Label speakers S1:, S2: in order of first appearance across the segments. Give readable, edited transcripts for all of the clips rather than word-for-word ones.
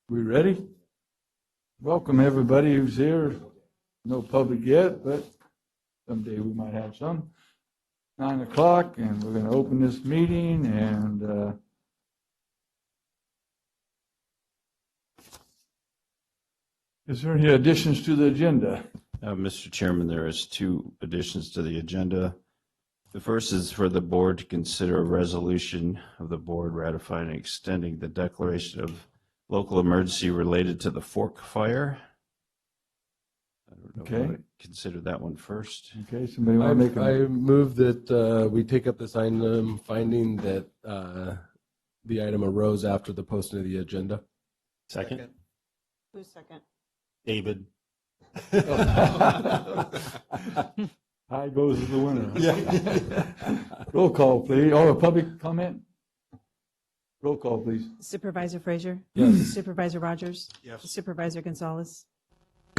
S1: We ready? Welcome everybody who's here. No public yet, but someday we might have some. 9 o'clock, and we're going to open this meeting. And is there any additions to the agenda?
S2: Mr. Chairman, there is 2 additions to the agenda. The first is for the board to consider a resolution of the board ratifying and extending the declaration of local emergency related to the Fork Fire. I don't know.
S1: Okay.
S2: Want to consider that one first?
S1: Okay, somebody want to make
S3: I
S1: a...
S3: move that we take up this item, finding that the item arose after the posting of the agenda.
S4: Second.
S5: Who's second?
S4: David.
S1: High goes as the winner. Roll call, please. Oh, a public comment? Roll call, please.
S5: Supervisor Frazier?
S3: Yes.
S5: Supervisor Rogers?
S4: Yes.
S5: Supervisor Gonzalez?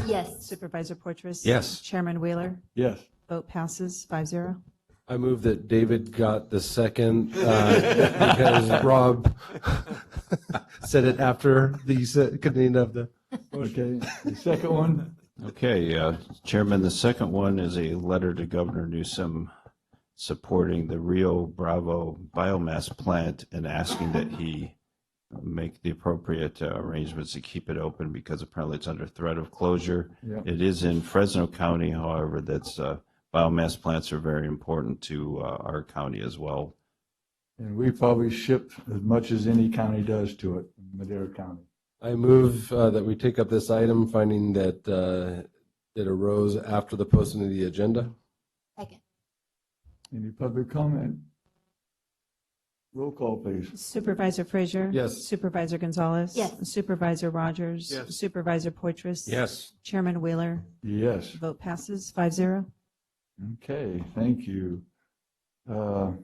S6: Yes.
S5: Supervisor Portress?
S3: Yes.
S5: Chairman Wheeler?
S1: Yes.
S5: Vote passes 5-0.
S3: I move that David got the second because Rob said it after the seconding of the.
S1: Okay, the second one?
S2: Okay, Chairman, the second one is a letter to Governor Newsom supporting the Rio Bravo biomass plant and asking that he make the appropriate arrangements to keep it open because apparently it's under threat of closure.
S1: Yeah.
S2: It is in Fresno County, however, that's biomass plants are very important to our county as well.
S1: And we probably ship as much as any county does to it, Madera County.
S3: I move that we take up this item, finding that it arose after the posting of the agenda.
S6: Second.
S1: Any public comment? Roll call, please.
S5: Supervisor Frazier?
S3: Yes.
S5: Supervisor Gonzalez?
S6: Yes.
S5: Supervisor Rogers?
S4: Yes.
S5: Supervisor Portress?
S3: Yes.
S5: Chairman Wheeler?
S1: Yes.
S5: Vote passes 5-0.
S1: Okay, thank you. Do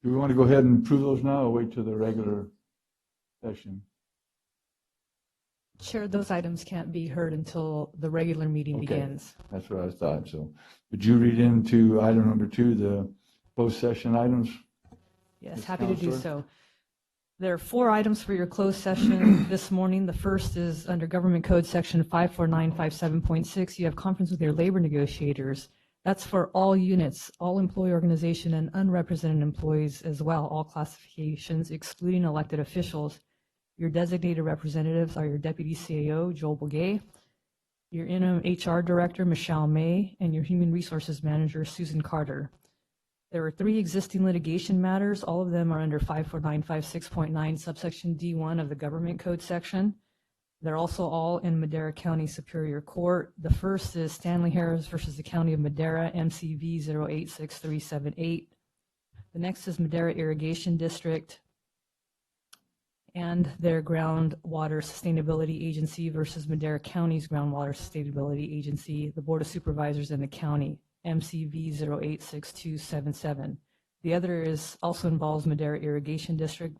S1: we want to go ahead and approve those now or wait till the regular session?
S7: Chair, those items can't be heard until the regular meeting
S1: Okay.
S7: begins.
S1: That's what I thought. So would you read into item number 2, the closed session items?
S7: Yes,
S1: Ms.
S7: happy to do
S1: Counselor?
S7: so. There are 4 items for your closed session this morning. The first is under Government Code Section 54957.6. You have conference with your labor negotiators. That's for all units, all employee organization, and unrepresented employees as well, all classifications, excluding elected officials. Your designated representatives are your Deputy CAO, Joel Bourget, your interim HR Director, Michelle May, and your Human Resources Manager, Susan Carter. There are 3 existing litigation matters. All of them are under 54956.9, subsection D1 of the Government Code section. They're also all in Madera County Superior Court. The first is Stanley Harris versus the County of Madera, MCV 0863378. The next is Madera Irrigation District and their Groundwater Sustainability Agency versus Madera County's Groundwater Sustainability Agency, the Board of Supervisors in the county, MCV 0866277. The other is also involves Madera Irrigation District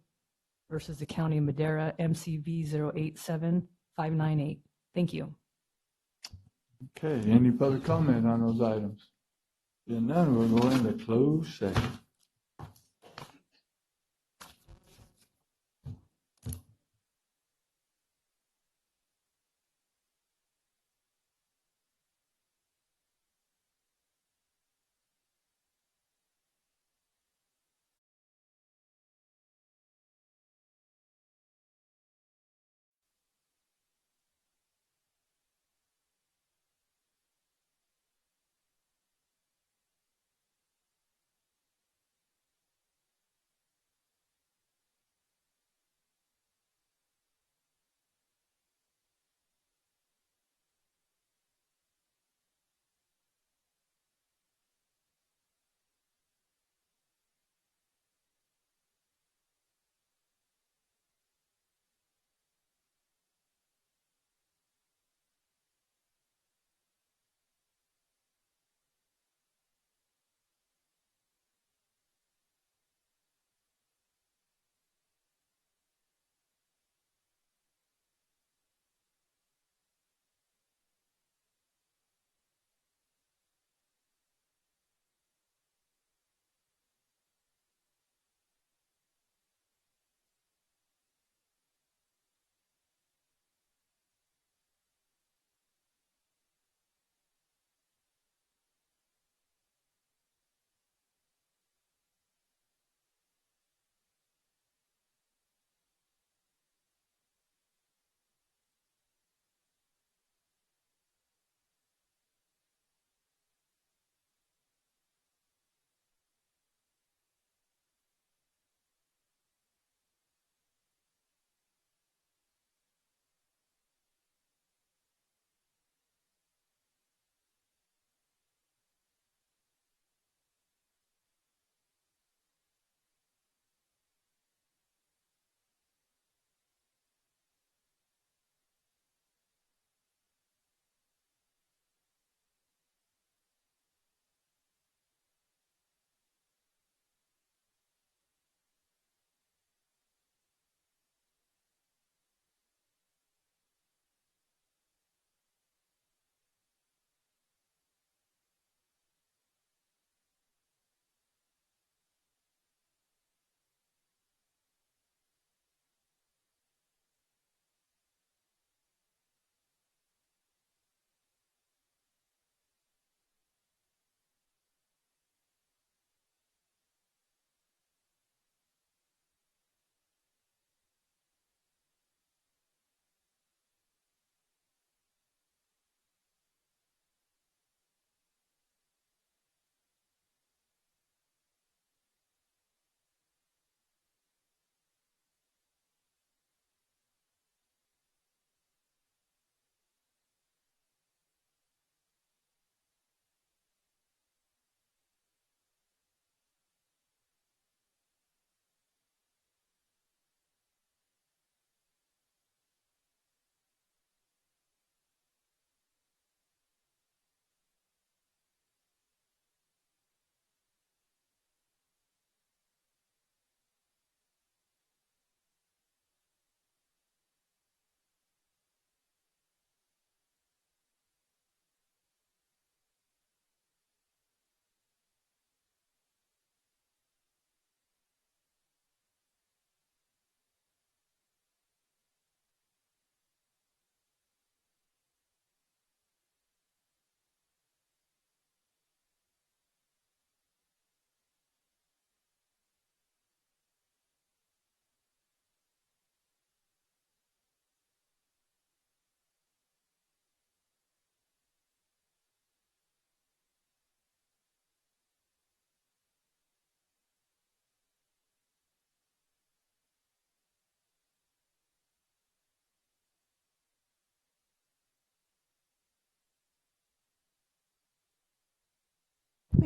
S7: versus the County of Madera, MCV 087598. Thank you.
S1: Okay, any public comment on those items? If none, we'll go into closed session.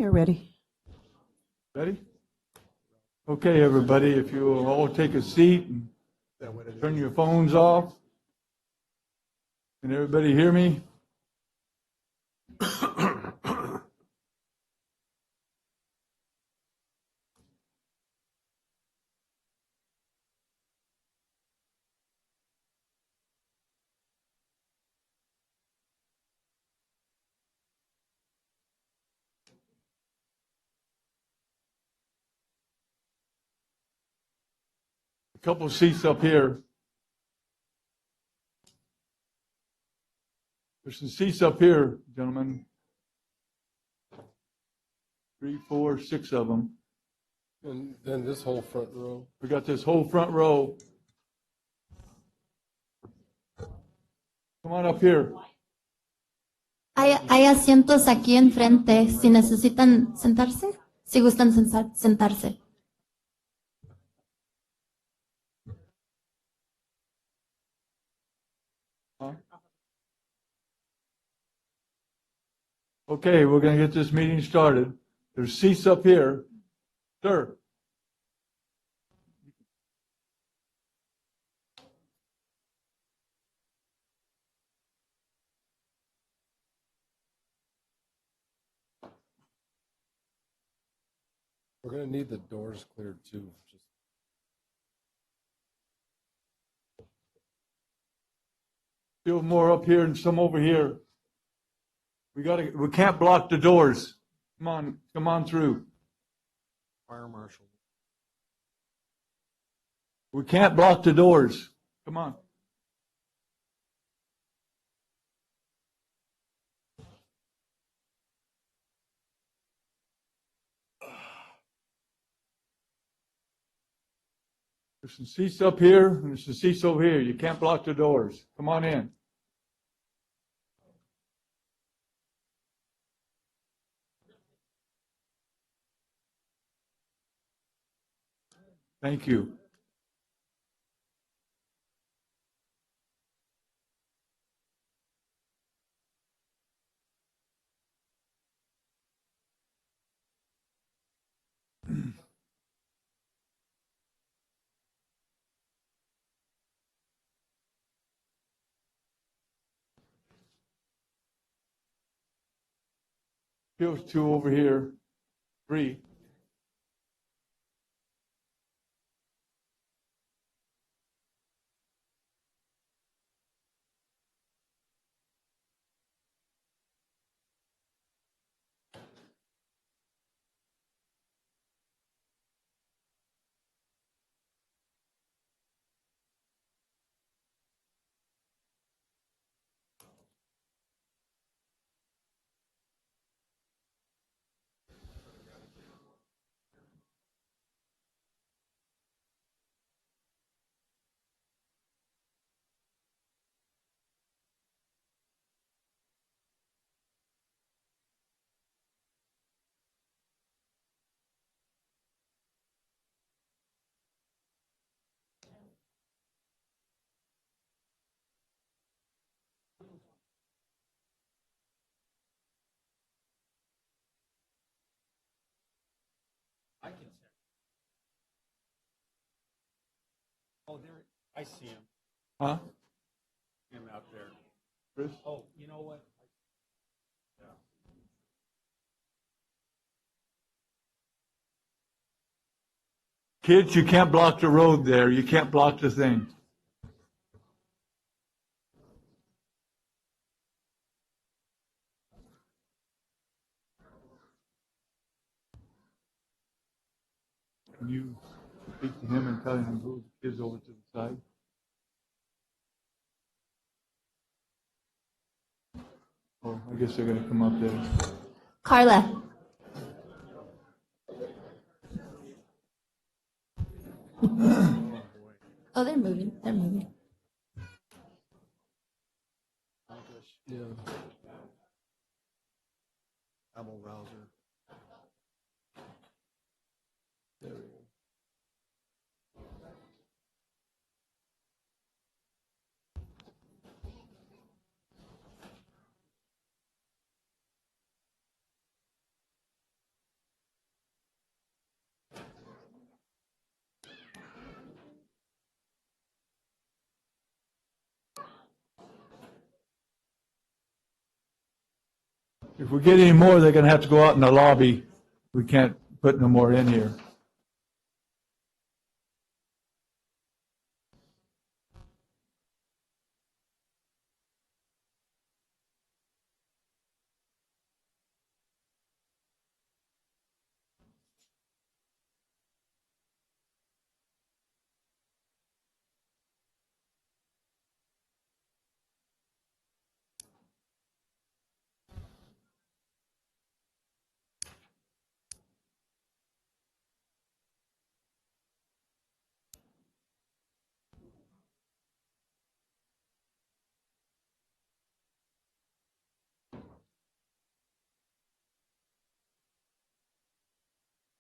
S5: We are ready.
S1: Ready? Okay, everybody, if you will all take a seat and turn your phones off. Can everybody hear me? A couple of seats up here. There's some seats up here, gentlemen. 3, 4, 6 of them.
S3: And then this whole front row.
S1: We got this whole front row. Come on up here.
S6: Hay asientos aquí enfrente si necesitan sentarse, si gustan sentarse.
S1: Huh? Okay, we're going to get this meeting started. There's seats up here. Sir.
S3: We're gonna need the doors cleared too. Just
S1: Few more up here and some over here. We can't block the doors. Come on through.
S4: Fire marshal.
S1: We can't block the doors. Come on. There's some seats up here and there's some seats over here. You can't block the doors. Come on in. Thank you. Here's 2 over here. 3.
S4: I can check. Oh, there, I see him.
S1: Huh?
S4: Him out there.
S1: Chris?
S4: Oh, you know what?
S1: Kids, you can't block the road there. You can't block the thing. Can you speak to him and tell him to move the kids over to the side? Oh, I guess they're going to come up there.
S6: Carla. Oh, they're moving. They're moving.
S3: yeah.
S4: Double rouser.
S3: There we go.
S1: If we get any more, they're going to have to go out in the lobby. We can't put no more in here.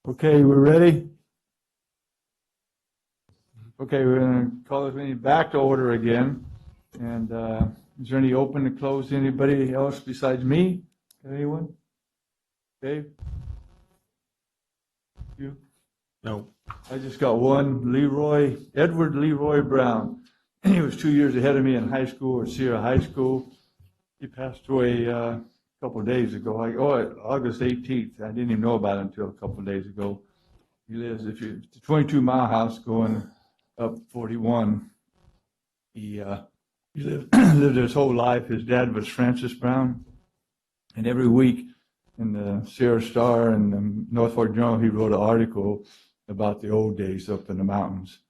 S1: Okay, we're ready? Okay, we're going to call this meeting back to order again. And is there any open and closed? Anybody else besides me? Anyone? Dave? You?
S3: No.
S1: I just got one, Edward Leroy Brown. He was 2 years ahead of me in high school at Sierra High School. He passed away a couple of days ago. August 18th. I didn't even know about it until a couple of days ago. He lives, if you, 22-mile house going up 41. He lived, lived his whole life. His dad was Francis Brown. And every week in the Sierra Star and the North Fork Journal, he wrote an article about the old days up in the mountains.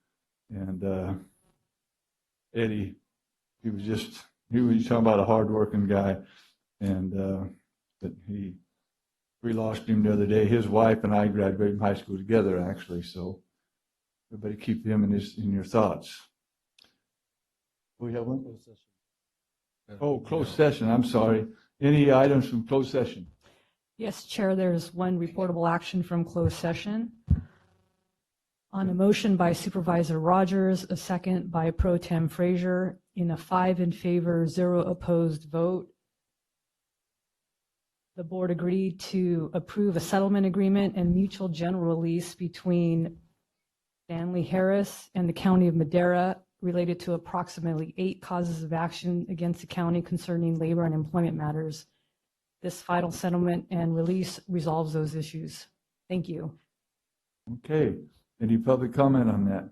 S1: And Eddie, he was talking about a hardworking guy. And but we lost him the other day. His wife and I graduated from high school together, actually. So everybody keep him in your thoughts. We have one? Oh, closed session. I'm sorry. Any items from closed session?
S7: Yes, Chair, there's one reportable action from closed session. On a motion by Supervisor Rogers, a second by Pro Tem Frazier, in a 5 in favor, 0 opposed vote, the board agreed to approve a settlement agreement and mutual general release between Stanley Harris and the County of Madera related to approximately 8 causes of action against the county concerning labor and employment matters. This final settlement and release resolves those issues. Thank you.
S1: Okay. Any public comment on that?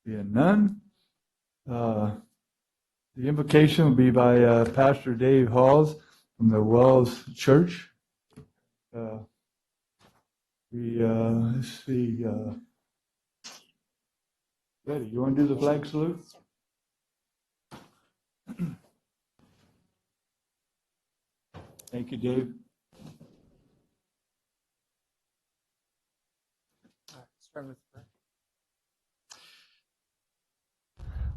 S1: Being none, the invocation will be by Pastor Dave Halls from the Wells Church. Let's see. Betty, you want to do the flag salute? Thank you, Dave.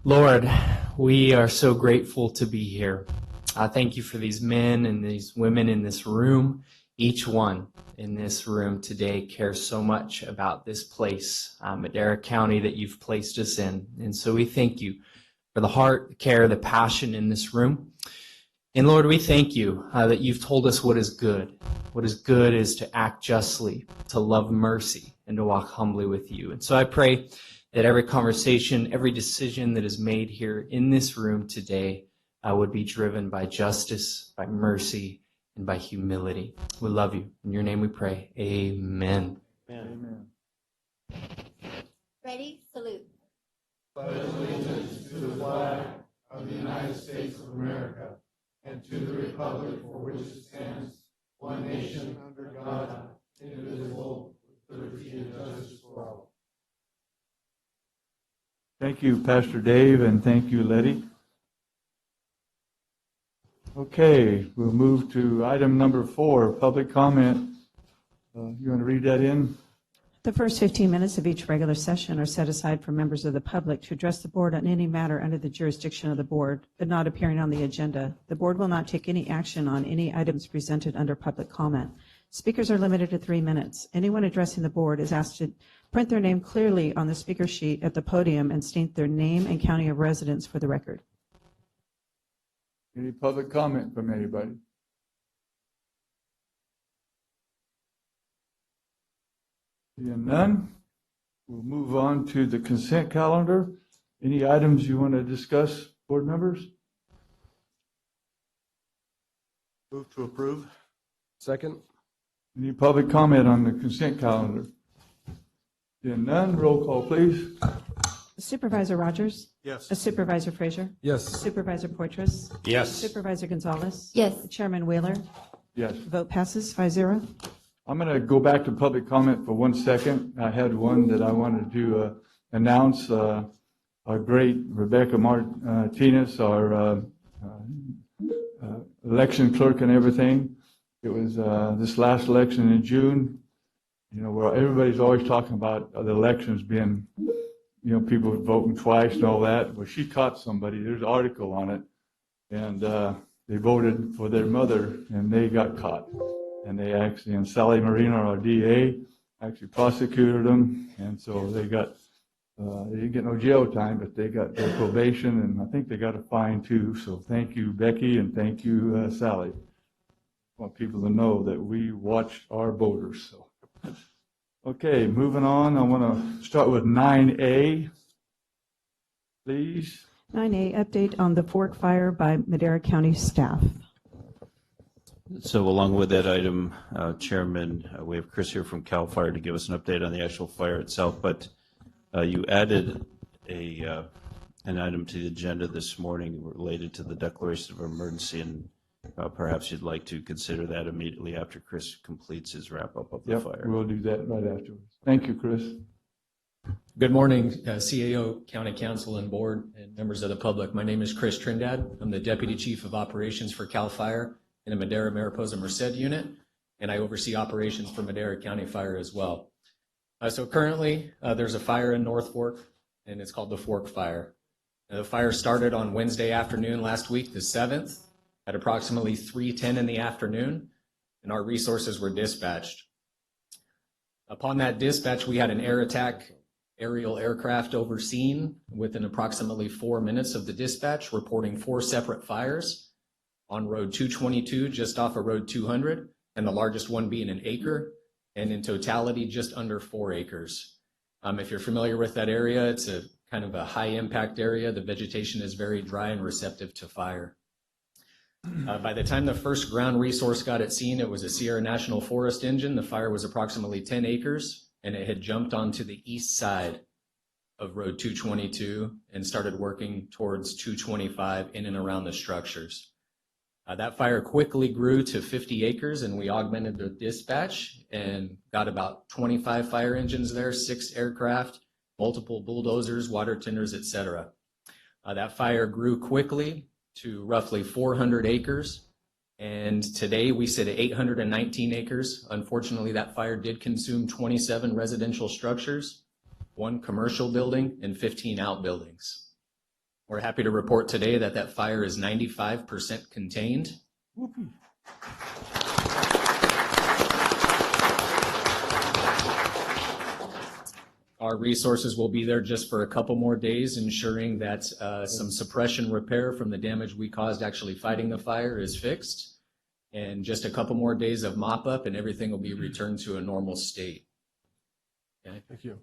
S8: Lord, we are so grateful to be here. I thank you for these men and these women in this room. Each one in this room today cares so much about this place, Madera County, that you've placed us in. And so we thank you for the heart, the care, the passion in this room. And Lord, we thank you that you've told us what is good. What is good is to act justly, to love mercy, and to walk humbly with you. And so I pray that every conversation, every decision that is made here in this room today would be driven by justice, by mercy, and by humility. We love you. In your name we pray. Amen.
S1: Amen.
S6: Ready? Salute.
S1: Pledge allegiance to the flag of the United States of America and to the republic for which it stands, one nation under God, indivisible, with liberty and justice for all. Thank you, Pastor Dave, and thank you, Letty. Okay, we'll move to item number 4, public comment. You want to read that in?
S5: The first 15 minutes of each regular session are set aside for members of the public to address the board on any matter under the jurisdiction of the board, but not appearing on the agenda. The board will not take any action on any items presented under public comment. Speakers are limited to 3 minutes. Anyone addressing the board is asked to print their name clearly on the speaker sheet at the podium and state their name and county of residence for the record.
S1: Any public comment from anybody? Seeing none, we'll move on to the consent calendar. Any items you want to discuss, board members?
S4: Move to approve.
S3: Second?
S1: Any public comment on the consent calendar? Seeing none, roll call, please.
S5: Supervisor Rogers?
S4: Yes.
S5: Supervisor Frazier?
S3: Yes.
S5: Supervisor Poitras?
S2: Yes.
S5: Supervisor Gonzalez?
S6: Yes.
S5: Chairman Wheeler?
S1: Yes.
S5: Vote passes 5-0.
S1: I'm going to go back to public comment for 1 second. I had one that I wanted to announce. Our great Rebecca Martinez, our election clerk and everything. It was this last election in June, you know, where everybody's always talking about the elections being, you know, people voting twice and all that. Well, she caught somebody. There's an article on it. And they voted for their mother, and they got caught. And they actually, and Sally Marino, our DA, actually prosecuted them. And so they got, they didn't get no jail time, but they got their probation, and I think they got a fine too. So thank you, Becky, and thank you, Sally. I want people to know that we watch our voters. So, okay, moving on. I want to start with 9A, please.
S5: 9A, update on the Fork Fire by Madera County staff.
S2: So along with that item, Chairman, we have Chris here from CAL FIRE to give us an update on the actual fire itself, but you added an item to the agenda this morning related to the declaration of emergency, and perhaps you'd like to consider that immediately after Chris completes his wrap-up of the
S1: Yep,
S2: fire.
S1: we'll do that right afterwards. Thank you, Chris.
S9: Good morning, CAO, County Council, and Board, and members of the public. My name is Chris Trindad. I'm the Deputy Chief of Operations for CAL FIRE in the Madera, Mariposa, Merced unit, and I oversee operations for Madera County Fire as well. So currently, there's a fire in North Fork, and it's called the Fork Fire. Now, the fire started on Wednesday afternoon last week, the 7th, at approximately 3:10 in the afternoon, and our resources were dispatched. Upon that dispatch, we had an air attack aerial aircraft overseen within approximately 4 minutes of the dispatch, reporting 4 separate fires on Road 222, just off of Road 200, and the largest one being an acre, and in totality, just under 4 acres. If you're familiar with that area, it's a kind of a high impact area. The vegetation is very dry and receptive to fire. By the time the first ground resource got at scene, it was a Sierra National Forest engine. The fire was approximately 10 acres, and it had jumped onto the east side of Road 222 and started working towards 225 in and around the structures. That fire quickly grew to 50 acres, and we augmented the dispatch and got about 25 fire engines there, 6 aircraft, multiple bulldozers, water tenders, etc. That fire grew quickly to roughly 400 acres, and today we sit at 819 acres. Unfortunately, that fire did consume 27 residential structures, 1 commercial building, and 15 outbuildings. We're happy to report today that that fire is 95% contained. Our resources will be there just for a couple more days, ensuring that some suppression repair from the damage we caused actually fighting the fire is fixed. And just a couple more days of mop up and everything will be returned to a normal state. Okay.
S3: Thank you.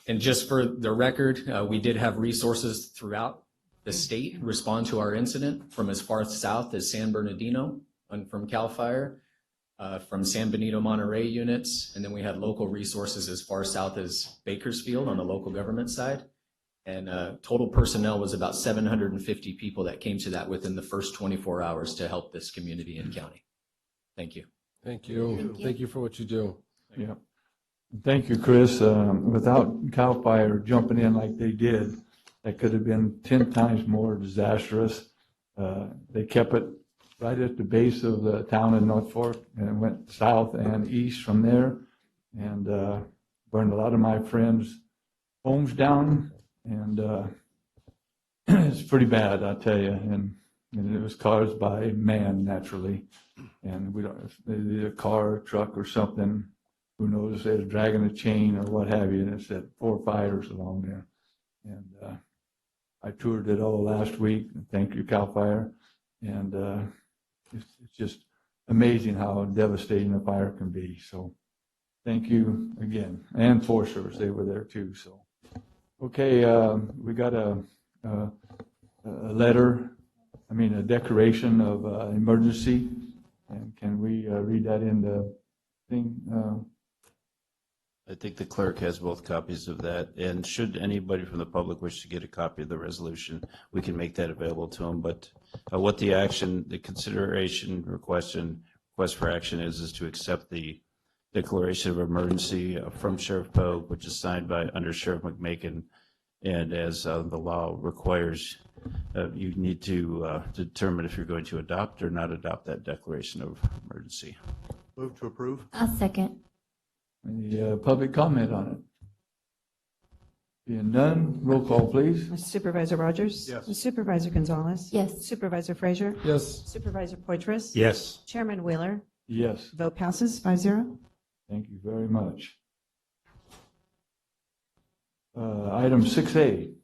S9: And just for the record, we did have resources throughout the state respond to our incident, from as far south as San Bernardino and from CAL FIRE, from San Benito Monterey units, and then we had local resources as far south as Bakersfield on the local government side. And total personnel was about 750 people that came to that within the first 24 hours to help this community and county. Thank you.
S3: Thank you. Thank you for what you do.
S1: Yeah. Thank you, Chris. Without CAL FIRE jumping in like they did, that could have been 10 times more disastrous. They kept it right at the base of the town in North Fork, and it went south and east from there, and burned a lot of my friends' homes down, and it's pretty bad, I'll tell you. And it was caused by man, naturally, and we don't, either a car, or truck, or something. Who knows, if they're dragging a chain or what have you, and it said 4 fires along there. And I toured it all last week, and thank you, CAL FIRE. And it's just amazing how devastating a fire can be. So thank you again. And Forest Service, they were there too. So, okay, we got a letter a declaration of emergency. And can we read that in the thing?
S2: I think the clerk has both copies of that, and should anybody from the public wish to get a copy of the resolution, we can make that available to them. But what the consideration request for action is to accept the declaration of emergency from Sheriff Pogue, which is signed by Under Sheriff McMakin, and as the law requires, you need to determine if you're going to adopt or not adopt that declaration of emergency.
S4: Move to approve.
S6: I'll second.
S1: Any public comment on it? Being none, roll call, please.
S5: Supervisor Rogers?
S4: Yes.
S5: Supervisor Gonzalez?
S6: Yes.
S5: Supervisor Frazier?
S3: Yes.
S5: Supervisor Poitras?
S4: Yes.
S5: Chairman Wheeler?
S1: Yes,
S5: Vote passes 5-0.
S1: thank you very much. Item 6A.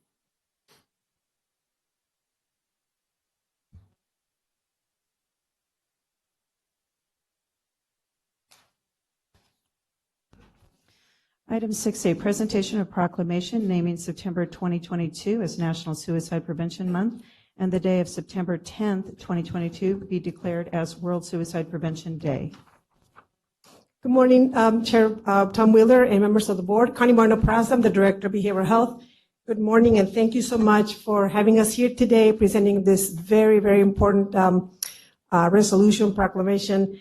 S5: Item 6A, presentation of proclamation naming September 2022 as National Suicide Prevention Month and the day of September 10th, 2022 be declared as World Suicide Prevention Day.
S10: Good morning, Chair Tom Wheeler and members of the board. Connie Moreno-Pras, I'm the Director of Behavioral Health. Good morning, and thank you so much for having us here today presenting this very, very important resolution proclamation.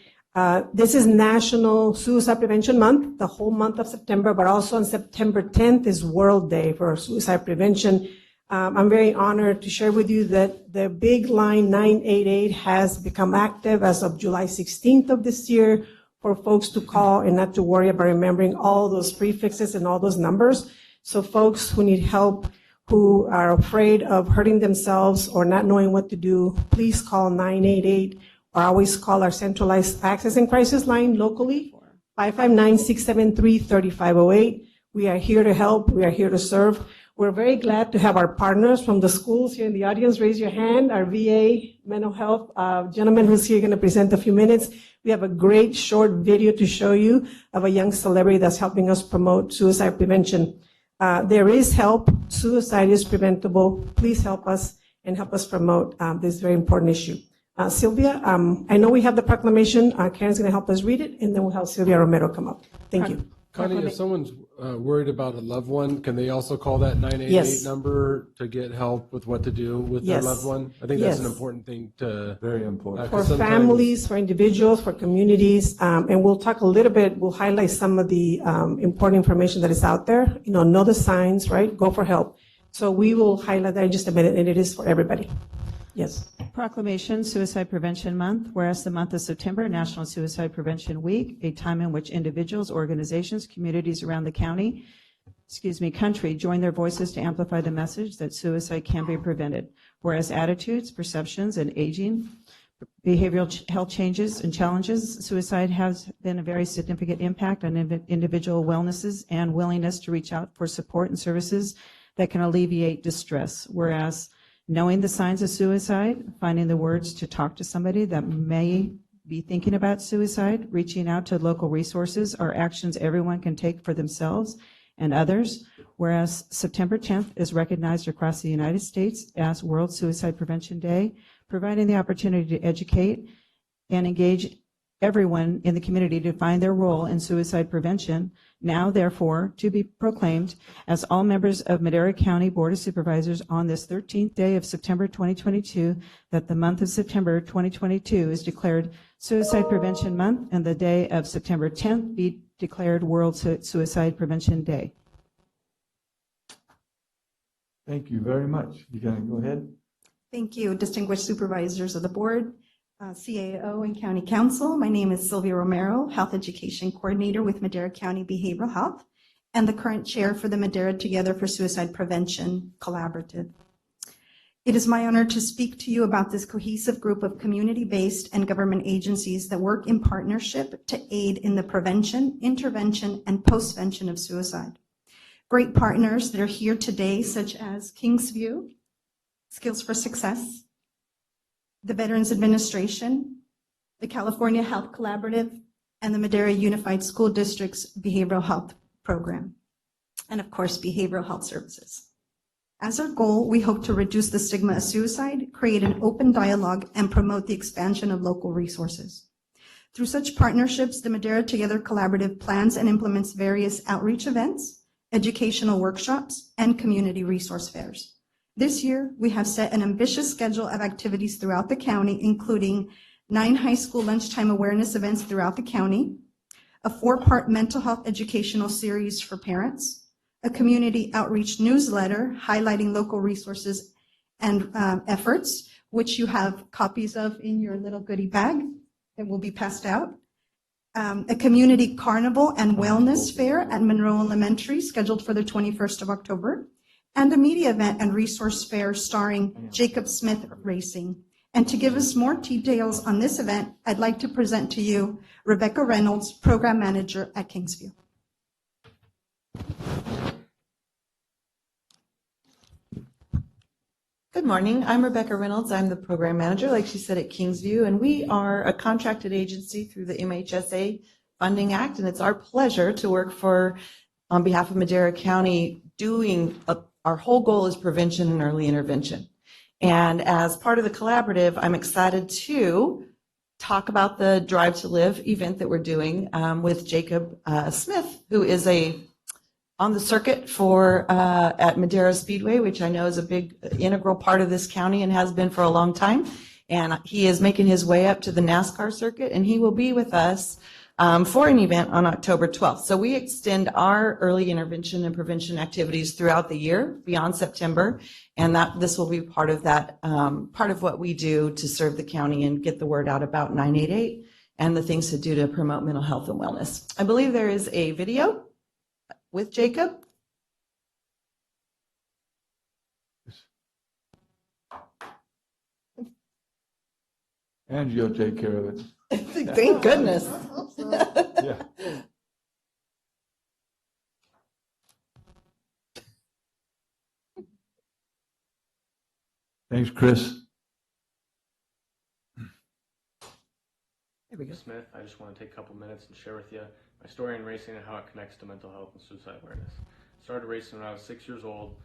S10: This is National Suicide Prevention Month, the whole month of September, but also on September 10th is World Day for Suicide Prevention. I'm very honored to share with you that the big line 988 has become active as of July 16th of this year for folks to call and not to worry about remembering all those prefixes and all those numbers. So folks who need help, who are afraid of hurting themselves or not knowing what to do, please call 988 or always call our centralized access and crisis line locally, 559-673-3508. We are here to help. We are here to serve. We're very glad to have our partners from the schools here in the audience. Raise your hand. Our VA mental health gentleman who's here going to present a few minutes. We have a great short video to show you of a young celebrity that's helping us promote suicide prevention. There is help. Suicide is preventable. Please help us and help us promote this very important issue. Sylvia, I know we have the proclamation. Karen's going to help us read it, and then we'll have Sylvia Romero come up. Thank you.
S3: Connie, if someone's worried about a loved one, can they also call that 988
S10: Yes.
S3: number to get help with what to do with their
S10: Yes.
S3: loved one? I think that's an
S10: Yes.
S3: important thing to.
S1: Very important.
S10: For
S3: 'cause sometimes-
S10: families, for individuals, for communities, and we'll talk a little bit, we'll highlight some of the important information that is out there. Know the signs, right? Go for help. So we will highlight that in just a minute, and it is for everybody. Yes.
S5: Proclamation, Suicide Prevention Month, whereas the month of September, National Suicide Prevention Week, a time in which individuals, organizations, communities around the country, join their voices to amplify the message that suicide can be prevented. Whereas attitudes, perceptions, and aging, behavioral health changes and challenges, suicide has been a very significant impact on individual wellnesses and willingness to reach out for support and services that can alleviate distress. Whereas knowing the signs of suicide, finding the words to talk to somebody that may be thinking about suicide, reaching out to local resources are actions everyone can take for themselves and others. Whereas September 10th is recognized across the United States as World Suicide Prevention Day, providing the opportunity to educate and engage everyone in the community to find their role in suicide prevention, now therefore to be proclaimed as all members of Madera County Board of Supervisors on this 13th day of September 2022, that the month of September 2022 is declared Suicide Prevention Month and the day of September 10th be declared World Suicide Prevention Day.
S1: Thank you very much. You gonna go ahead?
S11: Thank you, distinguished supervisors of the board, CAO and County Council. My name is Sylvia Romero, Health Education Coordinator with Madera County Behavioral Health, and the current chair for the Madera Together for Suicide Prevention Collaborative. It is my honor to speak to you about this cohesive group of community-based and government agencies that work in partnership to aid in the prevention, intervention, and postvention of suicide. Great partners that are here today, such as Kingsview, Skills for Success, the Veterans Administration, the California Health Collaborative, and the Madera Unified School District's Behavioral Health Program, and of course, Behavioral Health Services. As our goal, we hope to reduce the stigma of suicide, create an open dialogue, and promote the expansion of local resources. Through such partnerships, the Madera Together Collaborative plans and implements various outreach events, educational workshops, and community resource fairs. This year, we have set an ambitious schedule of activities throughout the county, including 9 high school lunchtime awareness events throughout the county, a 4-part mental health educational series for parents, a community outreach newsletter highlighting local resources and efforts, which you have copies of in your little goodie bag that will be passed out, a community carnival and wellness fair at Monroe Elementary scheduled for the 21st of October, and a media event and resource fair starring Jacob Smith Racing. And to give us more details on this event, I'd like to present to you Rebecca Reynolds, Program Manager at Kingsview.
S12: Good morning. I'm Rebecca Reynolds. I'm the program manager, like she said, at Kingsview, and we are a contracted agency through the MHSA Funding Act, and it's our pleasure to work on behalf of Madera County, our whole goal is prevention and early intervention. And as part of the collaborative, I'm excited to talk about the Drive to Live event that we're doing with Jacob Smith, who is on the circuit at Madera Speedway, which I know is a big integral part of this county and has been for a long time. And he is making his way up to the NASCAR circuit, and he will be with us for an event on October 12th. So we extend our early intervention and prevention activities throughout the year beyond September, and this will be part of that, part of what we do to serve the county and get the word out about 988 and the things to do to promote mental health and wellness. I believe there is a video with Jacob.
S1: Angie will take care of it.
S12: Thank goodness.
S1: Yeah. Thanks, Chris.
S12: There we go.
S13: Smith. I just want to take a couple minutes and share with you my story in racing and how it connects to mental health and suicide awareness. I started racing when I was 6 years old.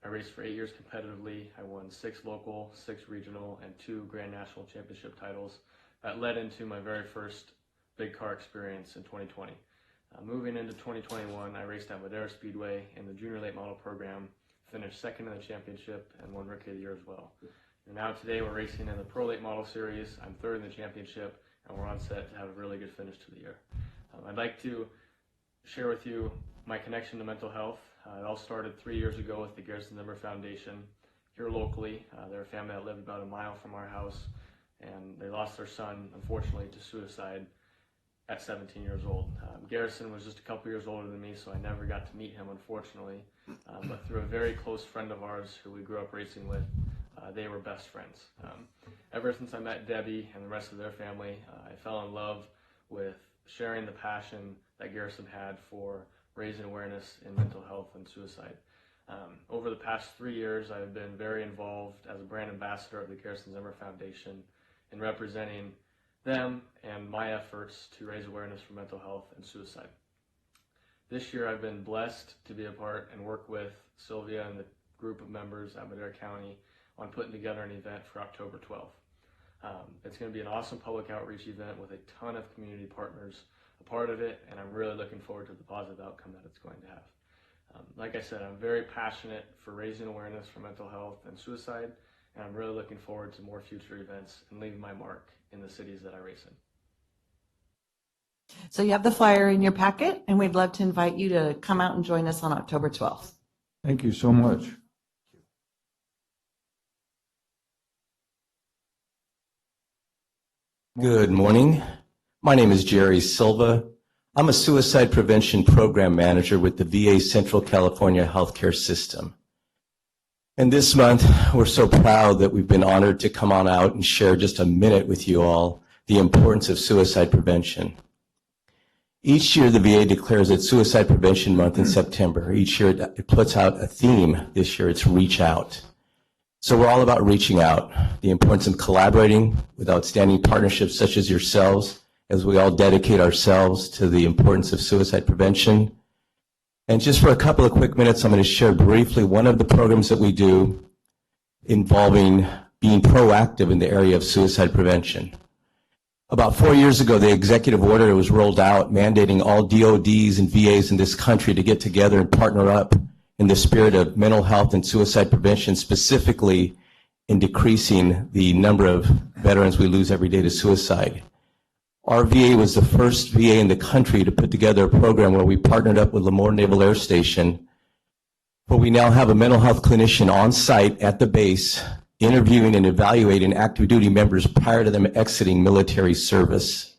S13: I raced for 8 years competitively. I won 6 local, 6 regional, and 2 Grand National Championship titles. That led into my very first big car experience in 2020. Moving into 2021, I raced at Madera Speedway in the Junior Late Model program, finished second in the championship, and won Rookie of the Year as well. And now today we're racing in the Pro Late Model Series. I'm third in the championship, and we're on set to have a really good finish to the year. I'd like to share with you my connection to mental health. It all started 3 years ago with the Garrison Zimmer Foundation here locally. They're a family that lived about a mile from our house, and they lost their son, unfortunately, to suicide at 17 years old. Garrison was just a couple years older than me, so I never got to meet him, unfortunately. But through a very close friend of ours who we grew up racing with, they were best friends. Ever since I met Debbie and the rest of their family, I fell in love with sharing the passion that Garrison had for raising awareness in mental health and suicide. Over the past 3 years, I've been very involved as a brand ambassador of the Garrison Zimmer Foundation in representing them and my efforts to raise awareness for mental health and suicide. This year, I've been blessed to be a part and work with Sylvia and the group of members at Madera County on putting together an event for October 12th. It's going to be an awesome public outreach event with a ton of community partners a part of it, and I'm really looking forward to the positive outcome that it's going to have. Like I said, I'm very passionate for raising awareness for mental health and suicide, and I'm really looking forward to more future events and leaving my mark in the cities that I race in.
S12: So you have the flyer in your packet, and we'd love to invite you to come out and join us on October 12th.
S1: Thank you so much.
S14: Good morning. My name is Jerry Silva. I'm a suicide prevention program manager with the VA Central California Healthcare System. And this month, we're so proud that we've been honored to come on out and share just a minute with you all the importance of suicide prevention. Each year, the VA declares its Suicide Prevention Month in September. Each year, it puts out a theme. This year, it's Reach Out. So we're all about reaching out, the importance of collaborating with outstanding partnerships such as yourselves, as we all dedicate ourselves to the importance of suicide prevention. And just for a couple of quick minutes, I'm going to share briefly one of the programs that we do involving being proactive in the area of suicide prevention. About 4 years ago, the executive order was rolled out mandating all DODs and VAs in this country to get together and partner up in the spirit of mental health and suicide prevention, specifically in decreasing the number of veterans we lose every day to suicide. Our VA was the first VA in the country to put together a program where we partnered up with Lemoore Naval Air Station, where we now have a mental health clinician on site at the base interviewing and evaluating active duty members prior to them exiting military service.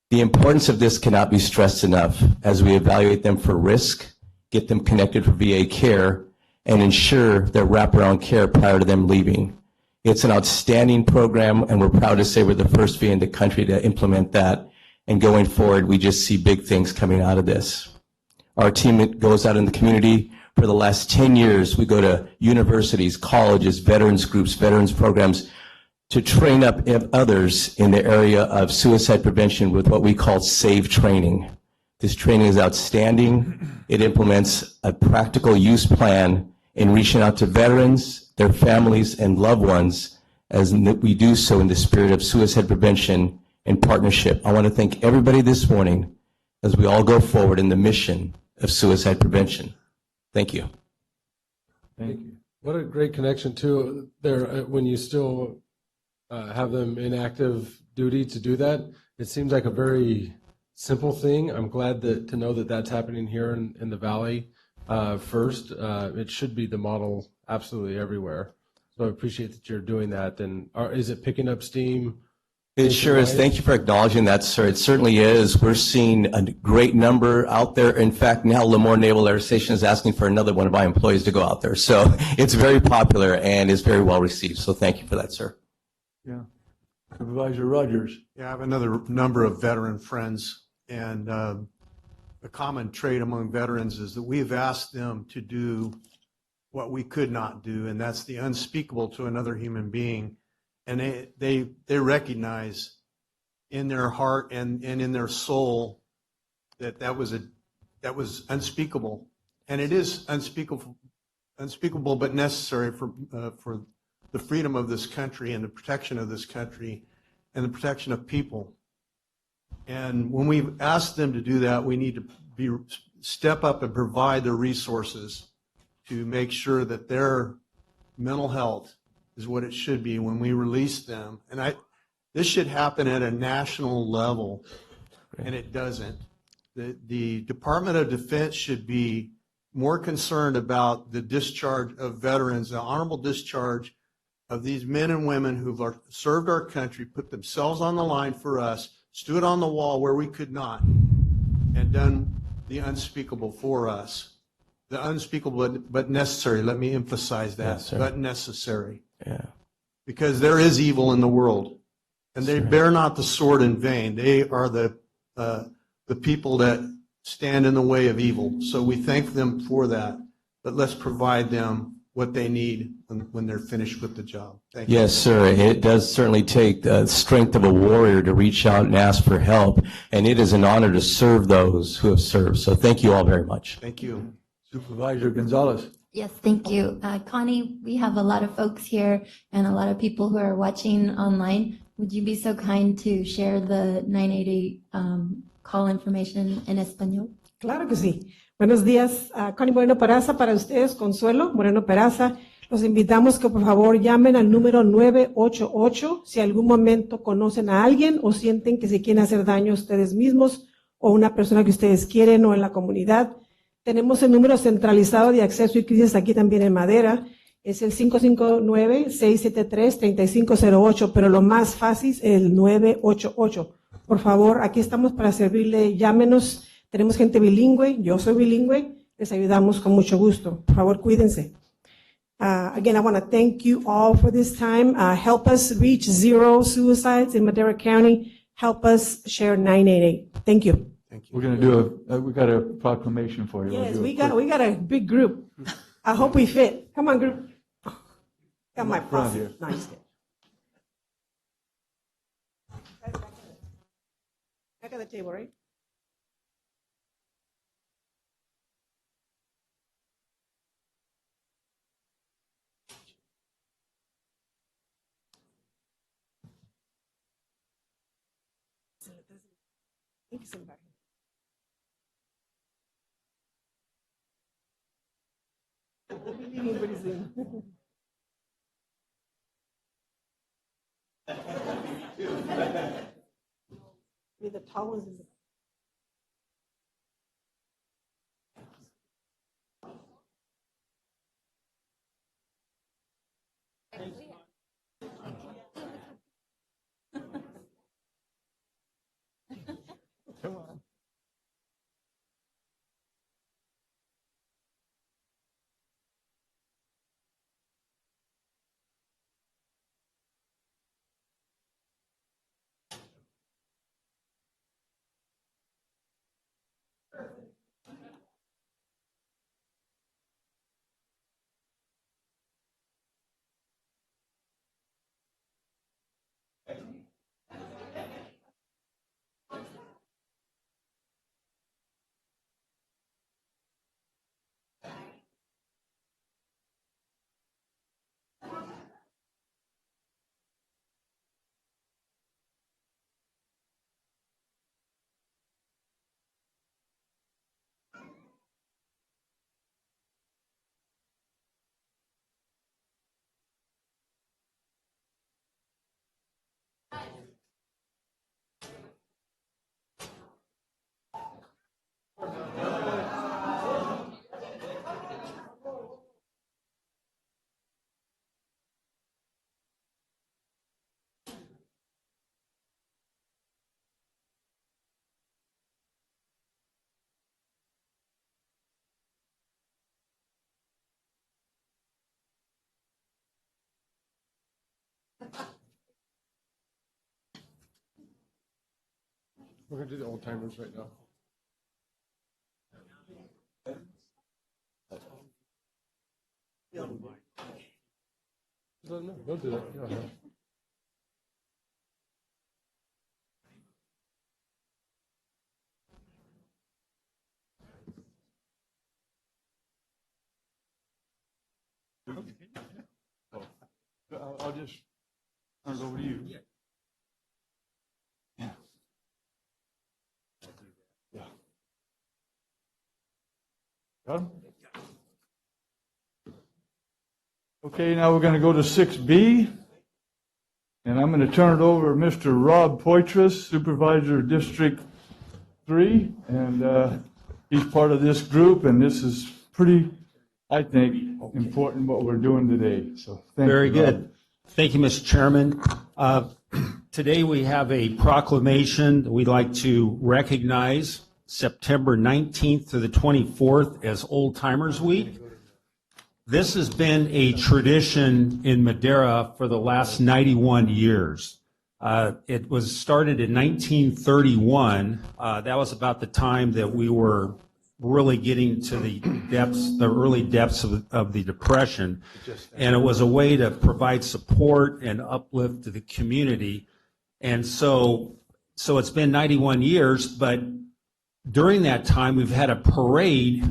S14: The importance of this cannot be stressed enough as we evaluate them for risk, get them connected for VA care, and ensure their wraparound care prior to them leaving. It's an outstanding program, and we're proud to say we're the first VA in the country to implement that. And going forward, we just see big things coming out of this. Our team goes out in the community. For the last 10 years, we go to universities, colleges, veterans groups, veterans programs to train up others in the area of suicide prevention with what we call SAVE training. This training is outstanding. It implements a practical use plan in reaching out to veterans, their families, and loved ones as we do so in the spirit of suicide prevention and partnership. I want to thank everybody this morning as we all go forward in the mission of suicide prevention. Thank you.
S1: Thank you.
S3: What a great connection too there when you still have them in active duty to do that. It seems like a very simple thing. I'm glad to know that that's happening here in the Valley first. It should be the model absolutely everywhere. So I appreciate that you're doing that. And is it picking up steam?
S14: It sure is. Thank you for acknowledging that, sir. It certainly is. We're seeing a great number out there. In fact, now Lemoore Naval Air Station is asking for another one of my employees to go out there. So it's very popular and is very well received. So thank you for that, sir.
S1: Yeah. Supervisor Rogers.
S4: Yeah, I have another number of veteran friends, and a common trait among veterans is that we've asked them to do what we could not do, and that's the unspeakable to another human being. And they recognize in their heart and in their soul that was unspeakable, and it is unspeakable but necessary for the freedom of this country and the protection of this country and the protection of people. And when we ask them to do that, we need to step up and provide the resources to make sure that their mental health is what it should be when we release them. And this should happen at a national level, and it doesn't. The Department of Defense should be more concerned about the discharge of veterans, the honorable discharge of these men and women who've served our country, put themselves on the line for us, stood on the wall where we could not, and done the unspeakable for us. The unspeakable but necessary, let me emphasize that,
S14: Yes, sir.
S4: but necessary.
S14: Yeah.
S4: Because there is evil in the world, and they bear not the sword in vain. They are the people that stand in the way of evil. So we thank them for that, but let's provide them what they need when they're finished with the job. Thank you.
S14: Yes, sir. It does certainly take the strength of a warrior to reach out and ask for help, and it is an honor to serve those who have served. So thank you all very much.
S4: Thank you.
S1: Supervisor Gonzalez.
S6: Yes, thank you. Connie, we have a lot of folks here and a lot of people who are watching online. Would you be so kind to share the 988 call information en español?
S10: Claro que sí. Buenos días, Connie Moreno Peraza, para ustedes, Consuelo Moreno Peraza. Los invitamos que por favor llamen al número 988 si algún momento conocen a alguien o sienten que se quieren hacer daño a ustedes mismos o una persona que ustedes quieren o en la comunidad. Tenemos el número centralizado de acceso y crisis aquí también en Madera. Es el 559-673-3508, pero lo más fácil es el 988. Por favor, aquí estamos para servirle. Llámenos. Tenemos gente bilingüe. Yo soy bilingüe. Les ayudamos con mucho gusto. Por favor, cuídense. Again, I want to thank you all for this time. Help us reach 0 suicides in Madera County. Help us share 988. Thank you.
S1: We're going to do we got a proclamation for you.
S10: Yes, we got a big group. I hope we fit. Come on, group. Got my
S1: Front
S10: process.
S1: here.
S10: No, just kidding. Back of the table, right? think he's in the back. We'll be leaving pretty soon. Maybe the tall ones is. Come on.
S3: We're going to do the old timers right now. Just let them know. They'll do that. Yeah.
S1: I'll just turn it over to you. Yeah. Yeah. Got 'em? Okay, now we're going to go to 6B. And I'm going to turn it over to Mr. Rob Poitras, Supervisor of District 3. And he's part of this group, and this is pretty, I think, important what we're doing today. So thank
S15: Very
S1: you,
S15: good.
S1: Rob.
S15: Thank you, Mr. Chairman. Today we have a proclamation that we'd like to recognize September 19th to the 24th as Old Timers Week. This has been a tradition in Madera for the last 91 years. It was started in 1931. That was about the time that we were really getting to the depths, the early depths of the Depression. And it was a way to provide support and uplift to the community. And so it's been 91 years, but during that time, we've had a parade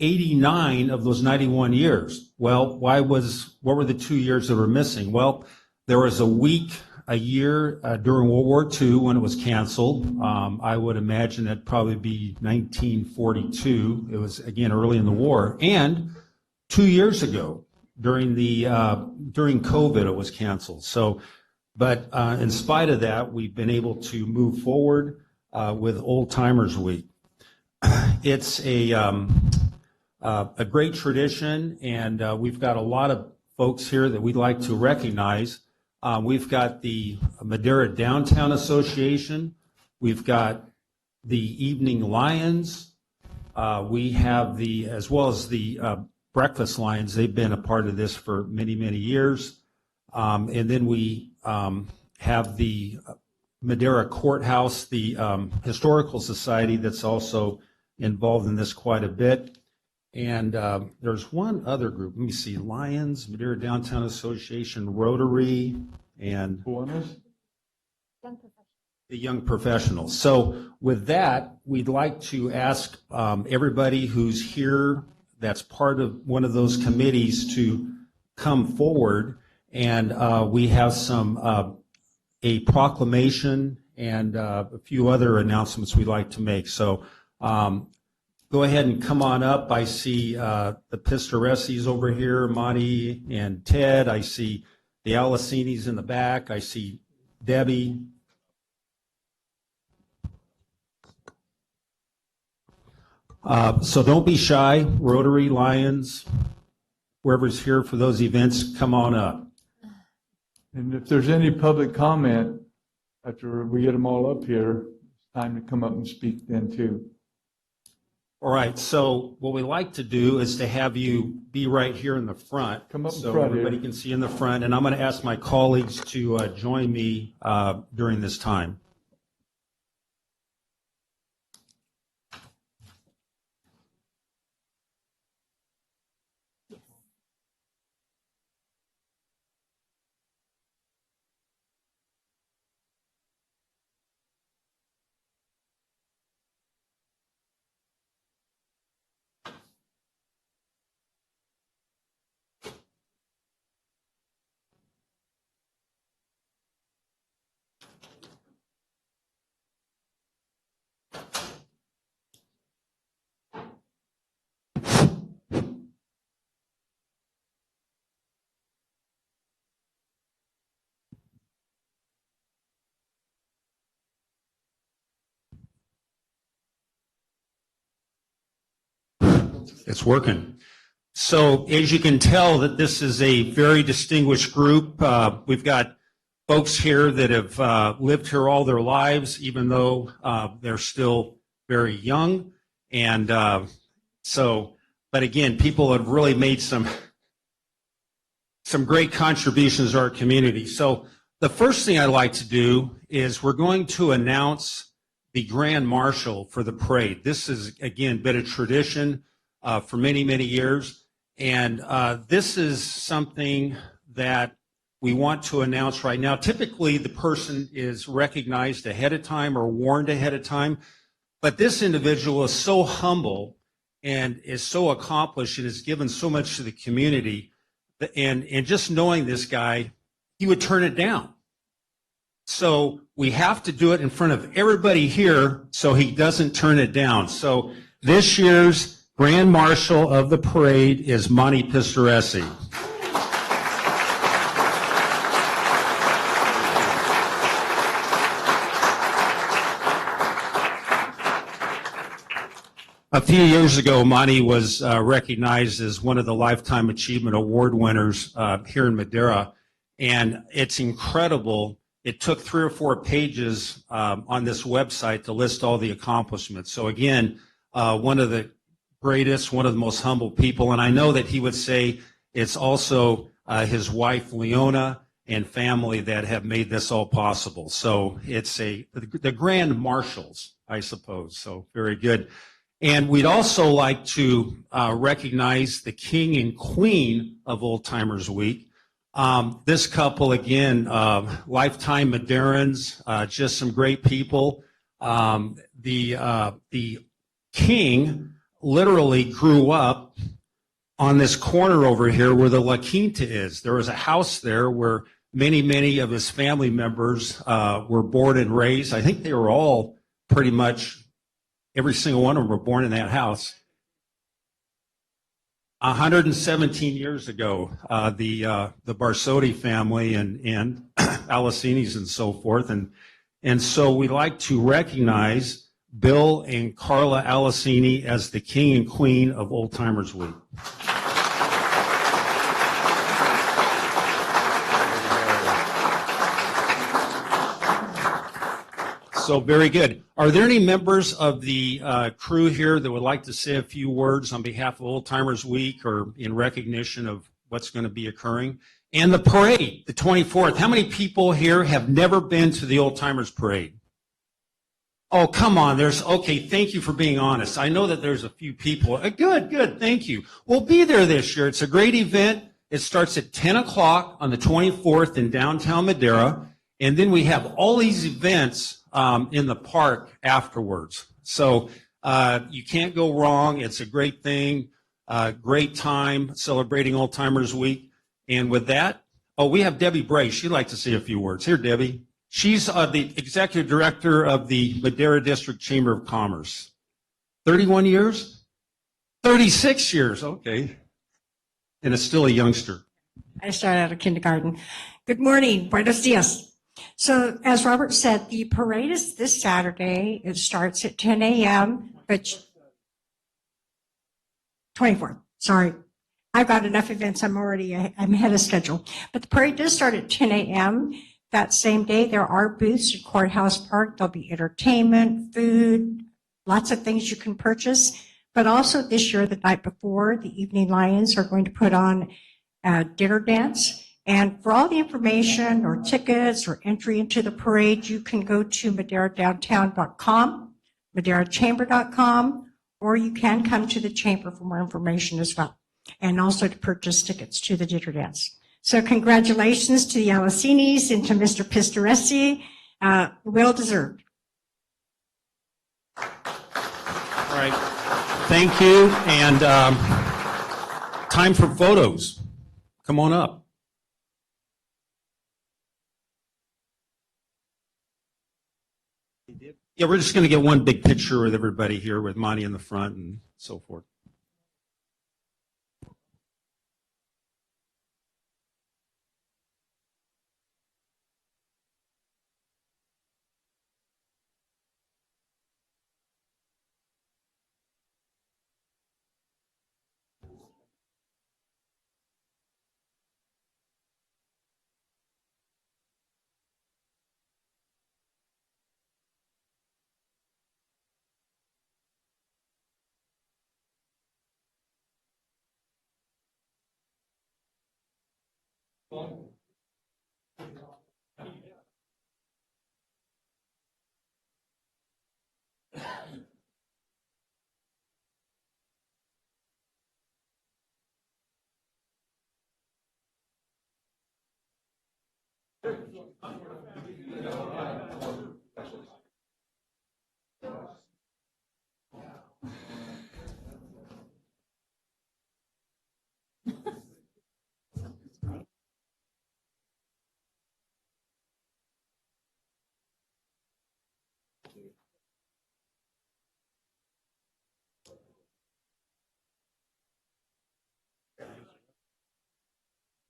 S15: 89 of those 91 years. Well, what were the 2 years that were missing? Well, there was a year during World War II when it was canceled. I would imagine that'd probably be 1942. It was, again, early in the war. And 2 years ago, during COVID, it was canceled. So, but in spite of that, we've been able to move forward with Old Timers Week. It's a great tradition, and we've got a lot of folks here that we'd like to recognize. We've got the Madera Downtown Association. We've got the Evening Lions. We have as well as the Breakfast Lions. They've been a part of this for many, many years. And then we have the Madera Courthouse, the Historical Society that's also involved in this quite a bit. And there's one other group. Let me see. Lions, Madera Downtown Association, Rotary, and the Young Professionals. So with that, we'd like to ask everybody who's here that's part of one of those committees to come forward. And we have a proclamation and a few other announcements we'd like to make. So go ahead and come on up. I see the Pistoressis over here, Monty and Ted. I see the Alicinis in the back. I see Debbie. So don't be shy. Rotary, Lions, whoever's here for those events, come on up.
S1: And if there's any public comment after we get them all up here, it's time to come up and speak then too.
S15: All right, so what we like to do is to have you be right here in the front.
S1: Come up in
S15: so
S1: front
S15: everybody
S1: here.
S15: can see in the front, and I'm going to ask my colleagues to join me during this time. It's working. So as you can tell that this is a very distinguished group. We've got folks here that have lived here all their lives, even though they're still very young. And but again, people have really made some great contributions to our community. So the first thing I'd like to do is we're going to announce the Grand Marshal for the parade. This has, again, been a tradition for many, many years. And this is something that we want to announce right now. Typically, the person is recognized ahead of time or warned ahead of time. But this individual is so humble and is so accomplished and has given so much to the community. And just knowing this guy, he would turn it down. So we have to do it in front of everybody here so he doesn't turn it down. So this year's Grand Marshal of the parade is Monty Pistoressi. A few years ago, Monty was recognized as one of the Lifetime Achievement Award winners here in Madera, and it's incredible. It took 3 or 4 pages on this website to list all the accomplishments. So again, one of the greatest, one of the most humble people, and I know that he would say it's also his wife, Leona, and family that have made this all possible. So it's the Grand Marshals, I suppose. So very good. And we'd also like to recognize the King and Queen of Old Timers Week. This couple, again, lifetime Maderans, just some great people. The King literally grew up on this corner over here where the La Quinta is. There was a house there where many, many of his family members were born and raised. I think they were all pretty much, every single one of them were born in that house. 117 years ago, the Barsotti family and Alicinis and so forth. And so we'd like to recognize Bill and Carla Alicini as the King and Queen of Old Timers Week. So very good. Are there any members of the crew here that would like to say a few words on behalf of Old Timers Week or in recognition of what's going to be occurring? And the parade, the 24th. How many people here have never been to the Old Timers Parade? Oh, come on. Okay, thank you for being honest. I know that there's a few people. Good, thank you. We'll be there this year. It's a great event. It starts at 10 o'clock on the 24th in downtown Madera. And then we have all these events in the park afterwards. So you can't go wrong. It's a great thing, great time celebrating Old Timers Week. And with that, we have Debbie Bray. She'd like to say a few words. Here, Debbie. She's the executive director of the Madera District Chamber of Commerce. 31 years? 36 years, okay. And is still a youngster.
S16: I started out of kindergarten. Good morning, buenos dias. So as Robert said, the parade is this Saturday. It starts at 10 a.m., but 24th, sorry. I've got enough events. I'm ahead of schedule. But the parade does start at 10 a.m. That same day, there are booths in Courthouse Park. There'll be entertainment, food, lots of things you can purchase. But also this year, the night before, the Evening Lions are going to put on a dinner dance. And for all the information or tickets or entry into the parade, you can go to maderadowntown.com, maderachamber.com, or you can come to the chamber for more information as well, and also to purchase tickets to the dinner dance. So congratulations to the Alessinis and to Mr. Pistoresi. Well deserved.
S15: All right. Thank you. And time for photos. Come on up. Yeah, we're just going to get one big picture with everybody here with Monty in the front and so forth.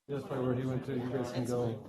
S3: Just by where he went to, you guys can go.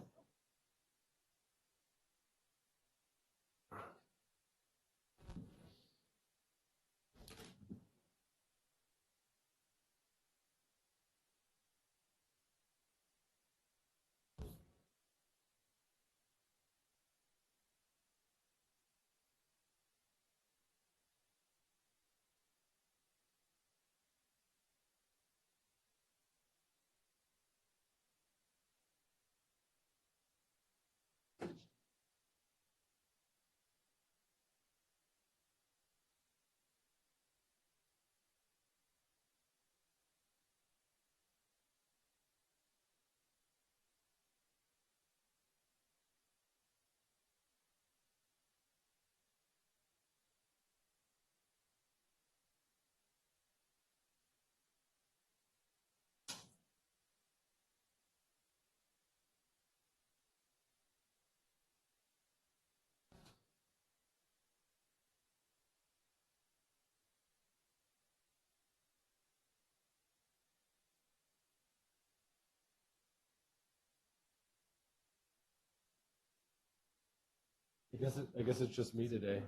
S3: I guess it's just me today.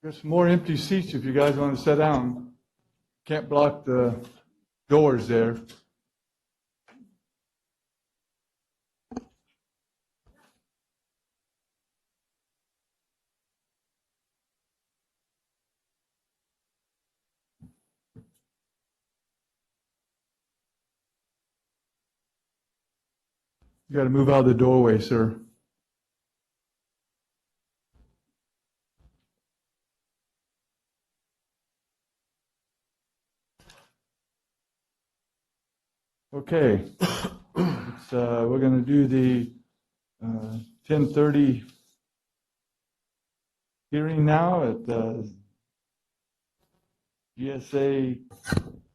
S1: There's some more empty seats if you guys want to sit down. Can't block the doors there. You got to move out of the doorway, sir. Okay. We're going to do the 10:30 hearing now at GSA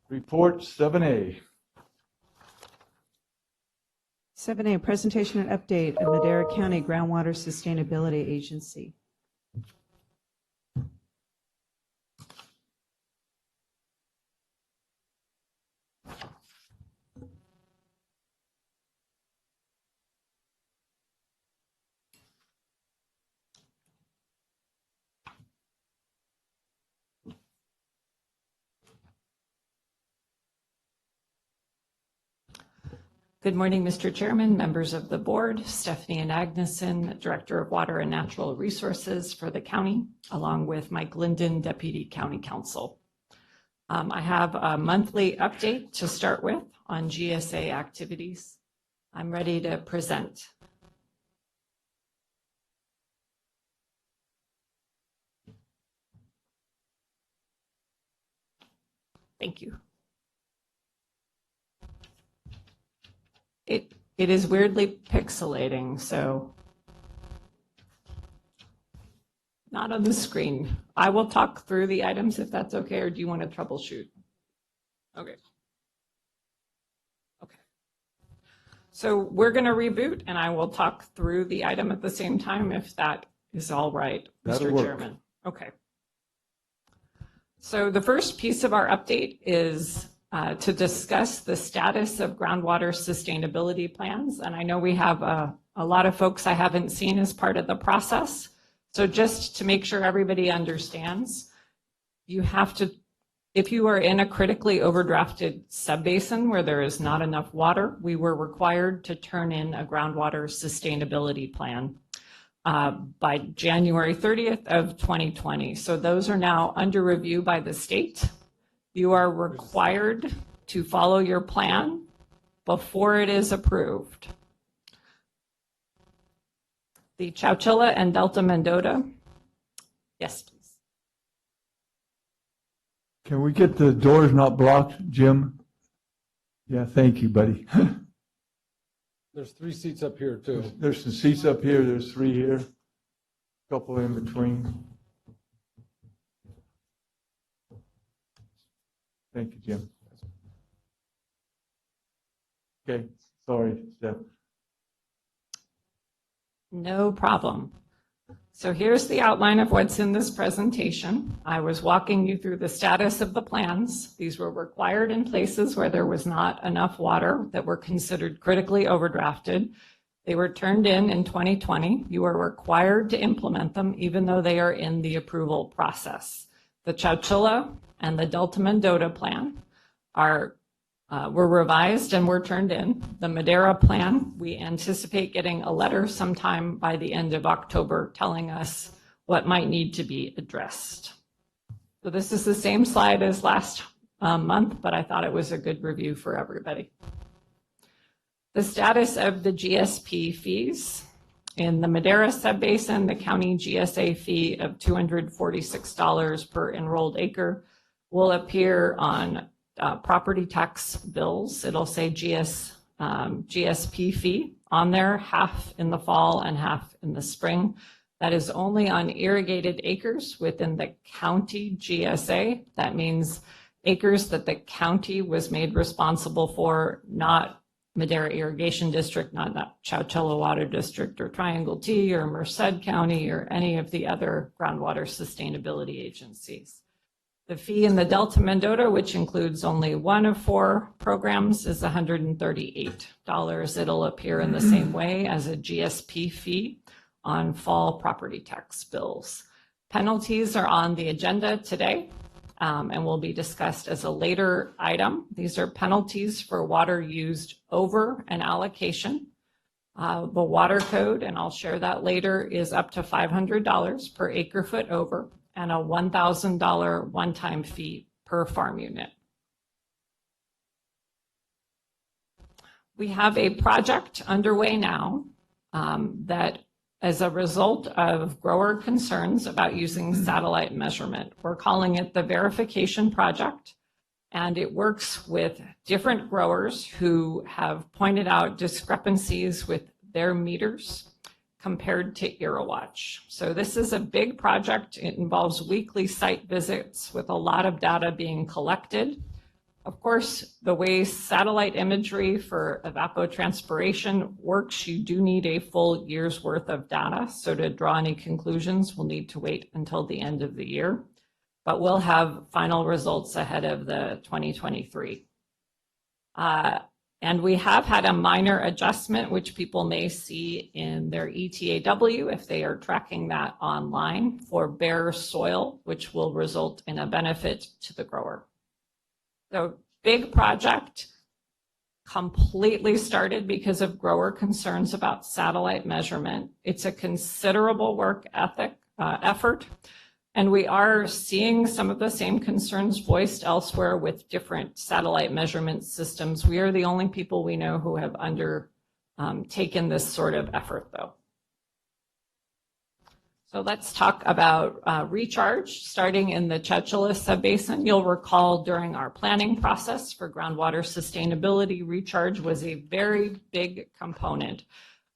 S1: Report 7A.
S5: 7A, presentation and update of Madera County Groundwater Sustainability Agency.
S17: Good morning, Mr. Chairman, members of the board, Stephanie Agneson, Director of Water and Natural Resources for the county, along with Mike Linden, Deputy County Counsel. I have a monthly update to start with on GSA activities. I'm ready to present. Thank you. It is weirdly pixelating, so not on the screen. I will talk through the items if that's okay, or do you want to troubleshoot? Okay. Okay. So we're going to reboot, and I will talk through the item at the same time if that is all right,
S1: That'll
S17: Mr.
S1: work.
S17: Chairman. Okay. So the first piece of our update is to discuss the status of groundwater sustainability plans. And I know we have a lot of folks I haven't seen as part of the process. So just to make sure everybody understands, you have to, if you are in a critically overdrafted subbasin where there is not enough water, we were required to turn in a groundwater sustainability plan by January 30th of 2020. So those are now under review by the state. You are required to follow your plan before it is approved. The Chowchilla and Delta Mendota. Yes, please.
S1: Can we get the doors not blocked, Jim? Yeah, thank you, buddy.
S3: There's 3 seats up here too.
S1: There's some seats up here, there's 3 here, couple in between. Thank you, Jim. Okay, sorry, Steph.
S17: No problem. So here's the outline of what's in this presentation. I was walking you through the status of the plans. These were required in places where there was not enough water that were considered critically overdrafted. They were turned in 2020. You are required to implement them even though they are in the approval process. The Chowchilla and the Delta Mendota plan were revised and were turned in. The Madera plan, we anticipate getting a letter sometime by the end of October telling us what might need to be addressed. So this is the same slide as last month, but I thought it was a good review for everybody. The status of the GSP fees. In the Madera subbasin, the county GSA fee of $246 per enrolled acre will appear on property tax bills. It'll say GSP fee on there, half in the fall and half in the spring. That is only on irrigated acres within the county GSA. That means acres that the county was made responsible for, not Madera Irrigation District, not Chowchilla Water District or Triangle T or Merced County or any of the other groundwater sustainability agencies. The fee in the Delta Mendota, which includes only one of 4 programs, is $138. It'll appear in the same way as a GSP fee on fall property tax bills. Penalties are on the agenda today and will be discussed as a later item. These are penalties for water used over an allocation. The water code, and I'll share that later, is up to $500 per acre foot over, and a $1,000 one-time fee per farm unit. We have a project underway now that as a result of grower concerns about using satellite measurement. We're calling it the Verification Project, and it works with different growers who have pointed out discrepancies with their meters compared to IRAWatch. So this is a big project. It involves weekly site visits with a lot of data being collected. Of course, the way satellite imagery for evapotranspiration works, you do need a full year's worth of data. So to draw any conclusions, we'll need to wait until the end of the year. But we'll have final results ahead of the 2023. And we have had a minor adjustment, which people may see in their ETAW if they are tracking that online, for bare soil, which will result in a benefit to the grower. So big project, completely started because of grower concerns about satellite measurement. It's a considerable work effort, and we are seeing some of the same concerns voiced elsewhere with different satellite measurement systems. We are the only people we know who have undertaken this sort of effort, though. So let's talk about recharge, starting in the Chowchilla Subbasin. You'll recall during our planning process for groundwater sustainability, recharge was a very big component.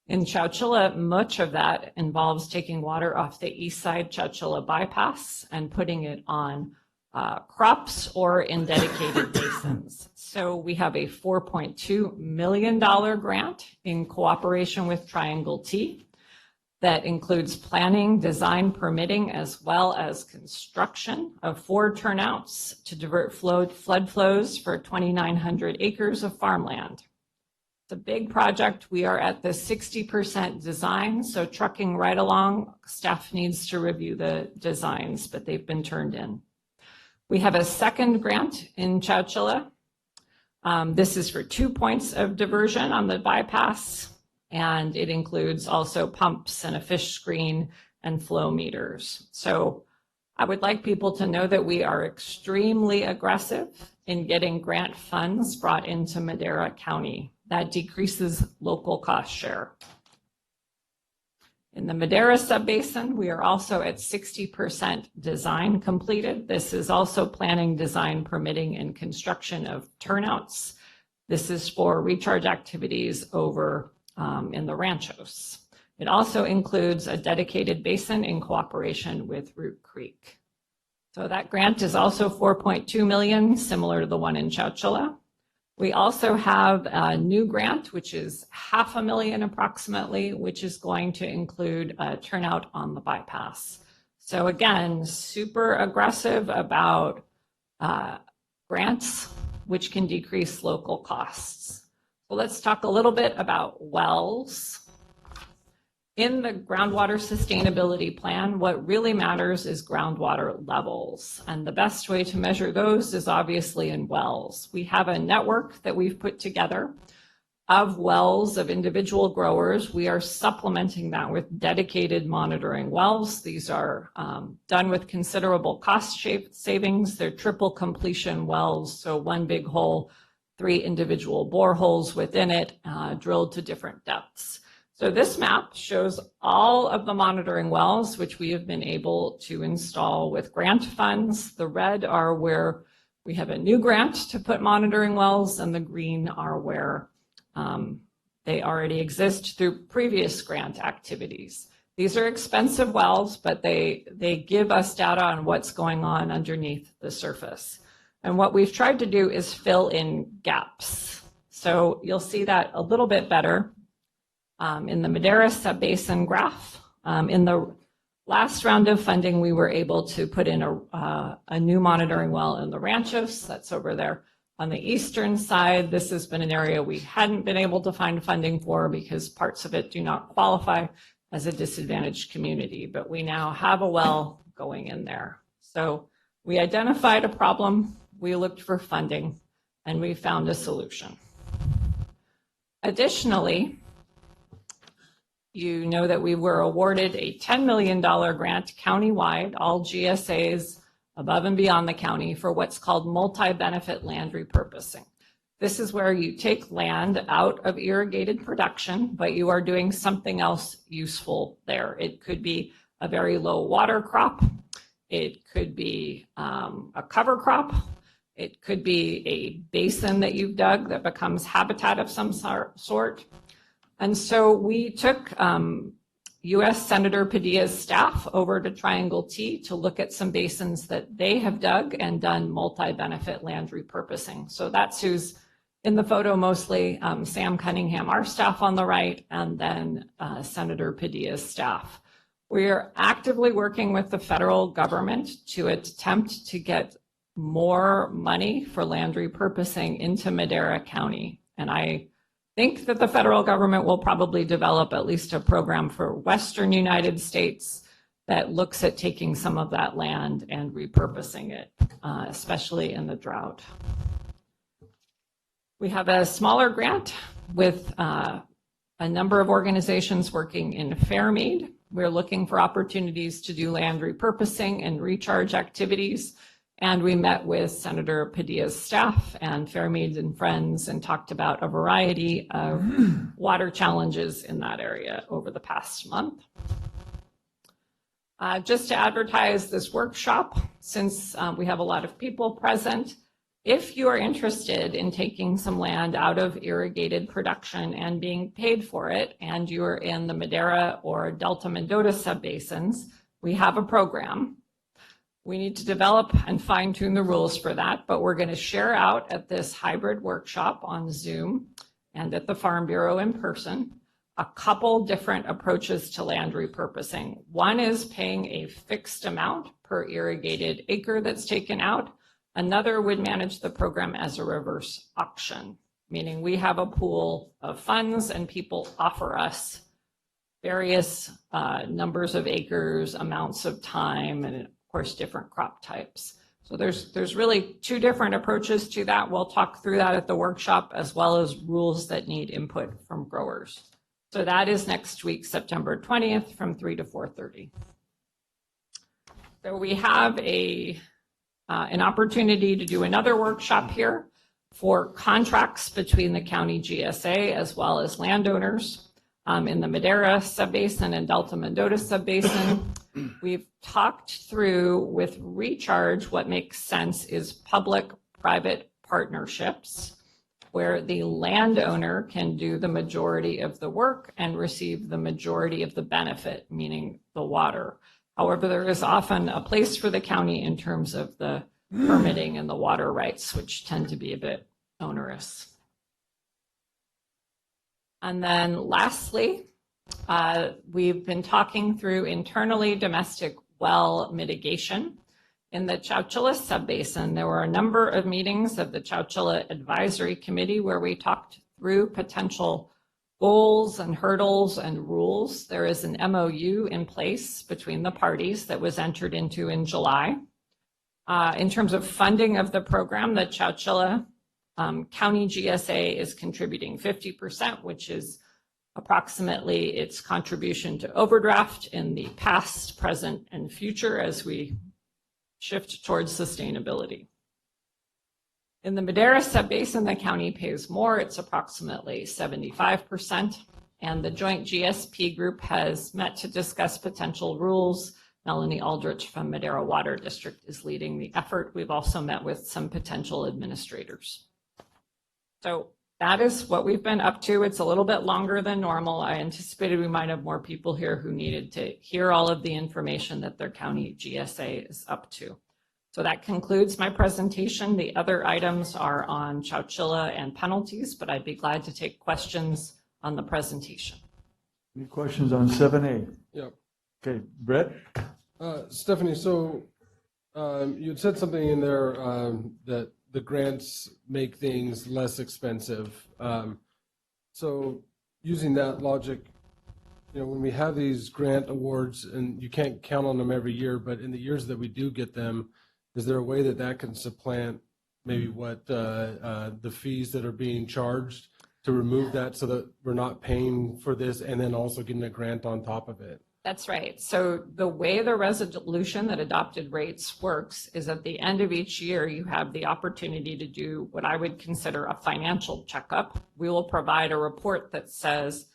S17: In Chowchilla, much of that involves taking water off the east side Chowchilla bypass and putting it on crops or in dedicated basins. So we have a $4.2 million grant in cooperation with Triangle T that includes planning, design, permitting, as well as construction of 4 turnouts to divert flood flows for 2,900 acres of farmland. It's a big project. We are at the 60% design, so trucking right along. Staff needs to review the designs, but they've been turned in. We have a second grant in Chowchilla. This is for 2 points of diversion on the bypass, and it includes also pumps and a fish screen and flow meters. So I would like people to know that we are extremely aggressive in getting grant funds brought into Madera County. That decreases local cost share. In the Madera Subbasin, we are also at 60% design completed. This is also planning, design, permitting, and construction of turnouts. This is for recharge activities over in the ranchos. It also includes a dedicated basin in cooperation with Root Creek. So that grant is also $4.2 million, similar to the one in Chowchilla. We also have a new grant, which is $500,000 approximately, which is going to include a turnout on the bypass. So again, super aggressive about grants, which can decrease local costs. Well, let's talk a little bit about wells. In the groundwater sustainability plan, what really matters is groundwater levels. And the best way to measure those is obviously in wells. We have a network that we've put together of wells of individual growers. We are supplementing that with dedicated monitoring wells. These are done with considerable cost savings. They're triple completion wells, so one big hole, 3 individual boreholes within it, drilled to different depths. So this map shows all of the monitoring wells which we have been able to install with grant funds. The red are where we have a new grant to put monitoring wells, and the green are where they already exist through previous grant activities. These are expensive wells, but they give us data on what's going on underneath the surface. And what we've tried to do is fill in gaps. So you'll see that a little bit better in the Madera Subbasin graph. In the last round of funding, we were able to put in a new monitoring well in the ranchos. That's over there on the eastern side. This has been an area we hadn't been able to find funding for because parts of it do not qualify as a disadvantaged community, but we now have a well going in there. So we identified a problem, we looked for funding, and we found a solution. Additionally, you know that we were awarded a $10 million grant countywide, all GSAs above and beyond the county, for what's called multi-benefit land repurposing. This is where you take land out of irrigated production, but you are doing something else useful there. It could be a very low water crop. It could be a cover crop. It could be a basin that you've dug that becomes habitat of some sort. And so we took U.S. Senator Padilla's staff over to Triangle T to look at some basins that they have dug and done multi-benefit land repurposing. So that's who's in the photo mostly, Sam Cunningham, our staff on the right, and then Senator Padilla's staff. We are actively working with the federal government to attempt to get more money for land repurposing into Madera County. And I think that the federal government will probably develop at least a program for Western United States that looks at taking some of that land and repurposing it, especially in the drought. We have a smaller grant with a number of organizations working in Fairmead. We're looking for opportunities to do land repurposing and recharge activities. And we met with Senator Padilla's staff and Fairmead and Friends and talked about a variety of water challenges in that area over the past month. Just to advertise this workshop, since we have a lot of people present, if you are interested in taking some land out of irrigated production and being paid for it, and you are in the Madera or Delta Mendota subbasins, we have a program. We need to develop and fine tune the rules for that, but we're going to share out at this hybrid workshop on Zoom and at the Farm Bureau in person a couple different approaches to land repurposing. One is paying a fixed amount per irrigated acre that's taken out. Another would manage the program as a reverse auction, meaning we have a pool of funds and people offer us various numbers of acres, amounts of time, and of course, different crop types. So there's really two different approaches to that. We'll talk through that at the workshop, as well as rules that need input from growers. So that is next week, September 20th from 3 to 4:30. So we have an opportunity to do another workshop here for contracts between the county GSA as well as landowners in the Madera subbasin and Delta Mendota subbasin. We've talked through with recharge what makes sense is public-private partnerships where the landowner can do the majority of the work and receive the majority of the benefit, meaning the water. However, there is often a place for the county in terms of the permitting and the water rights, which tend to be a bit onerous. And then lastly, we've been talking through internally domestic well mitigation. In the Chowchilla subbasin, there were a number of meetings of the Chowchilla Advisory Committee where we talked through potential goals and hurdles and rules. There is an MOU in place between the parties that was entered into in July. In terms of funding of the program, the Chowchilla County GSA is contributing 50%, which is approximately its contribution to overdraft in the past, present, and future as we shift towards sustainability. In the Madera subbasin, the county pays more. It's approximately 75%. And the joint GSP group has met to discuss potential rules. Melanie Aldrich from Madera Water District is leading the effort. We've also met with some potential administrators. So that is what we've been up to. It's a little bit longer than normal. I anticipated we might have more people here who needed to hear all of the information that their county GSA is up to. So that concludes my presentation. The other items are on Chowchilla and penalties, but I'd be glad to take questions on the presentation.
S1: Any questions on 7A?
S3: Yep.
S1: Okay, Brett?
S3: Stephanie, so you had said something in there that the grants make things less expensive. So using that logic, when we have these grant awards, and you can't count on them every year, but in the years that we do get them, is there a way that that can supplant maybe what the fees that are being charged to remove that so that we're not paying for this and then also getting a grant on top of it?
S17: That's right. So the way the resolution that adopted rates works is at the end of each year, you have the opportunity to do what I would consider a financial checkup. We will provide a report that says,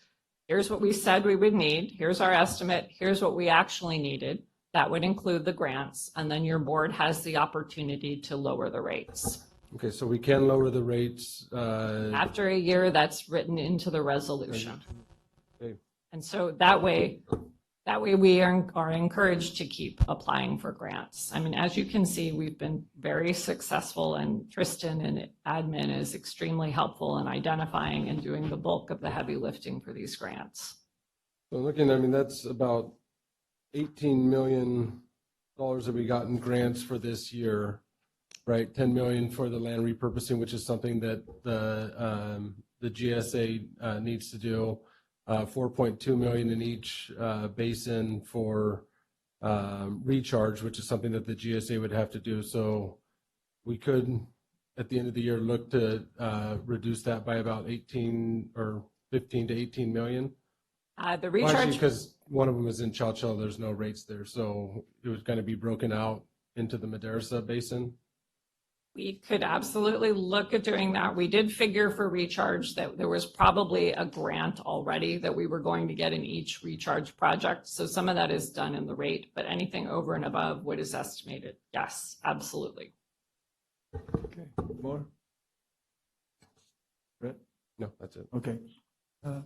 S17: here's what we said we would need, here's our estimate, here's what we actually needed. That would include the grants, and then your board has the opportunity to lower the rates.
S3: Okay, so we can lower the rates.
S17: After a year, that's written into the resolution.
S3: Okay.
S17: And so that way we are encouraged to keep applying for grants. I mean, as you can see, we've been very successful, and Tristan and admin is extremely helpful in identifying and doing the bulk of the heavy lifting for these grants.
S3: So looking, I mean, that's about $18 million that we got in grants for this year, right? $10 million for the land repurposing, which is something that the GSA needs to do. 4.2 million in each basin for recharge, which is something that the GSA would have to do. So we could, at the end of the year, look to reduce that by about 18 or 15 to 18 million.
S17: The recharge,
S3: because one of them is in Chowchilla, there's no rates there, so it was going to be broken out into the Madarasa Basin.
S17: we could absolutely look at doing that. We did figure for recharge that there was probably a grant already that we were going to get in each recharge project. So some of that is done in the rate, but anything over and above what is estimated, yes, absolutely.
S1: Okay, more? Brett?
S3: No, that's it.
S1: Okay.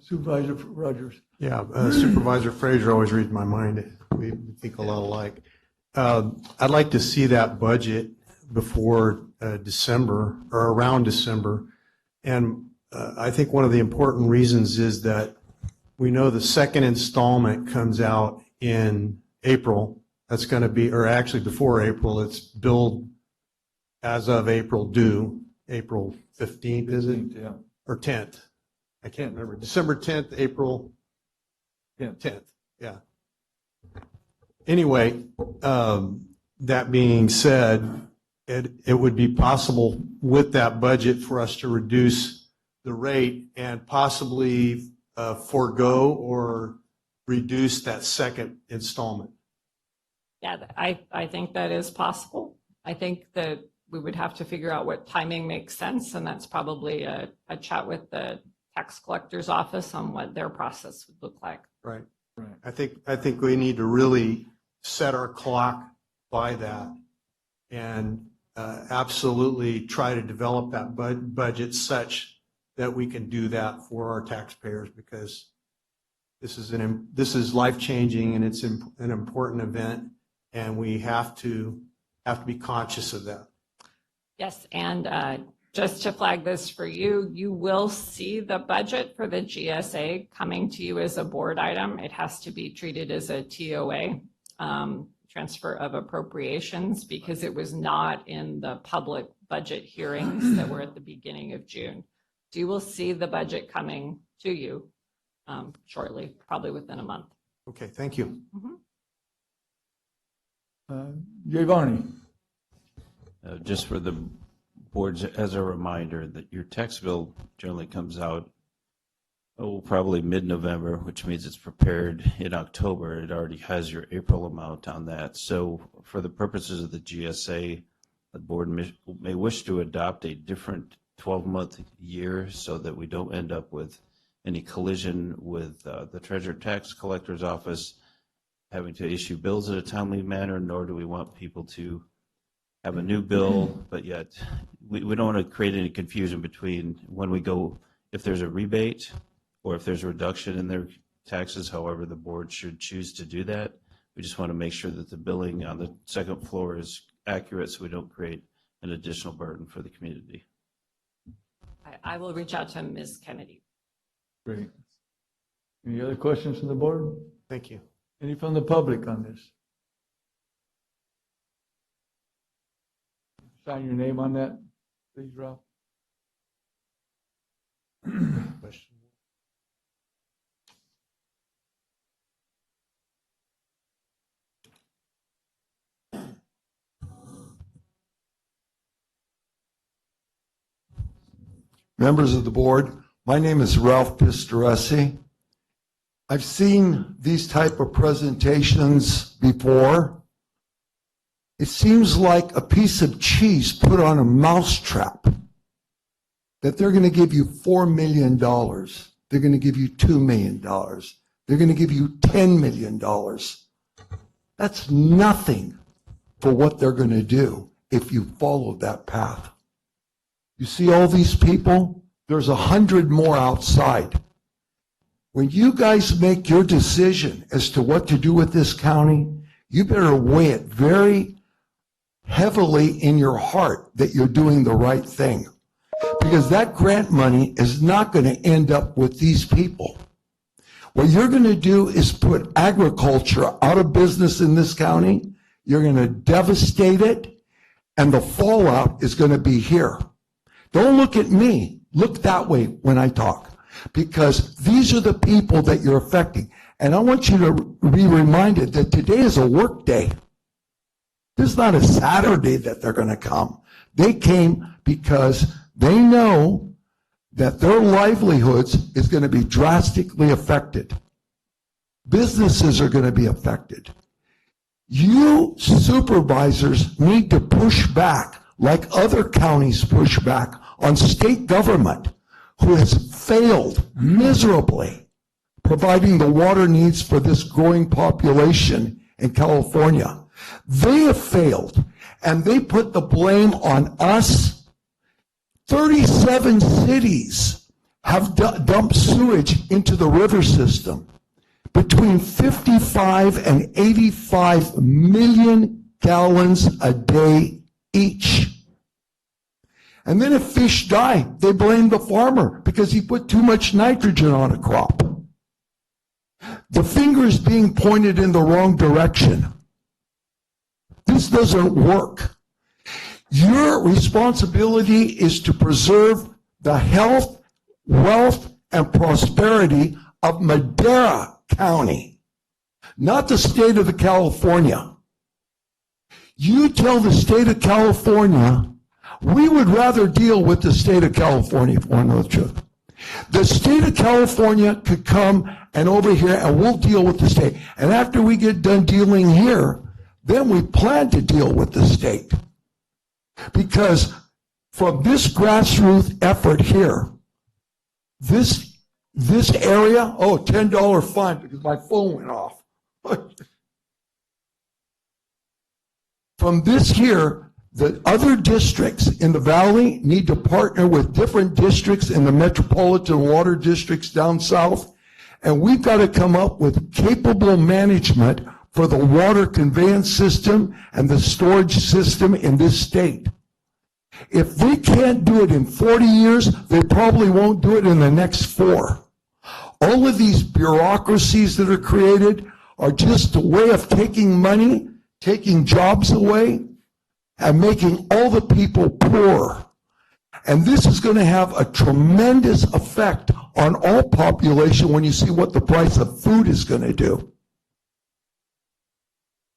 S1: Supervisor Rogers.
S4: Yeah, Supervisor Frazier always reads my mind. We think a lot alike. I'd like to see that budget before December or around December. And I think one of the important reasons is that we know the second installment comes out in April. That's going to be, or actually before April, it's billed as of April due, April 15th, is it?
S1: Yeah.
S4: Or 10th? I can't remember. December 10th, April 10th, yeah. Anyway, that being said, it would be possible with that budget for us to reduce the rate and possibly forego or reduce that second installment.
S17: Yeah, I think that is possible. I think that we would have to figure out what timing makes sense, and that's probably a chat with the tax collector's office on what their process would look like.
S4: Right.
S1: Right.
S4: I think we need to really set our clock by that and absolutely try to develop that budget such that we can do that for our taxpayers, because this is life-changing and it's an important event, and we have to be conscious of that.
S17: Yes, and just to flag this for you, you will see the budget for the GSA coming to you as a board item. It has to be treated as a TOA, transfer of appropriations, because it was not in the public budget hearings that were at the beginning of June. So you will see the budget coming to you shortly, probably within a month.
S4: Okay, thank you.
S1: Jay Varney.
S2: Just for the boards, as a reminder, that your tax bill generally comes out, probably mid-November, which means it's prepared in October. It already has your April amount on that. So for the purposes of the GSA, the board may wish to adopt a different 12-month year so that we don't end up with any collision with the Treasurer Tax Collector's Office having to issue bills in a timely manner, nor do we want people to have a new bill, but yet we don't want to create any confusion between when we go, if there's a rebate or if there's a reduction in their taxes, however the board should choose to do that. We just want to make sure that the billing on the second floor is accurate so we don't create an additional burden for the community.
S17: I will reach out to Ms. Kennedy.
S1: Great. Any other questions from the board?
S4: Thank you.
S1: Any from the public on this? Sign your name on that, please, Ralph.
S18: Members of the board, my name is Ralph Pistoresi. I've seen these type of presentations before. It seems like a piece of cheese put on a mousetrap, that they're going to give you $4 million. They're going to give you $2 million. They're going to give you $10 million. That's nothing for what they're going to do if you follow that path. You see all these people? There's 100 more outside. When you guys make your decision as to what to do with this county, you better weigh it very heavily in your heart that you're doing the right thing. Because that grant money is not going to end up with these people. What you're going to do is put agriculture out of business in this county. You're going to devastate it, and the fallout is going to be here. Don't look at me. Look that way when I talk. Because these are the people that you're affecting. And I want you to be reminded that today is a work day. This is not a Saturday that they're going to come. They came because they know that their livelihoods is going to be drastically affected. Businesses are going to be affected. You supervisors need to push back like other counties push back on state government, who has failed miserably providing the water needs for this growing population in California. They have failed, and they put the blame on us. 37 cities have dumped sewage into the river system. Between 55 and 85 million gallons a day each. And then if fish die, they blame the farmer because he put too much nitrogen on a crop. The finger is being pointed in the wrong direction. This doesn't work. Your responsibility is to preserve the health, wealth, and prosperity of Madera County, not the state of California. You tell the state of California, we would rather deal with the state of California, if you want to know the truth. The state of California could come and over here and we'll deal with the state. And after we get done dealing here, then we plan to deal with the state. Because from this grassroots effort here, this area, $10 fine because my phone went off. From this here, the other districts in the valley need to partner with different districts in the metropolitan water districts down south, and we've got to come up with capable management for the water conveyance system and the storage system in this state. If they can't do it in 40 years, they probably won't do it in the next 4. All of these bureaucracies that are created are just a way of taking money, taking jobs away, and making all the people poor. And this is going to have a tremendous effect on all population when you see what the price of food is going to do.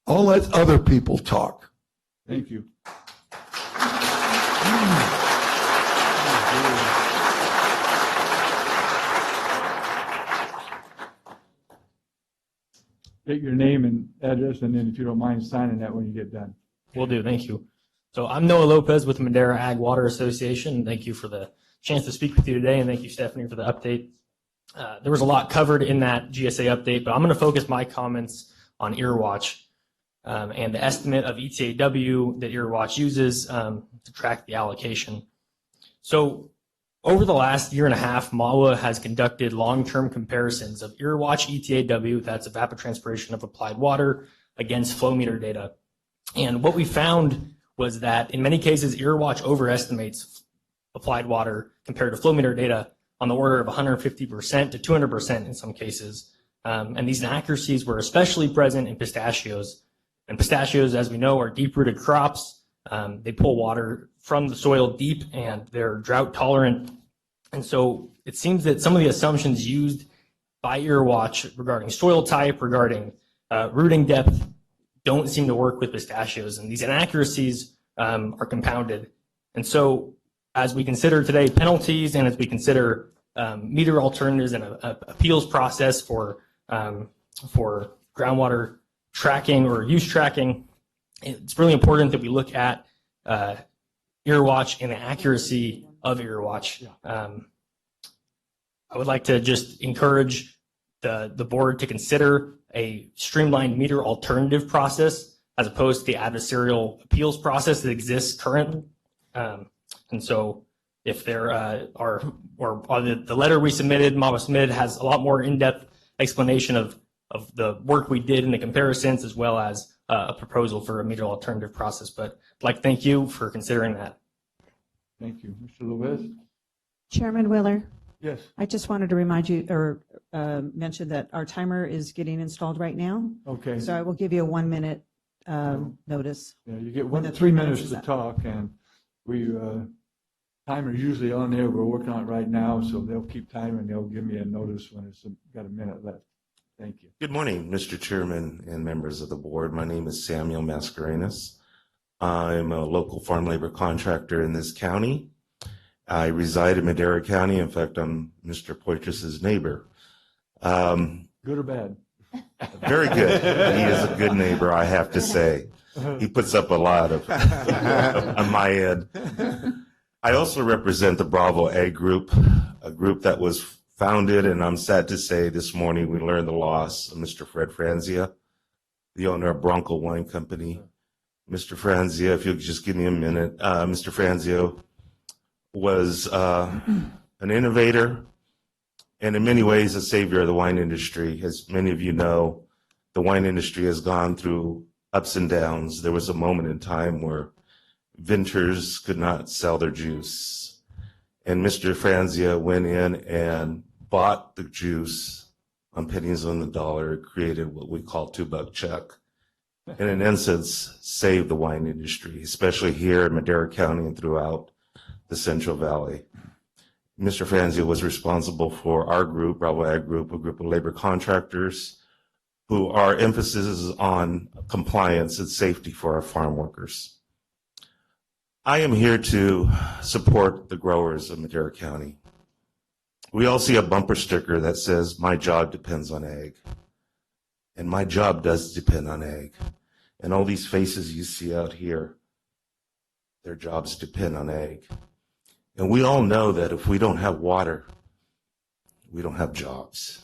S18: I'll let other people talk.
S1: Thank you. Get your name and address, and then if you don't mind signing that when you get done.
S19: Will do, thank you. So I'm Noah Lopez with the Madera Ag Water Association. Thank you for the chance to speak with you today, and thank you, Stephanie, for the update. There was a lot covered in that GSA update, but I'm going to focus my comments on Earwatch and the estimate of ETAW that Earwatch uses to track the allocation. So over the last year and a half, MAWA has conducted long-term comparisons of Earwatch ETAW, that's evapotranspiration of applied water, against flow meter data. And what we found was that in many cases, Earwatch overestimates applied water compared to flow meter data on the order of 150% to 200% in some cases. And these inaccuracies were especially present in pistachios. And pistachios, as we know, are deep-rooted crops. They pull water from the soil deep, and they're drought tolerant. And so it seems that some of the assumptions used by Earwatch regarding soil type, regarding rooting depth, don't seem to work with pistachios, and these inaccuracies are compounded. And so as we consider today penalties, and as we consider meter alternatives and an appeals process for for groundwater tracking or use tracking, it's really important that we look at earwatch and the accuracy of earwatch. I would like to just encourage the board to consider a streamlined meter alternative process as opposed to the adversarial appeals process that exists currently. And so if there the letter we submitted, MAWA submitted, has a lot more in-depth explanation of the work we did and the comparisons, as well as a proposal for a meter alternative process. But I'd like to thank you for considering that.
S1: Thank you. Mr. Lopez?
S5: Chairman Wheeler,
S1: Yes.
S5: I just wanted to remind you or mention that our timer is getting installed right now.
S1: Okay.
S5: So I will give you a 1 minute notice.
S1: Yeah, you get
S5: when the
S1: 3
S5: minutes
S1: minutes
S5: is
S1: to
S5: up.
S1: talk, and we, timer's usually on there. We're working on it right now, so they'll keep timing. They'll give me a notice when it's got a minute left. Thank you.
S20: Good morning, Mr. Chairman and members of the board. My name is Samuel Mascarenas. I'm a local farm labor contractor in this county. I reside in Madera County. In fact, I'm Mr. Poitras's neighbor.
S1: Good or bad?
S20: Very good. He is a good neighbor, I have to say. He puts up a lot of on my end. I also represent the Bravo Ag Group, a group that was founded, and I'm sad to say this morning we learned the loss of Mr. Fred Franzia, the owner of Bronco Wine Company. Mr. Franzia, if you'll just give me a minute. Mr. Franzia was an innovator and in many ways a savior of the wine industry. As many of you know, the wine industry has gone through ups and downs. There was a moment in time where vintners could not sell their juice. And Mr. Franzia went in and bought the juice on pennies on the dollar, created what we call $2 check. And in essence, saved the wine industry, especially here in Madera County and throughout the Central Valley. Mr. Franzia was responsible for our group, Bravo Ag Group, a group of labor contractors who our emphasis is on compliance and safety for our farm workers. I am here to support the growers of Madera County. We all see a bumper sticker that says, "My job depends on ag." And my job does depend on ag. And all these faces you see out here, their jobs depend on ag. And we all know that if we don't have water, we don't have jobs.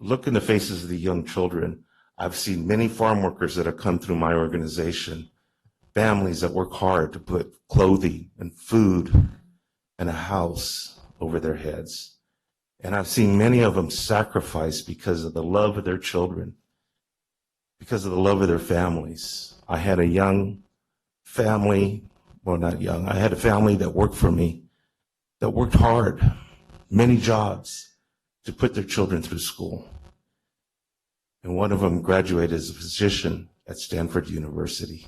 S20: Look in the faces of the young children. I've seen many farm workers that have come through my organization, families that work hard to put clothing and food and a house over their heads. And I've seen many of them sacrifice because of the love of their children, because of the love of their families. I had a young family, well, not young, I had a family that worked for me, that worked hard, many jobs, to put their children through school. And one of them graduated as a physician at Stanford University.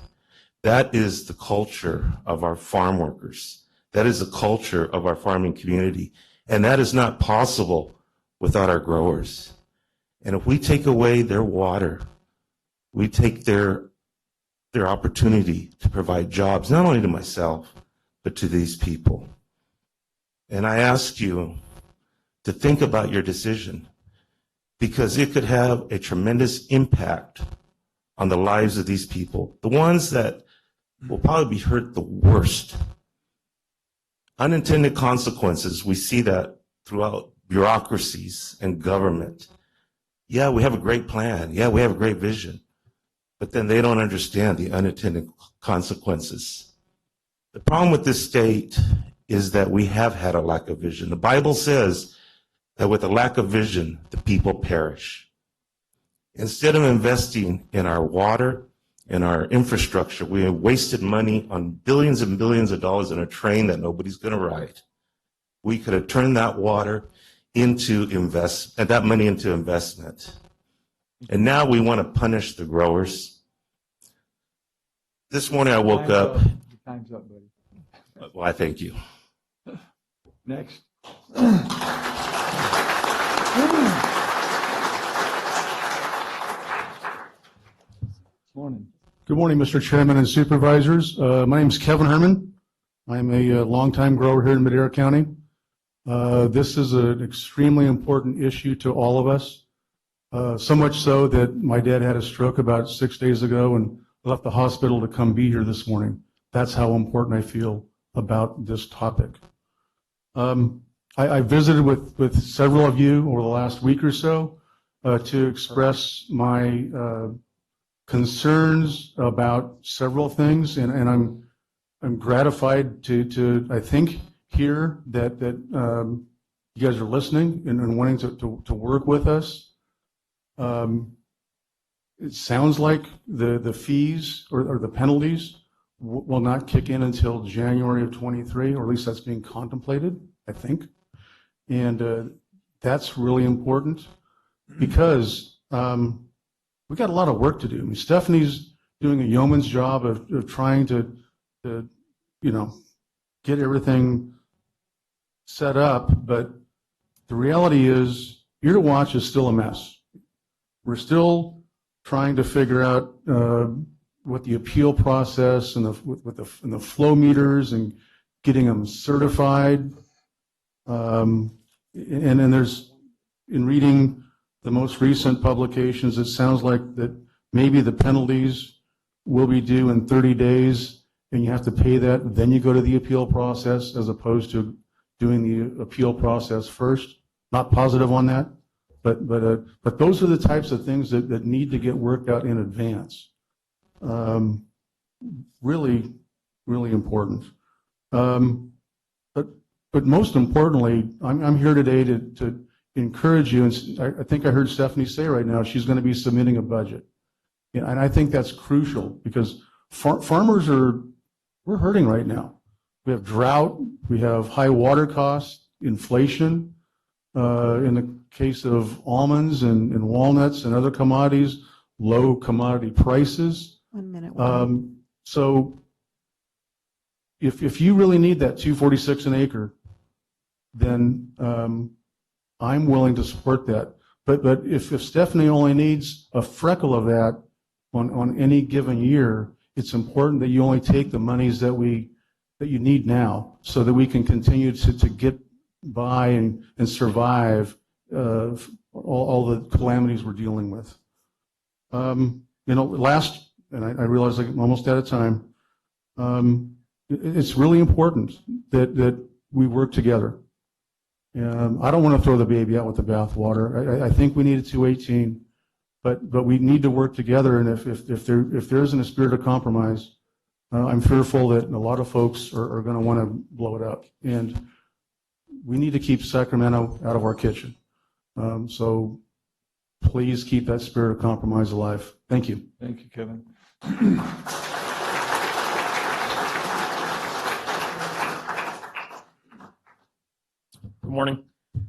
S20: That is the culture of our farm workers. That is the culture of our farming community. And that is not possible without our growers. And if we take away their water, we take their opportunity to provide jobs, not only to myself, but to these people. And I ask you to think about your decision, because it could have a tremendous impact on the lives of these people, the ones that will probably be hurt the worst. Unintended consequences, we see that throughout bureaucracies and government. Yeah, we have a great plan. Yeah, we have a great vision. But then they don't understand the unintended consequences. The problem with this state is that we have had a lack of vision. The Bible says that with a lack of vision, the people perish. Instead of investing in our water, in our infrastructure, we have wasted money on billions and billions of dollars in a train that nobody's going to ride. We could have turned that water into that money into investment. And now we want to punish the growers. This morning I woke up.
S1: Time's up, buddy.
S20: Well, I thank you.
S1: Next. Morning.
S21: Good morning, Mr. Chairman and Supervisors. My name is Kevin Herman. I'm a longtime grower here in Madera County. This is an extremely important issue to all of us. So much so that my dad had a stroke about 6 days ago and left the hospital to come be here this morning. That's how important I feel about this topic. I visited with several of you over the last week or so to express my concerns about several things, and I'm gratified to I think hear that you guys are listening and wanting to work with us. It sounds like the fees or the penalties will not kick in until January of 23, or at least that's being contemplated, I think. And that's really important because we got a lot of work to do. I mean, Stephanie's doing a yeoman's job of trying to get everything set up, but the reality is Year to Watch is still a mess. We're still trying to figure out what the appeal process and the flow meters and getting them certified. And then there's, in reading the most recent publications, it sounds like that maybe the penalties will be due in 30 days and you have to pay that, then you go to the appeal process as opposed to doing the appeal process first. Not positive on that, but those are the types of things that need to get worked out in advance. Really, really important. But most importantly, I'm here today to encourage you, and I think I heard Stephanie say right now she's going to be submitting a budget. And I think that's crucial because farmers we're hurting right now. We have drought, we have high water costs, inflation. In the case of almonds and walnuts and other commodities, low commodity prices.
S5: 1 minute.
S21: So if you really need that $2.46 an acre, then I'm willing to support that. But if Stephanie only needs a freckle of that on any given year, it's important that you only take the monies that you need now so that we can continue to get by and survive all the calamities we're dealing with. Last, and I realize I'm almost out of time, it's really important that we work together. I don't want to throw the baby out with the bathwater. I think we need a 218, but we need to work together. And if there isn't a spirit of compromise, I'm fearful that a lot of folks are going to want to blow it up. And we need to keep Sacramento out of our kitchen. So please keep that spirit of compromise alive. Thank you.
S1: Thank you, Kevin.
S22: Good morning.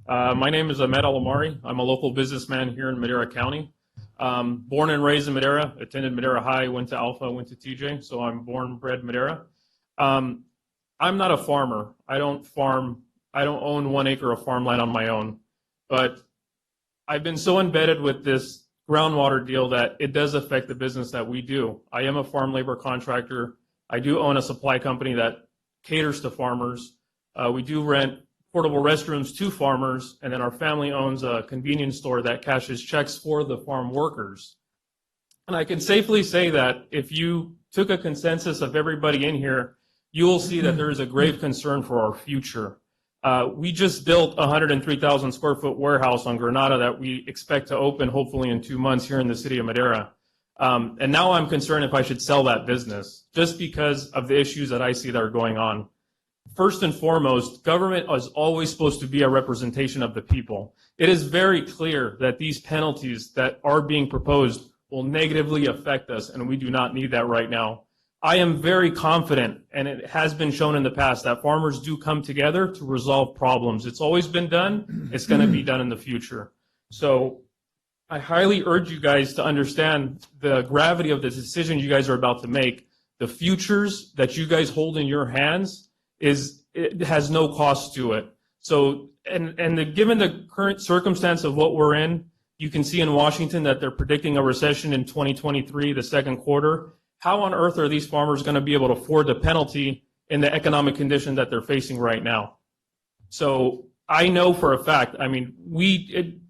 S22: My name is Ahmed Alamari. I'm a local businessman here in Madera County. Born and raised in Madera, attended Madera High, went to Alpha, went to TJ, so I'm born and bred Madera. I'm not a farmer. I don't farm. I don't own 1 acre of farmland on my own, but I've been so embedded with this groundwater deal that it does affect the business that we do. I am a farm labor contractor. I do own a supply company that caters to farmers. We do rent portable restrooms to farmers, and then our family owns a convenience store that cashes checks for the farm workers. And I can safely say that if you took a consensus of everybody in here, you will see that there is a grave concern for our future. We just built a 103,000 square foot warehouse on Granada that we expect to open hopefully in 2 months here in the city of Madera. And now I'm concerned if I should sell that business just because of the issues that I see that are going on. First and foremost, government is always supposed to be a representation of the people. It is very clear that these penalties that are being proposed will negatively affect us, and we do not need that right now. I am very confident, and it has been shown in the past, that farmers do come together to resolve problems. It's always been done. It's going to be done in the future. So I highly urge you guys to understand the gravity of the decision you guys are about to make. The futures that you guys hold in your hands it has no cost to it. So, given the current circumstance of what we're in, you can see in Washington that they're predicting a recession in 2023, the second quarter. How on earth are these farmers going to be able to afford the penalty in the economic condition that they're facing right now? So I know for a fact, I mean,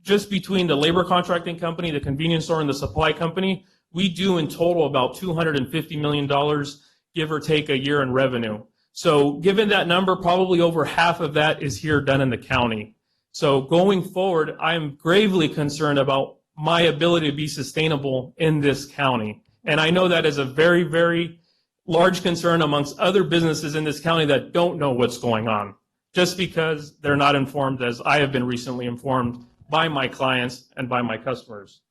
S22: just between the labor contracting company, the convenience store, and the supply company, we do in total about $250 million, give or take a year in revenue. So given that number, probably over half of that is here done in the county. So going forward, I'm gravely concerned about my ability to be sustainable in this county. And I know that is a very, very large concern amongst other businesses in this county that don't know what's going on, just because they're not informed as I have been recently informed by my clients and by my customers.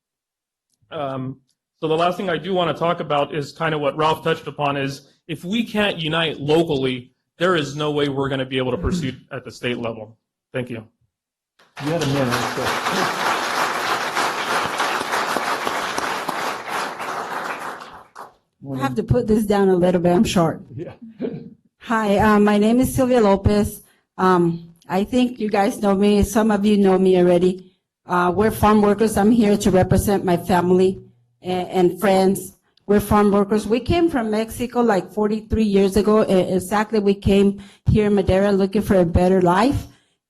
S22: So the last thing I do want to talk about is kind of what Ralph touched upon is if we can't unite locally, there is no way we're going to be able to proceed at the state level. Thank you.
S1: You had a minute.
S7: I have to put this down a little bit. I'm short.
S1: Yeah.
S7: Hi, my name is Sylvia Lopez. I think you guys know me. Some of you know me already. We're farm workers. I'm here to represent my family and friends. We're farm workers. We came from Mexico like 43 years ago. Exactly, we came here in Madera looking for a better life.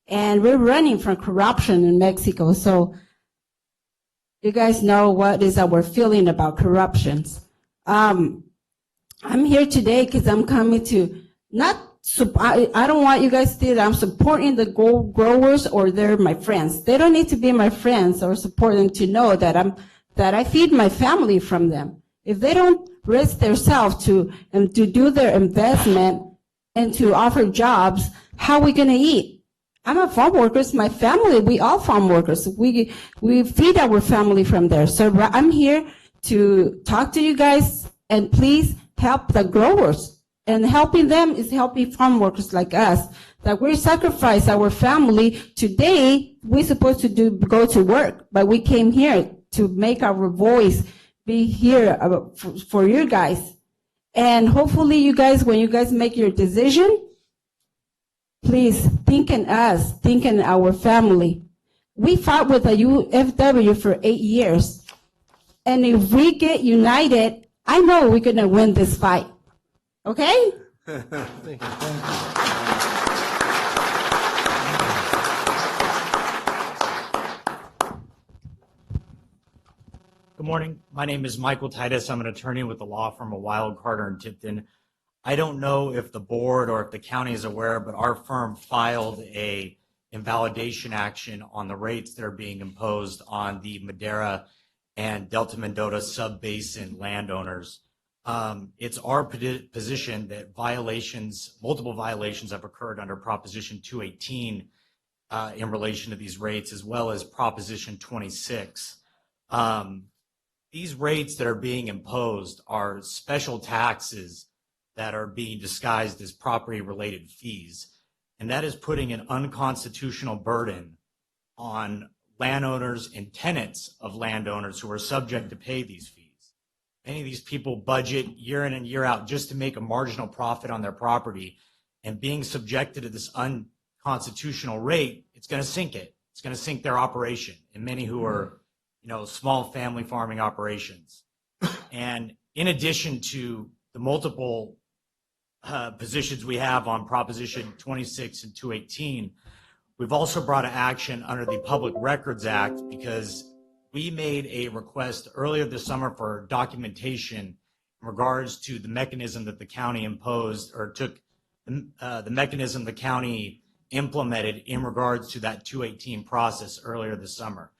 S7: And we're running from corruption in Mexico. So you guys know what is our feeling about corruptions. I'm here today because I'm coming to I don't want you guys to think that I'm supporting the growers or they're my friends. They don't need to be my friends or support them to know that I feed my family from them. If they don't risk themselves to do their investment and to offer jobs, how are we going to eat? I'm a farm worker. It's my family. We all farm workers. We feed our family from there. So I'm here to talk to you guys and please help the growers. And helping them is helping farm workers like us. That we sacrifice our family. Today, we're supposed to go to work, but we came here to make our voice be here for you guys. And hopefully you guys, when you guys make your decision, please think in us, think in our family. We fought with the UFW for 8 years. And if we get united, I know we're going to win this fight. Okay?
S3: Thank you.
S8: Good morning. My name is Michael Titus. I'm an attorney with the law firm of Wild Carter and Tipton. I don't know if the board or if the county is aware, but our firm filed a invalidation action on the rates that are being imposed on the Madera and Delta Mendota sub-basin landowners. It's our position that multiple violations have occurred under Proposition 218 in relation to these rates, as well as Proposition 26. These rates that are being imposed are special taxes that are being disguised as property-related fees, and that is putting an unconstitutional burden on landowners and tenants of landowners who are subject to pay these fees. Many of these people budget year in and year out just to make a marginal profit on their property, and being subjected to this unconstitutional rate, it's going to sink it. It's going to sink their operation, and many who are, small family farming operations. And in addition to the multiple positions we have on Proposition 26 and 218, we've also brought an action under the Public Records Act because we made a request earlier this summer for documentation in regards to the mechanism that the county imposed or took the mechanism the county implemented in regards to that 218 process earlier this summer.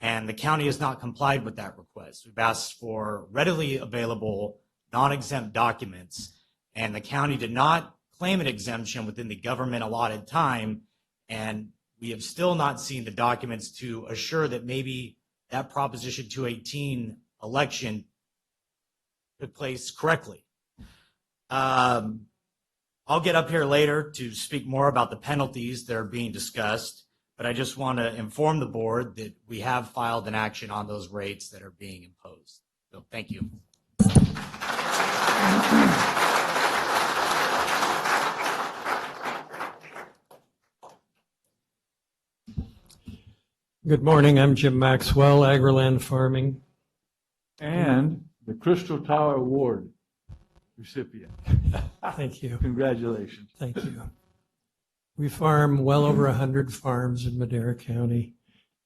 S8: And the county has not complied with that request. We've asked for readily available non-exempt documents, and the county did not claim an exemption within the government allotted time, and we have still not seen the documents to assure that maybe that Proposition 218 election took place correctly. I'll get up here later to speak more about the penalties that are being discussed, but I just want to inform the board that we have filed an action on those rates that are being imposed. So thank you.
S23: Good morning. I'm Jim Maxwell, Agriland Farming.
S1: And the Crystal Tower Award recipient.
S23: Thank you.
S1: Congratulations.
S23: Thank you. We farm well over 100 farms in Madera County.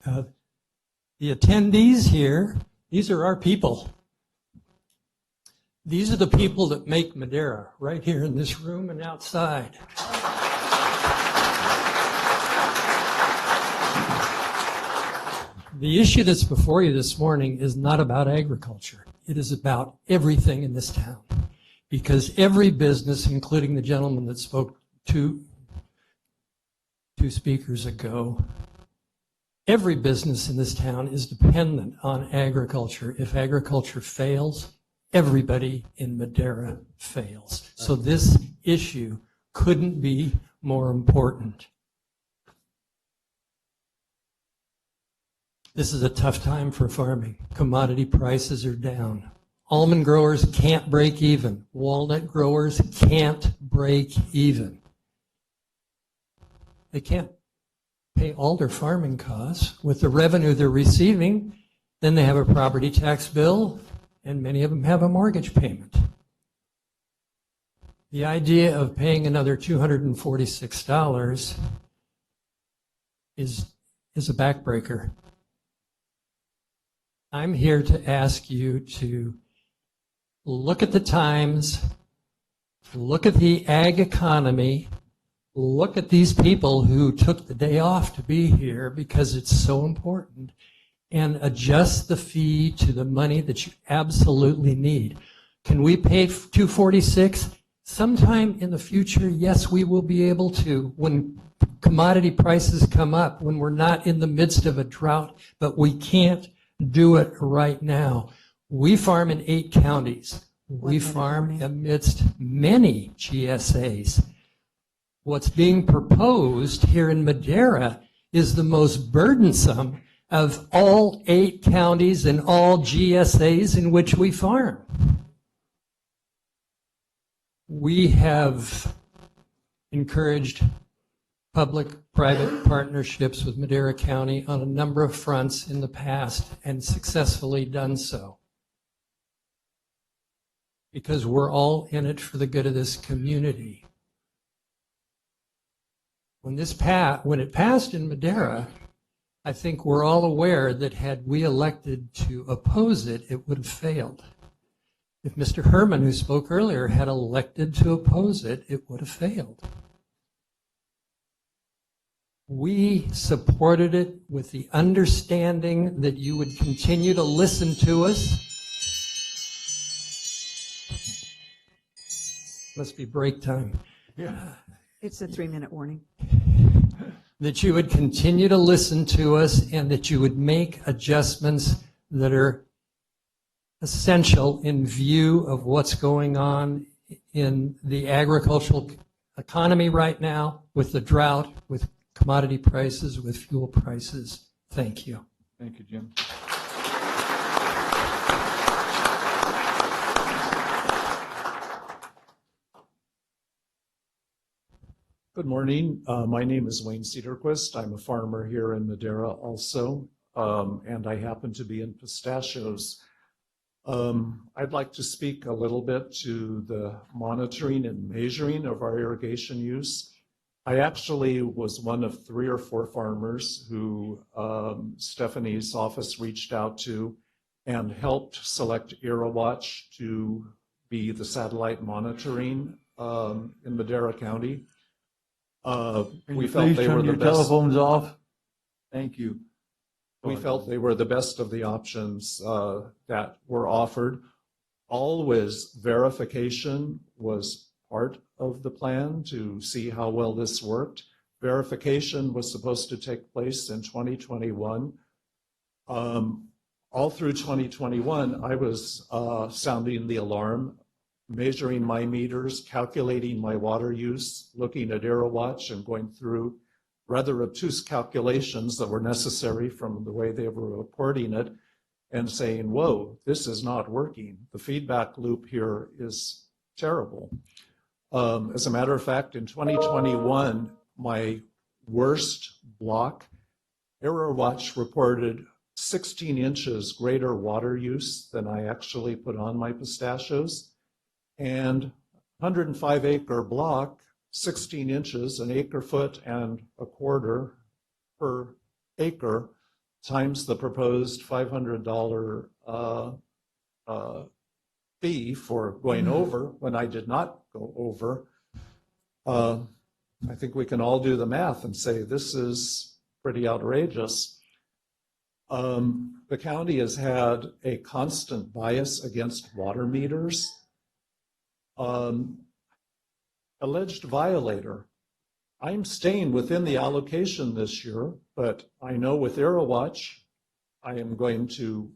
S23: The attendees here, these are our people. These are the people that make Madera, right here in this room and outside. The issue that's before you this morning is not about agriculture. It is about everything in this town. Because every business, including the gentleman that spoke two speakers ago, every business in this town is dependent on agriculture. If agriculture fails, everybody in Madera fails. So this issue couldn't be more important. This is a tough time for farming. Commodity prices are down. Almond growers can't break even. Walnut growers can't break even. They can't pay all their farming costs with the revenue they're receiving. Then they have a property tax bill, and many of them have a mortgage payment. The idea of paying another $246 is a backbreaker. I'm here to ask you to look at the times, look at the ag economy, look at these people who took the day off to be here because it's so important, and adjust the fee to the money that you absolutely need. Can we pay $246? Sometime in the future, yes, we will be able to when commodity prices come up, when we're not in the midst of a drought, but we can't do it right now. We farm in 8 counties. We farm amidst many GSAs. What's being proposed here in Madera is the most burdensome of all 8 counties and all GSAs in which we farm. We have encouraged public-private partnerships with Madera County on a number of fronts in the past and successfully done so. Because we're all in it for the good of this community. When it passed in Madera, I think we're all aware that had we elected to oppose it, it would have failed. If Mr. Herman, who spoke earlier, had elected to oppose it, it would have failed. We supported it with the understanding that you would continue to listen to us. Must be break time.
S5: Yeah. It's a 3-minute warning.
S23: That you would continue to listen to us and that you would make adjustments that are essential in view of what's going on in the agricultural economy right now with the drought, with commodity prices, with fuel prices. Thank you.
S1: Thank you, Jim.
S9: Good morning. My name is Wayne Cedarquist. I'm a farmer here in Madera also, and I happen to be in pistachios. I'd like to speak a little bit to the monitoring and measuring of our irrigation use. I actually was one of 3 or 4 farmers who Stephanie's office reached out to and helped select IrriWatch to be the satellite monitoring in Madera County. We felt they were the best.
S1: Telephones off. Thank you.
S9: We felt they were the best of the options that were offered. Always verification was part of the plan to see how well this worked. Verification was supposed to take place in 2021. All through 2021, I was sounding the alarm, measuring my meters, calculating my water use, looking at IrriWatch and going through rather obtuse calculations that were necessary from the way they were reporting it and saying, whoa, this is not working. The feedback loop here is terrible. As a matter of fact, in 2021, my worst block, IrriWatch reported 16 inches greater water use than I actually put on my pistachios. And 105-acre block, 16 inches, an acre foot and a quarter per acre, times the proposed $500 fee for going over when I did not go over. I think we can all do the math and say this is pretty outrageous. The county has had a constant bias against water meters. Alleged violator. I'm staying within the allocation this year, but I know with AeroWatch, I am going to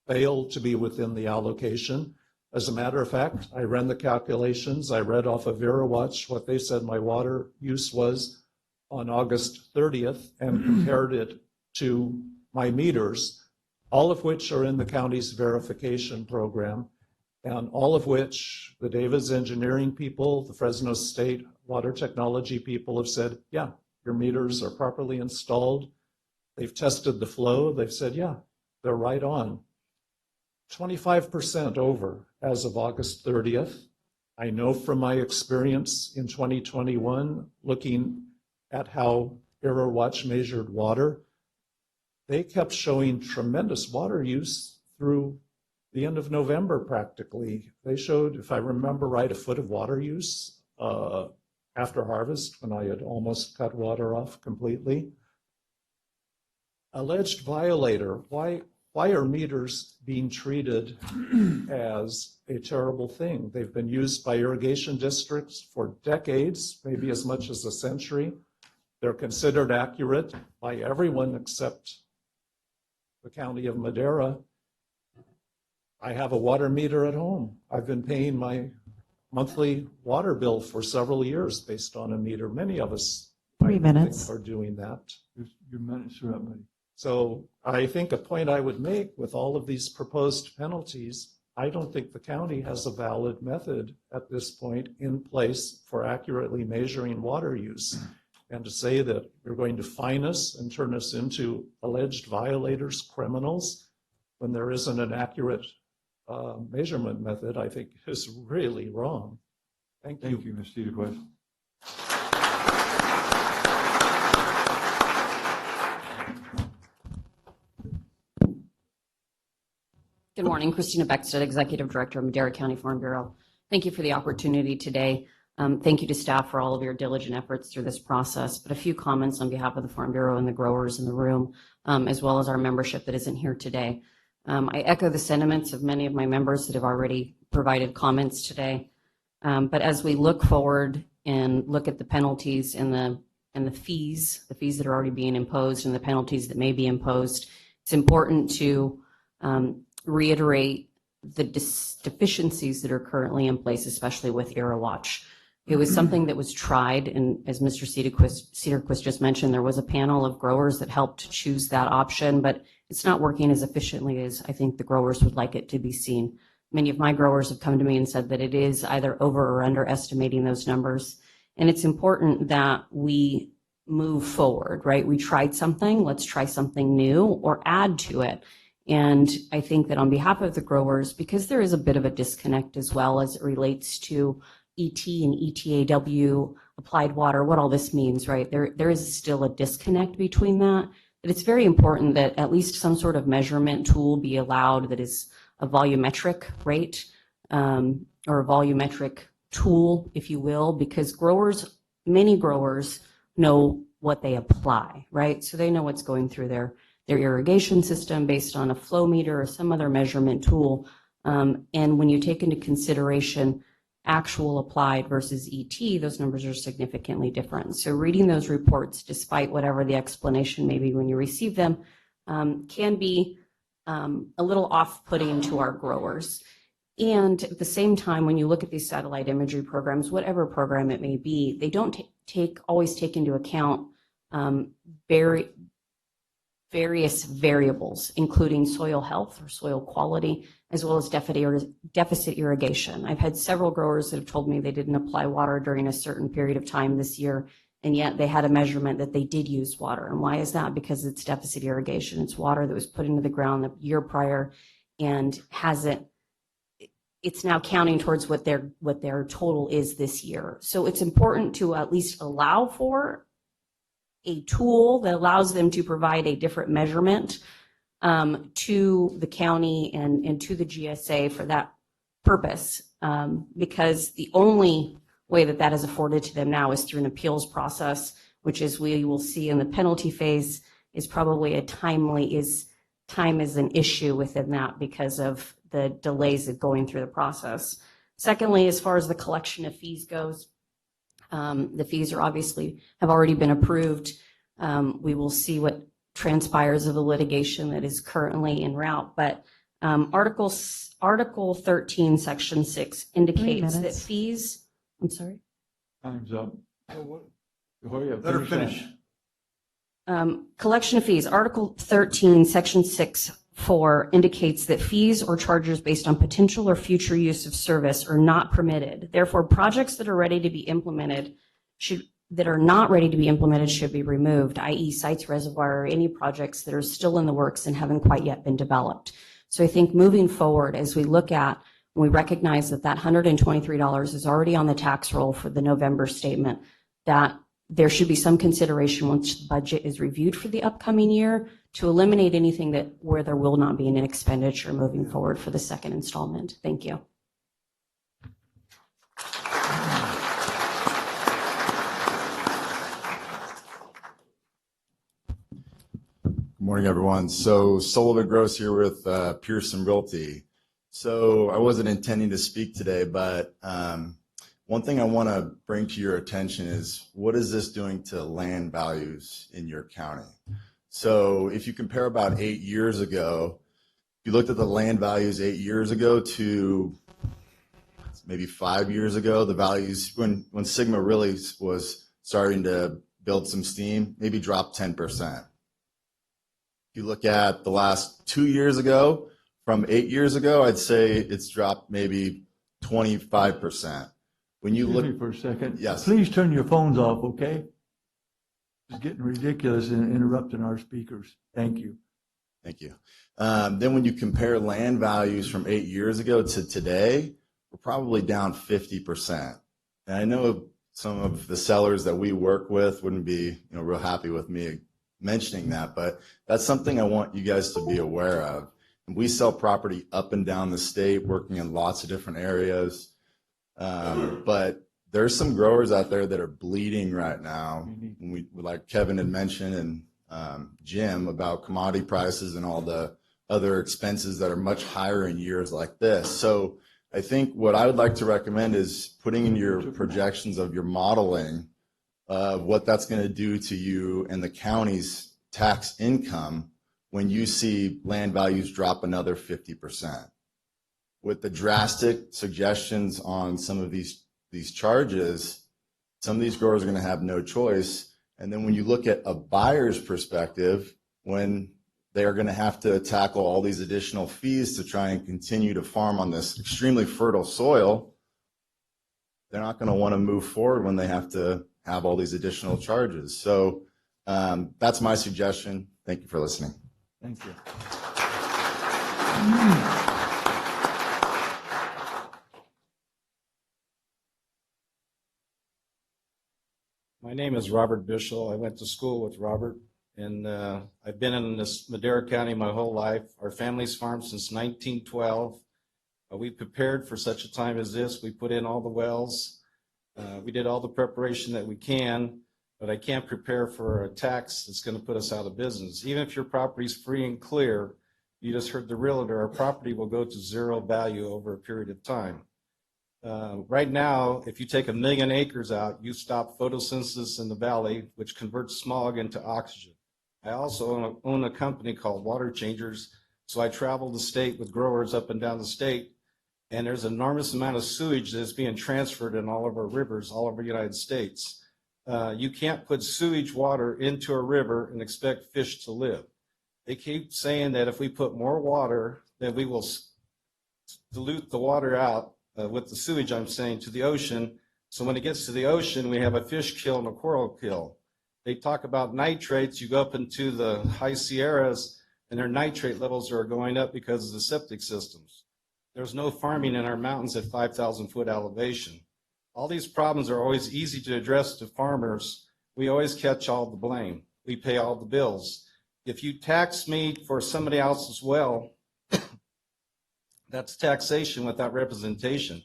S9: fail to be within the allocation. As a matter of fact, I ran the calculations. I read off of AeroWatch what they said my water use was on August 30th and compared it to my meters, all of which are in the county's verification program, and all of which the Davis engineering people, the Fresno State water technology people have said, yeah, your meters are properly installed. They've tested the flow. They've said, yeah, they're right on. 25% over as of August 30th. I know from my experience in 2021, looking at how AeroWatch measured water, they kept showing tremendous water use through the end of November practically. They showed, if I remember right, a foot of water use after harvest when I had almost cut water off completely. Alleged violator, why are meters being treated as a terrible thing? They've been used by irrigation districts for decades, maybe as much as a century. They're considered accurate by everyone except the county of Madera. I have a water meter at home. I've been paying my monthly water bill for several years based on a meter. Many of us,
S5: 3 minutes,
S9: are doing that.
S1: Your minutes are up, buddy.
S9: So I think a point I would make with all of these proposed penalties, I don't think the county has a valid method at this point in place for accurately measuring water use. And to say that you're going to fine us and turn us into alleged violators, criminals, when there isn't an accurate measurement method, I think is really wrong. Thank you.
S1: Thank you, Mr. Cedarquist.
S11: Good morning, Christina Beckstead, Executive Director of Madera County Farm Bureau. Thank you for the opportunity today. Thank you to staff for all of your diligent efforts through this process, but a few comments on behalf of the Farm Bureau and the growers in the room, as well as our membership that isn't here today. I echo the sentiments of many of my members that have already provided comments today. But as we look forward and look at the penalties and the fees that are already being imposed and the penalties that may be imposed, it's important to reiterate the deficiencies that are currently in place, especially with AeroWatch. It was something that was tried, and as Mr. Cedarquist just mentioned, there was a panel of growers that helped choose that option, but it's not working as efficiently as I think the growers would like it to be seen. Many of my growers have come to me and said that it is either over or underestimating those numbers. And it's important that we move forward, right? We tried something, let's try something new or add to it. And I think that on behalf of the growers, because there is a bit of a disconnect as well as it relates to ET and ETAW, applied water, what all this means, right? There is still a disconnect between that. But it's very important that at least some sort of measurement tool be allowed that is a volumetric rate or a volumetric tool, if you will, because many growers know what they apply, right? So they know what's going through their irrigation system based on a flow meter or some other measurement tool. And when you take into consideration actual applied versus ET, those numbers are significantly different. So reading those reports, despite whatever the explanation may be when you receive them, can be a little off-putting to our growers. And at the same time, when you look at these satellite imagery programs, whatever program it may be, they don't always take into account various variables, including soil health or soil quality, as well as deficit irrigation. I've had several growers that have told me they didn't apply water during a certain period of time this year, and yet they had a measurement that they did use water. And why is that? Because it's deficit irrigation. It's water that was put into the ground the year prior and hasn't it's now counting towards what their total is this year. So it's important to at least allow for a tool that allows them to provide a different measurement to the county and to the GSA for that purpose, because the only way that that is afforded to them now is through an appeals process, which, as we will see in the penalty phase, is probably time is an issue within that because of the delays of going through the process. Secondly, as far as the collection of fees goes, the fees have already been approved. We will see what transpires of the litigation that is currently en route, but Article 13, Section 6 indicates that fees, I'm sorry?
S1: Time's up. Hurry up,
S4: Let her finish.
S11: Collection of fees, Article 13, Section 6(4) indicates that fees or charges based on potential or future use of service are not permitted. Therefore, projects that are ready to be implemented should be removed, i.e. Sites Reservoir or any projects that are still in the works and haven't quite yet been developed. So I think moving forward, as we look at, when we recognize that that $123 is already on the tax roll for the November statement, that there should be some consideration once the budget is reviewed for the upcoming year to eliminate anything where there will not be an expenditure moving forward for the second installment. Thank you.
S12: Good morning, everyone. So Sullivan Gross here with Pearson Realty. So I wasn't intending to speak today, but one thing I want to bring to your attention is what is this doing to land values in your county? So if you compare about 8 years ago, if you looked at the land values 8 years ago to maybe 5 years ago, the values when Sigma really was starting to build some steam, maybe dropped 10%. If you look at the last 2 years ago, from 8 years ago, I'd say it's dropped maybe 25%. When you
S1: Excuse
S12: look
S1: me for a second.
S12: Yes.
S1: Please turn your phones off, okay? It's getting ridiculous and interrupting our speakers. Thank you.
S12: Thank you. Then when you compare land values from 8 years ago to today, we're probably down 50%. And I know some of the sellers that we work with wouldn't be, real happy with me mentioning that, but that's something I want you guys to be aware of. And we sell property up and down the state, working in lots of different areas. But there's some growers out there that are bleeding right now. We, like Kevin had mentioned, and Jim, about commodity prices and all the other expenses that are much higher in years like this. So I think what I would like to recommend is putting in your projections of your modeling of what that's going to do to you and the county's tax income when you see land values drop another 50%. With the drastic suggestions on some of these charges, some of these growers are going to have no choice. And then when you look at a buyer's perspective, when they are going to have to tackle all these additional fees to try and continue to farm on this extremely fertile soil, they're not going to want to move forward when they have to have all these additional charges. So that's my suggestion. Thank you for listening.
S1: Thank you.
S13: My name is Robert Bishel. I went to school with Robert, and I've been in this Madera County my whole life. Our family's farmed since 1912. We prepared for such a time as this. We put in all the wells. We did all the preparation that we can, but I can't prepare for a tax that's going to put us out of business. Even if your property's free and clear, you just heard the realtor, our property will go to zero value over a period of time. Right now, if you take 1 million acres out, you stop photosynthesis in the valley, which converts smog into oxygen. I also own a company called Water Changers, so I travel the state with growers up and down the state, and there's an enormous amount of sewage that's being transferred in all of our rivers, all over the United States. You can't put sewage water into a river and expect fish to live. They keep saying that if we put more water, then we will dilute the water out with the sewage, I'm saying, to the ocean. So when it gets to the ocean, we have a fish kill and a coral kill. They talk about nitrates. You go up into the high Sierras, and their nitrate levels are going up because of the septic systems. There's no farming in our mountains at 5,000-foot elevation. All these problems are always easy to address to farmers. We always catch all the blame. We pay all the bills. If you tax me for somebody else's well, that's taxation without representation.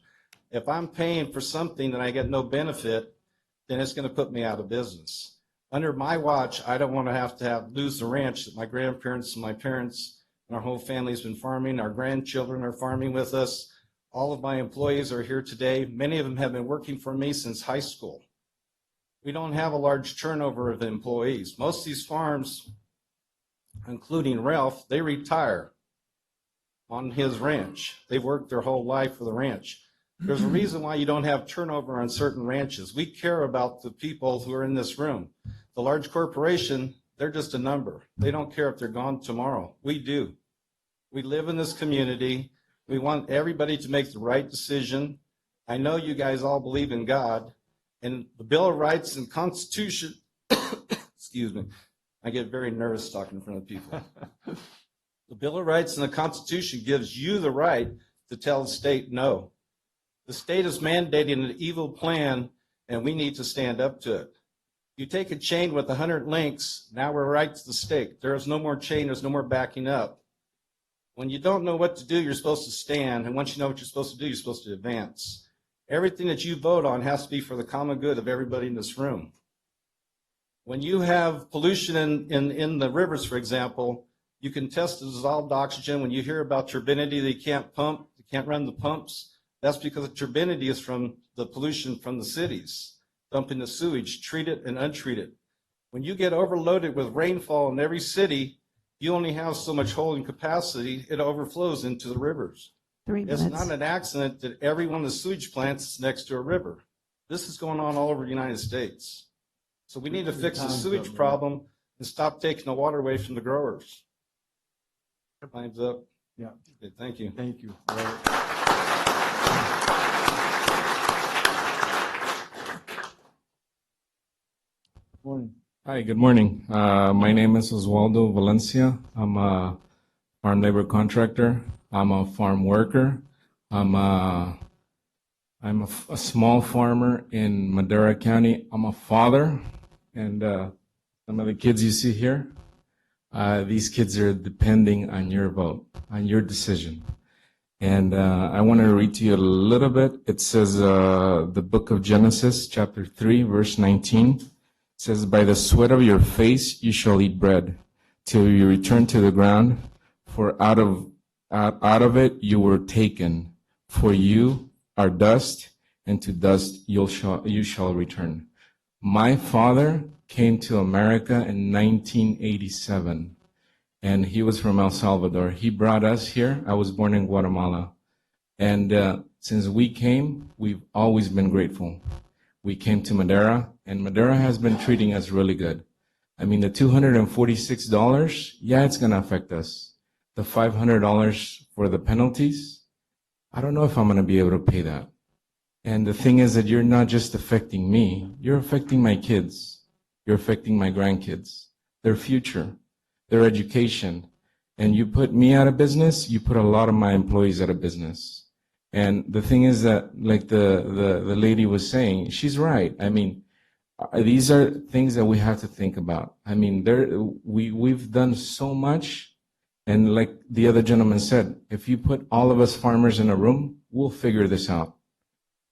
S13: If I'm paying for something and I get no benefit, then it's going to put me out of business. Under my watch, I don't want to lose the ranch that my grandparents and my parents and our whole family's been farming. Our grandchildren are farming with us. All of my employees are here today. Many of them have been working for me since high school. We don't have a large turnover of employees. Most of these farms, including Ralph, they retire on his ranch. They've worked their whole life for the ranch. There's a reason why you don't have turnover on certain ranches. We care about the people who are in this room. The large corporation, they're just a number. They don't care if they're gone tomorrow. We do. We live in this community. We want everybody to make the right decision. I know you guys all believe in God, and the Bill of Rights and Constitution, excuse me, I get very nervous talking in front of people. The Bill of Rights and the Constitution gives you the right to tell the state no. The state is mandating an evil plan, and we need to stand up to it. You take a chain with 100 links, now we're right to the stake. There is no more chain, there's no more backing up. When you don't know what to do, you're supposed to stand, and once you know what you're supposed to do, you're supposed to advance. Everything that you vote on has to be for the common good of everybody in this room. When you have pollution in the rivers, for example, you can test the dissolved oxygen. When you hear about turbidity, they can't pump, they can't run the pumps. That's because the turbidity is from the pollution from the cities, dumping the sewage, treated and untreated. When you get overloaded with rainfall in every city, you only have so much holding capacity, it overflows into the rivers.
S5: 3 minutes.
S13: It's not an accident that every one of the sewage plants is next to a river. This is going on all over the United States. So we need to fix the sewage problem and stop taking the water away from the growers. Time's up.
S1: Yeah.
S13: Okay, thank you.
S1: Thank you. Morning.
S6: Hi, good morning. My name is Oswaldo Valencia. I'm a farm labor contractor. I'm a farm worker. I'm a small farmer in Madera County. I'm a father, and some of the kids you see here, these kids are depending on your vote, on your decision. And I want to read to you a little bit. It says the book of Genesis, chapter 3, verse 19. It says, by the sweat of your face you shall eat bread, till you return to the ground, for out of it you were taken. For you are dust, and to dust you shall return. My father came to America in 1987, and he was from El Salvador. He brought us here. I was born in Guatemala. And since we came, we've always been grateful. We came to Madera, and Madera has been treating us really good. I mean, the $246, yeah, it's going to affect us. The $500 for the penalties, I don't know if I'm going to be able to pay that. And the thing is that you're not just affecting me, you're affecting my kids. You're affecting my grandkids, their future, their education. And you put me out of business, you put a lot of my employees out of business. And the thing is that, like the lady was saying, she's right. I mean, these are things that we have to think about. I mean, we've done so much. And like the other gentleman said, if you put all of us farmers in a room, we'll figure this out.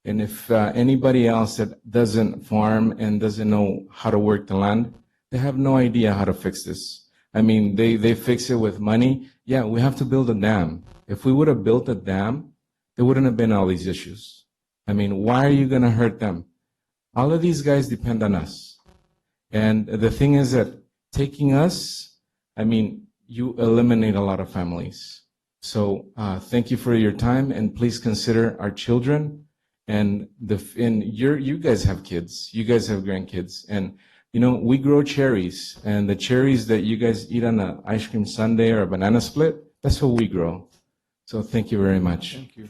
S6: And if anybody else that doesn't farm and doesn't know how to work the land, they have no idea how to fix this. I mean, they fix it with money. Yeah, we have to build a dam. If we would have built a dam, there wouldn't have been all these issues. I mean, why are you going to hurt them? All of these guys depend on us. And the thing is that taking us, I mean, you eliminate a lot of families. So thank you for your time, and please consider our children. And you guys have kids, you guys have grandkids, and you know, we grow cherries, and the cherries that you guys eat on an ice cream sundae or a banana split, that's what we grow. So thank you very much.
S1: Thank you.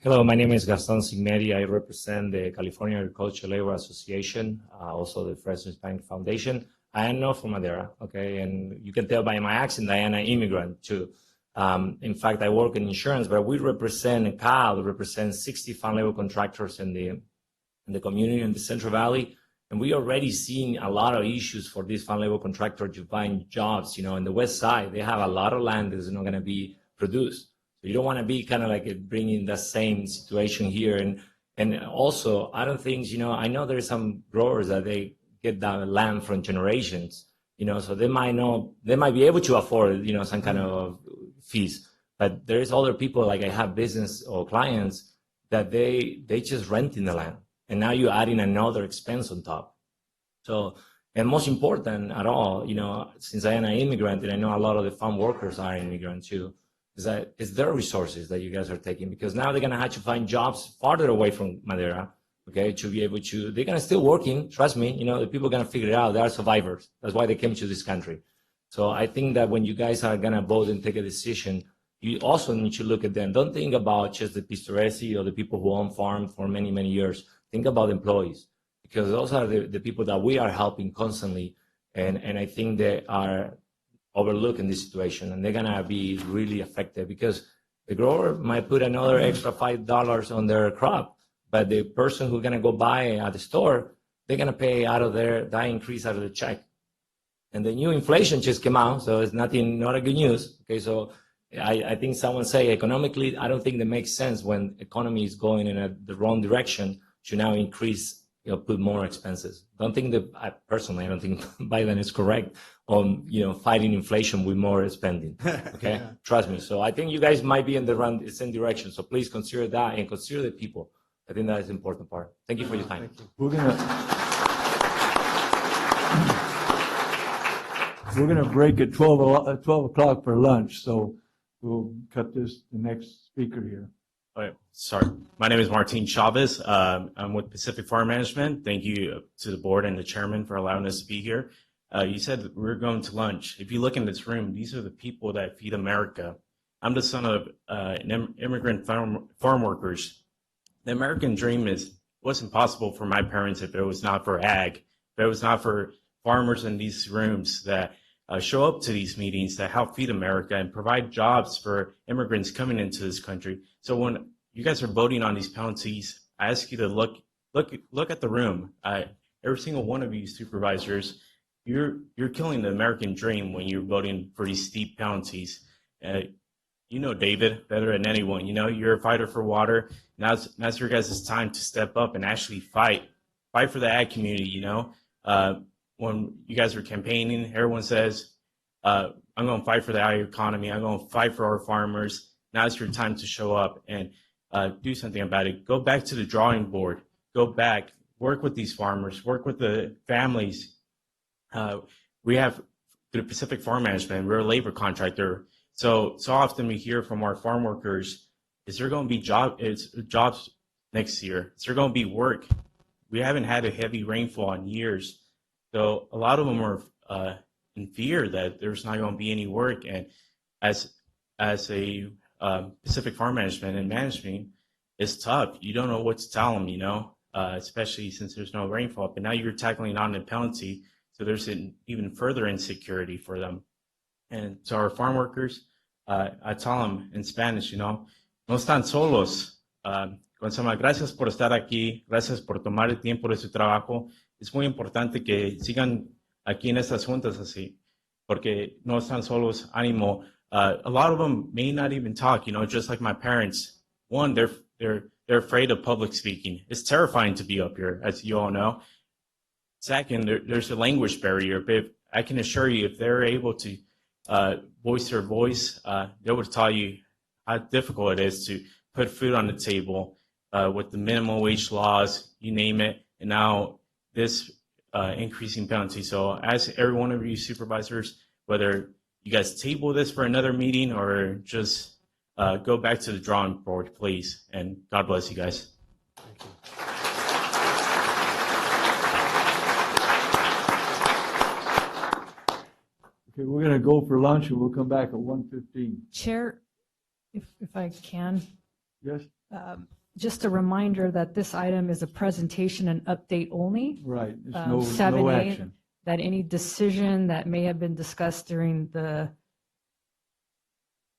S10: Hello, my name is Gaston Signeri. I represent the California Agricultural Labor Association, also the Fresno Hispanic Foundation. I am not from Madera, okay? And you can tell by my accent, I am an immigrant too. In fact, I work in insurance, but we represent, CAL represents 60 farm labor contractors in the community in the Central Valley. And we already seeing a lot of issues for these farm labor contractors to find jobs. You know, in the West Side, they have a lot of land that is not going to be produced. So you don't want to be kind of like bringing the same situation here. And also, I don't think, you know, I know there's some growers that they get that land from generations, you know, so they might be able to afford, you know, some kind of fees. But there's other people, like I have business or clients that they just renting the land. And now you're adding another expense on top. So, and most important at all, you know, since I am an immigrant and I know a lot of the farm workers are immigrants too, is that it's their resources that you guys are taking, because now they're going to have to find jobs farther away from Madera, okay, to be able to, they're going to still working, trust me, you know, the people are going to figure it out. They are survivors. That's why they came to this country. So I think that when you guys are going to vote and take a decision, you also need to look at them. Don't think about just the Pistoresi or the people who own farm for many, many years. Think about employees, because those are the people that we are helping constantly. And I think they are overlooked in this situation, and they're going to be really affected because the grower might put another extra $5 on their crop, but the person who's going to go buy at the store, they're going to pay out of that increase out of the check. And the new inflation just came out, so it's not a good news. Okay, so I think someone say economically, I don't think that makes sense when economy is going in the wrong direction to now increase, you know, put more expenses. Don't think that, I don't think Biden is correct on, you know, fighting inflation with more spending. Okay, yeah. Trust me. So I think you guys might be in the same direction. So please consider that and consider the people. I think that is the important part. Thank you for your time.
S1: We're gonna break at 12 o'clock for lunch, so we'll cut the next speaker here.
S14: All right, sorry. My name is Martin Chavez. I'm with Pacific Farm Management. Thank you to the board and the chairman for allowing us to be here. You said we're going to lunch. If you look in this room, these are the people that feed America. I'm the son of immigrant farm workers. The American dream wasn't possible for my parents if it was not for ag, if it was not for farmers in these rooms that show up to these meetings that help feed America and provide jobs for immigrants coming into this country. So when you guys are voting on these penalties, I ask you to look at the room. Every single one of you supervisors, you're killing the American dream when you're voting for these steep penalties. You know David better than anyone. You know, you're a fighter for water. Now's your guys' time to step up and actually fight for the ag community. You know, when you guys are campaigning, everyone says, I'm going to fight for the ag economy. I'm going to fight for our farmers. Now it's your time to show up and do something about it. Go back to the drawing board. Go back, work with these farmers, work with the families. We have through Pacific Farm Management, we're a labor contractor. So often we hear from our farm workers, is there going to be jobs next year? Is there going to be work? We haven't had a heavy rainfall in years. So a lot of them are in fear that there's not going to be any work. And as a Pacific Farm Management and management, it's tough. You don't know what to tell them, you know, especially since there's no rainfall. But now you're tackling on the penalty, so there's an even further insecurity for them. And to our farm workers, I tell them in Spanish, you know, no están solos. Gonzalo, gracias por estar aquí, gracias por tomar el tiempo de su trabajo. Es muy importante que sigan aquí en estas juntas así, porque no están solos, ánimo. A lot of them may not even talk, you know, just like my parents. One, they're afraid of public speaking. It's terrifying to be up here, as you all know. Second, there's a language barrier, but I can assure you, if they're able to voice their voice, they would tell you how difficult it is to put food on the table with the minimum wage laws, you name it, and now this increasing penalty. So as every one of you supervisors, whether you guys table this for another meeting or just go back to the drawing board, please, and God bless you guys.
S1: Thank you. Okay, we're going to go for lunch and we'll come back at 1:15.
S15: Chair, if I can.
S1: Yes?
S15: Just a reminder that this item is a presentation and update only.
S1: Right, it's no
S15: 7A,
S1: action.
S15: that any decision that may have been discussed during the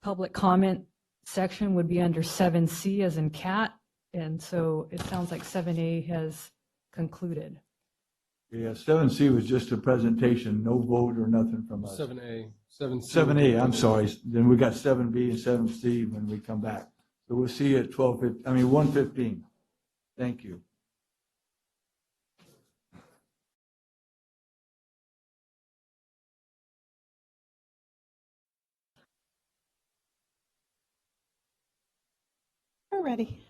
S15: public comment section would be under 7C as in cat. And so it sounds like 7A has concluded.
S1: Yeah, 7C was just a presentation, no vote or nothing from us.
S3: 7A, 7C.
S1: 7A, I'm sorry. Then we got 7B and 7C when we come back. So we'll see you at 1:15. Thank you.
S5: We're ready.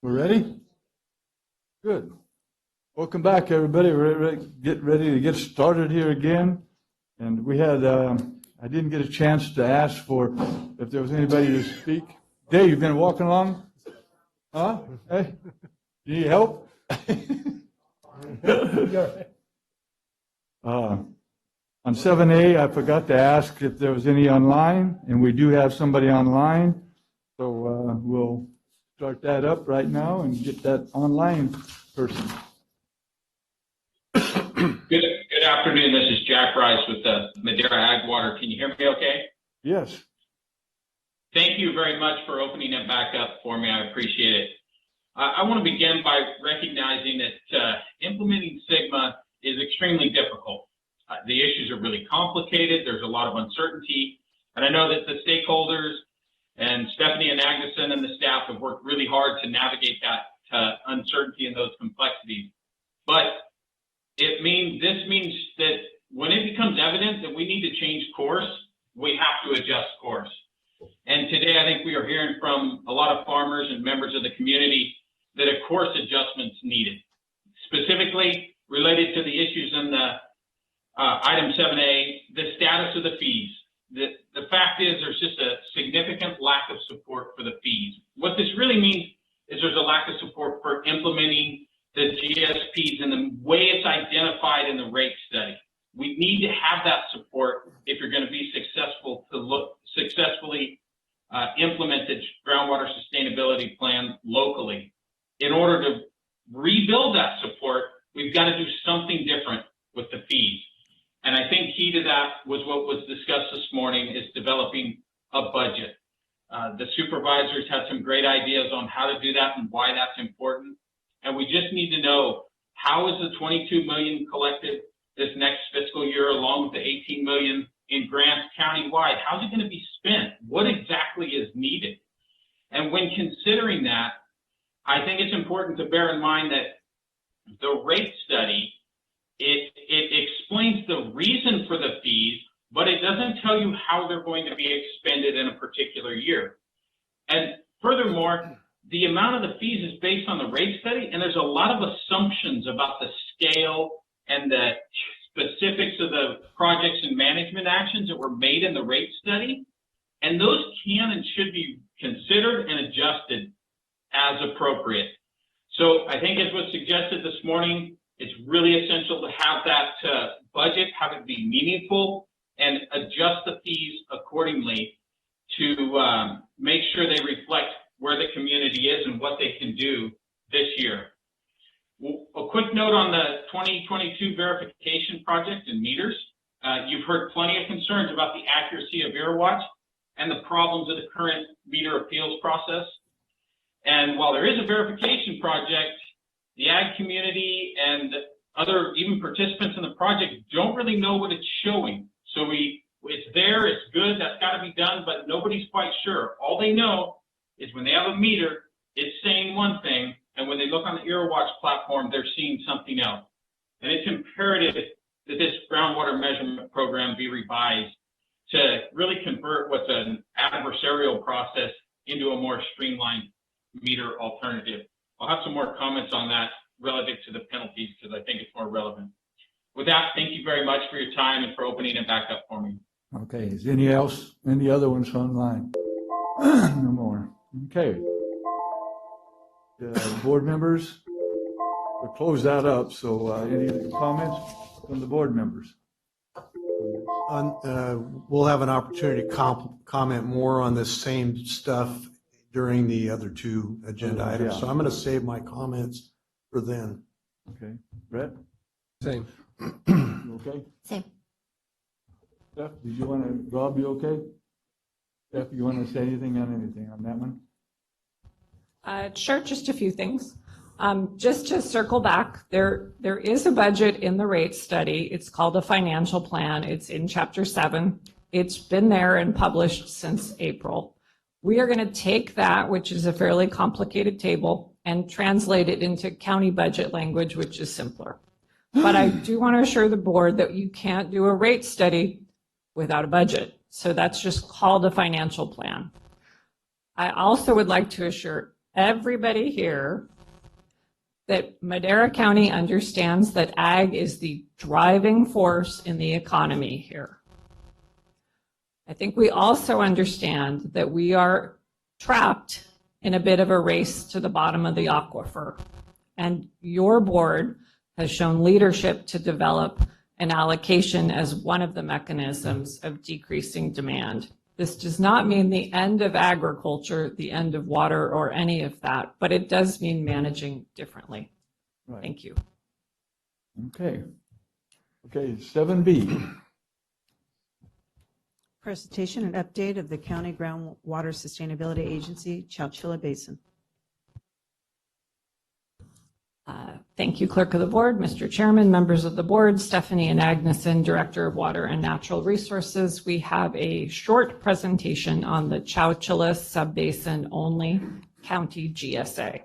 S1: We're ready? Good. Welcome back, everybody. We're ready to get started here again. And we had, I didn't get a chance to ask for if there was anybody to speak. Dave, you've been walking along? Huh? Hey, you need help? On 7A, I forgot to ask if there was any online, and we do have somebody online. So we'll start that up right now and get that online person.
S2: Good afternoon. This is Jack Rice with the Madera Ag Water. Can you hear me okay?
S1: Yes.
S2: Thank you very much for opening it back up for me. I appreciate it. I want to begin by recognizing that implementing SGMA is extremely difficult. The issues are really complicated. There's a lot of uncertainty. And I know that the stakeholders and Stephanie and Agneson and the staff have worked really hard to navigate that uncertainty and those complexities. But this means that when it becomes evident that we need to change course, we have to adjust course. And today, I think we are hearing from a lot of farmers and members of the community that a course adjustment's needed, specifically related to the issues in the item 7A, the status of the fees. The fact is there's just a significant lack of support for the fees. What this really means is there's a lack of support for implementing the GSPs and the way it's identified in the rate study. We need to have that support if you're going to be successful to successfully implement the groundwater sustainability plan locally. In order to rebuild that support, we've got to do something different with the fees. And I think key to that was what was discussed this morning is developing a budget. The supervisors had some great ideas on how to do that and why that's important. And we just need to know, how is the $22 million collected this next fiscal year, along with the $18 million in grants countywide? How's it going to be spent? What exactly is needed? And when considering that, I think it's important to bear in mind that the rate study, it explains the reason for the fees, but it doesn't tell you how they're going to be expended in a particular year. And furthermore, the amount of the fees is based on the rate study, and there's a lot of assumptions about the scale and the specifics of the projects and management actions that were made in the rate study. And those can and should be considered and adjusted as appropriate. So I think as was suggested this morning, it's really essential to have that budget, have it be meaningful, and adjust the fees accordingly to make sure they reflect where the community is and what they can do this year. A quick note on the 2022 verification project and meters. You've heard plenty of concerns about the accuracy of EarWatch and the problems of the current meter appeals process. And while there is a verification project, the ag community and other even participants in the project don't really know what it's showing. So it's there, it's good, that's got to be done, but nobody's quite sure. All they know is when they have a meter, it's saying one thing, and when they look on the EarWatch platform, they're seeing something else. And it's imperative that this groundwater measurement program be revised to really convert what's an adversarial process into a more streamlined meter alternative. I'll have some more comments on that relative to the penalties because I think it's more relevant. With that, thank you very much for your time and for opening it back up for me.
S1: Okay, is any other ones online? No more. Okay. Board members, we'll close that up. So any comments from the board members?
S4: We'll have an opportunity to comment more on this same stuff during the other two agenda items. So I'm going to save my comments for then.
S1: Okay. Brett?
S3: Same.
S1: You okay?
S11: Same.
S1: Steph, did you want to, Rob, you okay? Steph, you want to say anything on that one?
S16: Sure, just a few things. Just to circle back, there is a budget in the rate study. It's called a financial plan. It's in Chapter 7. It's been there and published since April. We are going to take that, which is a fairly complicated table, and translate it into county budget language, which is simpler. But I do want to assure the board that you can't do a rate study without a budget. So that's just called a financial plan. I also would like to assure everybody here that Madera County understands that ag is the driving force in the economy here. I think we also understand that we are trapped in a bit of a race to the bottom of the aquifer. And your board has shown leadership to develop an allocation as one of the mechanisms of decreasing demand. This does not mean the end of agriculture, the end of water, or any of that, but it does mean managing differently.
S1: Right.
S16: Thank you.
S1: Okay. Okay, 7B.
S5: Presentation and update of the County Groundwater Sustainability Agency, Chowchilla Basin.
S16: Thank you, Clerk of the Board, Mr. Chairman, members of the board, Stephanie and Agneson, Director of Water and Natural Resources. We have a short presentation on the Chowchilla Subbasin only County GSA.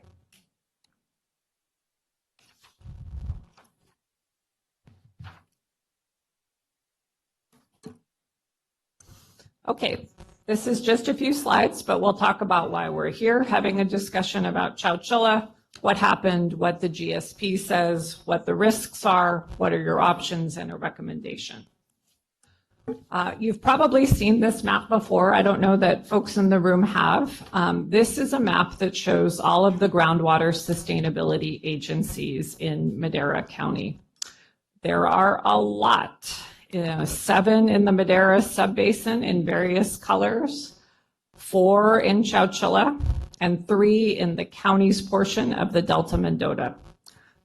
S16: Okay, this is just a few slides, but we'll talk about why we're here, having a discussion about Chowchilla, what happened, what the GSP says, what the risks are, what are your options, and a recommendation. You've probably seen this map before. I don't know that folks in the room have. This is a map that shows all of the groundwater sustainability agencies in Madera County. There are a lot. 7 in the Madera Subbasin in various colors, 4 in Chowchilla, and 3 in the county's portion of the Delta Mendota.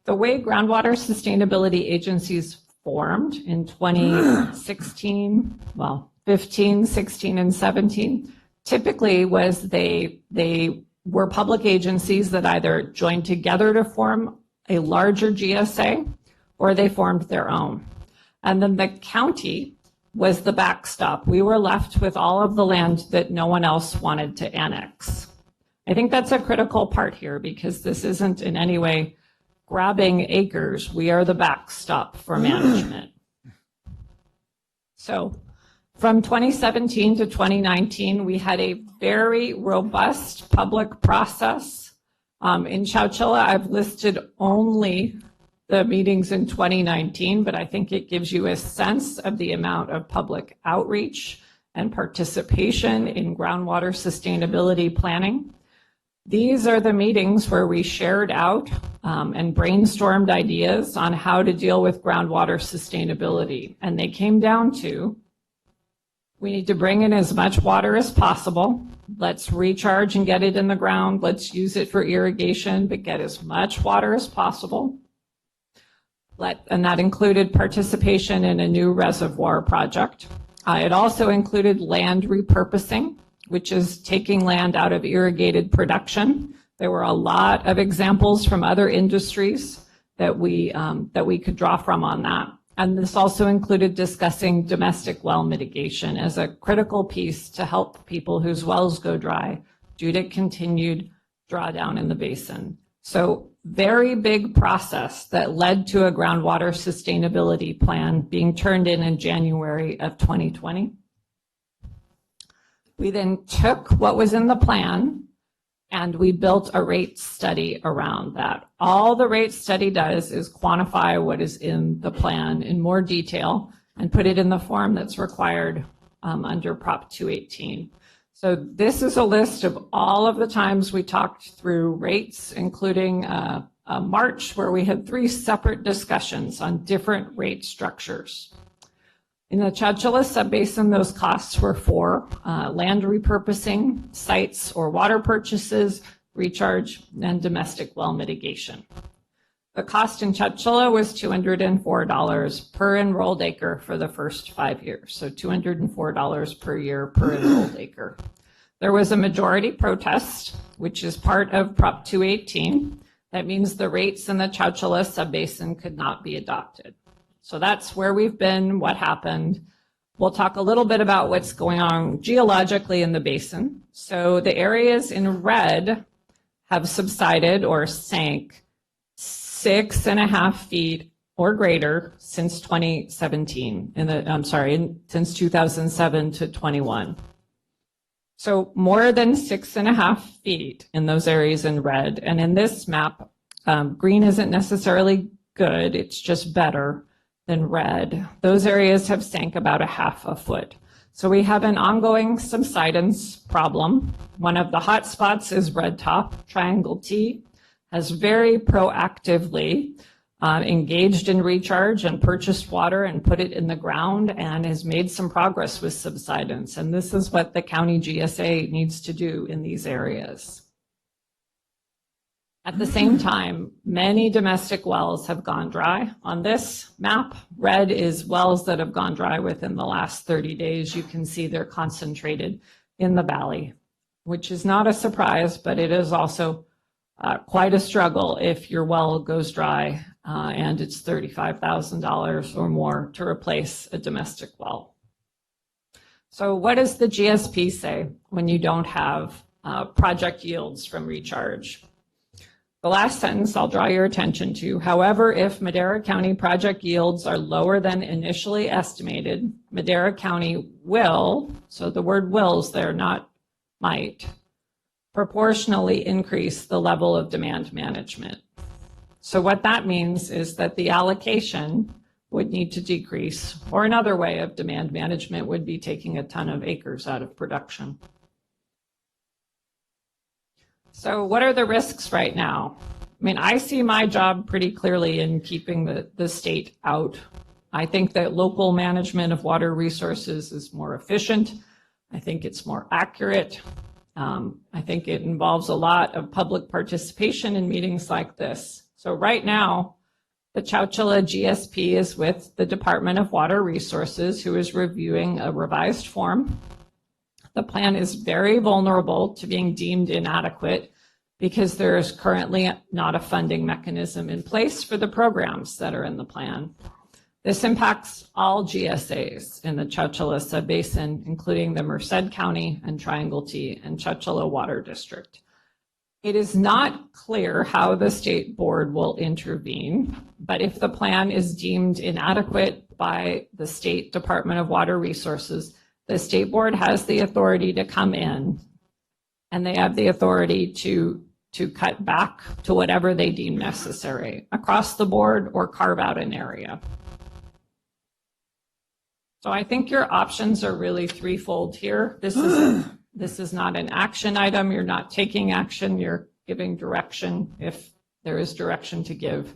S16: The way groundwater sustainability agencies formed in 2016, well, 15, 16, and 17, typically was they were public agencies that either joined together to form a larger GSA or they formed their own. And then the county was the backstop. We were left with all of the land that no one else wanted to annex. I think that's a critical part here because this isn't in any way grabbing acres. We are the backstop for management. So from 2017 to 2019, we had a very robust public process. In Chowchilla, I've listed only the meetings in 2019, but I think it gives you a sense of the amount of public outreach and participation in groundwater sustainability planning. These are the meetings where we shared out and brainstormed ideas on how to deal with groundwater sustainability. And they came down to, we need to bring in as much water as possible. Let's recharge and get it in the ground. Let's use it for irrigation, but get as much water as possible. And that included participation in a new reservoir project. It also included land repurposing, which is taking land out of irrigated production. There were a lot of examples from other industries that we could draw from on that. And this also included discussing domestic well mitigation as a critical piece to help people whose wells go dry due to continued drawdown in the basin. So very big process that led to a groundwater sustainability plan being turned in January of 2020. We then took what was in the plan and we built a rate study around that. All the rate study does is quantify what is in the plan in more detail and put it in the form that's required under Prop 218. So this is a list of all of the times we talked through rates, including a March where we had 3 separate discussions on different rate structures. In the Chowchilla Subbasin, those costs were for land repurposing, sites or water purchases, recharge, and domestic well mitigation. The cost in Chowchilla was $204 per enrolled acre for the first 5 years, so $204 per year per enrolled acre. There was a majority protest, which is part of Prop 218. That means the rates in the Chowchilla subbasin could not be adopted. So that's where we've been, what happened. We'll talk a little bit about what's going on geologically in the basin. So the areas in red have subsided or sank 6.5 feet or greater since 2017, since 2007 to 21. So more than 6.5 feet in those areas in red. And in this map, green isn't necessarily good, it's just better than red. Those areas have sank about 1/2 foot. So we have an ongoing subsidence problem. One of the hot spots is Red Top. Triangle T has very proactively engaged in recharge and purchased water and put it in the ground and has made some progress with subsidence. And this is what the county GSA needs to do in these areas. At the same time, many domestic wells have gone dry. On this map, red is wells that have gone dry within the last 30 days. You can see they're concentrated in the valley, which is not a surprise, but it is also quite a struggle if your well goes dry and it's $35,000 or more to replace a domestic well. So what does the GSP say when you don't have project yields from recharge? The last sentence I'll draw your attention to. However, if Madera County project yields are lower than initially estimated, Madera County will, so the word wills there, not might, proportionally increase the level of demand management. So what that means is that the allocation would need to decrease, or another way of demand management would be taking a ton of acres out of production. So what are the risks right now? I mean, I see my job pretty clearly in keeping the state out. I think that local management of water resources is more efficient. I think it's more accurate. I think it involves a lot of public participation in meetings like this. So right now, the Chowchilla GSP is with the Department of Water Resources, who is reviewing a revised form. The plan is very vulnerable to being deemed inadequate because there is currently not a funding mechanism in place for the programs that are in the plan. This impacts all GSAs in the Chowchilla Subbasin, including the Merced County and Triangle T and Chowchilla Water District. It is not clear how the state board will intervene, but if the plan is deemed inadequate by the State Department of Water Resources, the state board has the authority to come in, and they have the authority to cut back to whatever they deem necessary across the board or carve out an area. So I think your options are really threefold here. This is not an action item. You're not taking action. You're giving direction if there is direction to give.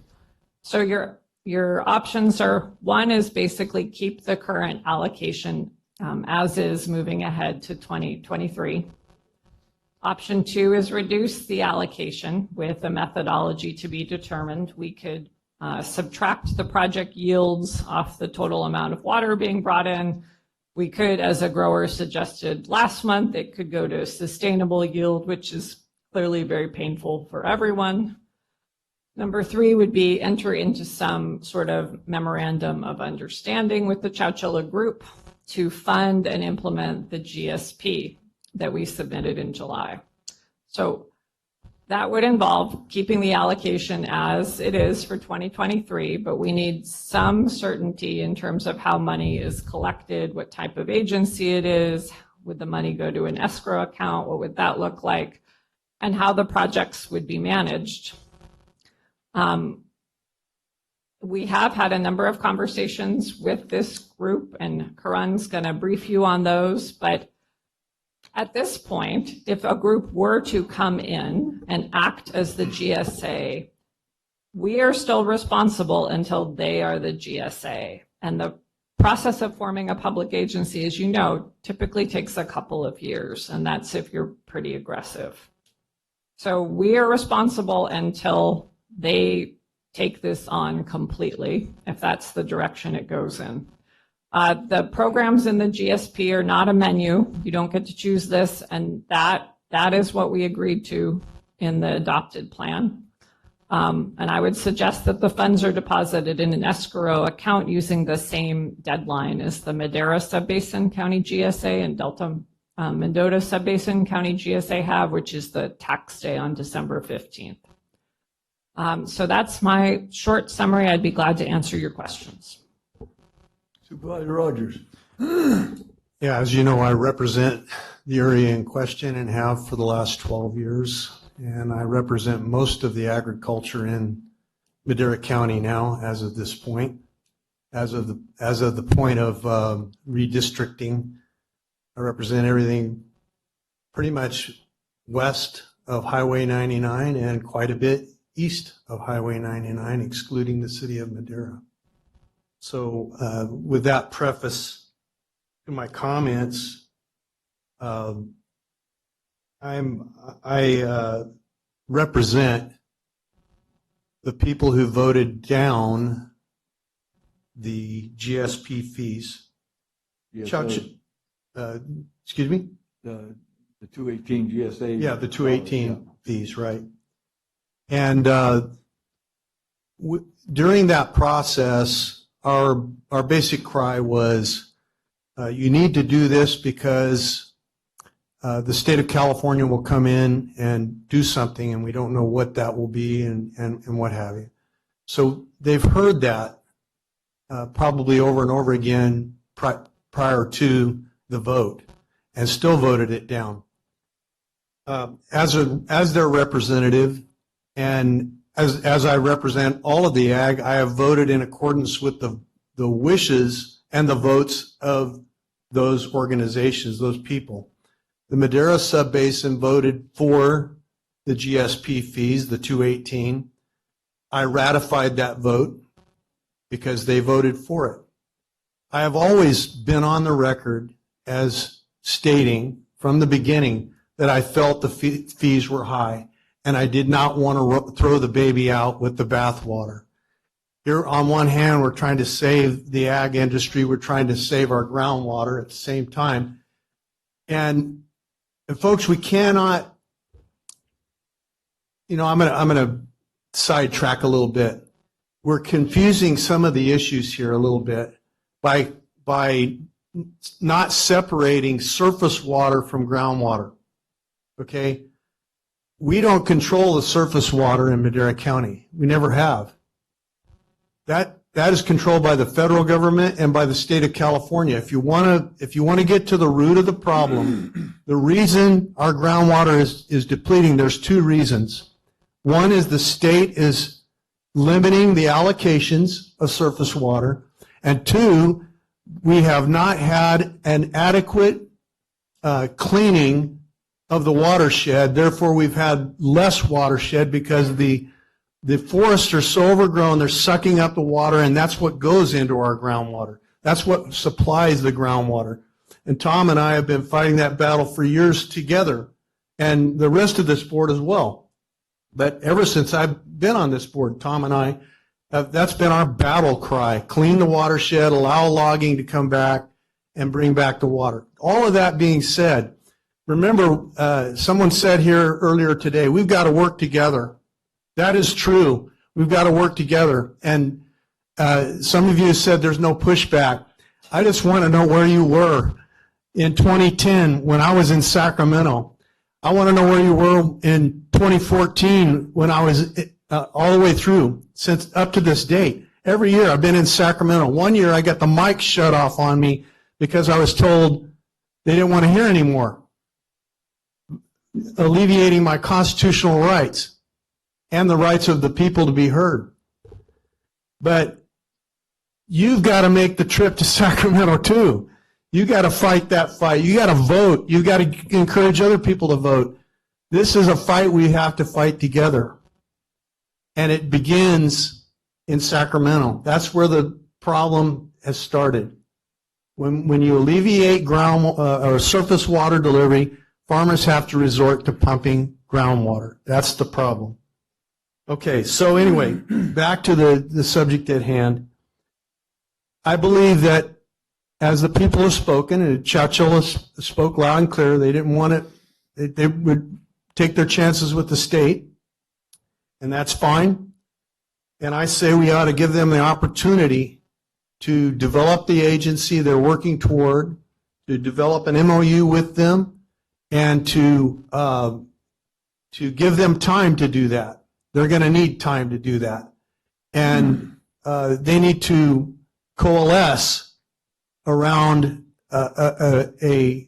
S16: So your options are, one is basically keep the current allocation as is moving ahead to 2023. Option 2 is reduce the allocation with a methodology to be determined. We could subtract the project yields off the total amount of water being brought in. We could, as a grower suggested last month, it could go to sustainable yield, which is clearly very painful for everyone. Number 3 would be enter into some sort of memorandum of understanding with the Chowchilla group to fund and implement the GSP that we submitted in July. So that would involve keeping the allocation as it is for 2023, but we need some certainty in terms of how money is collected, what type of agency it is, would the money go to an escrow account, what would that look like, and how the projects would be managed. We have had a number of conversations with this group, and Karan's going to brief you on those, but at this point, if a group were to come in and act as the GSA, we are still responsible until they are the GSA. And the process of forming a public agency, as you know, typically takes a couple of years, and that's if you're pretty aggressive. So we are responsible until they take this on completely if that's the direction it goes in. The programs in the GSP are not a menu. You don't get to choose this, and that is what we agreed to in the adopted plan. And I would suggest that the funds are deposited in an escrow account using the same deadline as the Madera Subbasin County GSA and Delta Mendota Subbasin County GSA have, which is the tax day on December 15th. So that's my short summary. I'd be glad to answer your questions.
S1: Supervisor Rogers.
S4: Yeah, as you know, I represent the area in question and have for the last 12 years. And I represent most of the agriculture in Madera County now, as of this point. As of the point of redistricting, I represent everything pretty much west of Highway 99 and quite a bit east of Highway 99, excluding the city of Madera. So with that preface to my comments, I represent the people who voted down the GSP fees.
S1: GSA.
S4: Excuse me?
S1: The 218 GSA.
S4: Yeah, the 218 fees, right. And during that process, our basic cry was, you need to do this because the state of California will come in and do something, and we don't know what that will be and what have you. So they've heard that probably over and over again prior to the vote, and still voted it down. As their representative, and as I represent all of the ag, I have voted in accordance with the wishes and the votes of those organizations, those people. The Madera Subbasin voted for the GSP fees, the 218. I ratified that vote because they voted for it. I have always been on the record as stating from the beginning that I felt the fees were high, and I did not want to throw the baby out with the bathwater. Here, on one hand, we're trying to save the ag industry. We're trying to save our groundwater at the same time. And folks, we cannot, I'm going to sidetrack a little bit. We're confusing some of the issues here a little bit by not separating surface water from groundwater. Okay? We don't control the surface water in Madera County. We never have. That is controlled by the federal government and by the state of California. If you want to get to the root of the problem, the reason our groundwater is depleting, there's two reasons. One is the state is limiting the allocations of surface water, and two, we have not had an adequate cleaning of the watershed. Therefore, we've had less watershed because the forests are so overgrown, they're sucking up the water, and that's what goes into our groundwater. That's what supplies the groundwater. And Tom and I have been fighting that battle for years together, and the rest of this board as well. But ever since I've been on this board, Tom and I, that's been our battle cry. Clean the watershed, allow logging to come back, and bring back the water. All of that being said, remember, someone said here earlier today, we've got to work together. That is true. We've got to work together. And some of you said there's no pushback. I just want to know where you were in 2010 when I was in Sacramento. I want to know where you were in 2014 when I was all the way through, since up to this date. Every year I've been in Sacramento. One year I got the mic shut off on me because I was told they didn't want to hear anymore, alleviating my constitutional rights and the rights of the people to be heard. But you've got to make the trip to Sacramento too. You got to fight that fight. You got to vote. You got to encourage other people to vote. This is a fight we have to fight together. And it begins in Sacramento. That's where the problem has started. When you alleviate ground or surface water delivery, farmers have to resort to pumping groundwater. That's the problem. Okay, so anyway, back to the subject at hand. I believe that as the people have spoken, and Chowchilla spoke loud and clear, they didn't want it, they would take their chances with the state, and that's fine. And I say we ought to give them the opportunity to develop the agency they're working toward, to develop an MOU with them, and to give them time to do that. They're going to need time to do that. And they need to coalesce around an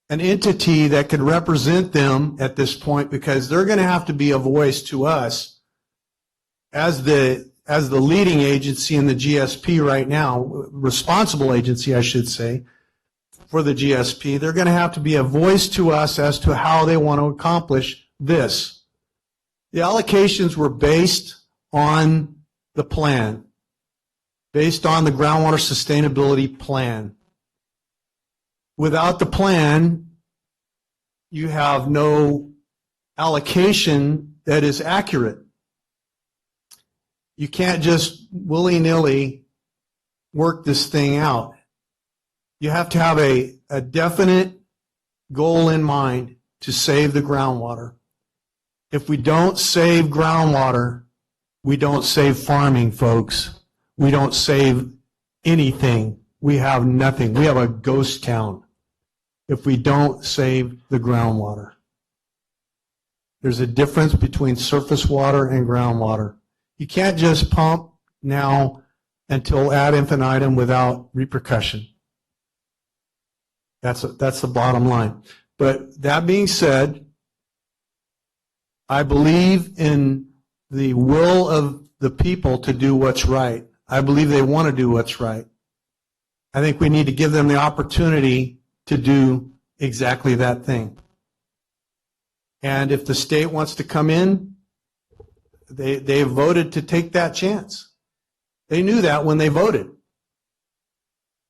S4: entity that could represent them at this point, because they're going to have to be a voice to us as the leading agency in the GSP right now, responsible agency, I should say, for the GSP. They're going to have to be a voice to us as to how they want to accomplish this. The allocations were based on the plan, based on the groundwater sustainability plan. Without the plan, you have no allocation that is accurate. You can't just willy-nilly work this thing out. You have to have a definite goal in mind to save the groundwater. If we don't save groundwater, we don't save farming, folks. We don't save anything. We have nothing. We have a ghost town if we don't save the groundwater. There's a difference between surface water and groundwater. You can't just pump now until ad infinitum without repercussion. That's the bottom line. But that being said, I believe in the will of the people to do what's right. I believe they want to do what's right. I think we need to give them the opportunity to do exactly that thing. And if the state wants to come in, they voted to take that chance. They knew that when they voted.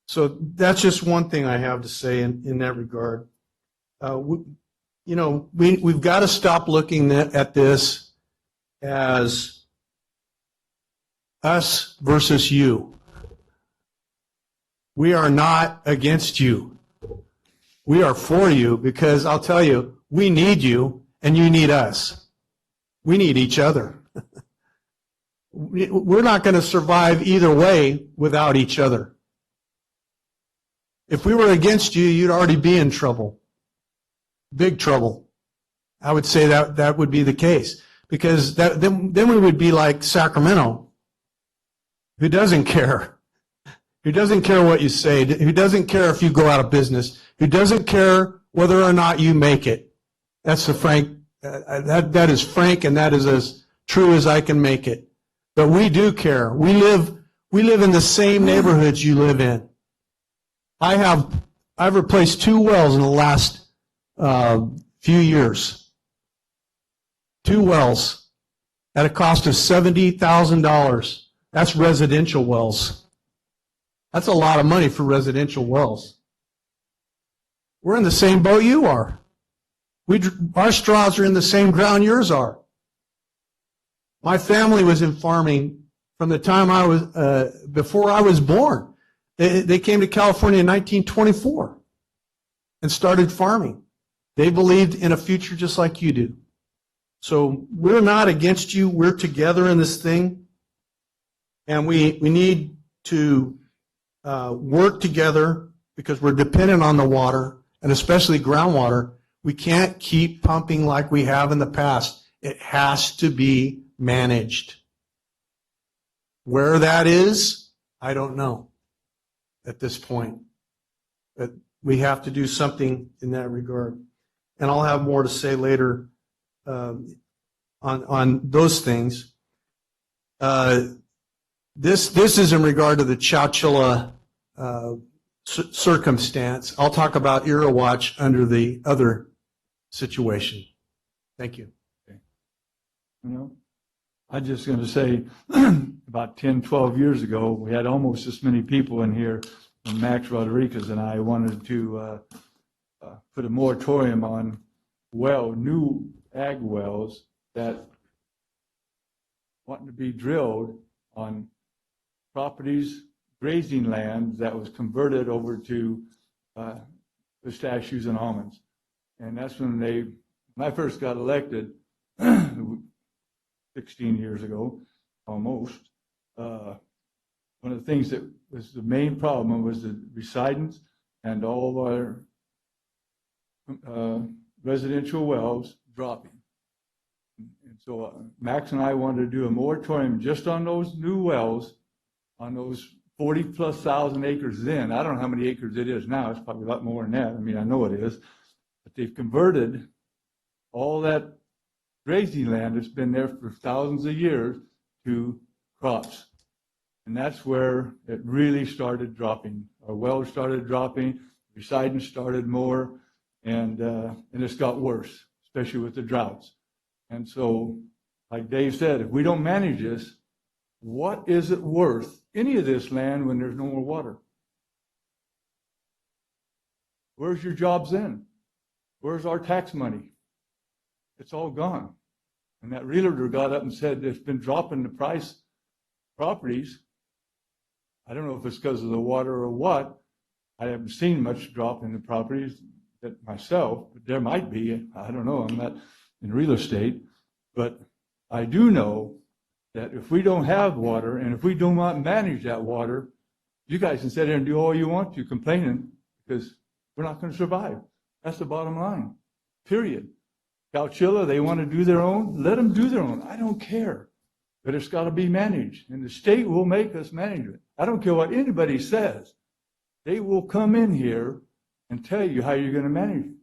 S4: So that's just one thing I have to say in that regard. We've got to stop looking at this as us versus you. We are not against you. We are for you, because I'll tell you, we need you and you need us. We need each other. We're not going to survive either way without each other. If we were against you, you'd already be in trouble. Big trouble. I would say that would be the case, because then we would be like Sacramento, who doesn't care. Who doesn't care what you say, who doesn't care if you go out of business, who doesn't care whether or not you make it. That's the frank, that is frank, and that is as true as I can make it. But we do care. We live in the same neighborhoods you live in. I've replaced 2 wells in the last few years. 2 wells at a cost of $70,000. That's residential wells. That's a lot of money for residential wells. We're in the same boat you are. Our straws are in the same ground yours are. My family was in farming from the time I was, before I was born. They came to California in 1924 and started farming. They believed in a future just like you do. So we're not against you. We're together in this thing. And we need to work together, because we're dependent on the water, and especially groundwater. We can't keep pumping like we have in the past. It has to be managed. Where that is, I don't know at this point. But we have to do something in that regard. And I'll have more to say later on those things. This is in regard to the Chowchilla circumstance. I'll talk about Irawatch under the other situation. Thank you.
S1: I'm just going to say, about 10, 12 years ago, we had almost this many people in here, and Max Rodriguez and I wanted to put a moratorium on new ag wells that wanting to be drilled on properties, grazing land that was converted over to pistachios and almonds. And that's when I first got elected 16 years ago, almost. One of the things that was the main problem was the residents and all of our residential wells dropping. And so Max and I wanted to do a moratorium just on those new wells, on those 40,000+ acres then. I don't know how many acres it is now. It's probably a lot more than that. I mean, I know it is. But they've converted all that grazing land that's been there for thousands of years to crops. And that's where it really started dropping. Our wells started dropping, residents started more, and it's got worse, especially with the droughts. And so, like Dave said, if we don't manage this, what is it worth, any of this land, when there's no more water? Where's your jobs then? Where's our tax money? It's all gone. And that realtor got up and said it's been dropping the price of properties. I don't know if it's because of the water or what. I haven't seen much drop in the properties myself, but there might be. I don't know. I'm not in real estate. But I do know that if we don't have water and if we do not manage that water, you guys can sit there and do all you want to, complaining, because we're not going to survive. That's the bottom line, period. Chowchilla, they want to do their own, let them do their own. I don't care. But it's got to be managed, and the state will make us manage it. I don't care what anybody says. They will come in here and tell you how you're going to manage it,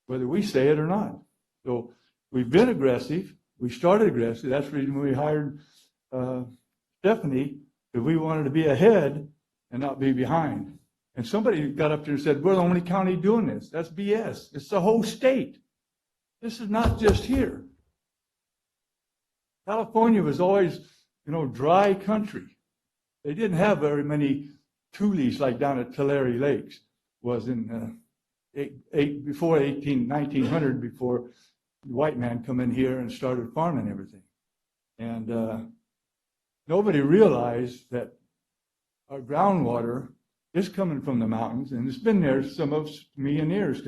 S1: whether we say it or not. So we've been aggressive. We started aggressive. That's the reason we hired Stephanie, because we wanted to be ahead and not be behind. And somebody got up there and said, we're the only county doing this. That's BS. It's the whole state. This is not just here. California was always, dry country. They didn't have very many tules like down at Tulare Lakes. Was in before 1900, before the white man come in here and started farming everything. And nobody realized that our groundwater is coming from the mountains, and it's been there some of a million years.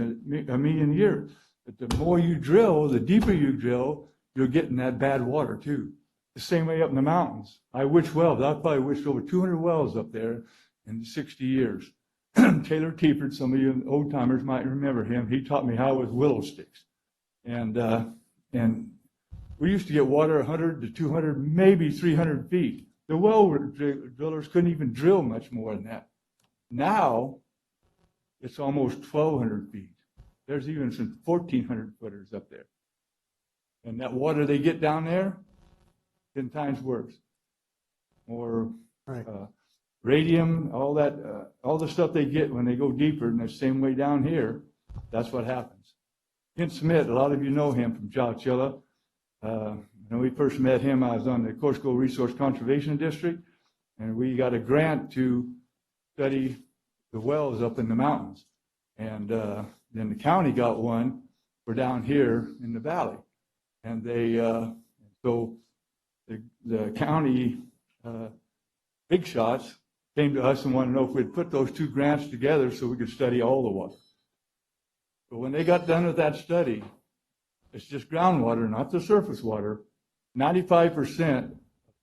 S1: But the more you drill, the deeper you drill, you're getting that bad water too. The same way up in the mountains. I witched wells. I probably witched over 200 wells up there in 60 years. Taylor Teeford, some of you old timers might remember him. He taught me how with willow sticks. And we used to get water 100 to 200, maybe 300 feet. The well drillers couldn't even drill much more than that. Now, it's almost 1,200 feet. There's even some 1,400 footers up there. And that water they get down there, 10 times worse. More radium, all that, all the stuff they get when they go deeper, and the same way down here, that's what happens. Ken Smith, a lot of you know him from Chowchilla. When we first met him, I was on the Corsico Resource Conservation District, and we got a grant to study the wells up in the mountains. And then the county got one for down here in the valley. And so the county big shots came to us and wanted to know if we'd put those two grants together so we could study all the water. But when they got done with that study, it's just groundwater, not the surface water. 95%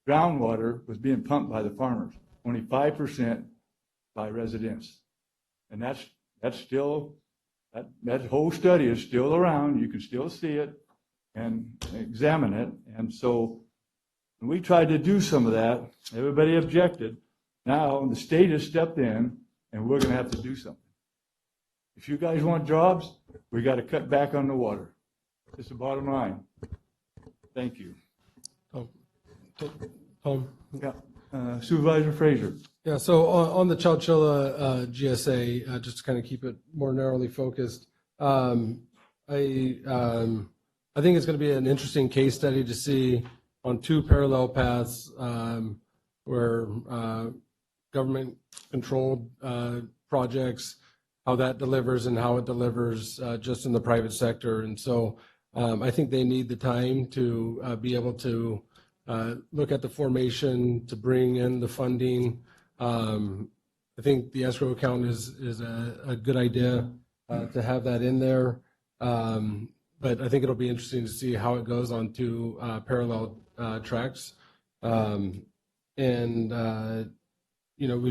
S1: groundwater was being pumped by the farmers, only 5% by residents. And that's still, that whole study is still around. You can still see it and examine it. And so when we tried to do some of that, everybody objected. Now the state has stepped in, and we're going to have to do something. If you guys want jobs, we got to cut back on the water. It's the bottom line. Thank you. Yeah. Supervisor Frazier.
S3: Yeah, so on the Chowchilla GSA, just to kind of keep it more narrowly focused, I think it's going to be an interesting case study to see on two parallel paths where government-controlled projects, how that delivers and how it delivers just in the private sector. And so I think they need the time to be able to look at the formation to bring in the funding. I think the escrow account is a good idea to have that in there. But I think it'll be interesting to see how it goes on two parallel tracks. We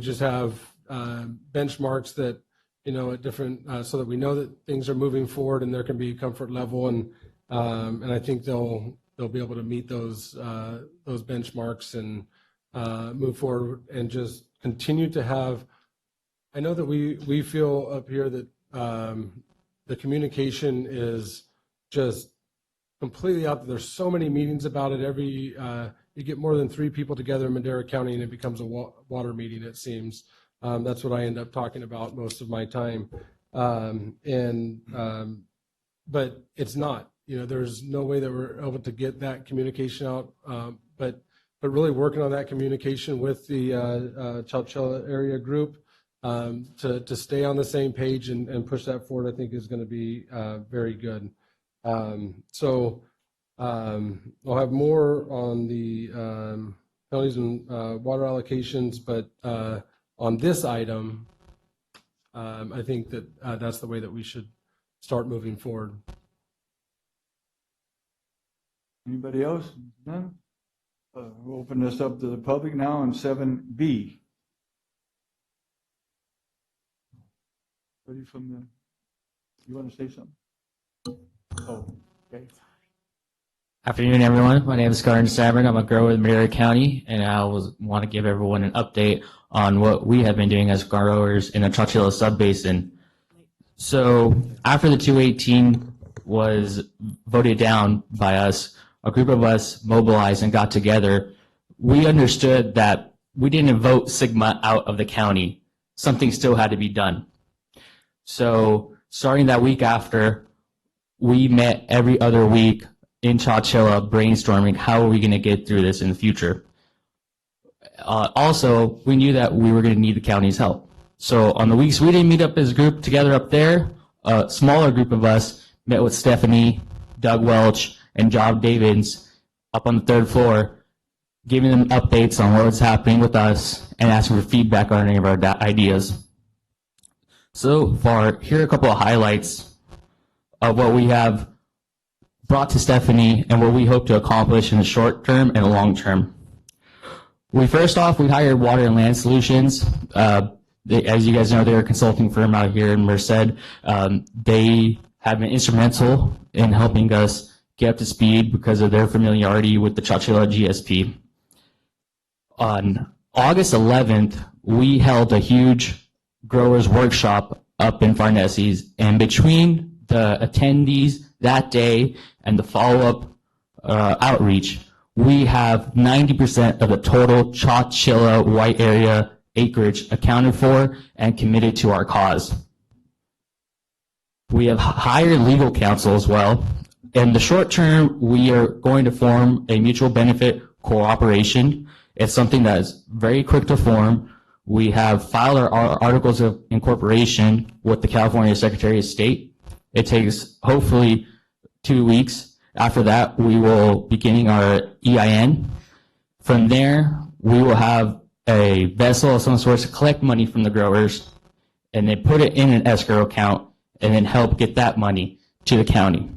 S3: just have benchmarks that, at different, so that we know that things are moving forward and there can be comfort level. And I think they'll be able to meet those benchmarks and move forward and just continue to have. I know that we feel up here that the communication is just completely out there. There's so many meetings about it. You get more than 3 people together in Madera County and it becomes a water meeting, it seems. That's what I end up talking about most of my time. But it's not. There's no way that we're able to get that communication out. But really working on that communication with the Chowchilla area group to stay on the same page and push that forward, I think is going to be very good. I'll have more on the penalties and water allocations, but on this item, I think that that's the way that we should start moving forward.
S1: Anybody else? None? We'll open this up to the public now on 7B. You want to say something? Oh, okay.
S17: Afternoon, everyone. My name is Garden Savard. I'm a grower in Madera County, and I want to give everyone an update on what we have been doing as growers in the Chowchilla Subbasin. So after the 218 was voted down by us, a group of us mobilized and got together. We understood that we didn't vote Sigma out of the county. Something still had to be done. So starting that week after, we met every other week in Chowchilla brainstorming how are we going to get through this in the future. Also, we knew that we were going to need the county's help. So on the weeks we didn't meet up as a group together up there, a smaller group of us met with Stephanie, Doug Welch, and Job Davids up on the 3rd floor, giving them updates on what was happening with us and asking for feedback on any of our ideas. So far, here are a couple of highlights of what we have brought to Stephanie and what we hope to accomplish in the short term and the long term. We hired Water and Land Solutions. As you guys know, they're a consulting firm out here in Merced. They have been instrumental in helping us get up to speed because of their familiarity with the Chowchilla GSP. On August 11th, we held a huge growers workshop up in Farnesse's, and between the attendees that day and the follow-up outreach, we have 90% of the total Chowchilla white area acreage accounted for and committed to our cause. We have hired legal counsel as well. In the short term, we are going to form a mutual benefit cooperation. It's something that is very quick to form. We have filed our articles of incorporation with the California Secretary of State. It takes hopefully 2 weeks. After that, we will be getting our EIN. From there, we will have a vessel of some sort to collect money from the growers and then put it in an escrow account and then help get that money to the county.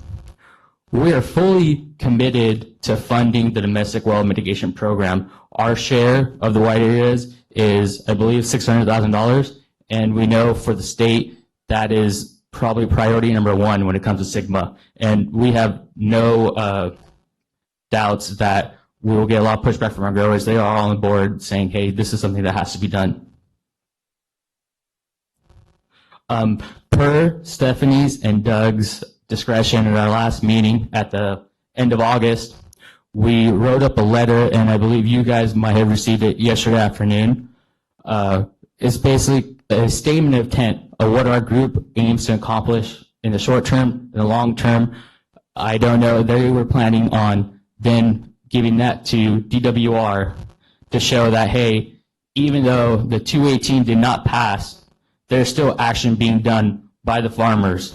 S17: We are fully committed to funding the domestic well mitigation program. Our share of the white areas is, I believe, $600,000, and we know for the state that is probably priority number 1 when it comes to Sigma. And we have no doubts that we will get a lot of pushback from our growers. They are all on board saying, hey, this is something that has to be done. Per Stephanie's and Doug's discretion at our last meeting at the end of August, we wrote up a letter, and I believe you guys might have received it yesterday afternoon. It's basically a statement of intent of what our group aims to accomplish in the short term and the long term. I don't know, they were planning on then giving that to DWR to show that, hey, even though the 218 did not pass, there's still action being done by the farmers.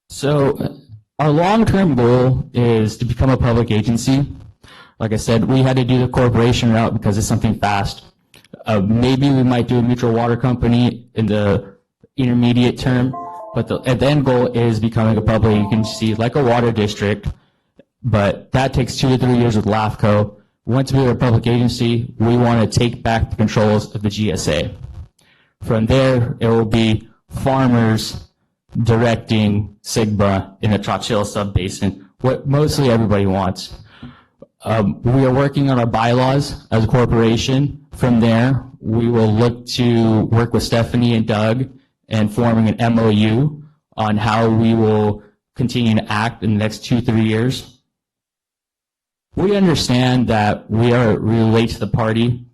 S17: So Our long-term goal is to become a public agency. Like I said, we had to do the corporation route because it's something fast. Maybe we might do a mutual water company in the intermediate term, but the end goal is becoming a public agency like a water district, but that takes 2 to 3 years with LAFCO. Once we're a public agency, we want to take back the controls of the GSA. From there, it will be farmers directing SIGBA in the Chowchilla Subbasin, what mostly everybody wants. We are working on our bylaws as a corporation. From there, we will look to work with Stephanie and Doug and forming an MOU on how we will continue to act in the next 2-3 years. We understand that we are really late to the party,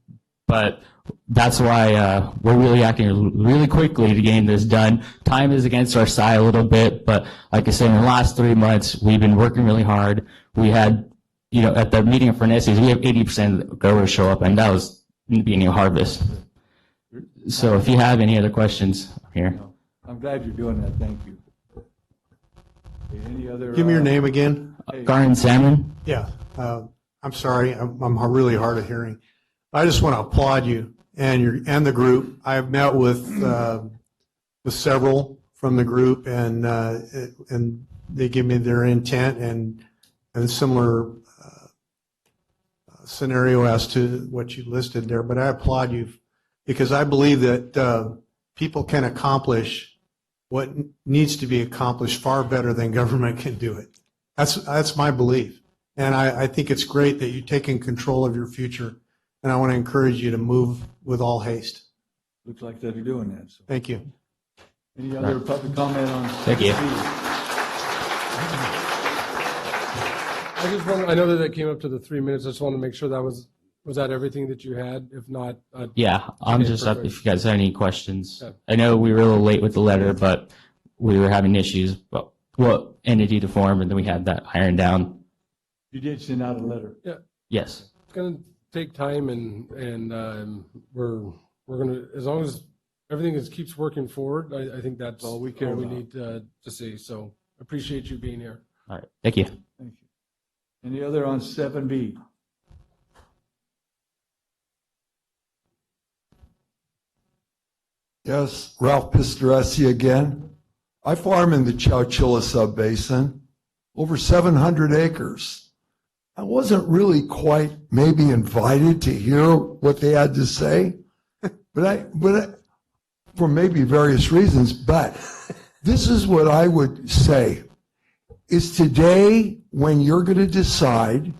S17: but that's why we're really acting really quickly to getting this done. Time is against our side a little bit, but like I said, in the last 3 months, we've been working really hard. We had, at the meeting of Fernesi's, we have 80% of the growers show up, and that was in the beginning of harvest. So if you have any other questions, I'm here.
S1: I'm glad you're doing that. Thank you. Okay, any other?
S4: Give me your name again.
S17: Garden Salmon.
S4: Yeah. I'm sorry. I'm really hard of hearing. I just want to applaud you and the group. I've met with several from the group, and they give me their intent and similar scenario as to what you listed there. But I applaud you because I believe that people can accomplish what needs to be accomplished far better than government can do it. That's my belief. And I think it's great that you're taking control of your future, and I want to encourage you to move with all haste.
S1: Looks like they're doing that. So.
S4: Thank you.
S1: Any other public comment on?
S17: Thank you.
S3: I know that it came up to the 3 minutes. I just want to make sure was that everything that you had? If not,
S17: Yeah, I'm
S3: okay,
S17: just up
S3: perfect.
S17: if you guys have any questions.
S3: Yeah.
S17: I know we were a little late with the letter, but we were having issues. But what entity to form, and then we had that ironed down.
S1: You did send out a letter.
S3: Yeah,
S17: Yes.
S3: it's going to take time, and we're going to, as long as everything keeps working forward, I think that's
S1: all we
S3: all
S1: care
S3: we
S1: about.
S3: need to see. So appreciate you being here.
S17: All right. Thank you.
S1: Thank you. Any other on 7B?
S18: Yes, Ralph Pistoresi again. I farm in the Chowchilla Subbasin, over 700 acres. I wasn't really quite maybe invited to hear what they had to say, but I for maybe various reasons, but this is what I would say. Is today when you're going to decide,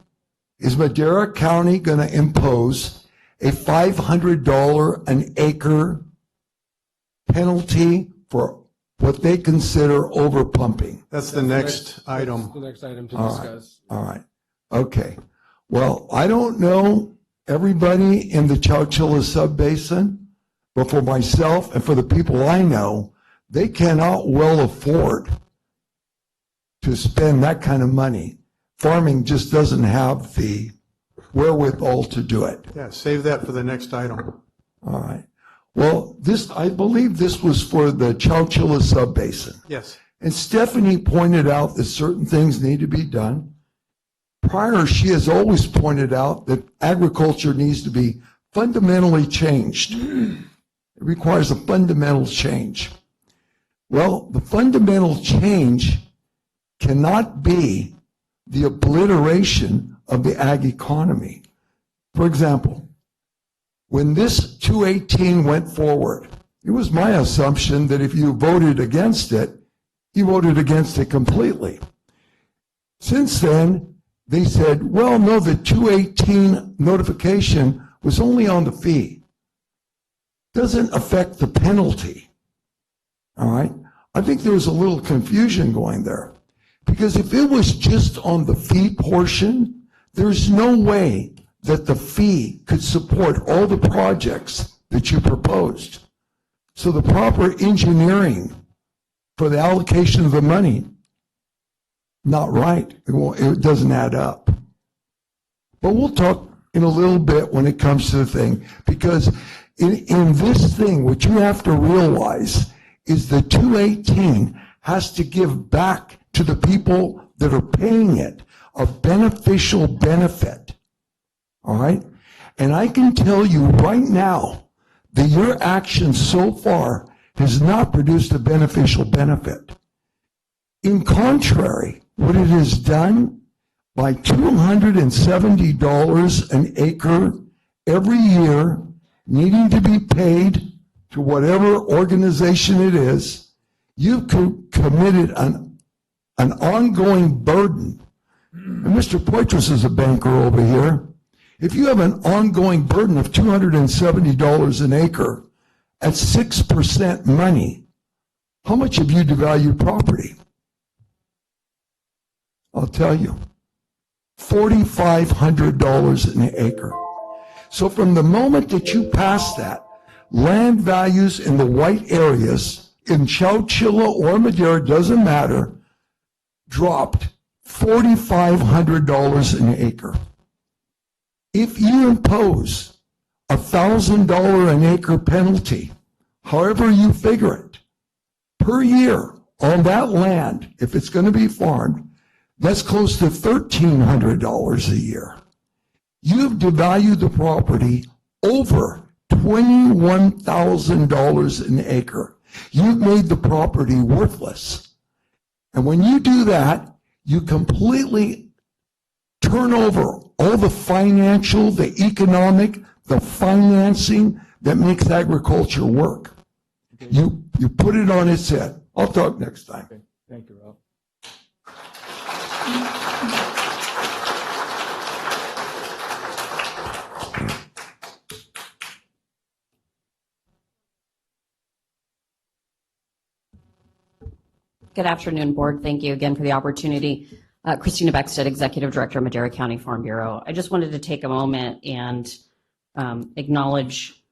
S18: is Madera County going to impose a $500 an acre penalty for what they consider overpumping?
S4: That's the next item.
S3: That's the next item to
S18: All right.
S3: discuss.
S18: All right. Okay. Well, I don't know everybody in the Chowchilla Subbasin, but for myself and for the people I know, they cannot well afford to spend that kind of money. Farming just doesn't have the wherewithal to do it.
S4: Yeah, save that for the next item.
S18: All right. Well, I believe this was for the Chowchilla Subbasin.
S4: Yes.
S18: And Stephanie pointed out that certain things need to be done. Prior, she has always pointed out that agriculture needs to be fundamentally changed. It requires a fundamental change. Well, the fundamental change cannot be the obliteration of the ag economy. For example, when this 218 went forward, it was my assumption that if you voted against it, you voted against it completely. Since then, they said, well, no, the 218 notification was only on the fee. Doesn't affect the penalty. All right? I think there was a little confusion going there. Because if it was just on the fee portion, there's no way that the fee could support all the projects that you proposed. So the proper engineering for the allocation of the money, not right. It doesn't add up. But we'll talk in a little bit when it comes to the thing, because in this thing, what you have to realize is the 218 has to give back to the people that are paying it, a beneficial benefit. All right? And I can tell you right now that your action so far has not produced a beneficial benefit. In contrary, what it has done by $270 an acre every year needing to be paid to whatever organization it is, you've committed an ongoing burden. And Mr. Poitras is a banker over here. If you have an ongoing burden of $270 an acre at 6% money, how much have you devalued property? I'll tell you, $4,500 an acre. So from the moment that you pass that, land values in the white areas, in Chowchilla or Madera, doesn't matter, dropped $4,500 an acre. If you impose a $1,000 an acre penalty, however you figure it, per year on that land, if it's going to be farmed, that's close to $1,300 a year. You've devalued the property over $21,000 an acre. You've made the property worthless. And when you do that, you completely turn over all the financial, the economic, the financing that makes agriculture work. You put it on its head. I'll talk next time.
S1: Okay. Thank you, Rob.
S11: Good afternoon, Board. Thank you again for the opportunity. Christina Beckstead, Executive Director, Madera County Farm Bureau. I just wanted to take a moment and acknowledge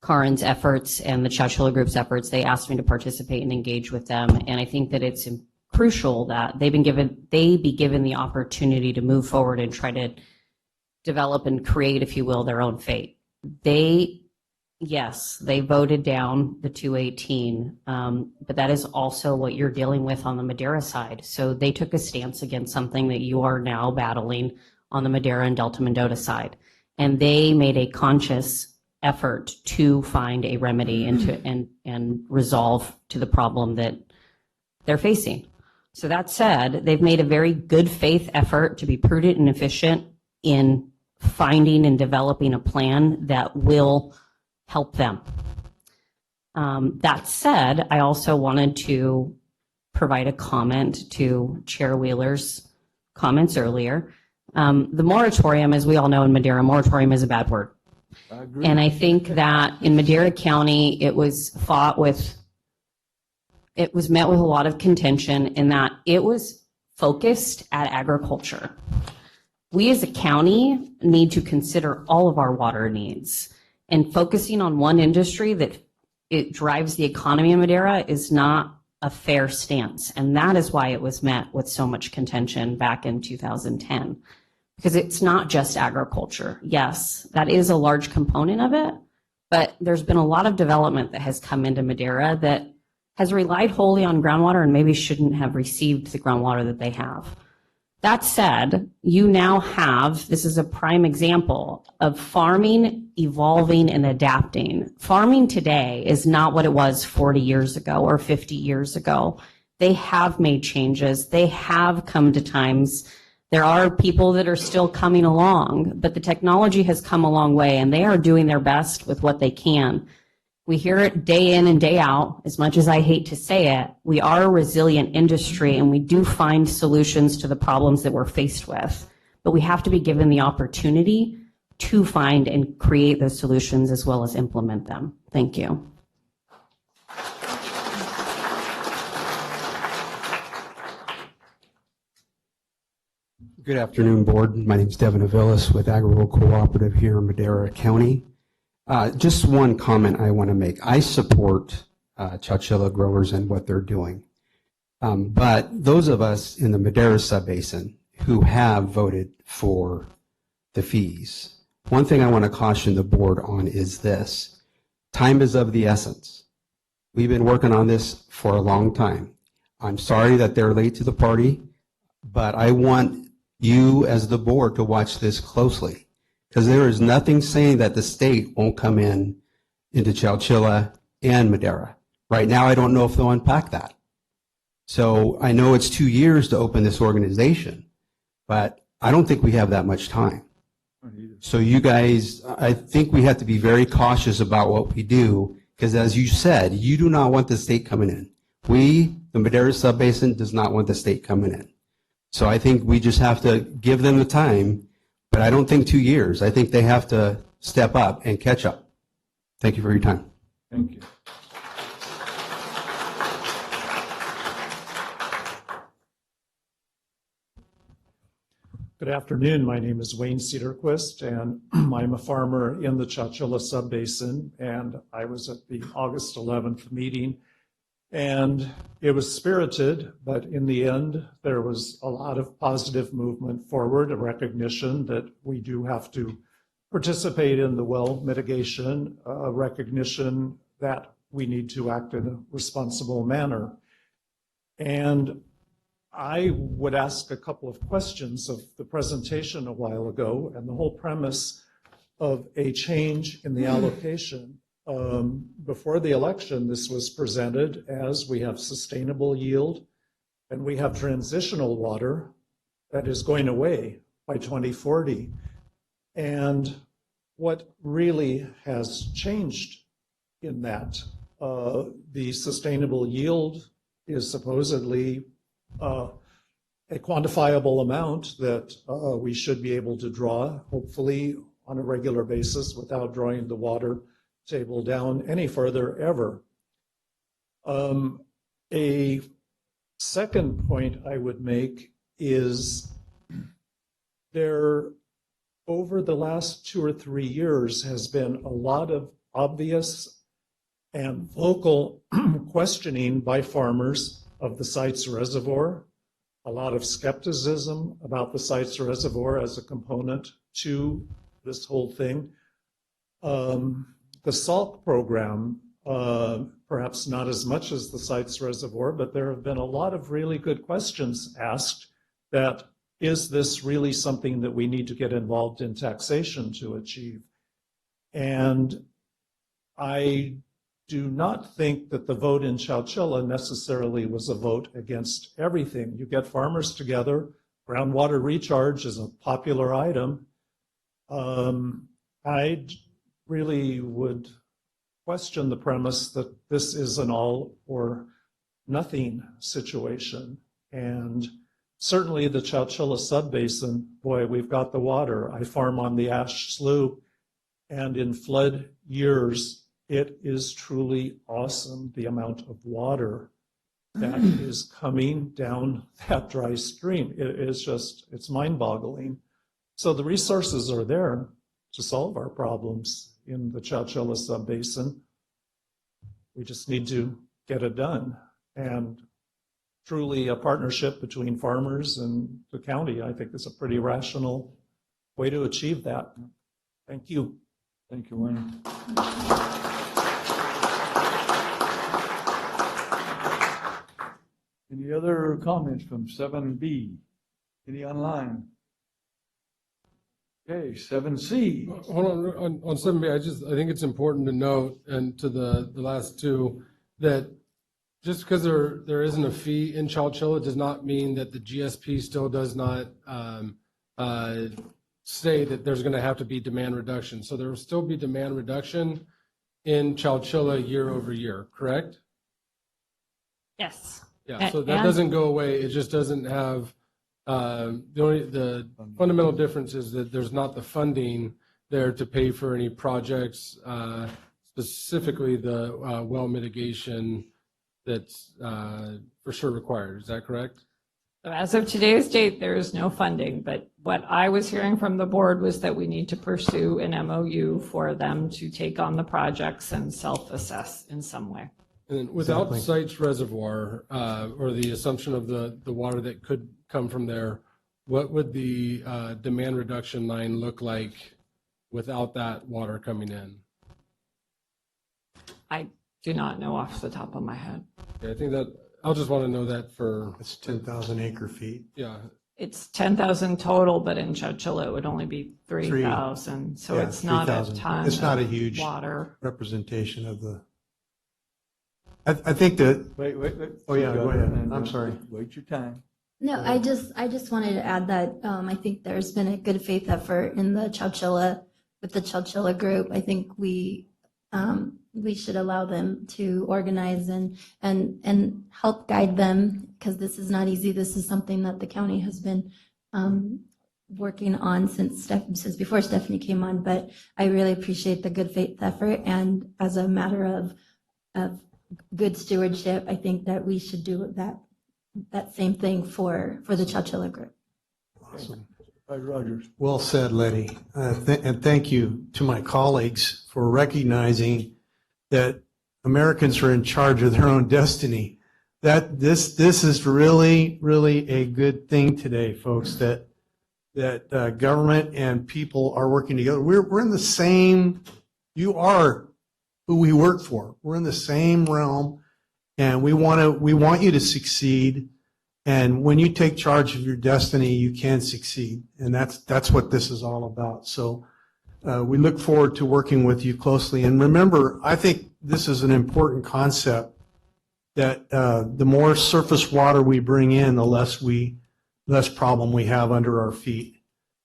S11: Karin's efforts and the Chowchilla Group's efforts. They asked me to participate and engage with them, and I think that it's crucial that they be given the opportunity to move forward and try to develop and create, if you will, their own fate. Yes, they voted down the 218, but that is also what you're dealing with on the Madera side. So they took a stance against something that you are now battling on the Madera and Delta Mendota side. And they made a conscious effort to find a remedy and resolve to the problem that they're facing. So that said, they've made a very good faith effort to be prudent and efficient in finding and developing a plan that will help them. That said, I also wanted to provide a comment to Chair Wheeler's comments earlier. The moratorium, as we all know in Madera, moratorium is a bad word.
S1: I agree.
S11: And I think that in Madera County, it was met with a lot of contention in that it was focused at agriculture. We as a county need to consider all of our water needs. And focusing on one industry that it drives the economy in Madera is not a fair stance. And that is why it was met with so much contention back in 2010. Because it's not just agriculture. Yes, that is a large component of it, but there's been a lot of development that has come into Madera that has relied wholly on groundwater and maybe shouldn't have received the groundwater that they have. That said, you now have, this is a prime example of farming evolving and adapting. Farming today is not what it was 40 years ago or 50 years ago. They have made changes. They have come to times. There are people that are still coming along, but the technology has come a long way and they are doing their best with what they can. We hear it day in and day out. As much as I hate to say it, we are a resilient industry and we do find solutions to the problems that we're faced with. But we have to be given the opportunity to find and create those solutions as well as implement them. Thank you.
S19: Good afternoon, Board. My name is Devin Avilas with Agri-Rural Cooperative here in Madera County. Just one comment I want to make. I support Chowchilla growers and what they're doing. But those of us in the Madera Subbasin who have voted for the fees, one thing I want to caution the Board on is this. Time is of the essence. We've been working on this for a long time. I'm sorry that they're late to the party, but I want you as the board to watch this closely, because there is nothing saying that the state won't come in into Chowchilla and Madera. Right now, I don't know if they'll unpack that. So I know it's 2 years to open this organization, but I don't think we have that much time. So you guys, I think we have to be very cautious about what we do, because as you said, you do not want the state coming in. We, the Madera Subbasin, does not want the state coming in. So I think we just have to give them the time, but I don't think 2 years. I think they have to step up and catch up. Thank you for your time.
S1: Thank you.
S9: Good afternoon. My name is Wayne Cedarquist, and I'm a farmer in the Chowchilla Subbasin, and I was at the August 11th meeting, and it was spirited, but in the end, there was a lot of positive movement forward, a recognition that we do have to participate in the well mitigation, a recognition that we need to act in a responsible manner. And I would ask a couple of questions of the presentation a while ago, and the whole premise of a change in the allocation. Before the election, this was presented as we have sustainable yield and we have transitional water that is going away by 2040. And what really has changed in that, the sustainable yield is supposedly a quantifiable amount that we should be able to draw, hopefully on a regular basis without drawing the water table down any further ever. A second point I would make is there, over the last 2 or 3 years, has been a lot of obvious and vocal questioning by farmers of the site's reservoir, a lot of skepticism about the site's reservoir as a component to this whole thing. The salt program, perhaps not as much as the site's reservoir, but there have been a lot of really good questions asked that, is this really something that we need to get involved in taxation to achieve? And I do not think that the vote in Chowchilla necessarily was a vote against everything. You get farmers together, groundwater recharge is a popular item. I really would question the premise that this is an all or nothing situation. And certainly the Chowchilla Subbasin, boy, we've got the water. I farm on the Ash Slough, and in flood years, it is truly awesome the amount of water that is coming down that dry stream. It is just, it's mind-boggling. So the resources are there to solve our problems in the Chowchilla Subbasin. We just need to get it done. And truly a partnership between farmers and the county, I think, is a pretty rational way to achieve that. Thank you.
S1: Thank you, Wayne. Any other comments from 7B? Any online? Okay, 7C.
S3: Hold on 7B, I think it's important to note, and to the last two, that just because there isn't a fee in Chowchilla does not mean that the GSP still does not say that there's going to have to be demand reduction. So there will still be demand reduction in Chowchilla year over year, correct?
S16: Yes.
S3: Yeah, so that doesn't go away. It just doesn't have, the fundamental difference is that there's not the funding there to pay for any projects, specifically the well mitigation that's for sure required. Is that correct?
S16: So as of today's date, there is no funding, but what I was hearing from the board was that we need to pursue an MOU for them to take on the projects and self-assess in some way.
S3: And without Sites Reservoir, or the assumption of the water that could come from there, what would the demand reduction line look like without that water coming in?
S16: I do not know off the top of my head.
S3: I think that I'll just want to know that for,
S4: It's 10,000 acre feet.
S3: yeah,
S16: It's 10,000 total, but in Chowchilla, it would only be 3,000. So
S4: Yeah,
S16: it's not a
S4: 3,000.
S16: ton
S4: It's not a
S16: of
S4: huge
S16: water.
S4: representation of the, I think that,
S1: Wait.
S4: oh yeah, go ahead.
S1: And
S4: I'm sorry.
S1: Wait your time.
S20: No, I just wanted to add that I think there's been a good faith effort in the Chowchilla with the Chowchilla group. I think we should allow them to organize and help guide them because this is not easy. This is something that the county has been working on since before Stephanie came on. But I really appreciate the good faith effort, and as a matter of good stewardship, I think that we should do that same thing for the Chowchilla group.
S4: Awesome.
S1: Rogers.
S4: Well said, Letty. And thank you to my colleagues for recognizing that Americans are in charge of their own destiny. That this is really, really a good thing today, folks, that government and people are working together. We're in the same, you are who we work for. We're in the same realm, and we want you to succeed. And when you take charge of your destiny, you can succeed. And that's what this is all about. So we look forward to working with you closely. And remember, I think this is an important concept that the more surface water we bring in, the less problem we have under our feet.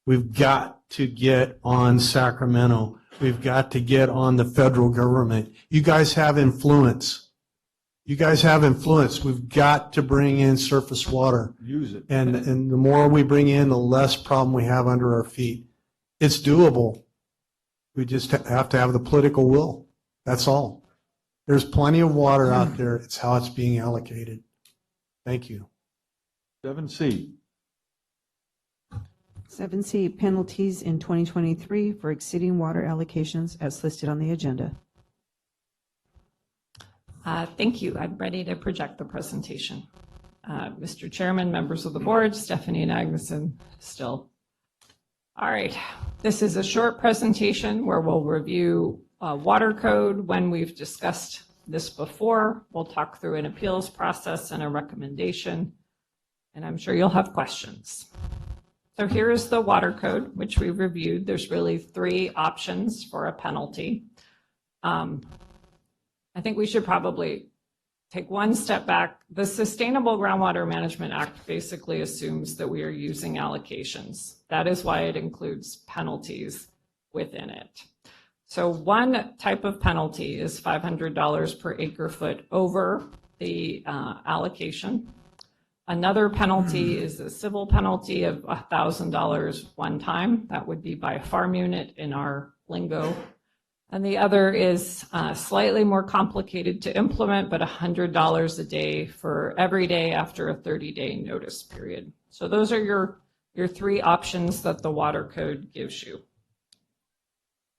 S4: We've got to get on Sacramento. We've got to get on the federal government. You guys have influence. We've got to bring in surface water.
S1: Use it.
S4: And the more we bring in, the less problem we have under our feet. It's doable. We just have to have the political will. That's all. There's plenty of water out there. It's how it's being allocated. Thank you.
S1: 7C.
S5: 7C, penalties in 2023 for exceeding water allocations as listed on the agenda.
S16: Thank you. I'm ready to project the presentation. Mr. Chairman, members of the board, Stephanie and Agneson still. All right. This is a short presentation where we'll review water code. When we've discussed this before, we'll talk through an appeals process and a recommendation, and I'm sure you'll have questions. So here is the water code, which we reviewed. There's really 3 options for a penalty. I think we should probably take one step back. The Sustainable Groundwater Management Act basically assumes that we are using allocations. That is why it includes penalties within it. So one type of penalty is $500 per acre foot over the allocation. Another penalty is a civil penalty of $1,000 one time. That would be by farm unit in our lingo. And the other is slightly more complicated to implement, but $100 a day for every day after a 30-day notice period. So those are your 3 options that the water code gives you.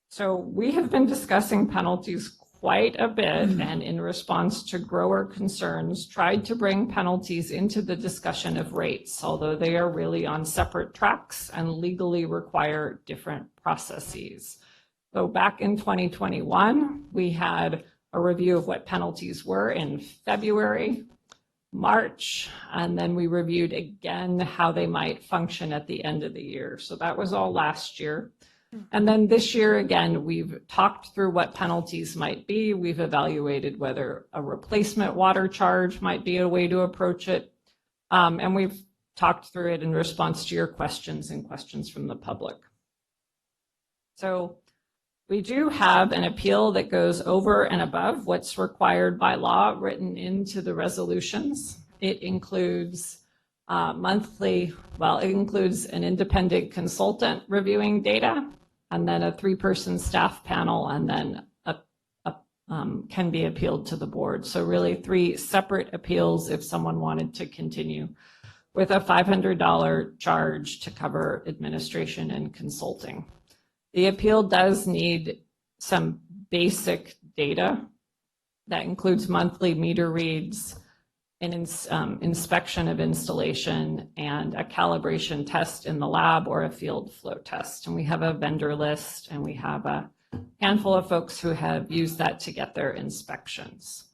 S16: So we have been discussing penalties quite a bit, and in response to grower concerns, tried to bring penalties into the discussion of rates, although they are really on separate tracks and legally require different processes. So back in 2021, we had a review of what penalties were in February, March, and then we reviewed again how they might function at the end of the year. So that was all last year. And then this year, again, we've talked through what penalties might be. We've evaluated whether a replacement water charge might be a way to approach it. And we've talked through it in response to your questions and questions from the public. So we do have an appeal that goes over and above what's required by law written into the resolutions. It includes it includes an independent consultant reviewing data, and then a 3-person staff panel, and then can be appealed to the board. So really 3 separate appeals if someone wanted to continue, with a $500 charge to cover administration and consulting. The appeal does need some basic data that includes monthly meter reads, an inspection of installation, and a calibration test in the lab or a field flow test. And we have a vendor list, and we have a handful of folks who have used that to get their inspections.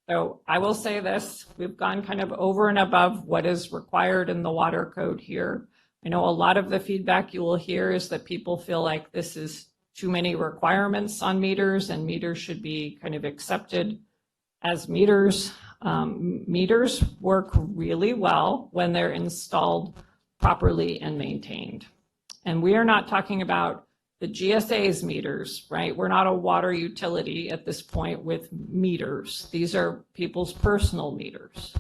S16: So I will say this, we've gone kind of over and above what is required in the water code here. I know a lot of the feedback you will hear is that people feel like this is too many requirements on meters and meters should be kind of accepted as meters. Meters work really well when they're installed properly and maintained. And we are not talking about the GSA's meters, right? We're not a water utility at this point with meters. These are people's personal meters,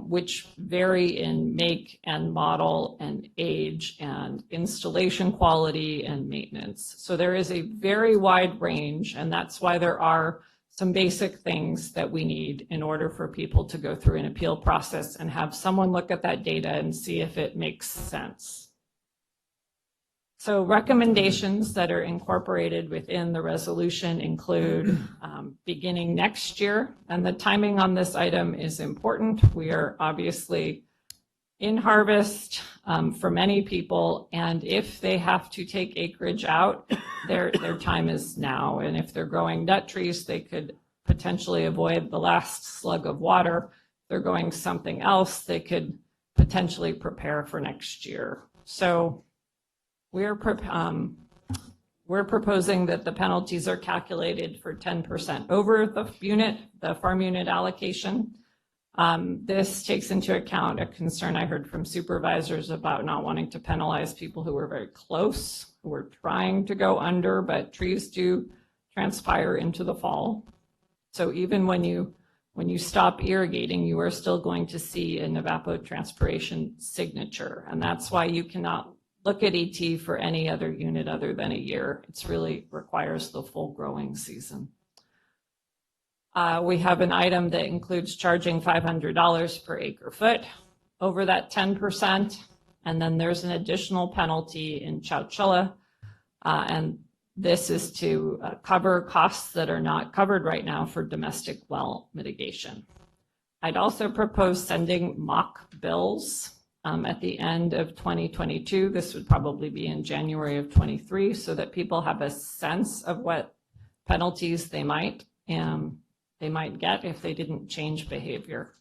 S16: which vary in make and model and age and installation quality and maintenance. So there is a very wide range, and that's why there are some basic things that we need in order for people to go through an appeal process and have someone look at that data and see if it makes sense. So recommendations that are incorporated within the resolution include beginning next year, and the timing on this item is important. We are obviously in harvest for many people, and if they have to take acreage out, their time is now. And if they're growing nut trees, they could potentially avoid the last slug of water. If they're growing something else, they could potentially prepare for next year. So we're proposing that the penalties are calculated for 10% over the farm unit allocation. This takes into account a concern I heard from supervisors about not wanting to penalize people who were very close, who were trying to go under, but trees do transpire into the fall. So even when you stop irrigating, you are still going to see an evapotranspiration signature. And that's why you cannot look at ET for any other unit other than a year. It's really requires the full growing season. We have an item that includes charging $500 per acre foot over that 10%. And then there's an additional penalty in Chowchilla. And this is to cover costs that are not covered right now for domestic well mitigation. I'd also propose sending mock bills at the end of 2022. This would probably be in January of 23, so that people have a sense of what penalties they might get if they didn't change behavior.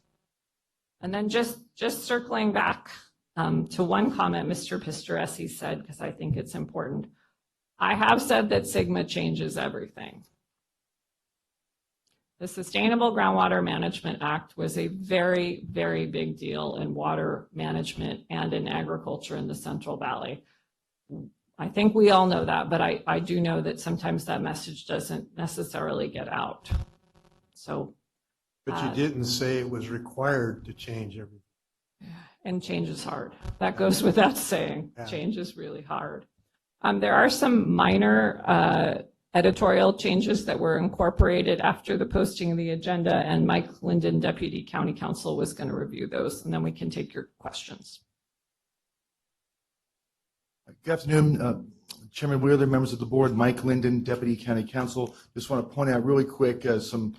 S16: And then just circling back to one comment Mr. Pistoresi said, because I think it's important. I have said that SGMA changes everything. The Sustainable Groundwater Management Act was a very, very big deal in water management and in agriculture in the Central Valley. I think we all know that, but I do know that sometimes that message doesn't necessarily get out. So,
S4: but you didn't say it was required to change everything.
S16: And change is hard. That goes without saying. Yeah. Change is really hard. There are some minor editorial changes that were incorporated after the posting of the agenda, and Mike Linden, Deputy County Counsel, was going to review those, and then we can take your questions.
S7: Good afternoon, Chairman Wheeler, members of the board. Mike Linden, Deputy County Counsel. Just want to point out really quick some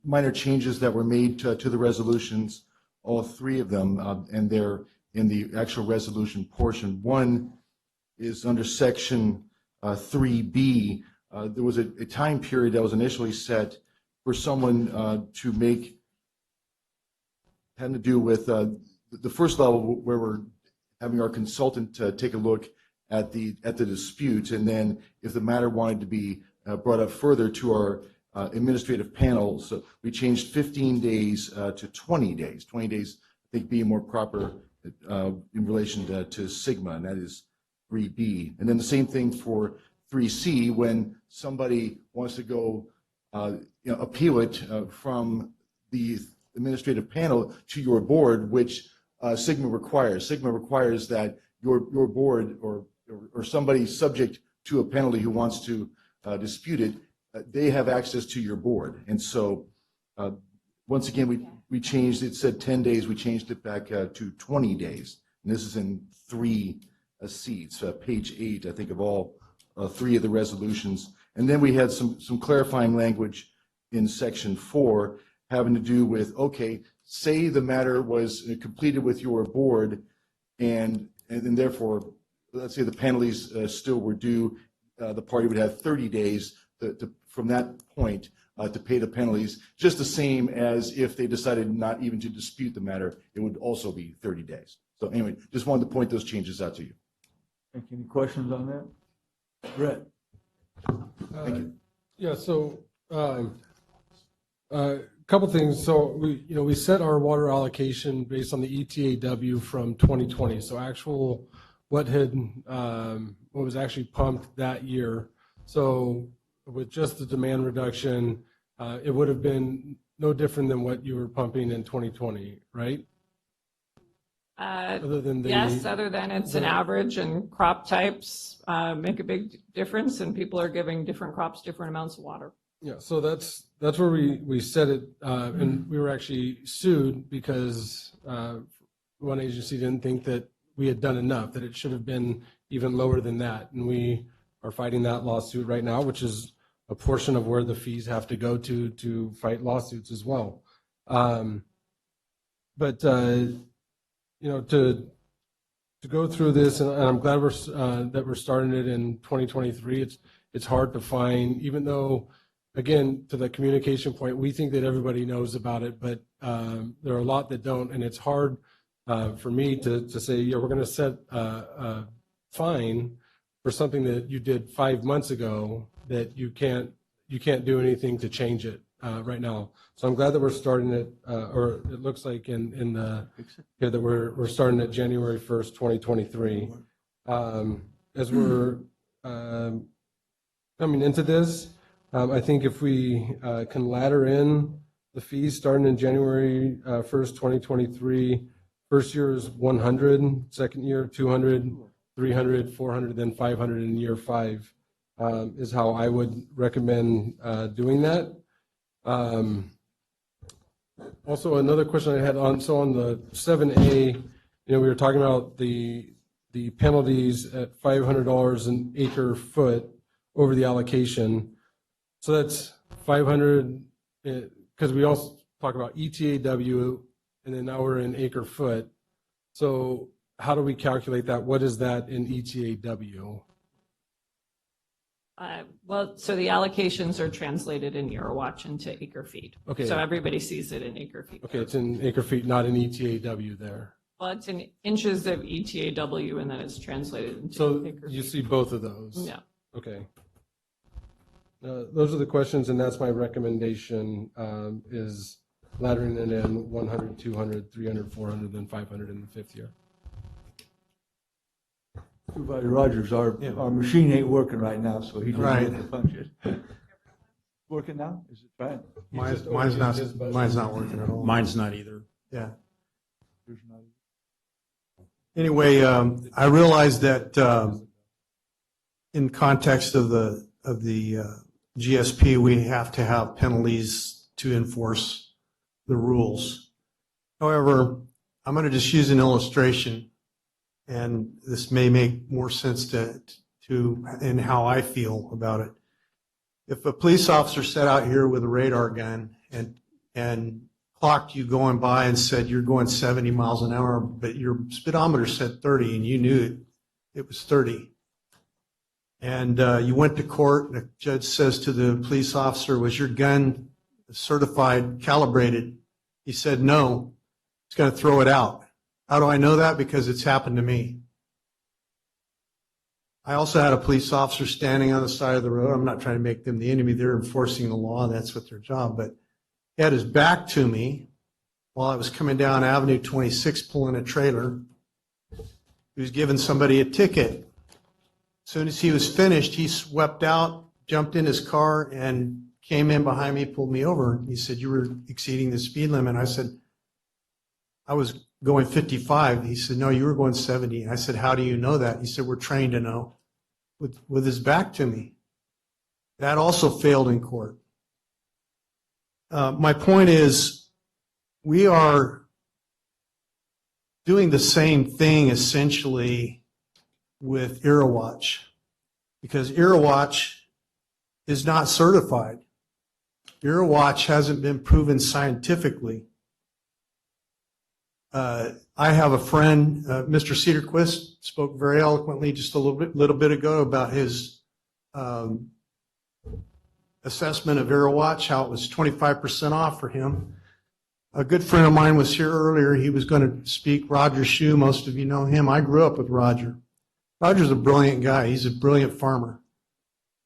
S7: minor changes that were made to the resolutions, all three of them, and they're in the actual resolution portion. One is under section 3B. There was a time period that was initially set for someone to make, had to do with the first level where we're having our consultant take a look at the dispute, and then if the matter wanted to be brought up further to our administrative panel. So we changed 15 days to 20 days. 20 days, I think, being more proper in relation to SGMA, and that is 3B. And then the same thing for 3C, when somebody wants to go appeal it from the administrative panel to your board, which SGMA requires. SGMA requires that your board or somebody subject to a penalty who wants to dispute it, they have access to your board. And so once again, we changed, it said 10 days, we changed it back to 20 days. And this is in 3C, it's page 8, I think, of all three of the resolutions. And then we had some clarifying language in section 4 having to do with, okay, say the matter was completed with your board and therefore, let's say the penalties still were due, the party would have 30 days from that point to pay the penalties, just the same as if they decided not even to dispute the matter, it would also be 30 days. So anyway, just wanted to point those changes out to you.
S1: Any questions on that? Brett?
S7: Thank you.
S3: Yeah, so a couple things. So we set our water allocation based on the ETAW from 2020. So actual what was actually pumped that year. So with just the demand reduction, it would have been no different than what you were pumping in 2020, right? Other than
S16: other than it's an average and crop types make a big difference and people are giving different crops different amounts of water.
S3: Yeah, so that's where we set it, and we were actually sued because one agency didn't think that we had done enough, that it should have been even lower than that. And we are fighting that lawsuit right now, which is a portion of where the fees have to go to fight lawsuits as well. To go through this, and I'm glad that we're starting it in 2023. It's hard to find, even though, again, to the communication point, we think that everybody knows about it, but there are a lot that don't, and it's hard for me to say, yeah, we're going to set a fine for something that you did 5 months ago that you can't do anything to change it right now. So I'm glad that we're starting it, or it looks like that we're starting at January 1st, 2023. As we're coming into this, I think if we can ladder in the fees starting in January 1st, 2023, first year is 100, second year 200, 300, 400, then 500 in year 5 is how I would recommend doing that. Also, another question I had on the 7A, we were talking about the penalties at $500 an acre foot over the allocation. So that's 500, because we also talk about ETAW, and then now we're in acre foot. So how do we calculate that? What is that in ETAW?
S16: So the allocations are translated in Eurowatch into acre feet.
S3: Okay.
S16: So everybody sees it in acre feet.
S3: Okay, it's in acre feet, not in ETAW there.
S16: Well, it's in inches of ETAW, and then it's translated into
S3: So
S16: acre
S3: you
S16: feet.
S3: see both of those?
S16: Yeah.
S3: Okay. Those are the questions, and that's my recommendation, is laddering it in 100, 200, 300, 400, then 500 in the 5th year.
S1: Supervisor Rogers, our machine ain't working right now, so he
S4: Right.
S1: doesn't get to punch it. Working now? Is it fine?
S4: Mine's not working at all.
S8: Mine's not either.
S4: Yeah. Anyway, I realize that in context of the GSP, we have to have penalties to enforce the rules. However, I'm going to just use an illustration, and this may make more sense to in how I feel about it. If a police officer sat out here with a radar gun and clocked you going by and said you're going 70 miles an hour, but your speedometer said 30 and you knew it was 30. And you went to court and the judge says to the police officer, was your gun certified, calibrated? He said, no, he's going to throw it out. How do I know that? Because it's happened to me. I also had a police officer standing on the side of the road. I'm not trying to make them the enemy. They're enforcing the law. That's what their job. But he had his back to me while I was coming down Avenue 26 pulling a trailer. He was giving somebody a ticket. As soon as he was finished, he swept out, jumped in his car, and came in behind me, pulled me over. He said, you were exceeding the speed limit. I said, I was going 55. He said, no, you were going 70. I said, how do you know that? He said, we're trained to know. With his back to me. That also failed in court. My point is, we are doing the same thing essentially with Eurowatch, because Eurowatch is not certified. Eurowatch hasn't been proven scientifically. I have a friend, Mr. Cedarquist, spoke very eloquently just a little bit ago about his assessment of AirWatch, how it was 25% off for him. A good friend of mine was here earlier. He was going to speak, Roger Shue. Most of you know him. I grew up with Roger. Roger's a brilliant guy. He's a brilliant farmer.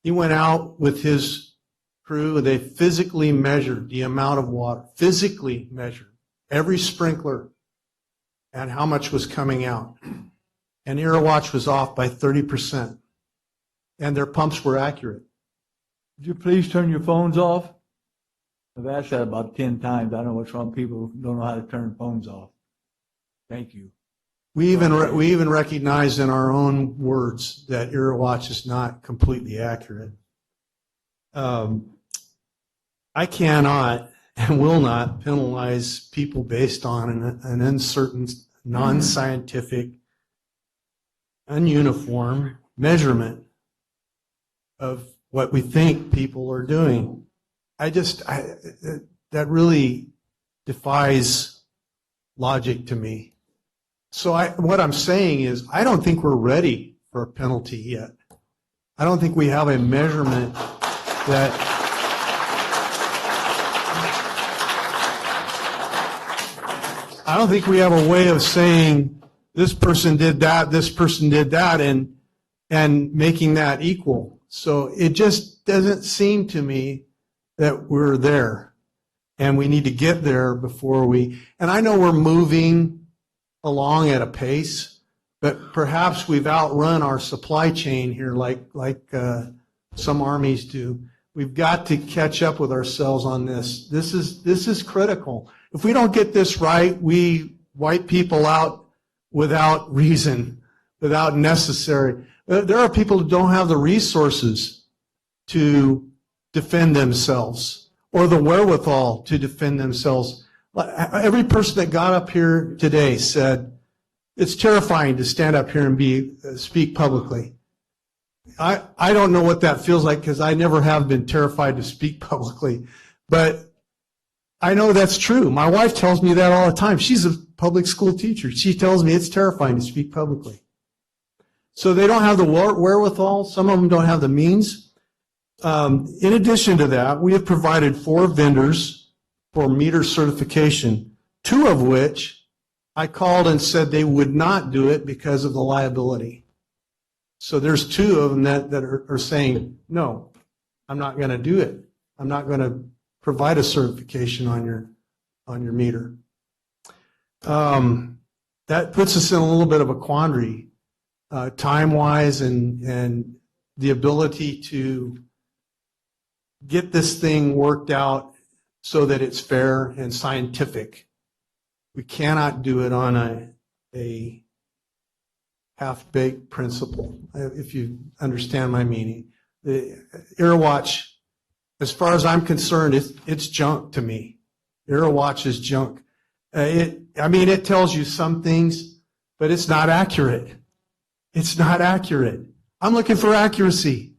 S4: He went out with his crew. They physically measured the amount of water, physically measured every sprinkler and how much was coming out. And AirWatch was off by 30%. And their pumps were accurate.
S1: Would you please turn your phones off? I've asked that about 10 times. I don't know what's wrong. People don't know how to turn phones off. Thank you.
S4: We even recognize in our own words that AirWatch is not completely accurate. I cannot and will not penalize people based on an uncertain, non-scientific, ununiform measurement of what we think people are doing. That really defies logic to me. So what I'm saying is, I don't think we're ready for a penalty yet. I don't think we have a measurement that I don't think we have a way of saying this person did that, and making that equal. So it just doesn't seem to me that we're there, and we need to get there before we. And I know we're moving along at a pace, but perhaps we've outrun our supply chain here, like some armies do. We've got to catch up with ourselves on this. This is critical. If we don't get this right, we wipe people out without reason, without necessary. There are people who don't have the resources to defend themselves or the wherewithal to defend themselves. Every person that got up here today said, it's terrifying to stand up here and speak publicly. I don't know what that feels like because I never have been terrified to speak publicly, but I know that's true. My wife tells me that all the time. She's a public school teacher. She tells me it's terrifying to speak publicly. So they don't have the wherewithal. Some of them don't have the means. In addition to that, we have provided 4 vendors for meter certification, 2 of which I called and said they would not do it because of the liability. So there's 2 of them that are saying, no, I'm not going to do it. I'm not going to provide a certification on your meter. That puts us in a little bit of a quandary, time-wise and the ability to get this thing worked out so that it's fair and scientific. We cannot do it on a half-baked principle, if you understand my meaning. The AirWatch, as far as I'm concerned, it's junk to me. AirWatch is junk. It tells you some things, but it's not accurate. It's not accurate. I'm looking for accuracy.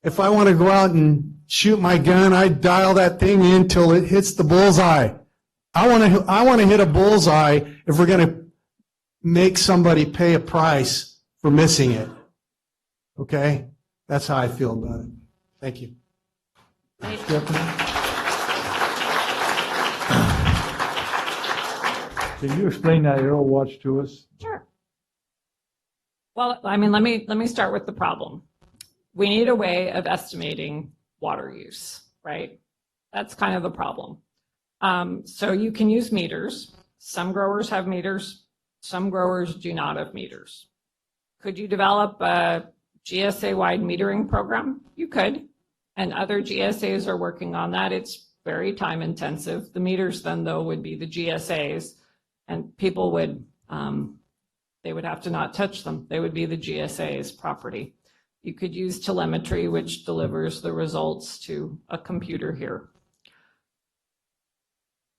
S4: If I want to go out and shoot my gun, I dial that thing in till it hits the bullseye. I want to hit a bullseye if we're going to make somebody pay a price for missing it. Okay? That's how I feel about it. Thank you.
S1: Can you explain that AirWatch to us?
S16: Sure. Well, let me start with the problem. We need a way of estimating water use, right? That's kind of the problem. So you can use meters. Some growers have meters. Some growers do not have meters. Could you develop a GSA-wide metering program? You could. And other GSAs are working on that. It's very time intensive. The meters then, though, would be the GSAs, and people would, they would have to not touch them. They would be the GSA's property. You could use telemetry, which delivers the results to a computer here.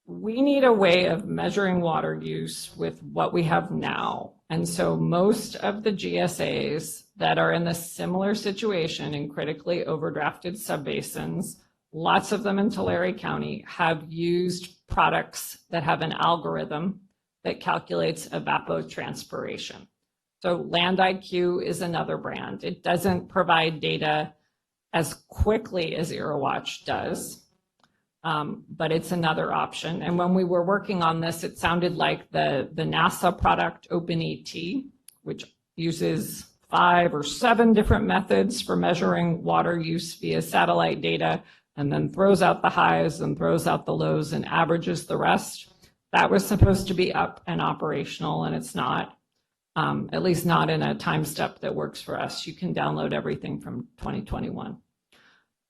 S16: We need a way of measuring water use with what we have now. And so most of the GSAs that are in the similar situation in critically overdrafted subbasins, lots of them in Tulare County, have used products that have an algorithm that calculates evapotranspiration. So Land IQ is another brand. It doesn't provide data as quickly as EraWatch does. But it's another option. And when we were working on this, it sounded like the NASA product OpenET, which uses 5 or 7 different methods for measuring water use via satellite data, and then throws out the highs and throws out the lows and averages the rest. That was supposed to be up and operational, and it's not, at least not in a time step that works for us. You can download everything from 2021.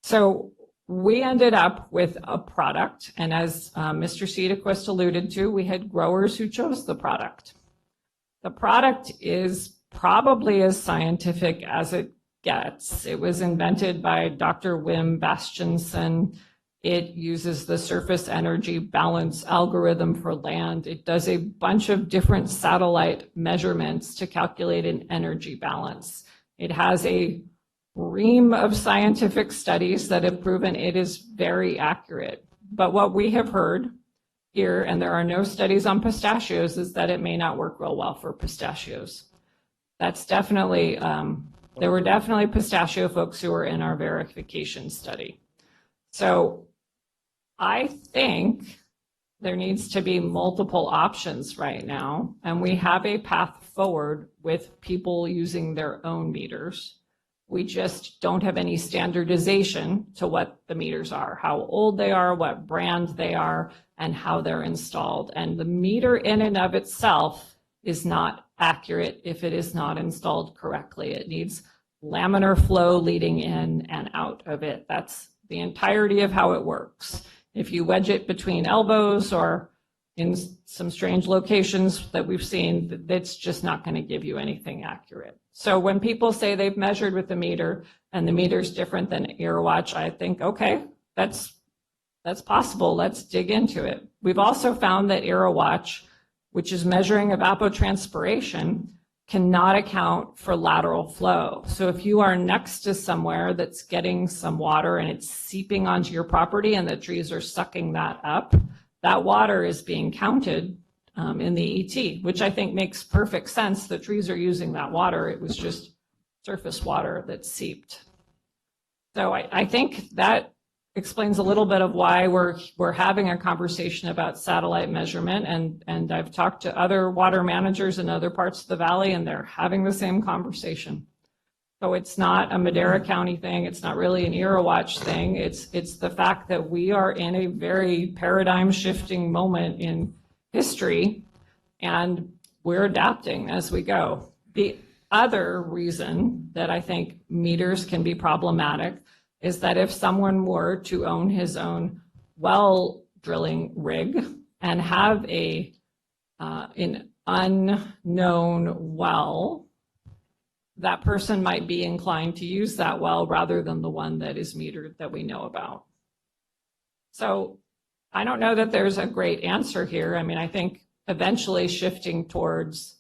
S16: So we ended up with a product, and as Mr. Cedequist alluded to, we had growers who chose the product. The product is probably as scientific as it gets. It was invented by Dr. Wim Bastiansen. It uses the surface energy balance algorithm for land. It does a bunch of different satellite measurements to calculate an energy balance. It has a ream of scientific studies that have proven it is very accurate. But what we have heard here, and there are no studies on pistachios, is that it may not work real well for pistachios. That's definitely, there were definitely pistachio folks who were in our verification study. So I think there needs to be multiple options right now, and we have a path forward with people using their own meters. We just don't have any standardization to what the meters are, how old they are, what brand they are, and how they're installed. And the meter in and of itself is not accurate if it is not installed correctly. It needs laminar flow leading in and out of it. That's the entirety of how it works. If you wedge it between elbows or in some strange locations that we've seen, that's just not going to give you anything accurate. So when people say they've measured with the meter and the meter's different than EraWatch, I think, okay, that's possible. Let's dig into it. We've also found that EraWatch, which is measuring evapotranspiration, cannot account for lateral flow. So if you are next to somewhere that's getting some water and it's seeping onto your property and the trees are sucking that up, that water is being counted in the ET, which I think makes perfect sense. The trees are using that water. It was just surface water that seeped. So I think that explains a little bit of why we're having a conversation about satellite measurement. And I've talked to other water managers in other parts of the valley, and they're having the same conversation. So it's not a Madera County thing. It's not really an EraWatch thing. It's the fact that we are in a very paradigm shifting moment in history, and we're adapting as we go. The other reason that I think meters can be problematic is that if someone were to own his own well drilling rig and have an unknown well, that person might be inclined to use that well rather than the one that is metered that we know about. So I don't know that there's a great answer here. I mean, I think eventually shifting towards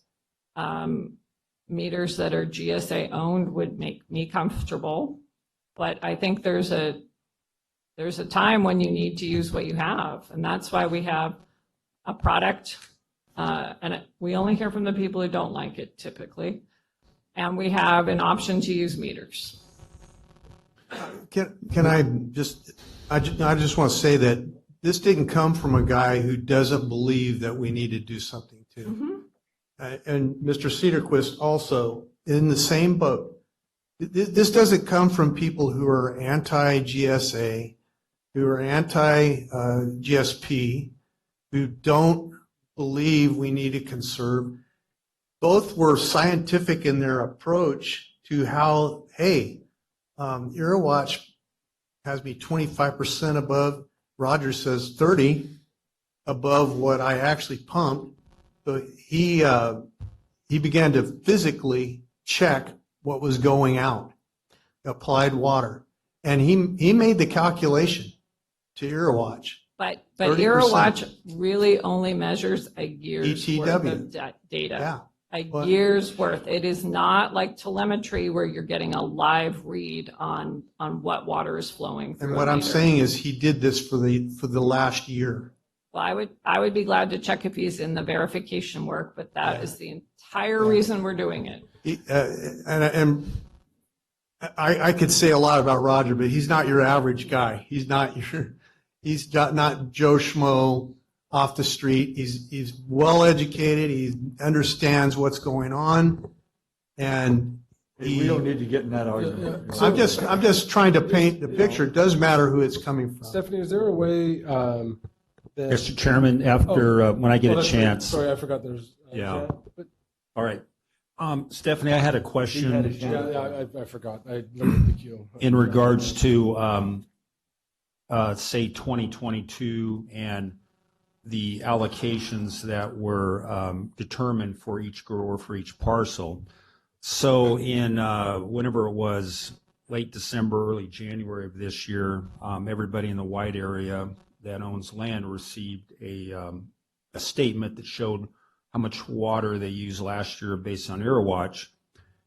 S16: meters that are GSA owned would make me comfortable. But I think there's a time when you need to use what you have. And that's why we have a product, and we only hear from the people who don't like it typically. And we have an option to use meters.
S4: Can I just want to say that this didn't come from a guy who doesn't believe that we need to do something too. And Mr. Cedarquist also in the same boat. This doesn't come from people who are anti-GSA, who are anti-GSP, who don't believe we need to conserve. Both were scientific in their approach to how, hey, EraWatch has me 25% above. Roger says 30 above what I actually pumped. So he began to physically check what was going out, applied water, and he made the calculation to EraWatch.
S16: But
S4: 30%.
S16: EraWatch really only measures a year's worth
S4: ETW.
S16: of data.
S4: Yeah.
S16: A year's worth. It is not like telemetry where you're getting a live read on what water is flowing through.
S4: And what I'm saying is he did this for the last year.
S16: Well, I would be glad to check if he's in the verification work, but that is the entire reason we're doing it.
S4: And I could say a lot about Roger, but he's not your average guy. He's not Joe Schmo off the street. He's well educated. He understands what's going on, and
S1: We don't need to get in that argument.
S4: I'm just trying to paint the picture. It does matter who it's coming from.
S3: Stephanie, is there a way that?
S8: Mr. Chairman, after, when I get a
S3: that's right.
S8: chance.
S3: Sorry, I forgot there's.
S8: Yeah. All right. Stephanie, I had a question.
S3: I forgot. I looked at the queue.
S8: In regards to, say, 2022 and the allocations that were determined for each grower for each parcel. So in whenever it was late December, early January of this year, everybody in the white area that owns land received a statement that showed how much water they used last year based on AirWatch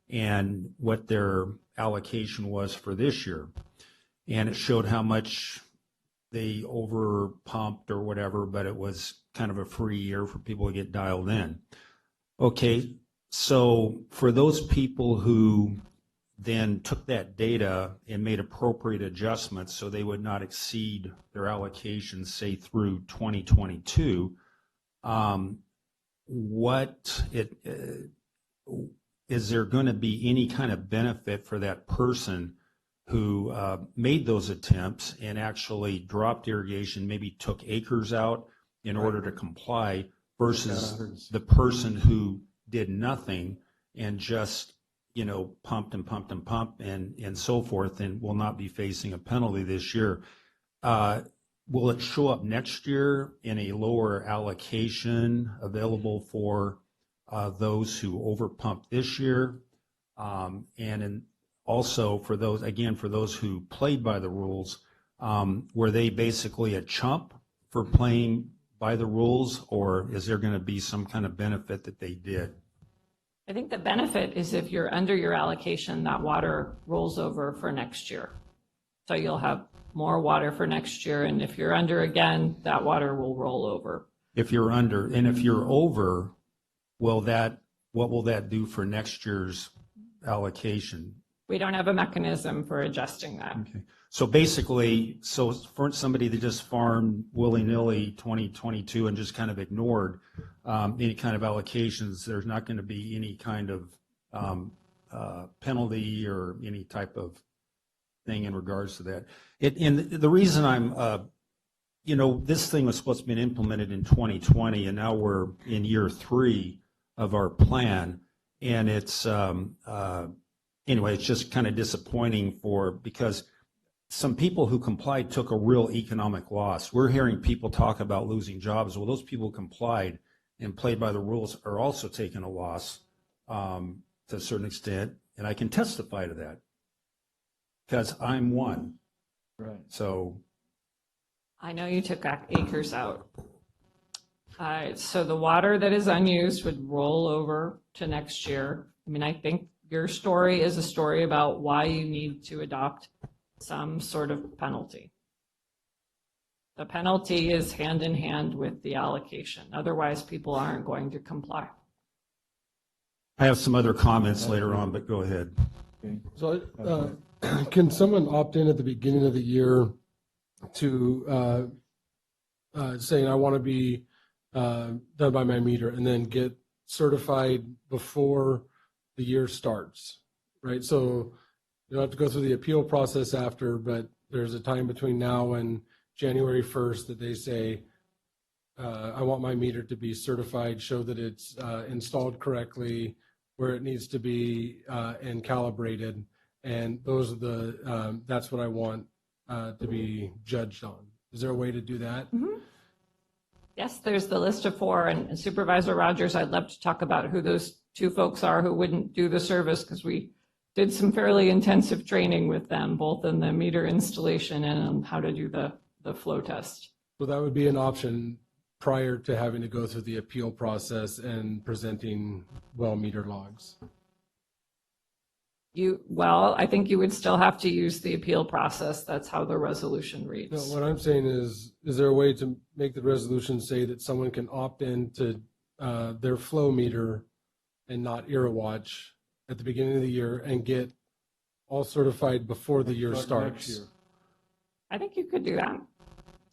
S8: and what their allocation was for this year. And it showed how much they over pumped or whatever, but it was kind of a free year for people to get dialed in. Okay, so for those people who then took that data and made appropriate adjustments so they would not exceed their allocations, say through 2022, is there going to be any kind of benefit for that person who made those attempts and actually dropped irrigation, maybe took acres out in order to comply, versus the person who did nothing and just pumped and pumped and pumped and so forth, and will not be facing a penalty this year? Will it show up next year in a lower allocation available for those who overpumped this year? And also for those who played by the rules, were they basically a chump for playing by the rules, or is there going to be some kind of benefit that they did?
S16: I think the benefit is if you're under your allocation, that water rolls over for next year. So you'll have more water for next year, and if you're under again, that water will roll over.
S8: If you're under, and if you're over, what will that do for next year's allocation?
S16: We don't have a mechanism for adjusting that.
S8: Okay. So basically, for somebody that just farmed willy-nilly 2022 and just kind of ignored any kind of allocations, there's not going to be any kind of penalty or any type of thing in regards to that. And the reason this thing was supposed to be implemented in 2020, and now we're in year 3 of our plan, and it's anyway, it's just kind of disappointing because some people who complied took a real economic loss. We're hearing people talk about losing jobs. Well, those people who complied and played by the rules are also taking a loss to a certain extent, and I can testify to that because I'm one.
S1: Right.
S8: So
S16: I know you took acres out. So the water that is unused would roll over to next year. I mean, I think your story is a story about why you need to adopt some sort of penalty. The penalty is hand in hand with the allocation. Otherwise, people aren't going to comply.
S8: I have some other comments later on, but go ahead.
S3: So can someone opt in at the beginning of the year to saying, I want to be done by my meter, and then get certified before the year starts, right? So you don't have to go through the appeal process after, but there's a time between now and January 1st that they say, I want my meter to be certified, show that it's installed correctly, where it needs to be, and calibrated. And those are that's what I want to be judged on. Is there a way to do that?
S16: Mm-hmm. Yes, there's the list of 4, and Supervisor Rogers, I'd love to talk about who those 2 folks are who wouldn't do the service, because we did some fairly intensive training with them, both in the meter installation and on how to do the flow test.
S3: So that would be an option prior to having to go through the appeal process and presenting well meter logs.
S16: I think you would still have to use the appeal process. That's how the resolution reads.
S3: No, what I'm saying is there a way to make the resolution say that someone can opt in to their flow meter and not IRAWatch at the beginning of the year and get all certified before the year
S1: Start next
S3: starts.
S1: year.
S16: I think you could do that.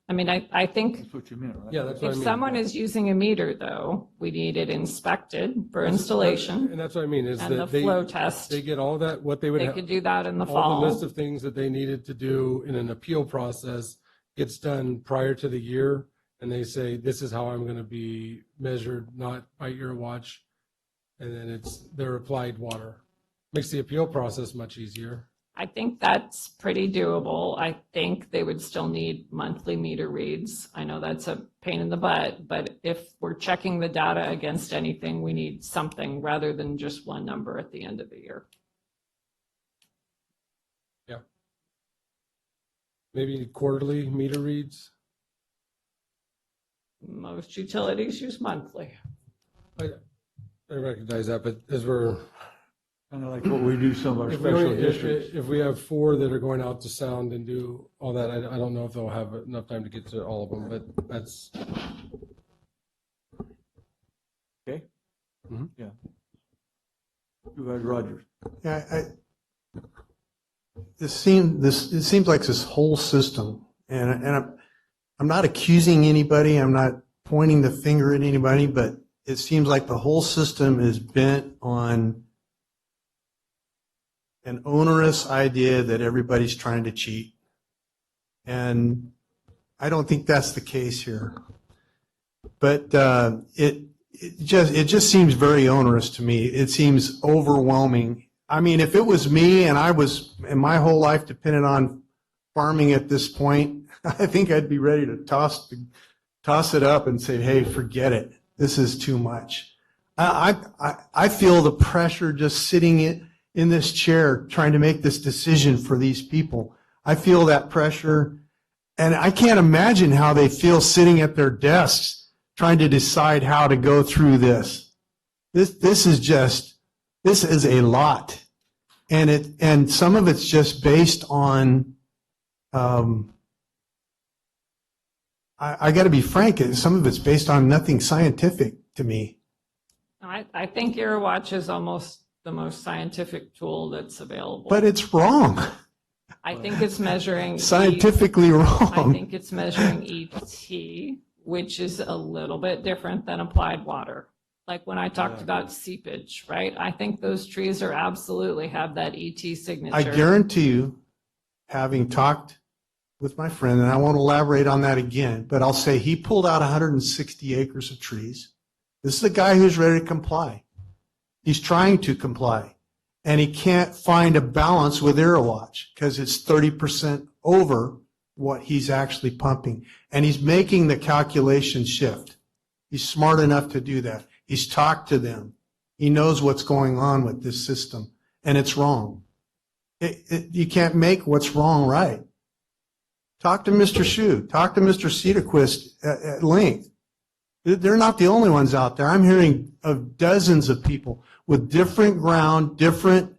S16: I mean, I think
S1: That's what you meant, right?
S3: Yeah, that's what I
S16: if
S3: mean.
S16: someone is using a meter, though, we need it inspected for installation.
S3: And that's what I mean, is
S16: And
S3: that
S16: the flow test.
S3: they get all that, what they would
S16: They
S3: have.
S16: could do that in the
S3: All
S16: fall.
S3: the list of things that they needed to do in an appeal process gets done prior to the year. And they say, this is how I'm going to be measured, not by your watch. And then it's their applied water. Makes the appeal process much easier.
S16: I think that's pretty doable. I think they would still need monthly meter reads. I know that's a pain in the butt, but if we're checking the data against anything, we need something rather than just one number at the end of the year.
S3: Yeah. Maybe quarterly meter reads.
S16: Most utilities use monthly.
S3: I recognize that, but as we're.
S1: Kind of like what we do some of our
S3: If we
S1: special
S3: only-
S1: districts.
S3: If we have 4 that are going out to sound and do all that, I don't know if they'll have enough time to get to all of them, but that's.
S1: Okay?
S3: Mhm.
S1: Yeah. Supervisor Rogers.
S4: Yeah, it seems like this whole system, and I'm not accusing anybody, I'm not pointing the finger at anybody, but it seems like the whole system is bent on an onerous idea that everybody's trying to cheat. And I don't think that's the case here. But it just seems very onerous to me. It seems overwhelming. I mean, if it was me and my whole life depended on farming at this point, I think I'd be ready to toss it up and say, hey, forget it. This is too much. I feel the pressure just sitting in this chair trying to make this decision for these people. I feel that pressure, and I can't imagine how they feel sitting at their desks trying to decide how to go through this. This is a lot. And some of it's just based on, I got to be frank, some of it's based on nothing scientific to me.
S16: I think EarWatch is almost the most scientific tool that's available.
S4: But it's wrong.
S16: I think it's measuring
S4: Scientifically wrong.
S16: I think it's measuring ET, which is a little bit different than applied water. Like when I talked about seepage, right? I think those trees are absolutely have that ET signature.
S4: I guarantee you, having talked with my friend, and I won't elaborate on that again, but I'll say he pulled out 160 acres of trees. This is a guy who's ready to comply. He's trying to comply, and he can't find a balance with AeroWatch because it's 30% over what he's actually pumping. And he's making the calculation shift. He's smart enough to do that. He's talked to them. He knows what's going on with this system, and it's wrong. You can't make what's wrong right. Talk to Mr. Shu. Talk to Mr. Cedarquist at length. They're not the only ones out there. I'm hearing of dozens of people with different ground, different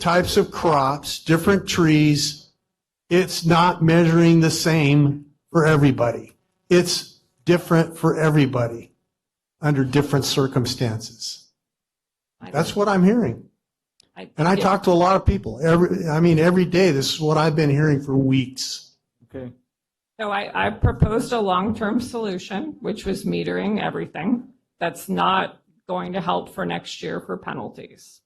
S4: types of crops, different trees. It's not measuring the same for everybody. It's different for everybody under different circumstances. That's what I'm hearing. And I talk to a lot of people. Every day, this is what I've been hearing for weeks.
S1: Okay.
S16: So I proposed a long-term solution, which was metering everything. That's not going to help for next year for penalties.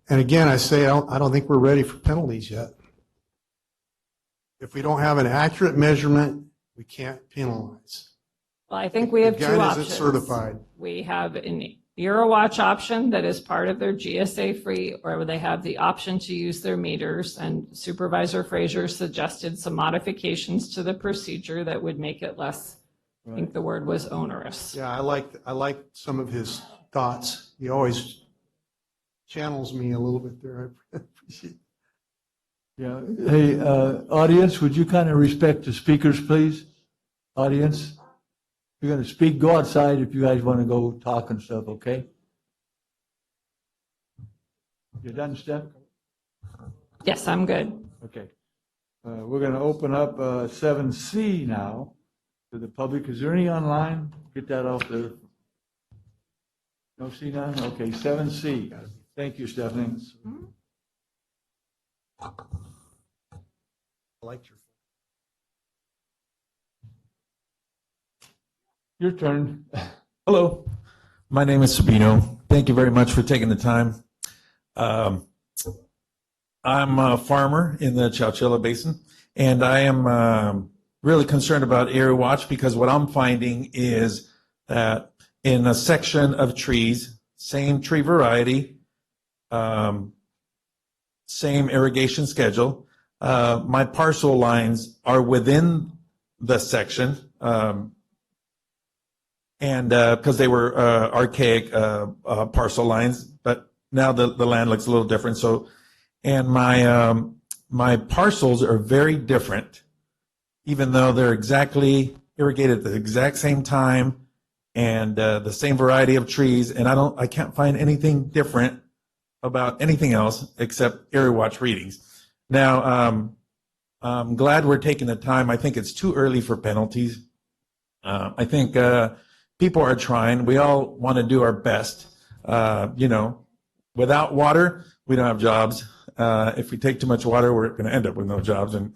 S4: And again, I say I don't think we're ready for penalties yet. If we don't have an accurate measurement, we can't penalize.
S16: Well, I think we have
S4: The
S16: two
S4: gun
S16: options.
S4: isn't certified.
S16: We have an EuroWatch option that is part of their GSA free, or they have the option to use their meters. And Supervisor Frazier suggested some modifications to the procedure that would make it less, I think the word was onerous.
S4: Yeah, I like some of his thoughts. He always channels me a little bit there. I appreciate it.
S1: Yeah. Hey, audience, would you kind of respect the speakers, please? Audience, if you're going to speak, go outside if you guys want to go talk and stuff, okay? You done, Steph?
S16: Yes, I'm good.
S1: Okay. We're going to open up 7C now to the public. Is there any online? Get that off there. No, see none? Okay, 7C. Thank you, Stephanie. Your turn.
S21: Hello, my name is Sabino. Thank you very much for taking the time. I'm a farmer in the Chowchilla Basin, and I am really concerned about area watch because what I'm finding is that in a section of trees, same tree variety, same irrigation schedule, my parcel lines are within the section, and because they were archaic parcel lines, but now the land looks a little different. So, and my parcels are very different, even though they're exactly irrigated at the exact same time and the same variety of trees. And I can't find anything different about anything else except area watch readings. Now, I'm glad we're taking the time. I think it's too early for penalties. I think people are trying. We all want to do our best. Without water, we don't have jobs. If we take too much water, we're going to end up with no jobs. And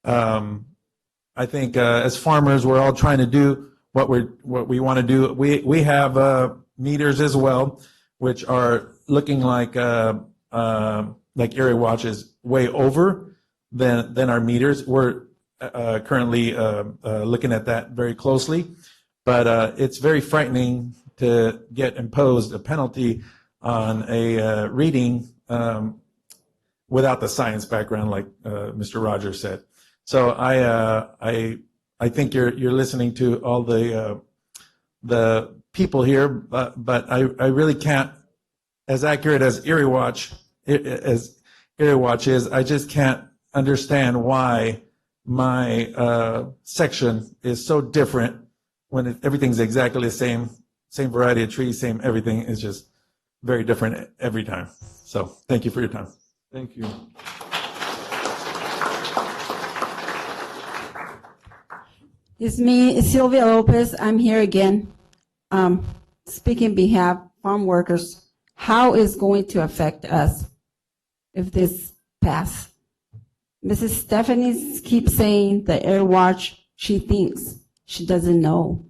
S21: I think as farmers, we're all trying to do what we want to do. We have meters as well, which are looking like area watch is way over than our meters. We're currently looking at that very closely, but it's very frightening to get imposed a penalty on a reading without the science background, like Mr. Rogers said. So I think you're listening to all the people here, but I really can't, as accurate as area watch is, I just can't understand why my section is so different when everything's exactly the same variety of trees, same everything is just very different every time. So thank you for your time.
S1: Thank you.
S22: It's me, Sylvia Lopez. I'm here again. Speaking behalf of farm workers, how is going to affect us if this pass? Mrs. Stephanie keeps saying the air watch, she thinks, she doesn't know.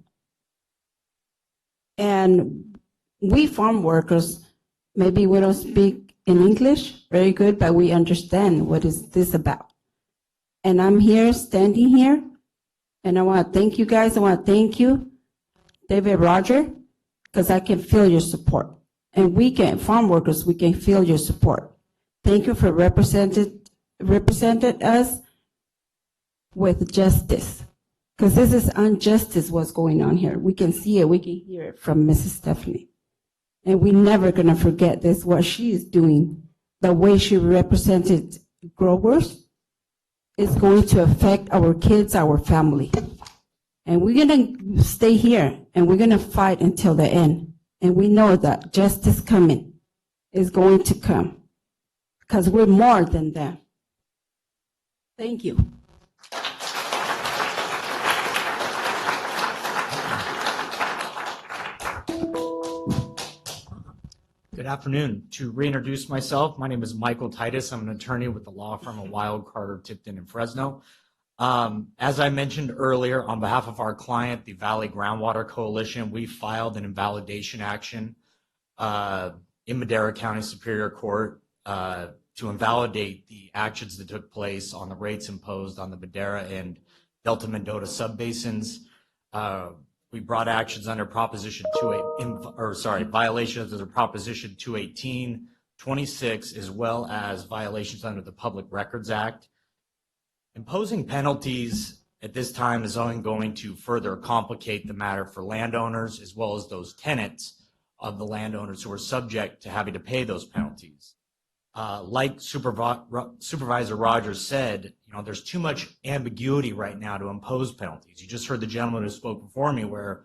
S22: And we farm workers, maybe we don't speak in English very good, but we understand what is this about. And I'm here, standing here, and I want to thank you guys. I want to thank you, David Roger, because I can feel your support. And we can, farm workers, we can feel your support. Thank you for represented us with justice, because this is injustice what's going on here. We can see it, we can hear it from Mrs. Stephanie. And we're never going to forget this, what she is doing, the way she represented growers is going to affect our kids, our family. And we're going to stay here and we're going to fight until the end. And we know that justice coming is going to come because we're more than that. Thank you.
S23: Good afternoon. To reintroduce myself, my name is Michael Titus. I'm an attorney with the law firm of Wild, Carter, Tipton, and Fresno. As I mentioned earlier, on behalf of our client, the Valley Groundwater Coalition, we filed an invalidation action in Madera County Superior Court to invalidate the actions that took place on the rates imposed on the Madera and Delta Mendota subbasins. We brought actions under Proposition 28, violations under Proposition 218, 26, as well as violations under the Public Records Act. Imposing penalties at this time is only going to further complicate the matter for landowners as well as those tenants of the landowners who are subject to having to pay those penalties. Like Supervisor Rogers said, there's too much ambiguity right now to impose penalties. You just heard the gentleman who spoke before me where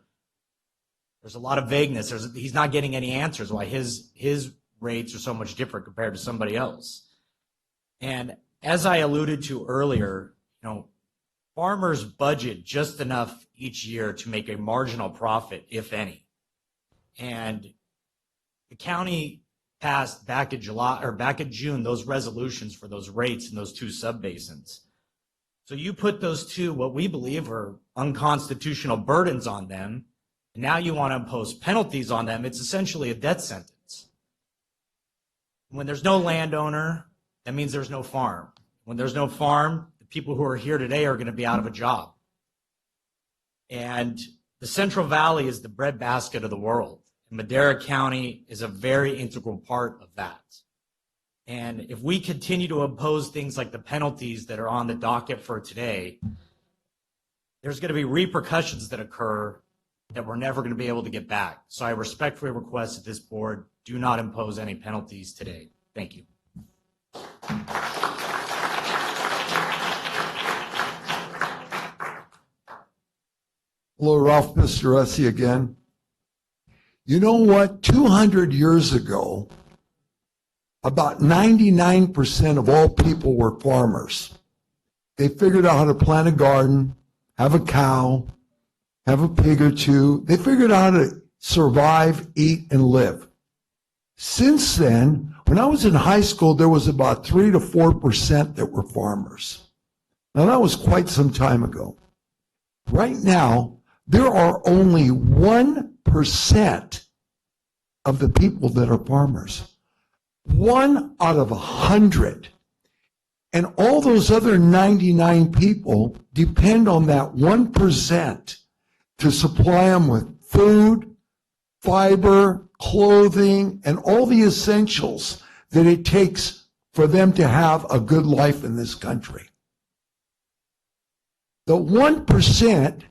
S23: there's a lot of vagueness. He's not getting any answers why his rates are so much different compared to somebody else. And as I alluded to earlier, farmers budget just enough each year to make a marginal profit, if any. And the county passed back in July or back in June, those resolutions for those rates in those two subbasins. So you put those two, what we believe are unconstitutional burdens on them, and now you want to impose penalties on them. It's essentially a death sentence. When there's no landowner, that means there's no farm. When there's no farm, the people who are here today are going to be out of a job. And the Central Valley is the breadbasket of the world. And Madera County is a very integral part of that. And if we continue to impose things like the penalties that are on the docket for today, there's going to be repercussions that occur that we're never going to be able to get back. So I respectfully request that this board do not impose any penalties today. Thank you.
S18: Hello, Ralph Pistoresi again. You know what? 200 years ago, about 99% of all people were farmers. They figured out how to plant a garden, have a cow, have a pig or two. They figured out how to survive, eat, and live. Since then, when I was in high school, there was about 3 to 4% that were farmers. Now, that was quite some time ago. Right now, there are only 1% of the people that are farmers. 1 out of 100. And all those other 99 people depend on that 1% to supply them with food, fiber, clothing, and all the essentials that it takes for them to have a good life in this country. The 1%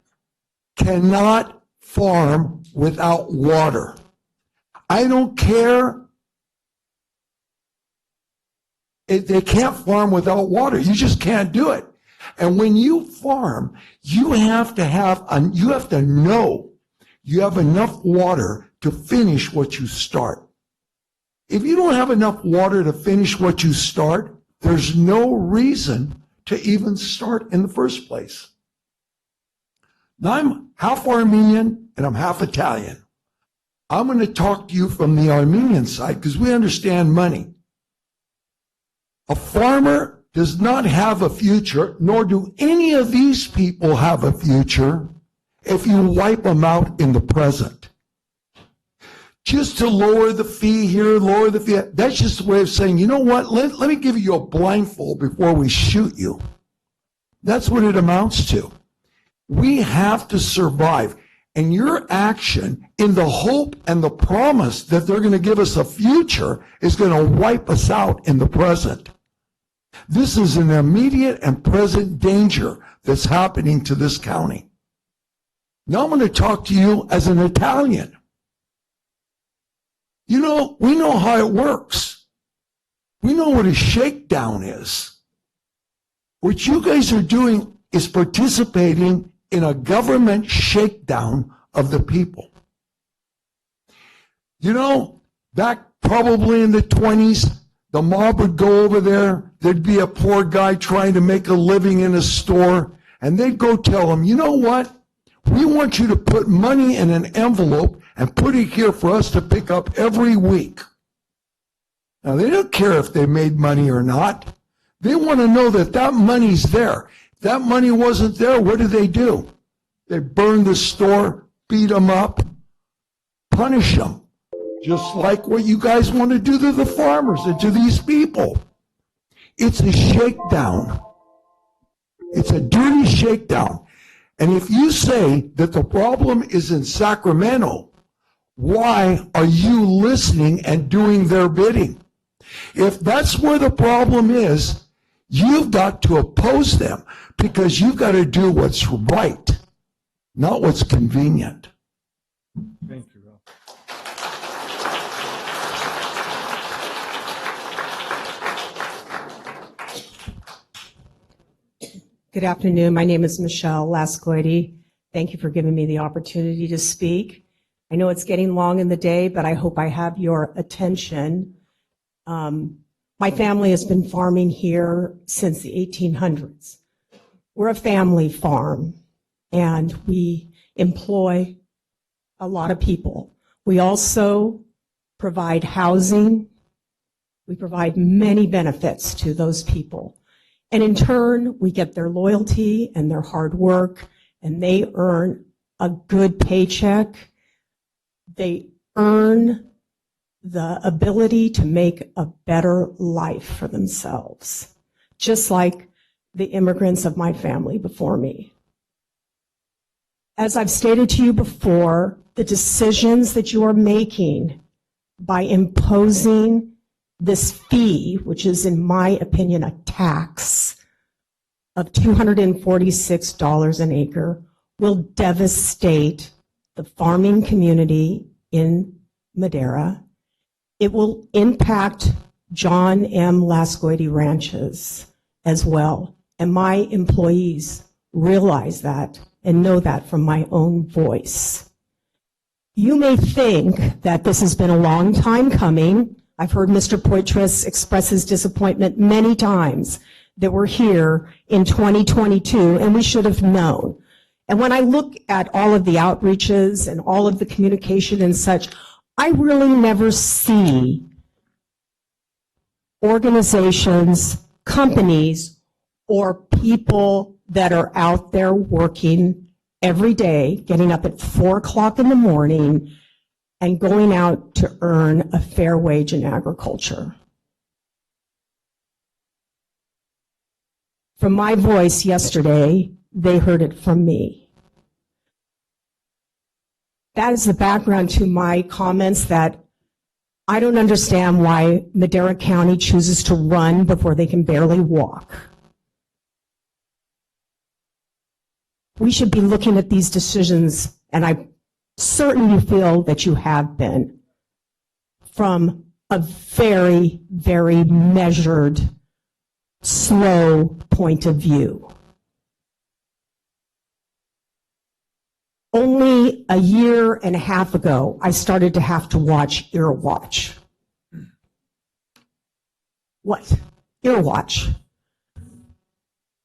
S18: cannot farm without water. I don't care. They can't farm without water. You just can't do it. And when you farm, you have to know you have enough water to finish what you start. If you don't have enough water to finish what you start, there's no reason to even start in the first place. Now, I'm half Armenian and I'm half Italian. I'm going to talk to you from the Armenian side because we understand money. A farmer does not have a future, nor do any of these people have a future if you wipe them out in the present. Just to lower the fee here, lower the fee, that's just a way of saying, you know what, let me give you a blindfold before we shoot you. That's what it amounts to. We have to survive. And your action in the hope and the promise that they're going to give us a future is going to wipe us out in the present. This is an immediate and present danger that's happening to this county. Now I'm going to talk to you as an Italian. You know, we know how it works. We know what a shakedown is. What you guys are doing is participating in a government shakedown of the people. You know, back probably in the 20s, the mob would go over there. There'd be a poor guy trying to make a living in a store, and they'd go tell him, you know what? We want you to put money in an envelope and put it here for us to pick up every week. Now, they don't care if they made money or not. They want to know that that money's there. If that money wasn't there, what do? They burn the store, beat them up, punish them. Just like what you guys want to do to the farmers and to these people. It's a shakedown. It's a dirty shakedown. And if you say that the problem is in Sacramento, why are you listening and doing their bidding? If that's where the problem is, you've got to oppose them because you've got to do what's right, not what's convenient.
S1: Thank you, Ralph.
S6: Good afternoon. My name is Michelle Lascoidy. Thank you for giving me the opportunity to speak. I know it's getting long in the day, but I hope I have your attention. My family has been farming here since the 1800s. We're a family farm, and we employ a lot of people. We also provide housing We provide many benefits to those people. And in turn, we get their loyalty and their hard work, and they earn a good paycheck. They earn the ability to make a better life for themselves, just like the immigrants of my family before me. As I've stated to you before, the decisions that you are making by imposing this fee, which is in my opinion a tax of $246 an acre, will devastate the farming community in Madera. It will impact John M. Lascoity ranches as well. And my employees realize that and know that from my own voice. You may think that this has been a long time coming. I've heard Mr. Poitras express his disappointment many times that we're here in 2022 and we should have known. And when I look at all of the outreaches and all of the communication and such, I really never see organizations, companies, or people that are out there working every day, getting up at 4 o'clock in the morning and going out to earn a fair wage in agriculture. From my voice yesterday, they heard it from me. That is the background to my comments that I don't understand why Madera County chooses to run before they can barely walk. We should be looking at these decisions, and I certainly feel that you have been, from a very, very measured, slow point of view. Only a year and a half ago, I started to have to watch Earwatch. What? Earwatch.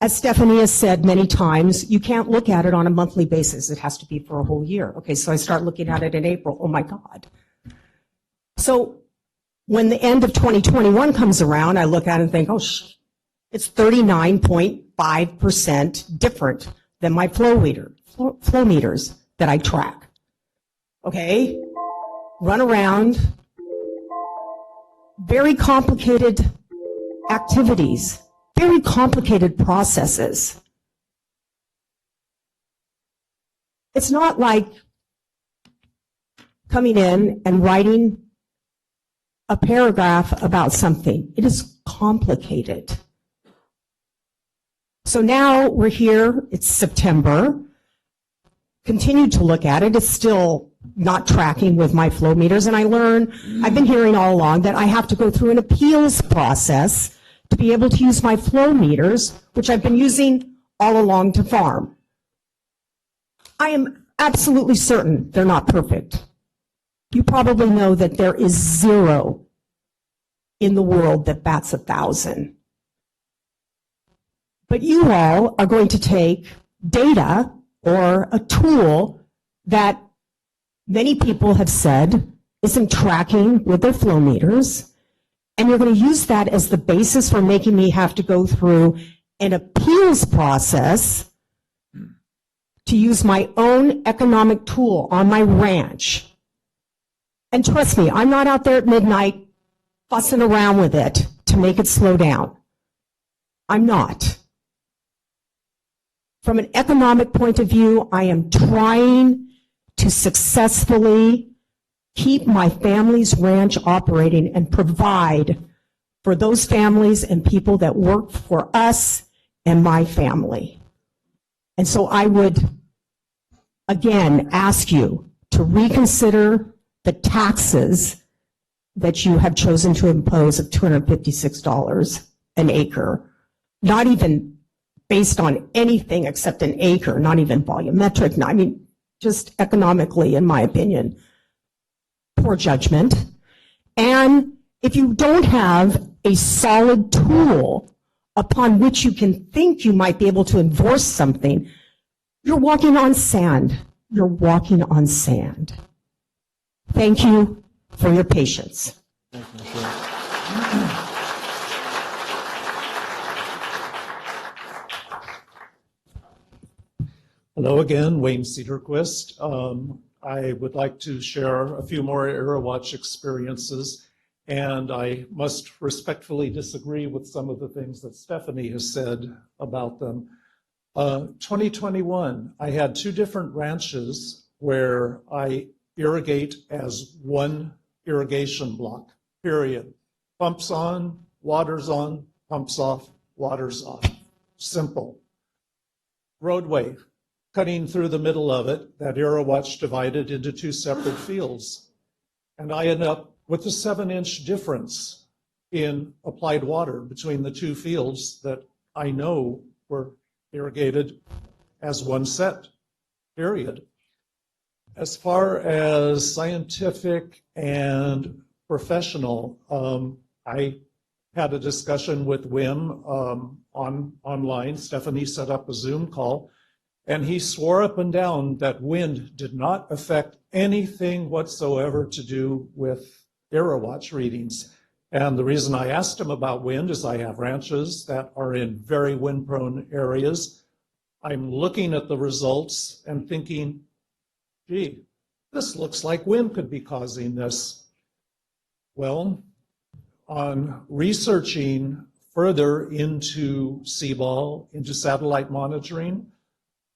S6: As Stephanie has said many times, you can't look at it on a monthly basis. It has to be for a whole year. Okay, so I start looking at it in April. Oh my God. So when the end of 2021 comes around, I look at it and think, oh, it's 39.5% different than my flow meters that I track. Okay, run around, very complicated activities, very complicated processes. It's not like coming in and writing a paragraph about something. It is complicated. So now we're here, it's September. Continued to look at it. It's still not tracking with my flow meters. And I've been hearing all along that I have to go through an appeals process to be able to use my flow meters, which I've been using all along to farm. I am absolutely certain they're not perfect. You probably know that there is zero in the world that bats 1,000. But you all are going to take data or a tool that many people have said isn't tracking with their flow meters, and you're going to use that as the basis for making me have to go through an appeals process to use my own economic tool on my ranch. And trust me, I'm not out there at midnight fussing around with it to make it slow down. I'm not. From an economic point of view, I am trying to successfully keep my family's ranch operating and provide for those families and people that work for us and my family. And so I would, again, ask you to reconsider the taxes that you have chosen to impose of $256 an acre, not even based on anything except an acre, not even volumetric, I mean, just economically, in my opinion, poor judgment. And if you don't have a solid tool upon which you can think you might be able to enforce something, you're walking on sand. You're walking on sand. Thank you for your patience.
S1: Thank you, Michelle.
S9: Hello again, Wayne Cedarquist. I would like to share a few more AeroWatch experiences, and I must respectfully disagree with some of the things that Stephanie has said about them. 2021, I had 2 different ranches where I irrigate as one irrigation block, period. Pumps on, water's on, pumps off, water's off. Simple. Roadway, cutting through the middle of it, that AeroWatch divided into 2 separate fields. And I ended up with a 7-inch difference in applied water between the 2 fields that I know were irrigated as one set, period. As far as scientific and professional, I had a discussion with Wim online. Stephanie set up a Zoom call, and he swore up and down that wind did not affect anything whatsoever to do with AeroWatch readings. And the reason I asked him about wind is I have ranches that are in very wind-prone areas. I'm looking at the results and thinking, gee, this looks like wind could be causing this. Well, on researching further into CBAL, into satellite monitoring,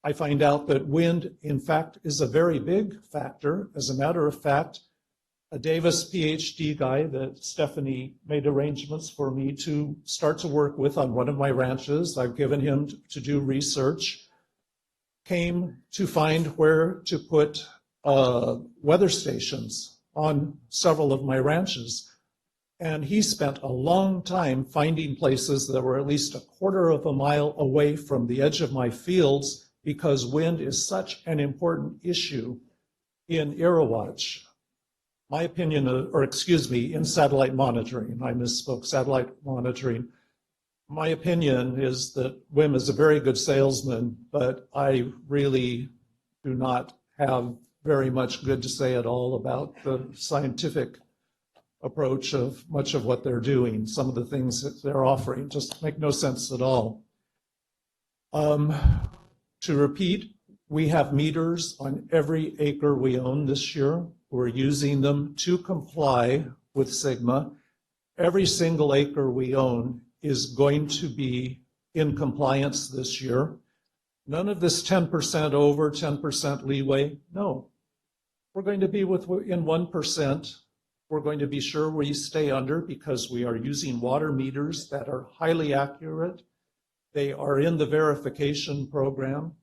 S9: I find out that wind, in fact, is a very big factor. As a matter of fact, a Davis PhD guy that Stephanie made arrangements for me to start to work with on one of my ranches, I've given him to do research, came to find where to put weather stations on several of my ranches. And he spent a long time finding places that were at least a quarter of a mile away from the edge of my fields, because wind is such an important issue in AeroWatch. My opinion, in satellite monitoring, I misspoke, satellite monitoring. My opinion is that Wim is a very good salesman, but I really do not have very much good to say at all about the scientific approach of much of what they're doing. Some of the things that they're offering just make no sense at all. To repeat, we have meters on every acre we own this year. We're using them to comply with Sigma. Every single acre we own is going to be in compliance this year. None of this 10% over, 10% leeway. No. We're going to be in 1%. We're going to be sure we stay under, because we are using water meters that are highly accurate. They are in the verification program.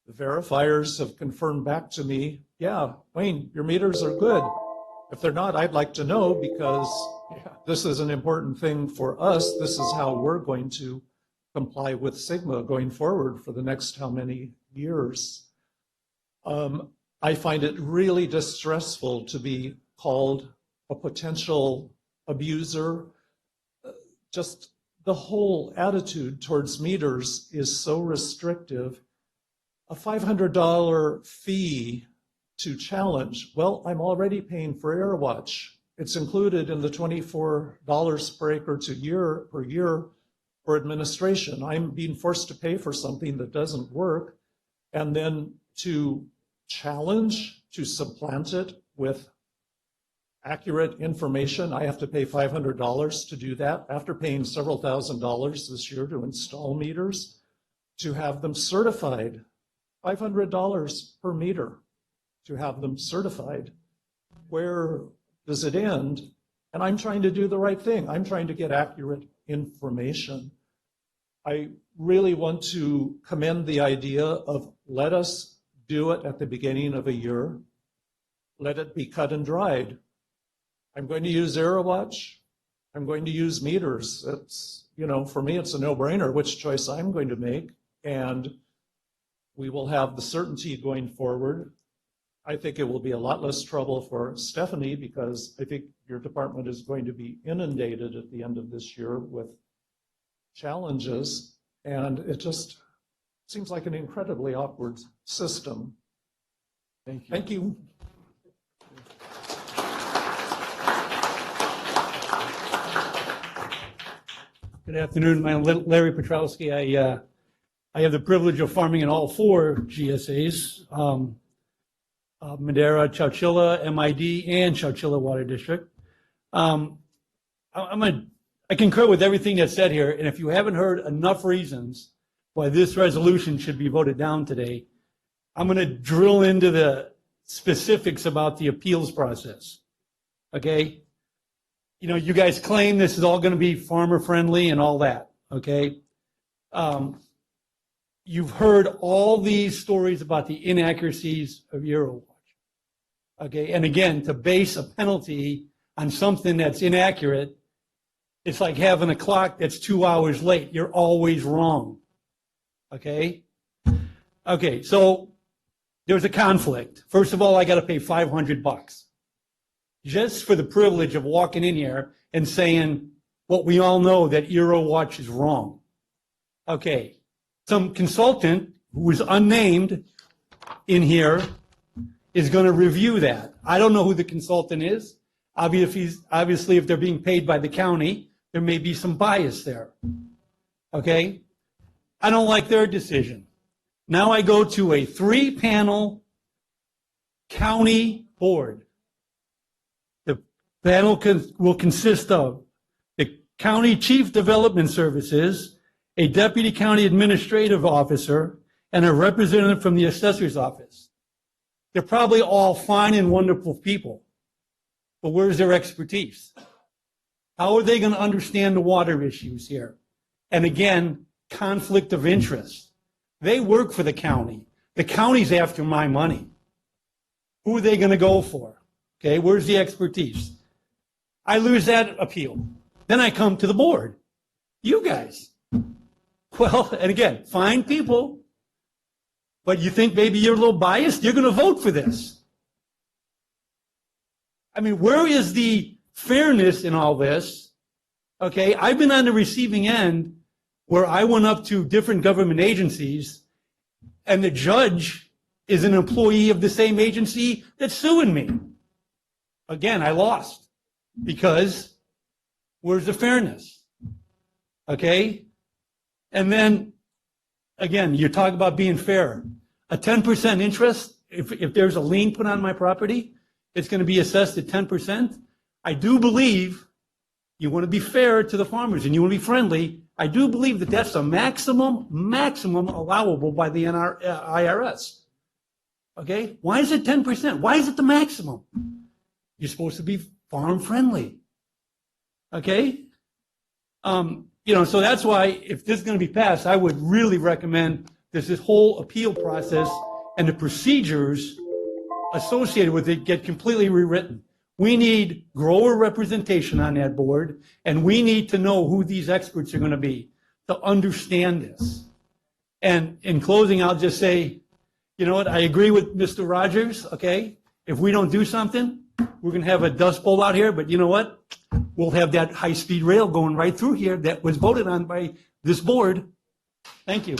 S9: The verifiers have confirmed back to me, yeah, Wayne, your meters are good. If they're not, I'd like to know, because this is an important thing for us. This is how we're going to comply with Sigma going forward for the next how many years. I find it really distressful to be called a potential abuser. Just the whole attitude towards meters is so restrictive. A $500 fee to challenge, well, I'm already paying for AirWatch. It's included in the $24 per acre per year for administration. I'm being forced to pay for something that doesn't work, and then to challenge, to supplant it with accurate information, I have to pay $500 to do that, after paying several $1,000s this year to install meters, to have them certified. $500 per meter to have them certified. Where does it end? And I'm trying to do the right thing. I'm trying to get accurate information. I really want to commend the idea of let us do it at the beginning of a year. Let it be cut and dried. I'm going to use AeroWatch. I'm going to use meters. It's, for me, it's a no-brainer which choice I'm going to make. And we will have the certainty going forward. I think it will be a lot less trouble for Stephanie, because I think your department is going to be inundated at the end of this year with challenges, and it just seems like an incredibly awkward system.
S1: Thank you.
S9: Thank you.
S10: Good afternoon. I'm Larry Petrowski. I I have the privilege of farming in all 4 GSAs, Madera, Chowchilla, MID, and Chowchilla Water District. I concur with everything that's said here, and if you haven't heard enough reasons why this resolution should be voted down today, I'm going to drill into the specifics about the appeals process. Okay? You know, you guys claim this is all going to be farmer friendly and all that. Okay? You've heard all these stories about the inaccuracies of Eurowatch. Okay? And again, to base a penalty on something that's inaccurate, it's like having a clock that's 2 hours late. You're always wrong. Okay? Okay, so there's a conflict. First of all, I got to pay $500 just for the privilege of walking in here and saying what we all know, that Eurowatch is wrong. Okay, some consultant who is unnamed in here is going to review that. I don't know who the consultant is. Obviously, if they're being paid by the county, there may be some bias there. Okay? I don't like their decision. Now I go to a 3-panel county board. The panel will consist of the County Chief Development Services, a Deputy County Administrative Officer, and a representative from the Assessor's Office. They're probably all fine and wonderful people, but where's their expertise? How are they going to understand the water issues here? And again, conflict of interest. They work for the county. The county's after my money. Who are they going to go for? Okay, where's the expertise? I lose that appeal. Then I come to the board. You guys. Well, and again, fine people, but you think maybe you're a little biased? You're going to vote for this. I mean, where is the fairness in all this? Okay, I've been on the receiving end where I went up to different government agencies and the judge is an employee of the same agency that's suing me. Again, I lost because where's the fairness? Okay? And then, again, you talk about being fair. A 10% interest, if there's a lien put on my property, it's going to be assessed at 10%. I do believe you want to be fair to the farmers and you want to be friendly. I do believe that that's a maximum allowable by the IRS. Okay? Why is it 10%? Why is it the maximum? You're supposed to be farm friendly. Okay? So that's why if this is going to be passed, I would really recommend this whole appeal process and the procedures associated with it get completely rewritten. We need grower representation on that board, and we need to know who these experts are going to be to understand this. And in closing, I'll just say, you know what, I agree with Mr. Rogers, okay? If we don't do something, we're going to have a dust bowl out here, but you know what? We'll have that high-speed rail going right through here that was voted on by this board. Thank you.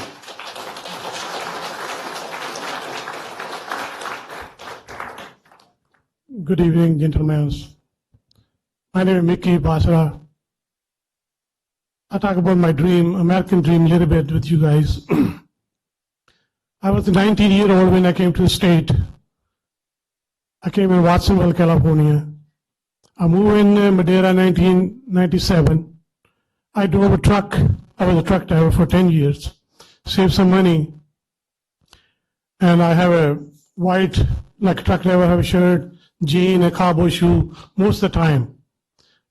S12: Good evening, gentlemen. My name is Mickey Basra. I talk about my dream, American dream, a little bit with you guys. I was 19-year-old when I came to the state. I came in Watsonville, California. I moved in Madera in 1997. I drove a truck. I was a truck driver for 10 years. Saved some money. And I have a white, like a truck driver, I have a shirt, jean, a cowboy shoe most of the time.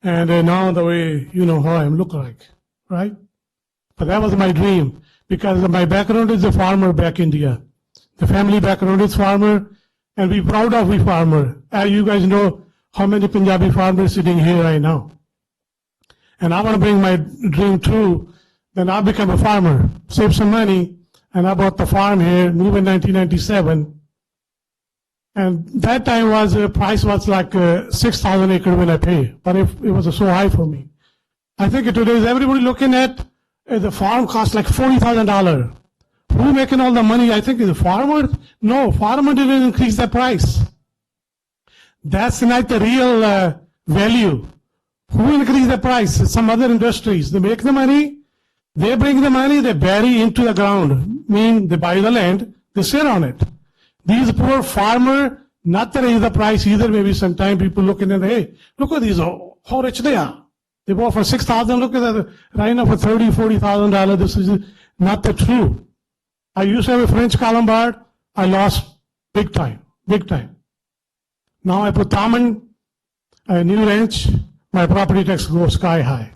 S12: And now the way you know how I look like, right? But that was my dream because my background is a farmer back in India. The family background is farmer, and we're proud of we farmer. As you guys know how many Punjabi farmers sitting here right now. And I want to bring my dream true. Then I become a farmer, save some money, and I bought the farm here, moved in 1997. And that time price was like 6,000 acres when I paid, but it was so high for me. I think today is everybody looking at the farm cost like $40,000. Who making all the money? I think is the farmer. No, farmer didn't increase the price. That's not the real value. Who increased the price? Some other industries. They make the money. They bring the money, they bury into the ground, mean they buy the land, they sit on it. These poor farmer, not to raise the price either, maybe sometime people looking at, hey, look at these, how rich they are. They bought for 6,000, look at that, right now for $30,000, $40,000, this is not the true. I used to have a French colombard, I lost big time, big time. Now I put Taman, a new ranch, my property tax goes sky high.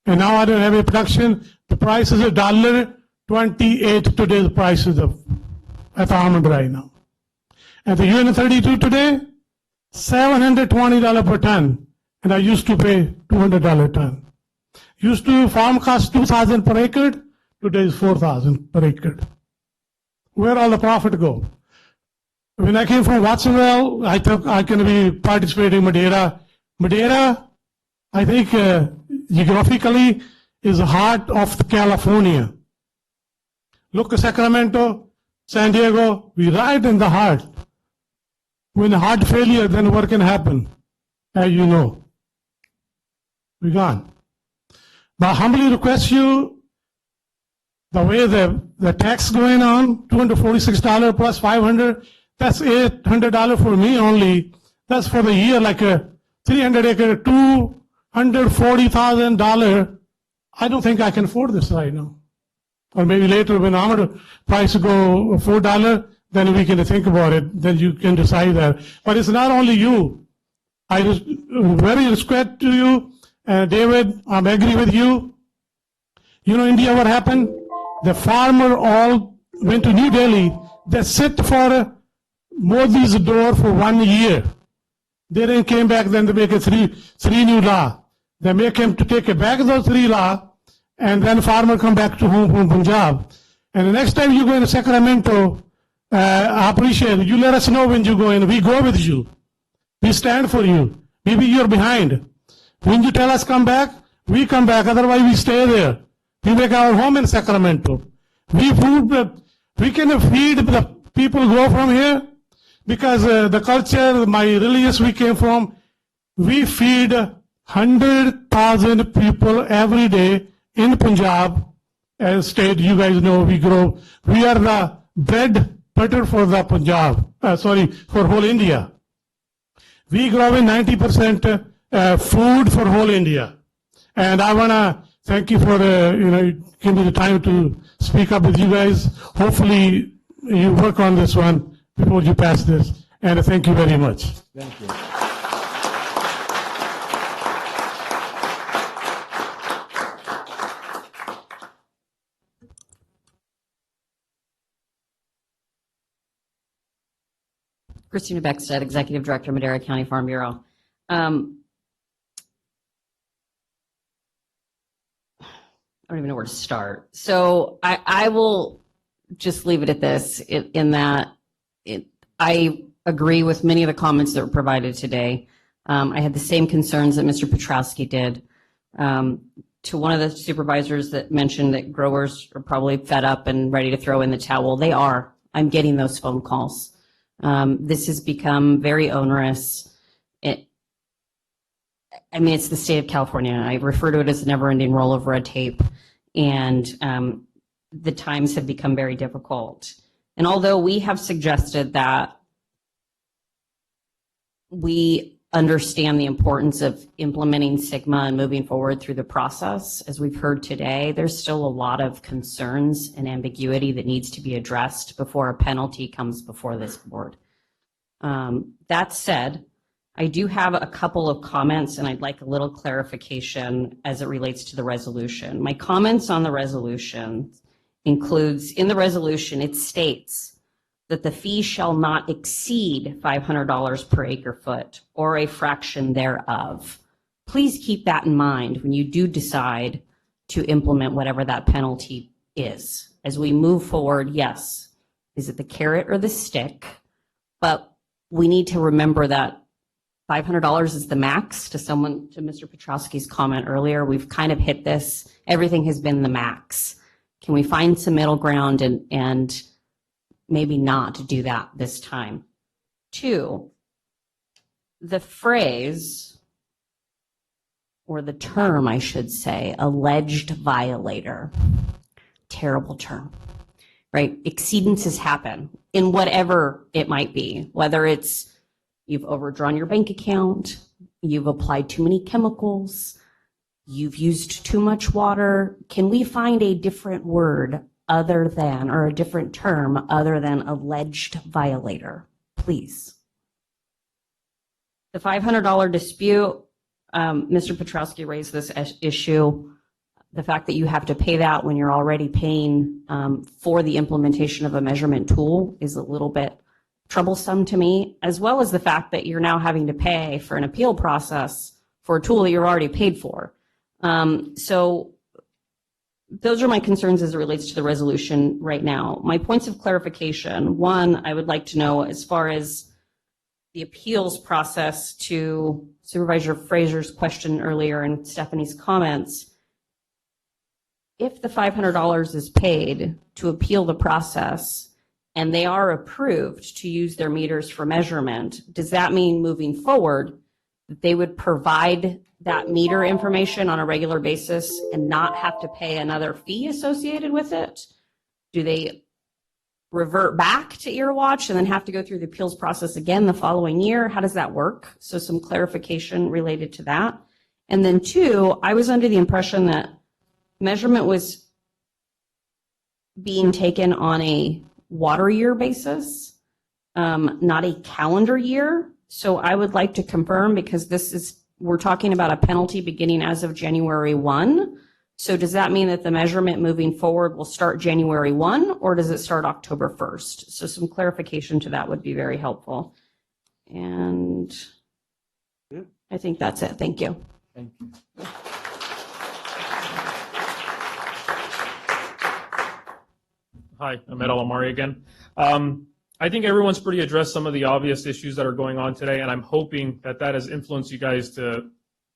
S12: And now I don't have a production, the price is $1.28 today's price is at almond right now. And the UN32 today, $720 per ton. And I used to pay $200 a ton. Used to farm cost $2,000 per acre, today is $4,000 per acre. Where all the profit go? When I came from Watsonville, I thought I can be participating in Madeira. Madeira, I think geographically is the heart of California. Look at Sacramento, San Diego, we right in the heart. When heart failure, then what can happen? As you know, we gone. But I humbly request you, the way the tax going on, $246 plus $500, that's $800 for me only. That's for the year, like a 300 acre, $240,000. I don't think I can afford this right now. Or maybe later when our price go $4, then we can think about it. Then you can decide that. But it's not only you. I very respect to you, David. I agree with you. You know, India, what happened? The farmer all went to New Delhi. They sit for Modi's door for 1 year. They then came back. Then they make a three new law. They make him to take back those 3 law. And then farmer come back to home from Punjab. And the next time you go in Sacramento, I appreciate it. You let us know when you go in. We go with you. We stand for you. Maybe you're behind. When you tell us come back, we come back. Otherwise, we stay there. We make our home in Sacramento. We can feed the people who go from here because the culture, my religious we came from, we feed 100,000 people every day in Punjab, as state, you guys know, we grow. We are the bread butter for the Punjab, for whole India. We grow in 90% food for whole India. And I want to thank you for give me the time to speak up with you guys. Hopefully you work on this one before you pass this. And thank you very much.
S7: Thank you.
S11: Christina Beckstead, Executive Director, Madera County Farm Bureau. I don't even know where to start. So I will just leave it at this, in that I agree with many of the comments that were provided today. I had the same concerns that Mr. Petrowski did. To one of the supervisors that mentioned that growers are probably fed up and ready to throw in the towel. They are. I'm getting those phone calls. This has become very onerous. It's the state of California. I refer to it as a never-ending roll of red tape, and the times have become very difficult. And although we have suggested that we understand the importance of implementing SGMA and moving forward through the process, as we've heard today, there's still a lot of concerns and ambiguity that needs to be addressed before a penalty comes before this board. That said, I do have a couple of comments, and I'd like a little clarification as it relates to the resolution. My comments on the resolution includes, in the resolution, it states that the fee shall not exceed $500 per acre foot or a fraction thereof. Please keep that in mind when you do decide to implement whatever that penalty is. As we move forward, yes, is it the carrot or the stick? But we need to remember that $500 is the max. To Mr. Petrowski's comment earlier, we've kind of hit this. Everything has been the max. Can we find some middle ground and maybe not do that this time? 2, the phrase, or the term, I should say, alleged violator. Terrible term, right? Exceedances happen in whatever it might be, whether it's you've overdrawn your bank account, you've applied too many chemicals, you've used too much water. Can we find a different word other than, or a different term other than alleged violator, please? The $500 dispute, Mr. Petrowski raised this issue. The fact that you have to pay that when you're already paying for the implementation of a measurement tool is a little bit troublesome to me, as well as the fact that you're now having to pay for an appeal process for a tool that you're already paid for. So those are my concerns as it relates to the resolution right now. My points of clarification: one, I would like to know, as far as the appeals process, to Supervisor Fraser's question earlier and Stephanie's comments, if the $500 is paid to appeal the process and they are approved to use their meters for measurement, does that mean moving forward that they would provide that meter information on a regular basis and not have to pay another fee associated with it? Do they revert back to Earwatch and then have to go through the appeals process again the following year? How does that work? So some clarification related to that. And then two, I was under the impression that measurement was being taken on a water year basis, not a calendar year. So I would like to confirm, because we're talking about a penalty beginning as of January 1. So does that mean that the measurement moving forward will start January 1, or does it start October 1st? So some clarification to that would be very helpful. And I think that's it. Thank you.
S1: Thank you.
S13: Hi, I'm Ed Alamari again. I think everyone's pretty addressed some of the obvious issues that are going on today, and I'm hoping that that has influenced you guys to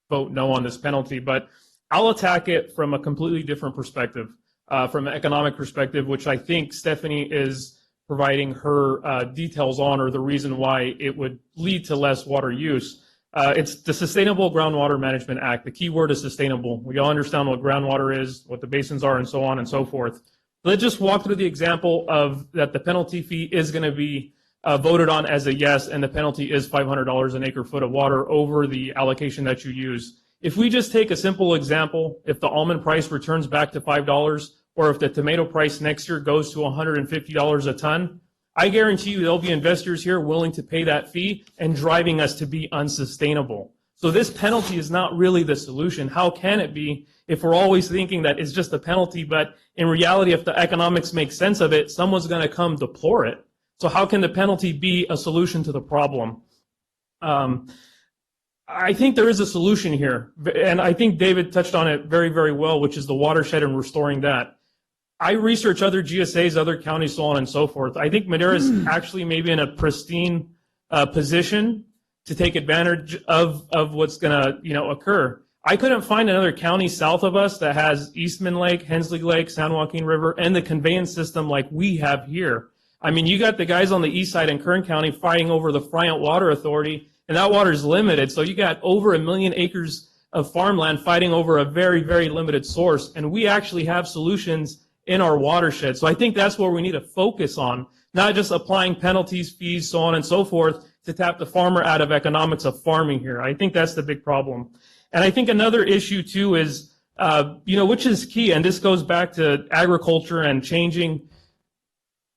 S13: vote no on this penalty. But I'll attack it from a completely different perspective, from an economic perspective, which I think Stephanie is providing her details on, or the reason why it would lead to less water use. It's the Sustainable Groundwater Management Act. The key word is sustainable. We all understand what groundwater is, what the basins are, and so on and so forth. Let's just walk through the example of that the penalty fee is going to be voted on as a yes, and the penalty is $500 an acre foot of water over the allocation that you use. If we just take a simple example, if the almond price returns back to $5, or if the tomato price next year goes to $150 a ton, I guarantee you there'll be investors here willing to pay that fee and driving us to be unsustainable. So this penalty is not really the solution. How can it be if we're always thinking that it's just a penalty, but in reality, if the economics make sense of it, someone's going to come deplore it. So how can the penalty be a solution to the problem? I think there is a solution here, and I think David touched on it very, very well, which is the watershed and restoring that. I research other GSAs, other counties, so on and so forth. I think Madera is actually maybe in a pristine position to take advantage of what's going to occur. I couldn't find another county south of us that has Eastman Lake, Hensley Lake, San Joaquin River, and the conveyance system like we have here. I mean, you got the guys on the east side in Kern County fighting over the Friant Water Authority, and that water is limited. So you got over 1 million acres of farmland fighting over a very, very limited source. And we actually have solutions in our watershed. So I think that's where we need to focus on, not just applying penalties, fees, so on and so forth, to tap the farmer out of economics of farming here. I think that's the big problem. And I think another issue too is, which is key, and this goes back to agriculture and changing.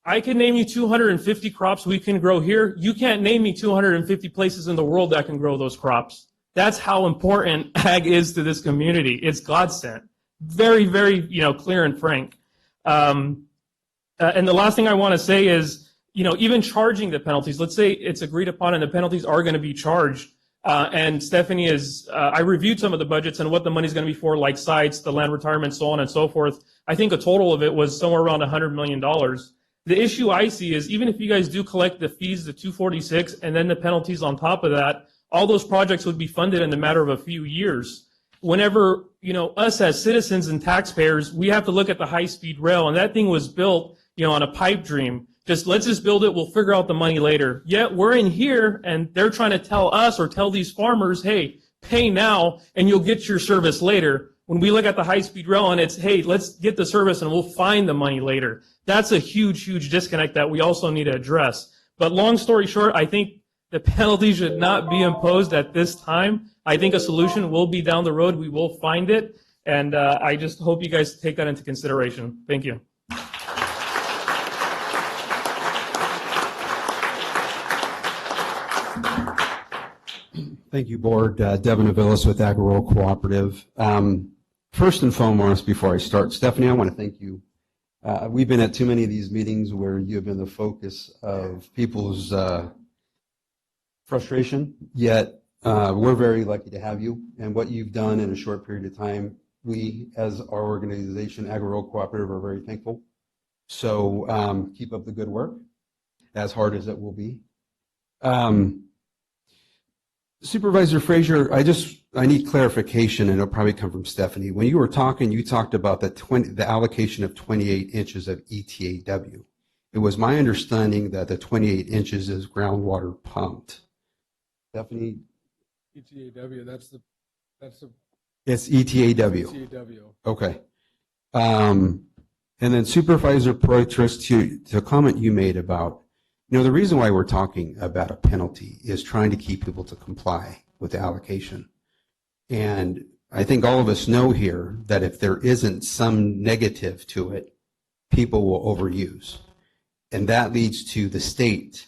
S13: I can name you 250 crops we can grow here. You can't name me 250 places in the world that can grow those crops. That's how important ag is to this community. It's godsend. Very, very, clear and frank. And the last thing I want to say is, even charging the penalties, let's say it's agreed upon and the penalties are going to be charged. And Stephanie I reviewed some of the budgets and what the money is going to be for, like sites, the land retirement, so on and so forth. I think a total of it was somewhere around $100 million. The issue I see is, even if you guys do collect the fees, the 246, and then the penalties on top of that, all those projects would be funded in a matter of a few years. Whenever, us as citizens and taxpayers, we have to look at the high-speed rail, and that thing was built, on a pipe dream. Let's just build it, we'll figure out the money later. Yet we're in here, and they're trying to tell us or tell these farmers, hey, pay now and you'll get your service later. When we look at the high-speed rail and it's, hey, let's get the service and we'll find the money later. That's a huge, huge disconnect that we also need to address. But long story short, I think the penalty should not be imposed at this time. I think a solution will be down the road. We will find it. And I just hope you guys take that into consideration. Thank you.
S19: Thank you, Board. Devin Avilas with Agri Cooperative. First and foremost, before I start, Stephanie, I want to thank you. We've been at too many of these meetings where you have been the focus of people's frustration, yet we're very lucky to have you. And what you've done in a short period of time, we, as our organization, Agri Cooperative, are very thankful. So keep up the good work, as hard as it will be. Supervisor Frazier, I need clarification, and it'll probably come from Stephanie. When you were talking, you talked about the allocation of 28 inches of ETAW. It was my understanding that the 28 inches is groundwater pumped. Stephanie?
S3: ETAW, that's the.
S19: It's ETAW.
S3: ETAW.
S19: Okay. And then Supervisor Poitras, to a comment you made about, the reason why we're talking about a penalty is trying to keep people to comply with the allocation. And I think all of us know here that if there isn't some negative to it, people will overuse. And that leads to the state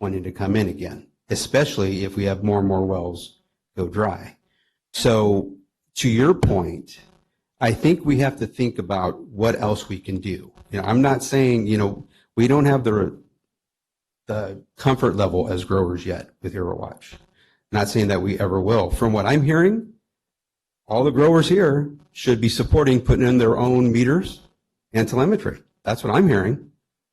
S19: wanting to come in again, especially if we have more and more wells go dry. So to your point, I think we have to think about what else we can do. I'm not saying, we don't have the comfort level as growers yet with AeroWatch. Not saying that we ever will. From what I'm hearing, all the growers here should be supporting putting in their own meters and telemetry. That's what I'm hearing.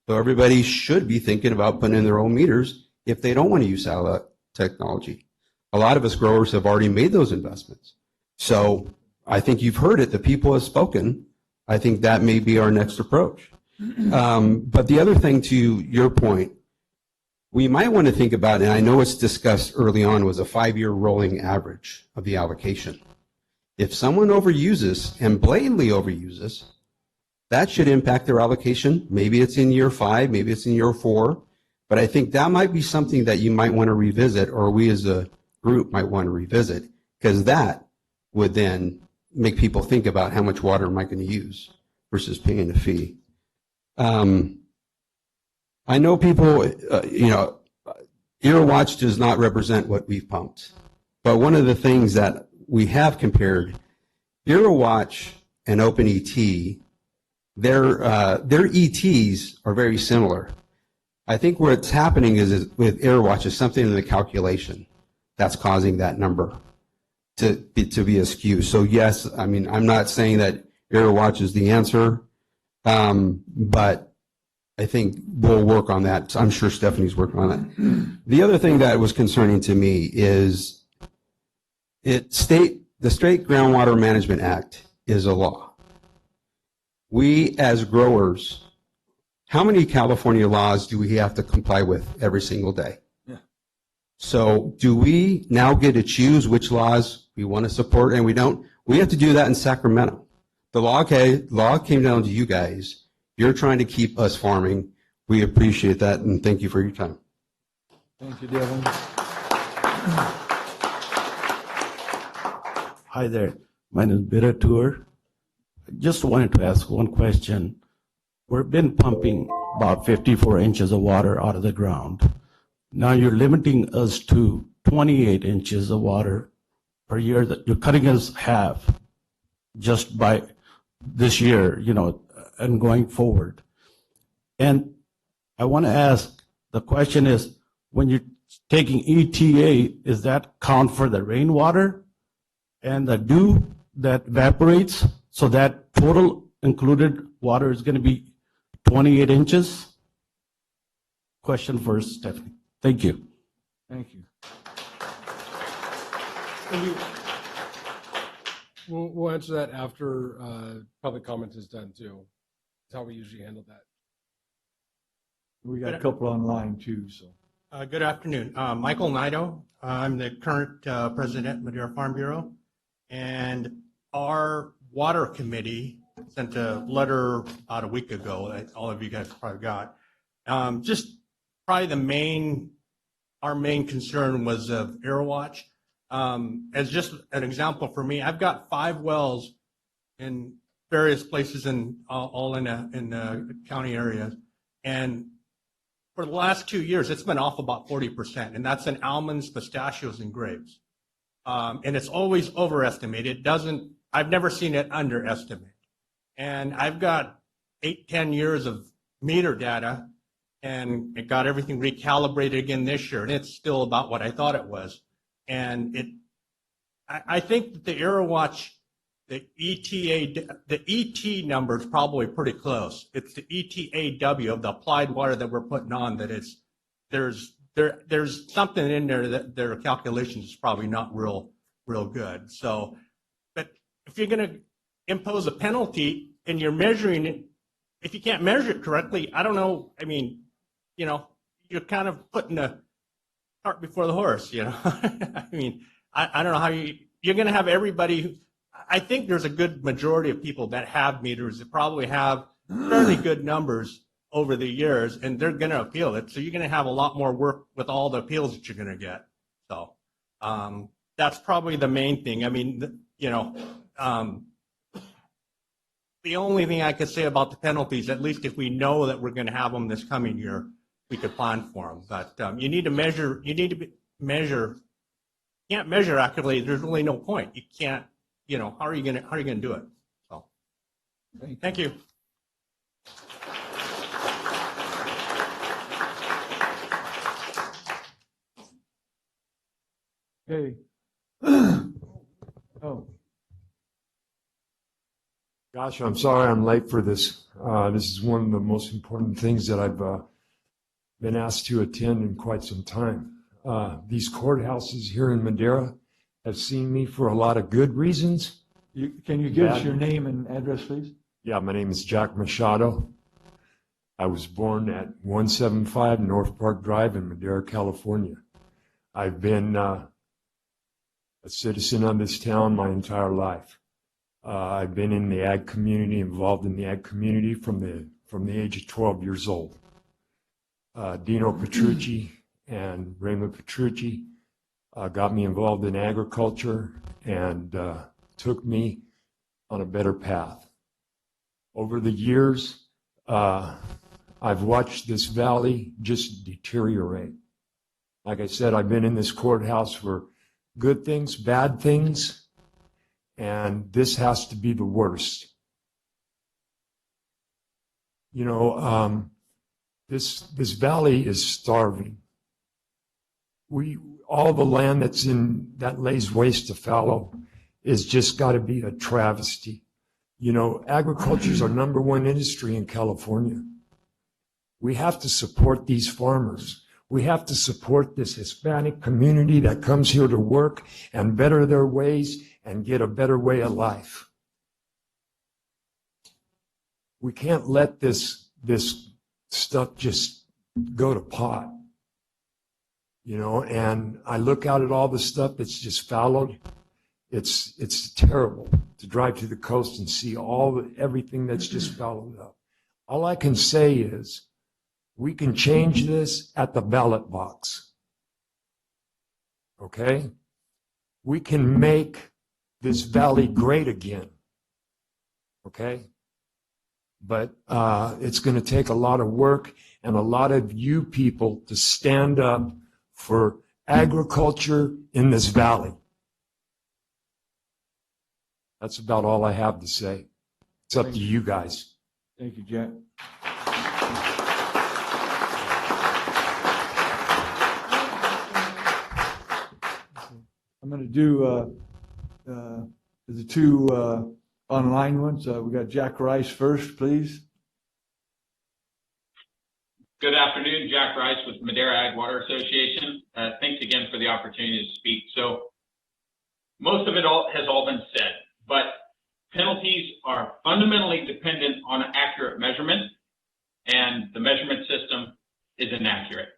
S19: So everybody should be thinking about putting in their own meters if they don't want to use satellite technology. A lot of us growers have already made those investments. So I think you've heard it. The people have spoken. I think that may be our next approach. But the other thing, to your point, we might want to think about, and I know it's discussed early on, was a 5-year rolling average of the allocation. If someone overuses and blatantly overuses, that should impact their allocation. Maybe it's in year 5, maybe it's in year 4, but I think that might be something that you might want to revisit, or we as a group might want to revisit, because that would then make people think about how much water am I going to use versus paying a fee. I know people, AeroWatch does not represent what we've pumped, but one of the things that we have compared, AeroWatch and OpenET, their ETs are very similar. I think what's happening is with AeroWatch is something in the calculation that's causing that number to be askew. So yes, I'm not saying that AeroWatch is the answer, but I think we'll work on that. I'm sure Stephanie's working on that. The other thing that was concerning to me is the State Groundwater Management Act is a law. We as growers, how many California laws do we have to comply with every single day? Yeah. So do we now get to choose which laws we want to support and we don't? We have to do that in Sacramento. The law came down to you guys. You're trying to keep us farming. We appreciate that, and thank you for your time.
S1: Thank you, Devin.
S2: Hi there. My name is Bira Tour. I just wanted to ask one question. We've been pumping about 54 inches of water out of the ground. Now you're limiting us to 28 inches of water per year. That you're cutting us half just by this year, and going forward. And I want to ask, the question is, when you're taking ETA, is that count for the rainwater and the dew that evaporates? So that total included water is going to be 28 inches? Question first, Stephanie. Thank you.
S1: Thank you.
S3: We'll answer that after public comment is done too. That's how we usually handle that.
S1: We got a couple online too, so.
S14: Good afternoon. Michael Nido. I'm the current president at Madera Farm Bureau. And our water committee sent a letter about a week ago that all of you guys probably got. Just probably our main concern was of air watch. As just an example for me, I've got 5 wells in various places all in the county areas. And for the last 2 years, it's been off about 40%, and that's in almonds, pistachios, and grapes. And it's always overestimated. I've never seen it underestimate. And I've got 8-10 years of meter data, and it got everything recalibrated again this year, and it's still about what I thought it was. And I think that the AeroWatch, the ET number is probably pretty close. It's the ETAW of the applied water that we're putting on that there's something in there that their calculations is probably not real good. So, but if you're going to impose a penalty and you're measuring it, if you can't measure it correctly, I don't know. I mean, you're kind of putting the cart before the horse. I mean, I don't know how you're going to have everybody. I think there's a good majority of people that have meters that probably have fairly good numbers over the years, and they're going to appeal it. So you're going to have a lot more work with all the appeals that you're going to get. So that's probably the main thing. I mean, the only thing I could say about the penalties, at least if we know that we're going to have them this coming year, we could plan for them. But you need to measure. You need to measure. You can't measure accurately. There's really no point. You can't. How are you going to do it? So, thank you.
S1: Okay. Oh.
S15: Gosh, I'm sorry I'm late for this. This is one of the most important things that I've been asked to attend in quite some time. These courthouses here in Madera have seen me for a lot of good reasons.
S1: Can you give us your name and address, please?
S15: Yeah, my name is Jack Machado. I was born at 175 North Park Drive in Madera, California. I've been a citizen of this town my entire life. I've been in the ag community, involved in the ag community from the age of 12 years old. Dino Petrucci and Raymond Petrucci got me involved in agriculture and took me on a better path. Over the years, I've watched this valley just deteriorate. Like I said, I've been in this courthouse for good things, bad things, and this has to be the worst. This valley is starving. All the land that lays waste to fallow is just got to be a travesty. Agriculture is our #1 industry in California. We have to support these farmers. We have to support this Hispanic community that comes here to work and better their ways and get a better way of life. We can't let this stuff just go to pot. And I look out at all the stuff that's just fallowed. It's terrible to drive to the coast and see everything that's just followed up. All I can say is we can change this at the ballot box. Okay? We can make this valley great again. Okay? But it's going to take a lot of work and a lot of you people to stand up for agriculture in this valley. That's about all I have to say. It's up to you guys.
S1: Thank you, Jack. I'm going to do the two online ones. We got Jack Rice first, please.
S17: Good afternoon, Jack Rice with Madera Ag Water Association. Thanks again for the opportunity to speak. So most of it has all been said, but penalties are fundamentally dependent on accurate measurement, and the measurement system is inaccurate.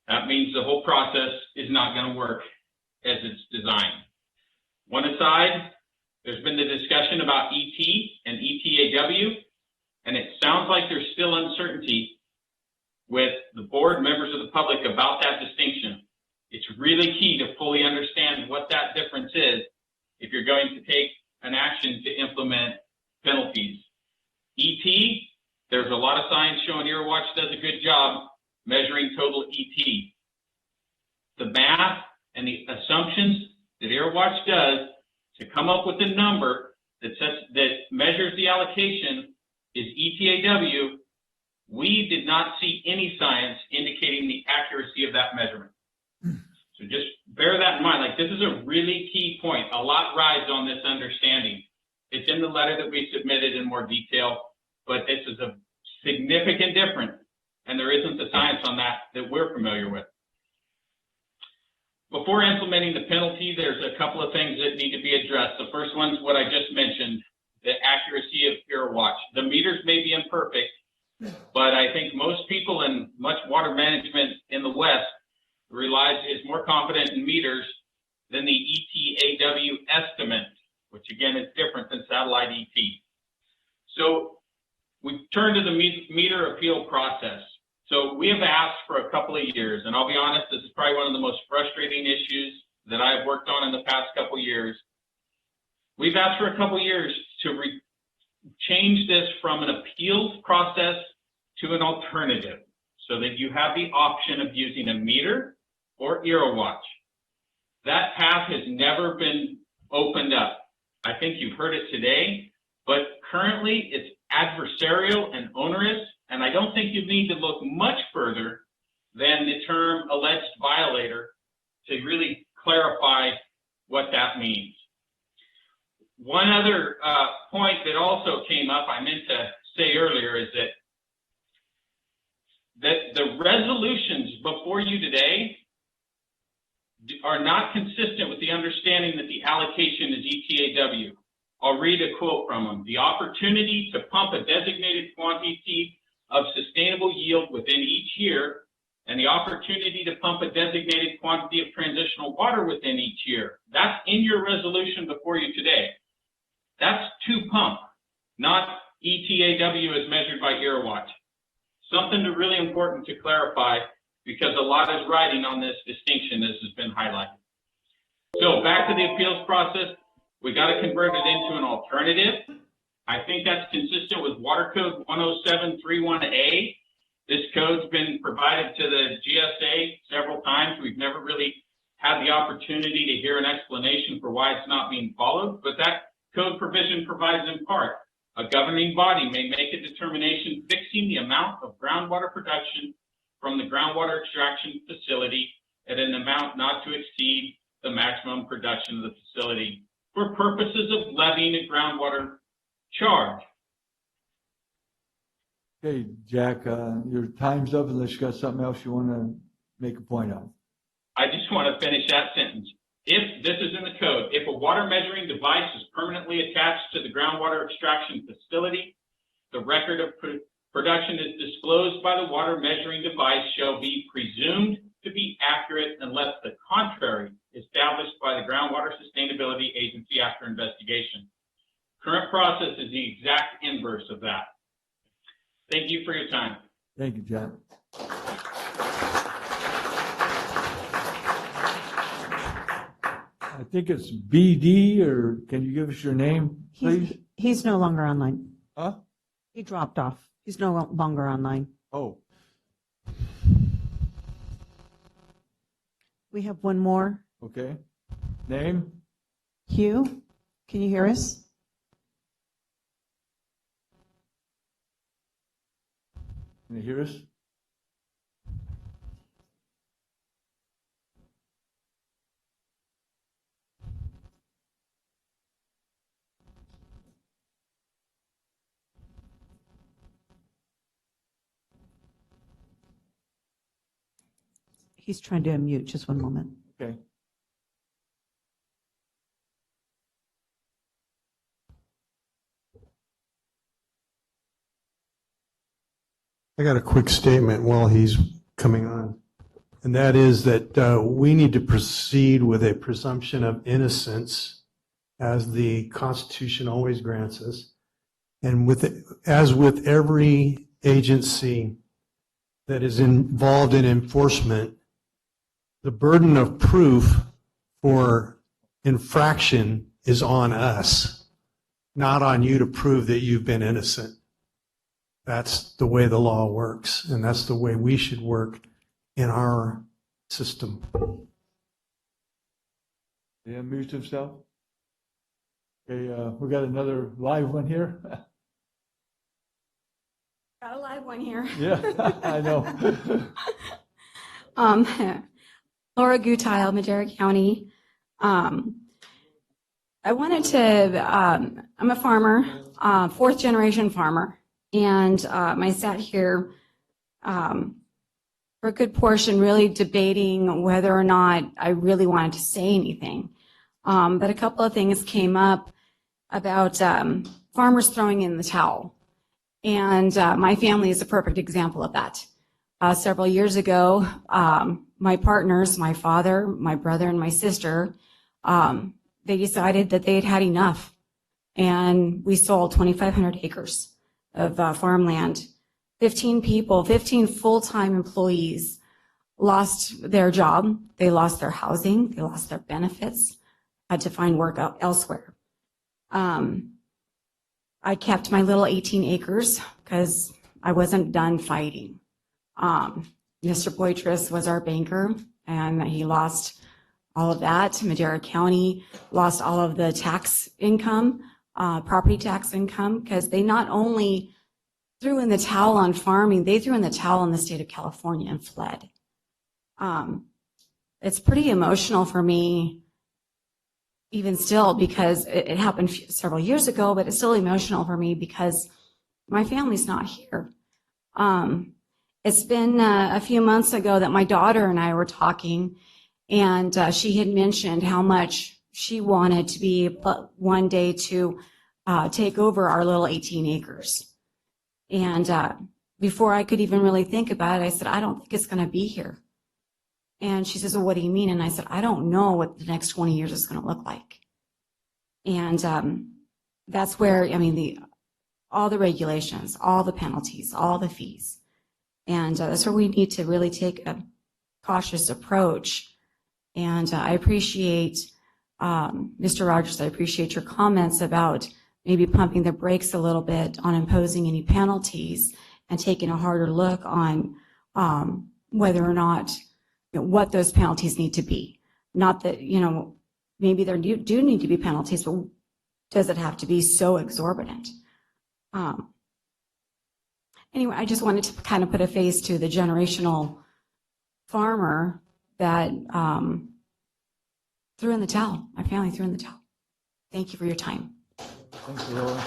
S17: That means the whole process is not going to work as it's designed. One aside, there's been the discussion about ET and ETAW, and it sounds like there's still uncertainty with the board, members of the public, about that distinction. It's really key to fully understand what that difference is if you're going to take an action to implement penalties. ET, there's a lot of science showing EarWatch does a good job measuring total ET. The math and the assumptions that EarWatch does to come up with a number that measures the allocation is ETAW. We did not see any science indicating the accuracy of that measurement. So just bear that in mind. Like, this is a really key point. A lot rides on this understanding. It's in the letter that we submitted in more detail, but this is a significant difference, and there isn't the science on that we're familiar with. Before implementing the penalty, there's a couple of things that need to be addressed. The first one's what I just mentioned, the accuracy of EarWatch. The meters may be imperfect, but I think most people in much water management in the West is more confident in meters than the ETAW estimate, which again is different than satellite ET. So we turn to the meter appeal process. So we have asked for a couple of years, and I'll be honest, this is probably one of the most frustrating issues that I've worked on in the past couple of years. We've asked for a couple of years to change this from an appeals process to an alternative, so that you have the option of using a meter or EarWatch. That path has never been opened up. I think you've heard it today, but currently it's adversarial and onerous, and I don't think you need to look much further than the term alleged violator to really clarify what that means. One other point that also came up, I meant to say earlier, is that the resolutions before you today are not consistent with the understanding that the allocation is ETAW. I'll read a quote from them. The opportunity to pump a designated quantity of sustainable yield within each year, and the opportunity to pump a designated quantity of transitional water within each year. That's in your resolution before you today. That's to pump, not ETAW as measured by EarWatch. Something really important to clarify, because a lot is riding on this distinction as has been highlighted. So back to the appeals process, we got to convert it into an alternative. I think that's consistent with Water Code 10731A. This code's been provided to the GSA several times. We've never really had the opportunity to hear an explanation for why it's not being followed, but that code provision provides in part, a governing body may make a determination fixing the amount of groundwater production from the groundwater extraction facility at an amount not to exceed the maximum production of the facility for purposes of levying a groundwater charge.
S1: Okay, Jack, your time's up unless you got something else you want to make a point of.
S17: I just want to finish that sentence. If this is in the code, if a water measuring device is permanently attached to the groundwater extraction facility, the record of production is disclosed by the water measuring device shall be presumed to be accurate unless the contrary established by the Groundwater Sustainability Agency after investigation. Current process is the exact inverse of that. Thank you for your time.
S1: Thank you, Jack. I think it's BD, or can you give us your name, please?
S5: He's no longer online.
S1: Huh?
S5: He dropped off. He's no longer online.
S1: Oh.
S5: We have one more.
S1: Okay. Name?
S5: Hugh, can you hear us?
S1: Can you hear us?
S5: He's trying to unmute. Just one moment.
S1: Okay.
S4: I got a quick statement while he's coming on. and that is that we need to proceed with a presumption of innocence as the Constitution always grants us. And as with every agency that is involved in enforcement, the burden of proof for infraction is on us, not on you to prove that you've been innocent. That's the way the law works, and that's the way we should work in our system.
S1: Yeah, mute himself. Okay, we got another live one here.
S8: Got a live one here.
S1: Yeah, I know.
S8: Laura Gutile, Madera County. I wanted to, I'm a farmer, fourth generation farmer, and I sat here for a good portion really debating whether or not I really wanted to say anything. But a couple of things came up about farmers throwing in the towel. And my family is a perfect example of that. Several years ago, my partners, my father, my brother, and my sister, they decided that they had had enough. And we sold 2,500 acres of farmland. 15 people, 15 full-time employees lost their job. They lost their housing. They lost their benefits, had to find work elsewhere. I kept my little 18 acres because I wasn't done fighting. Mr. Poitras was our banker, and he lost all of that. Madera County lost all of the tax income, property tax income, because they not only threw in the towel on farming, they threw in the towel in the state of California and fled. It's pretty emotional for me even still, because it happened several years ago, but it's still emotional for me because my family's not here. It's been a few months ago that my daughter and I were talking, and she had mentioned how much she wanted to be able one day to take over our little 18 acres. And before I could even really think about it, I said, I don't think it's going to be here. And she says, well, what do you mean? And I said, I don't know what the next 20 years is going to look like. And that's where, I mean, all the regulations, all the penalties, all the fees. And that's where we need to really take a cautious approach. And I appreciate, Mr. Rogers, I appreciate your comments about maybe pumping the brakes a little bit on imposing any penalties and taking a harder look on whether or not, what those penalties need to be. Not that, maybe there do need to be penalties, but does it have to be so exorbitant? Anyway, I just wanted to kind of put a face to the generational farmer that threw in the towel. My family threw in the towel. Thank you for your time.
S1: Thank you, Laura.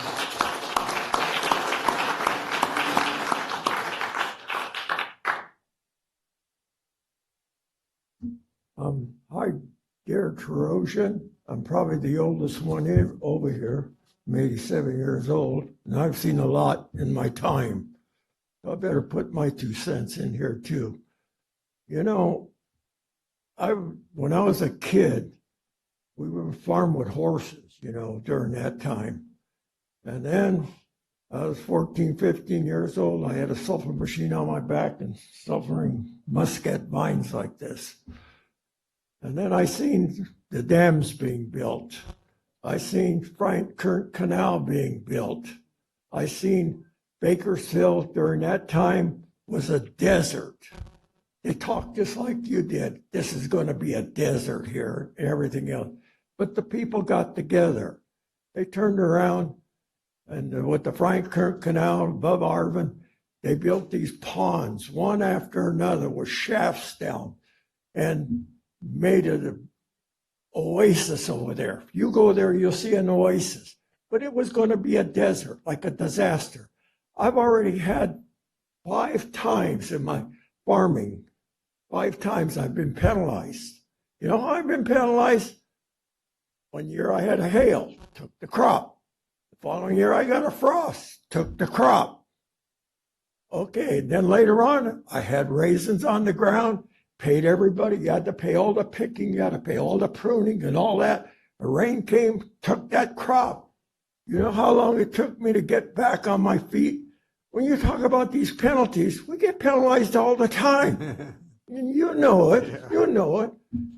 S16: Hi, Derek Corrosion. I'm probably the oldest one over here. I'm 87 years old, and I've seen a lot in my time. I better put my 2 cents in here too. When I was a kid, we would farm with horses, during that time. And then I was 14, 15 years old. I had a sulfur machine on my back and sulfuring muscat vines like this. And then I seen the dams being built. I seen Frank Kern Canal being built. I seen Bakersfield during that time was a desert. They talked just like you did. This is going to be a desert here and everything else. But the people got together. They turned around, and with the Frank Kern Canal above Arvin, they built these ponds, one after another, with shafts down, and made it an oasis over there. If you go there, you'll see an oasis. But it was going to be a desert, like a disaster. I've already had 5 times in my farming, 5 times I've been penalized. You know how I've been penalized? One year I had a hail, took the crop. The following year I got a frost, took the crop. Okay, then later on I had raisins on the ground paid everybody. You had to pay all the picking, you had to pay all the pruning and all that. The rain came, took that crop. You know how long it took me to get back on my feet? When you talk about these penalties, we get penalized all the time. And you know it, you know it.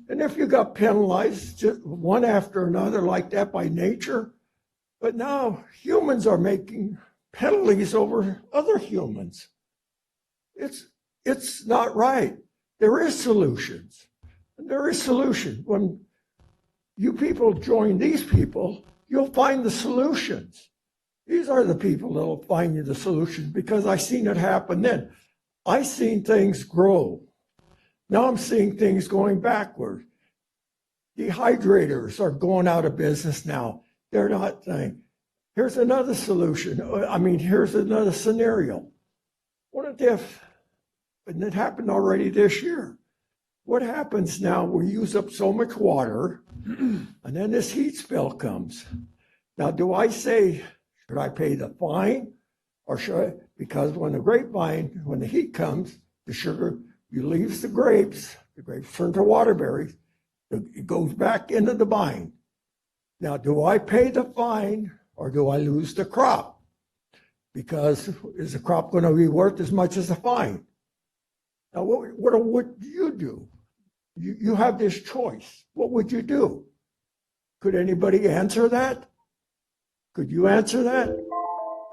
S16: And if you got penalized just one after another like that by nature, but now humans are making penalties over other humans. It's not right. There is solutions. There is solution. When you people join these people, you'll find the solutions. These are the people that will find you the solutions because I seen it happen then. I seen things grow. Now I'm seeing things going backward. Dehydrators are going out of business now. They're not saying, here's another solution. Here's another scenario. What if, and it happened already this year. What happens now, we use up so much water, and then this heat spell comes. Now, do I say, should I pay the fine? Or should I, because when the heat comes, the sugar, you leaves the grapes turn to waterberries, it goes back into the vine. Now, do I pay the fine or do I lose the crop? Because is the crop going to be worth as much as the fine? Now, what do you do? You have this choice. What would you do? Could anybody answer that? Could you answer that?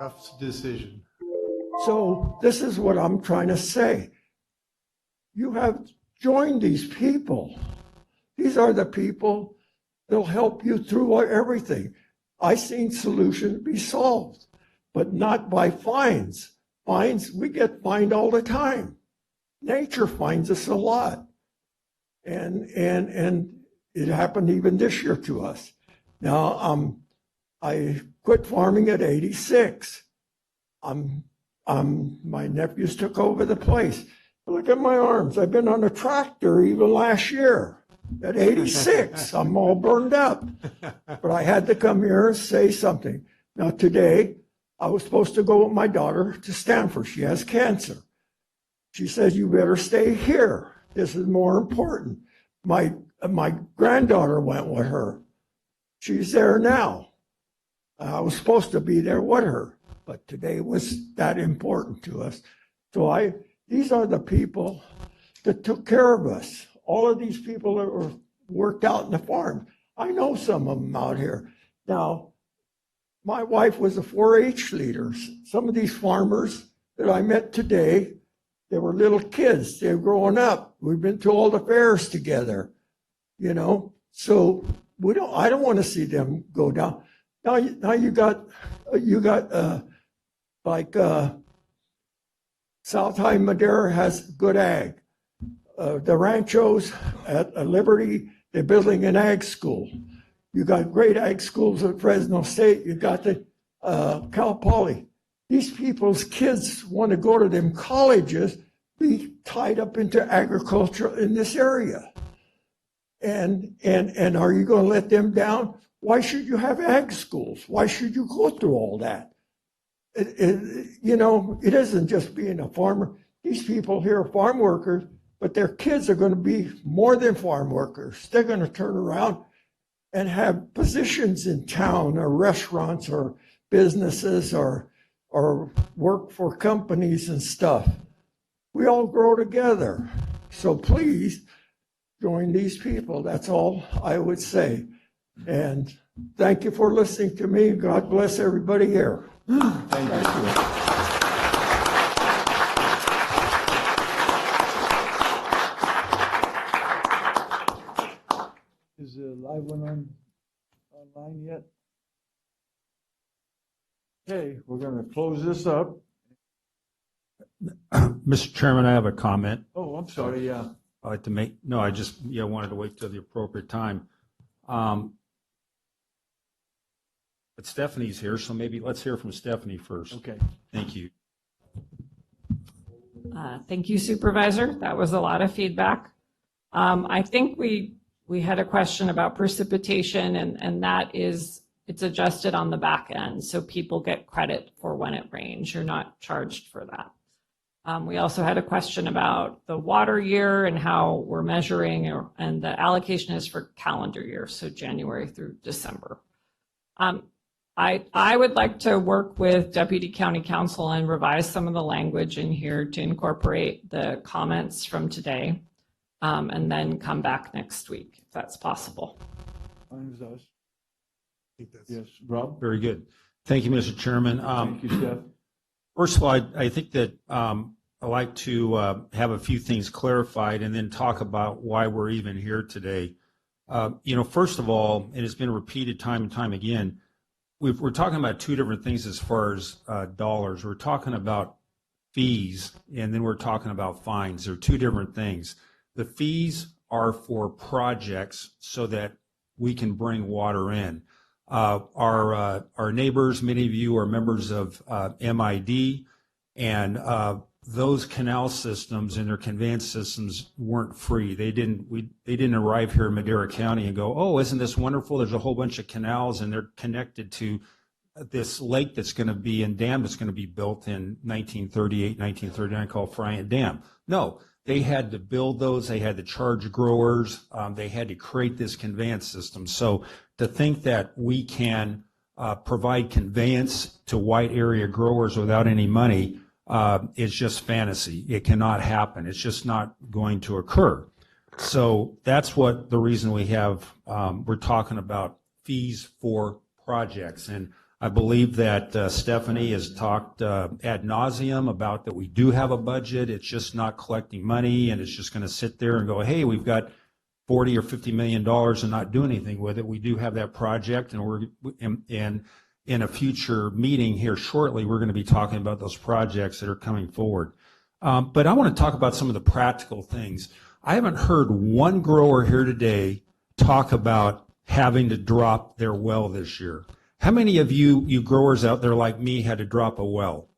S4: Tough decision.
S16: So this is what I'm trying to say. You have joined these people. These are the people that'll help you through everything. I've seen solutions be solved, but not by fines. Fines, we get fined all the time. Nature fines us a lot. And it happened even this year to us. Now, I quit farming at 86. My nephews took over the place. Look at my arms. I've been on a tractor even last year. At 86, I'm all burned up. But I had to come here and say something. Now today, I was supposed to go with my daughter to Stanford. She has cancer. She says, you better stay here. This is more important. My granddaughter went with her. She's there now. I was supposed to be there with her, but today was that important to us. So these are the people that took care of us. All of these people that were worked out in the farm. I know some of them out here. Now, my wife was a 4-H leader. Some of these farmers that I met today, they were little kids. They were growing up. We've been to all the fairs together, you know. So I don't want to see them go down. Now you got South High Madera has good ag. The ranchos at Liberty, they're building an ag school. You got great ag schools at Fresno State. You got the Cal Poly. These people's kids want to go to them colleges, be tied up into agriculture in this area. And are you going to let them down? Why should you have ag schools? Why should you go through all that? It isn't just being a farmer. These people here are farm workers, but their kids are going to be more than farm workers. They're going to turn around and have positions in town or restaurants or businesses or work for companies and stuff. We all grow together. So please join these people. That's all I would say. And thank you for listening to me. God bless everybody here.
S1: Thank you. Is the live one online yet? Okay, we're going to close this up.
S20: Mr. Chairman, I have a comment.
S1: Oh, I'm sorry, yeah.
S20: I'd like to make, no, I just, wanted to wait till the appropriate time. But Stephanie's here, so maybe let's hear from Stephanie first.
S1: Okay.
S20: Thank you.
S21: Thank you, Supervisor. That was a lot of feedback. I think we had a question about precipitation, and that is, it's adjusted on the back end, so people get credit for when it rains. You're not charged for that. We also had a question about the water year and how we're measuring, and the allocation is for calendar year, so January through December. I would like to work with Deputy County Counsel and revise some of the language in here to incorporate the comments from today, and then come back next week, if that's possible.
S1: Fine with us. Yes, Rob?
S20: Very good. Thank you, Mr. Chairman.
S1: Thank you, Steph.
S20: First of all, I think that I'd like to have a few things clarified and then talk about why we're even here today. First of all, and it's been repeated time and time again, we're talking about two different things as far as dollars. We're talking about fees, and then we're talking about fines. They're two different things. The fees are for projects so that we can bring water in. Our neighbors, many of you are members of MID, and those canal systems and their conveyance systems weren't free. They didn't arrive here in Madera County and go, oh, isn't this wonderful? There's a whole bunch of canals and they're connected to this lake that's going to be and dam that's going to be built in 1938, 1939 called Friant Dam. No, they had to build those. They had to charge growers. They had to create this conveyance system. So to think that we can provide conveyance to white area growers without any money is just fantasy. It cannot happen. It's just not going to occur. So that's what the reason we have, we're talking about fees for projects. And I believe that Stephanie has talked ad nauseum about that we do have a budget. It's just not collecting money, and it's just going to sit there and go, hey, we've got $40 or $50 million and not do anything with it. We do have that project, and we're in a future meeting here shortly, we're going to be talking about those projects that are coming forward. But I want to talk about some of the practical things. I haven't heard one grower here today talk about having to drop their well this year. How many of you growers out there like me had to drop a well?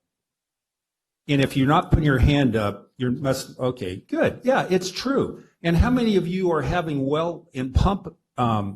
S20: And if you're not putting your hand up, okay, good. Yeah, it's true. And how many of you are having well and pump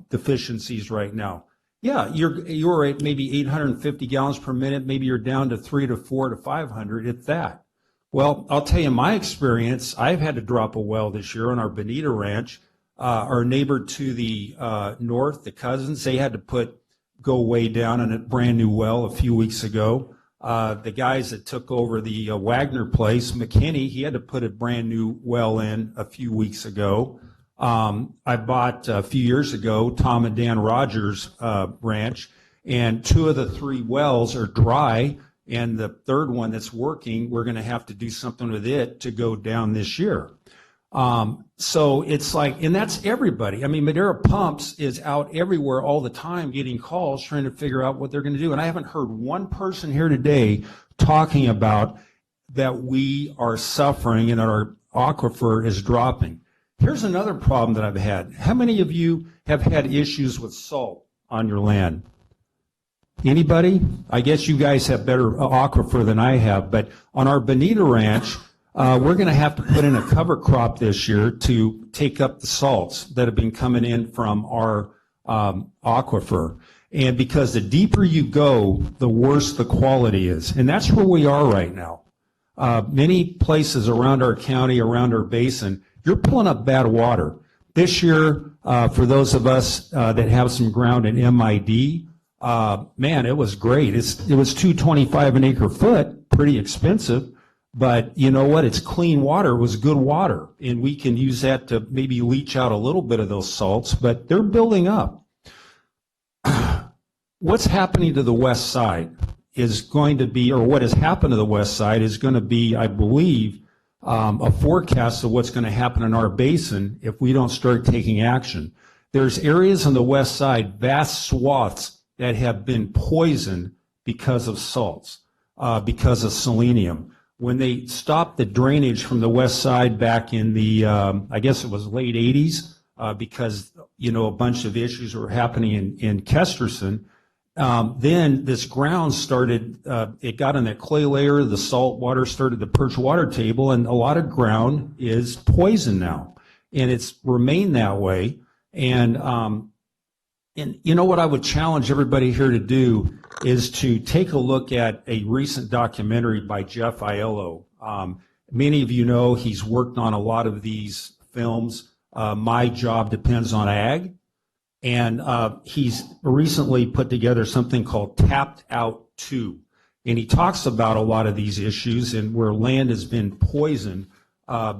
S20: deficiencies right now? Yeah, you're at maybe 850 gallons per minute. Maybe you're down to 300 to 400 to 500, if that. Well, I'll tell you my experience. I've had to drop a well this year on our Bonita Ranch. Our neighbor to the north, the Cousins, they had to go way down on a brand new well a few weeks ago. The guys that took over the Wagner place, McKinney, he had to put a brand new well in a few weeks ago. I bought a few years ago Tom and Dan Rogers' ranch, and 2 of the 3 wells are dry, and the third one that's working, we're going to have to do something with it to go down this year. So it's like, and that's everybody. I mean, Madera Pumps is out everywhere all the time getting calls trying to figure out what they're going to do. And I haven't heard one person here today talking about that we are suffering and our aquifer is dropping. Here's another problem that I've had. How many of you have had issues with salt on your land? Anybody? I guess you guys have better aquifer than I have, but on our Bonita Ranch, we're going to have to put in a cover crop this year to take up the salts that have been coming in from our aquifer. And because the deeper you go, the worse the quality is. And that's where we are right now. Many places around our county, around our basin, you're pulling up bad water. This year, for those of us that have some ground in MID, man, it was great. It was $2.25 an acre foot, pretty expensive. But you know what? It's clean water. It was good water. And we can use that to maybe leach out a little bit of those salts, but they're building up. What's happening to the west side is going to be, or what has happened to the west side is going to be, I believe, a forecast of what's going to happen in our basin if we don't start taking action. There's areas on the west side, vast swaths, that have been poisoned because of salts, because of selenium. When they stopped the drainage from the west side back in the, I guess it was late 80s, because, a bunch of issues were happening in Kesterson, then this ground started, it got on that clay layer, the salt water started to perch water table, and a lot of ground is poisoned now. And it's remained that way. And what I would challenge everybody here to do is to take a look at a recent documentary by Jeff Aiello. Many of you know he's worked on a lot of these films. My Job Depends on Ag. And he's recently put together something called Tapped Out 2. And he talks about a lot of these issues and where land has been poisoned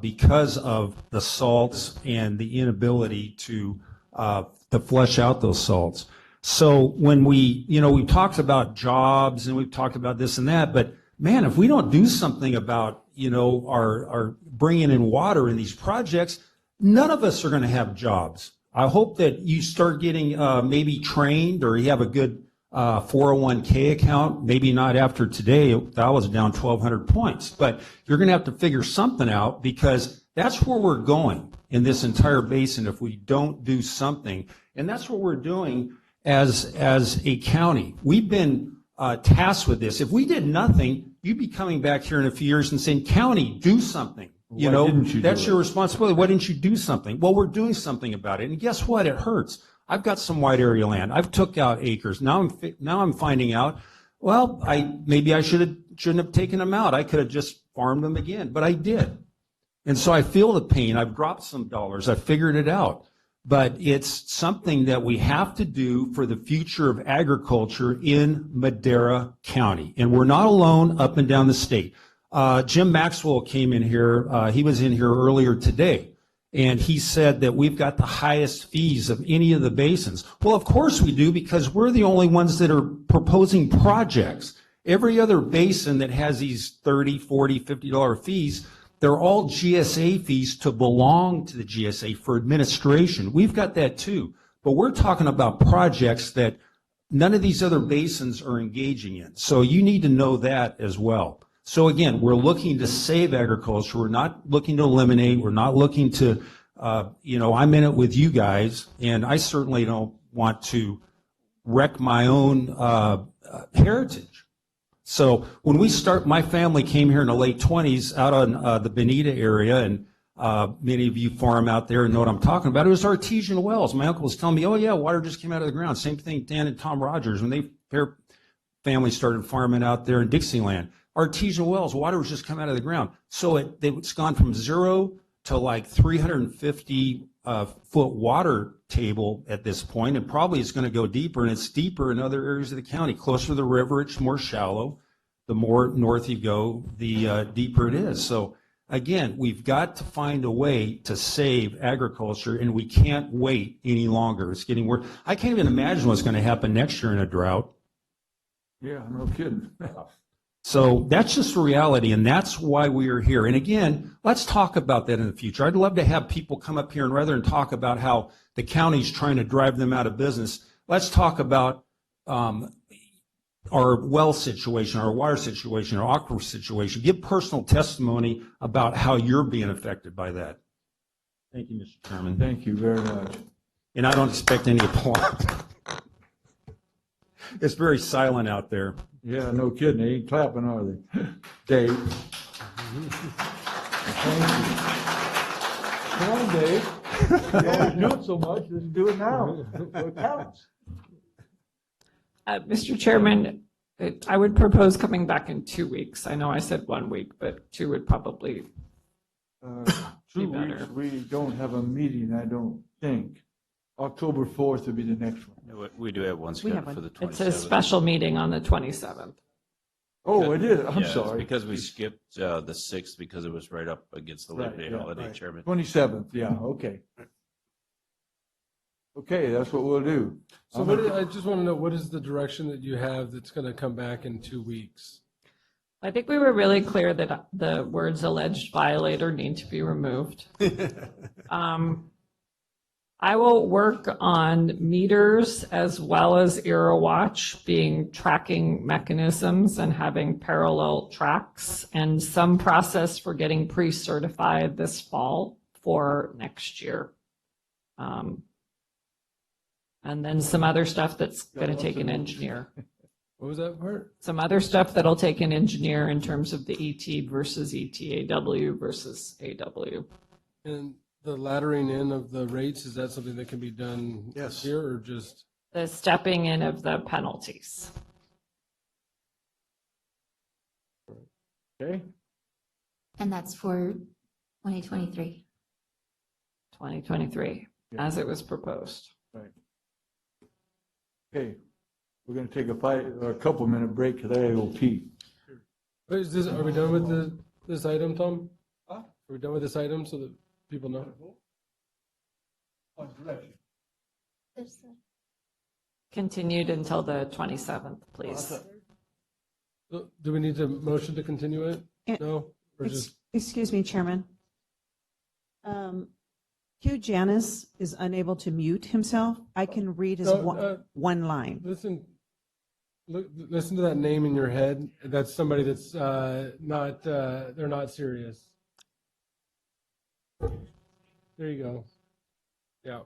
S20: because of the salts and the inability to flush out those salts. So when we've talked about jobs and we've talked about this and that, but man, if we don't do something about, our bringing in water in these projects, none of us are going to have jobs. I hope that you start getting maybe trained or you have a good 401k account, maybe not after today, that was down 1,200 points, but you're going to have to figure something out because that's where we're going in this entire basin if we don't do something. And that's what we're doing as a county. We've been tasked with this. If we did nothing, you'd be coming back here in a few years and saying, county, do something. That's your responsibility. Why didn't you do something? Well, we're doing something about it. And guess what? It hurts. I've got some wide area land. I've took out acres. Now I'm finding out, well, maybe I shouldn't have taken them out. I could have just farmed them again, but I did. And so I feel the pain. I've dropped some dollars. I figured it out. But it's something that we have to do for the future of agriculture in Madera County. And we're not alone up and down the state. Jim Maxwell came in here. He was in here earlier today, and he said that we've got the highest fees of any of the basins. Well, of course we do, because we're the only ones that are proposing projects. Every other basin that has these $30, $40, $50 fees, they're all GSA fees to belong to the GSA for administration. We've got that too, but we're talking about projects that none of these other basins are engaging in. So you need to know that as well. So again, we're looking to save agriculture. We're not looking to eliminate. We're not looking to, I'm in it with you guys, and I certainly don't want to wreck my own heritage. So when we start, my family came here in the late 20s out on the Bonita area, and many of you farm out there and know what I'm talking about. It was artesian wells. My uncle was telling me, oh yeah, water just came out of the ground. Same thing Dan and Tom Rogers, when their family started farming out there in Dixieland. Artesian wells, water was just coming out of the ground. So it's gone from 0 to like 350 foot water table at this point, and probably it's going to go deeper, and it's deeper in other areas of the county. Closer to the river, it's more shallow. The more north you go, the deeper it is. So again, we've got to find a way to save agriculture, and we can't wait any longer. It's getting worse. I can't even imagine what's going to happen next year in a drought.
S1: Yeah, no kidding.
S20: So that's just the reality, and that's why we are here. And again, let's talk about that in the future. I'd love to have people come up here and rather than talk about how the county's trying to drive them out of business, let's talk about our well situation, our water situation, our aquifer situation. Give personal testimony about how you're being affected by that. Thank you, Mr. Chairman.
S1: Thank you very much.
S20: And I don't expect any applause. It's very silent out there.
S1: Yeah, no kidding. They ain't clapping, are they? Dave. Thank you. Come on, Dave. You always do it so much. Let's do it now. It counts.
S21: Mr. Chairman, I would propose coming back in 2 weeks. I know I said 1 week, but 2 would probably
S1: 2 weeks, we don't have a meeting, I don't think. October 4th would be the next one.
S18: We do have one scheduled for the 27th.
S21: It's a special meeting on the 27th.
S1: Oh, it is? I'm
S18: it's
S1: sorry.
S18: because we skipped the 6th because it was right up against the Labor Day holiday,
S1: right.
S18: Chairman.
S1: 27th, yeah, okay. Okay, that's what we'll do.
S3: So I just want to know, what is the direction that you have that's going to come back in 2 weeks?
S21: I think we were really clear that the words alleged violator need to be removed. I will work on meters as well as EraWatch being tracking mechanisms and having parallel tracks, and some process for getting pre-certified this fall for next year. And then some other stuff that's going to take an engineer.
S3: What was that part?
S21: Some other stuff that'll take an engineer in terms of the ET versus ETAW versus AW.
S3: And the laddering in of the rates, is that something that can be done here or just?
S21: The stepping in of the penalties.
S1: Okay.
S6: And that's for 2023.
S21: 2023, as it was proposed.
S1: Right. Okay, we're going to take a couple minute break because I gotta go pee.
S3: Are we done with this item, Tom? Are we done with this item so that people know?
S21: Continued until the 27th, please.
S3: Do we need to motion to continue it? No? Or just,
S5: Excuse me, Chairman. Hugh Janis is unable to mute himself. I can read his one line.
S3: listen to that name in your head. That's somebody that's not, they're not serious. There you go. Yeah.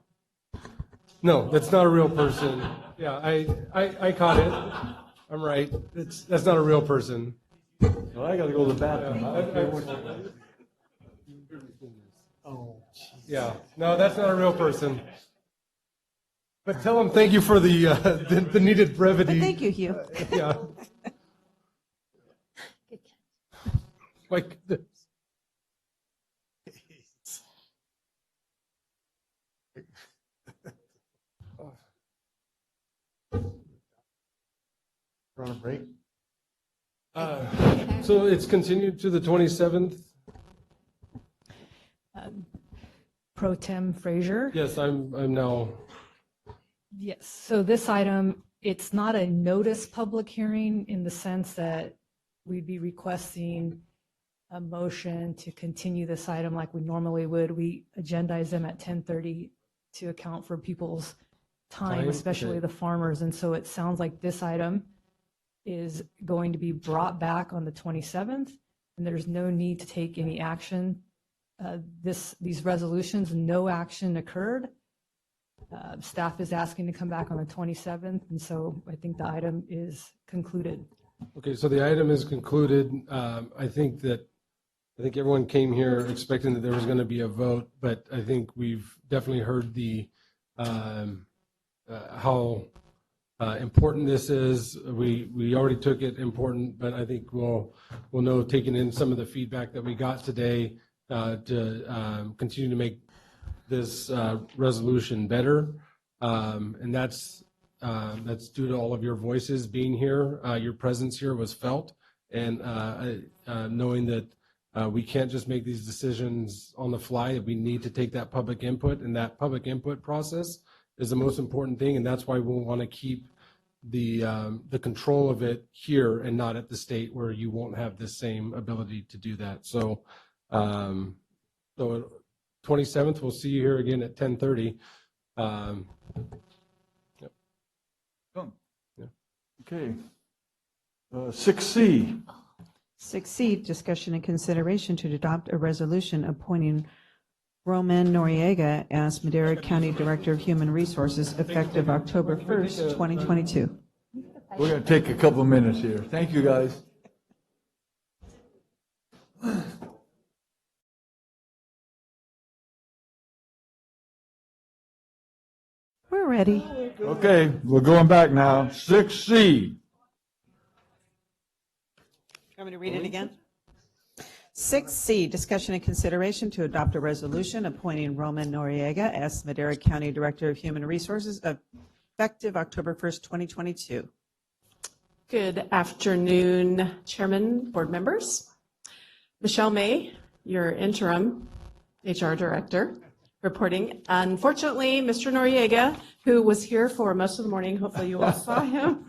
S3: No, that's not a real person. Yeah, I caught it. I'm right. That's not a real person.
S1: Well, I gotta go to the bathroom.
S3: Yeah, no, that's not a real person. But tell him thank you for the needed brevity.
S5: Thank you, Hugh.
S3: Yeah. Like this.
S4: We're on a break.
S3: So it's continued to the 27th?
S22: Pro Tem Frazier.
S3: Yes, I'm now.
S22: Yes, so this item, it's not a notice public hearing in the sense that we'd be requesting a motion to continue this item like we normally would. We agendize them at 10:30 to account for people's time, especially the farmers. And so it sounds like this item is going to be brought back on the 27th, and there's no need to take any action. These resolutions, no action occurred. Staff is asking to come back on the 27th, and so I think the item is concluded.
S3: Okay, so the item is concluded. I think everyone came here expecting that there was going to be a vote, but I think we've definitely heard the how important this is. We already took it important, but I think we'll know, taking in some of the feedback that we got today, to continue to make this resolution better. And that's due to all of your voices being here. Your presence here was felt, and knowing that we can't just make these decisions on the fly, that we need to take that public input, and that public input process is the most important thing, and that's why we want to keep the control of it here and not at the state, where you won't have the same ability to do that. So 27th, we'll see you here again at 10:30. Yep.
S1: Done. Yeah. Okay. 6C.
S5: 6C, discussion and consideration to adopt a resolution appointing Roman Noriega as Madera County Director of Human Resources effective October 1st, 2022.
S1: We're going to take a couple of minutes here. Thank you, guys.
S5: We're ready.
S1: Okay, we're going back now. 6C.
S5: Want me to read it again? 6C, discussion and consideration to adopt a resolution appointing Roman Noriega as Madera County Director of Human Resources effective October 1st, 2022.
S23: Good afternoon, Chairman, board members. Michelle May, your interim HR Director, reporting. Unfortunately, Mr. Noriega, who was here for most of the morning, hopefully you all saw him,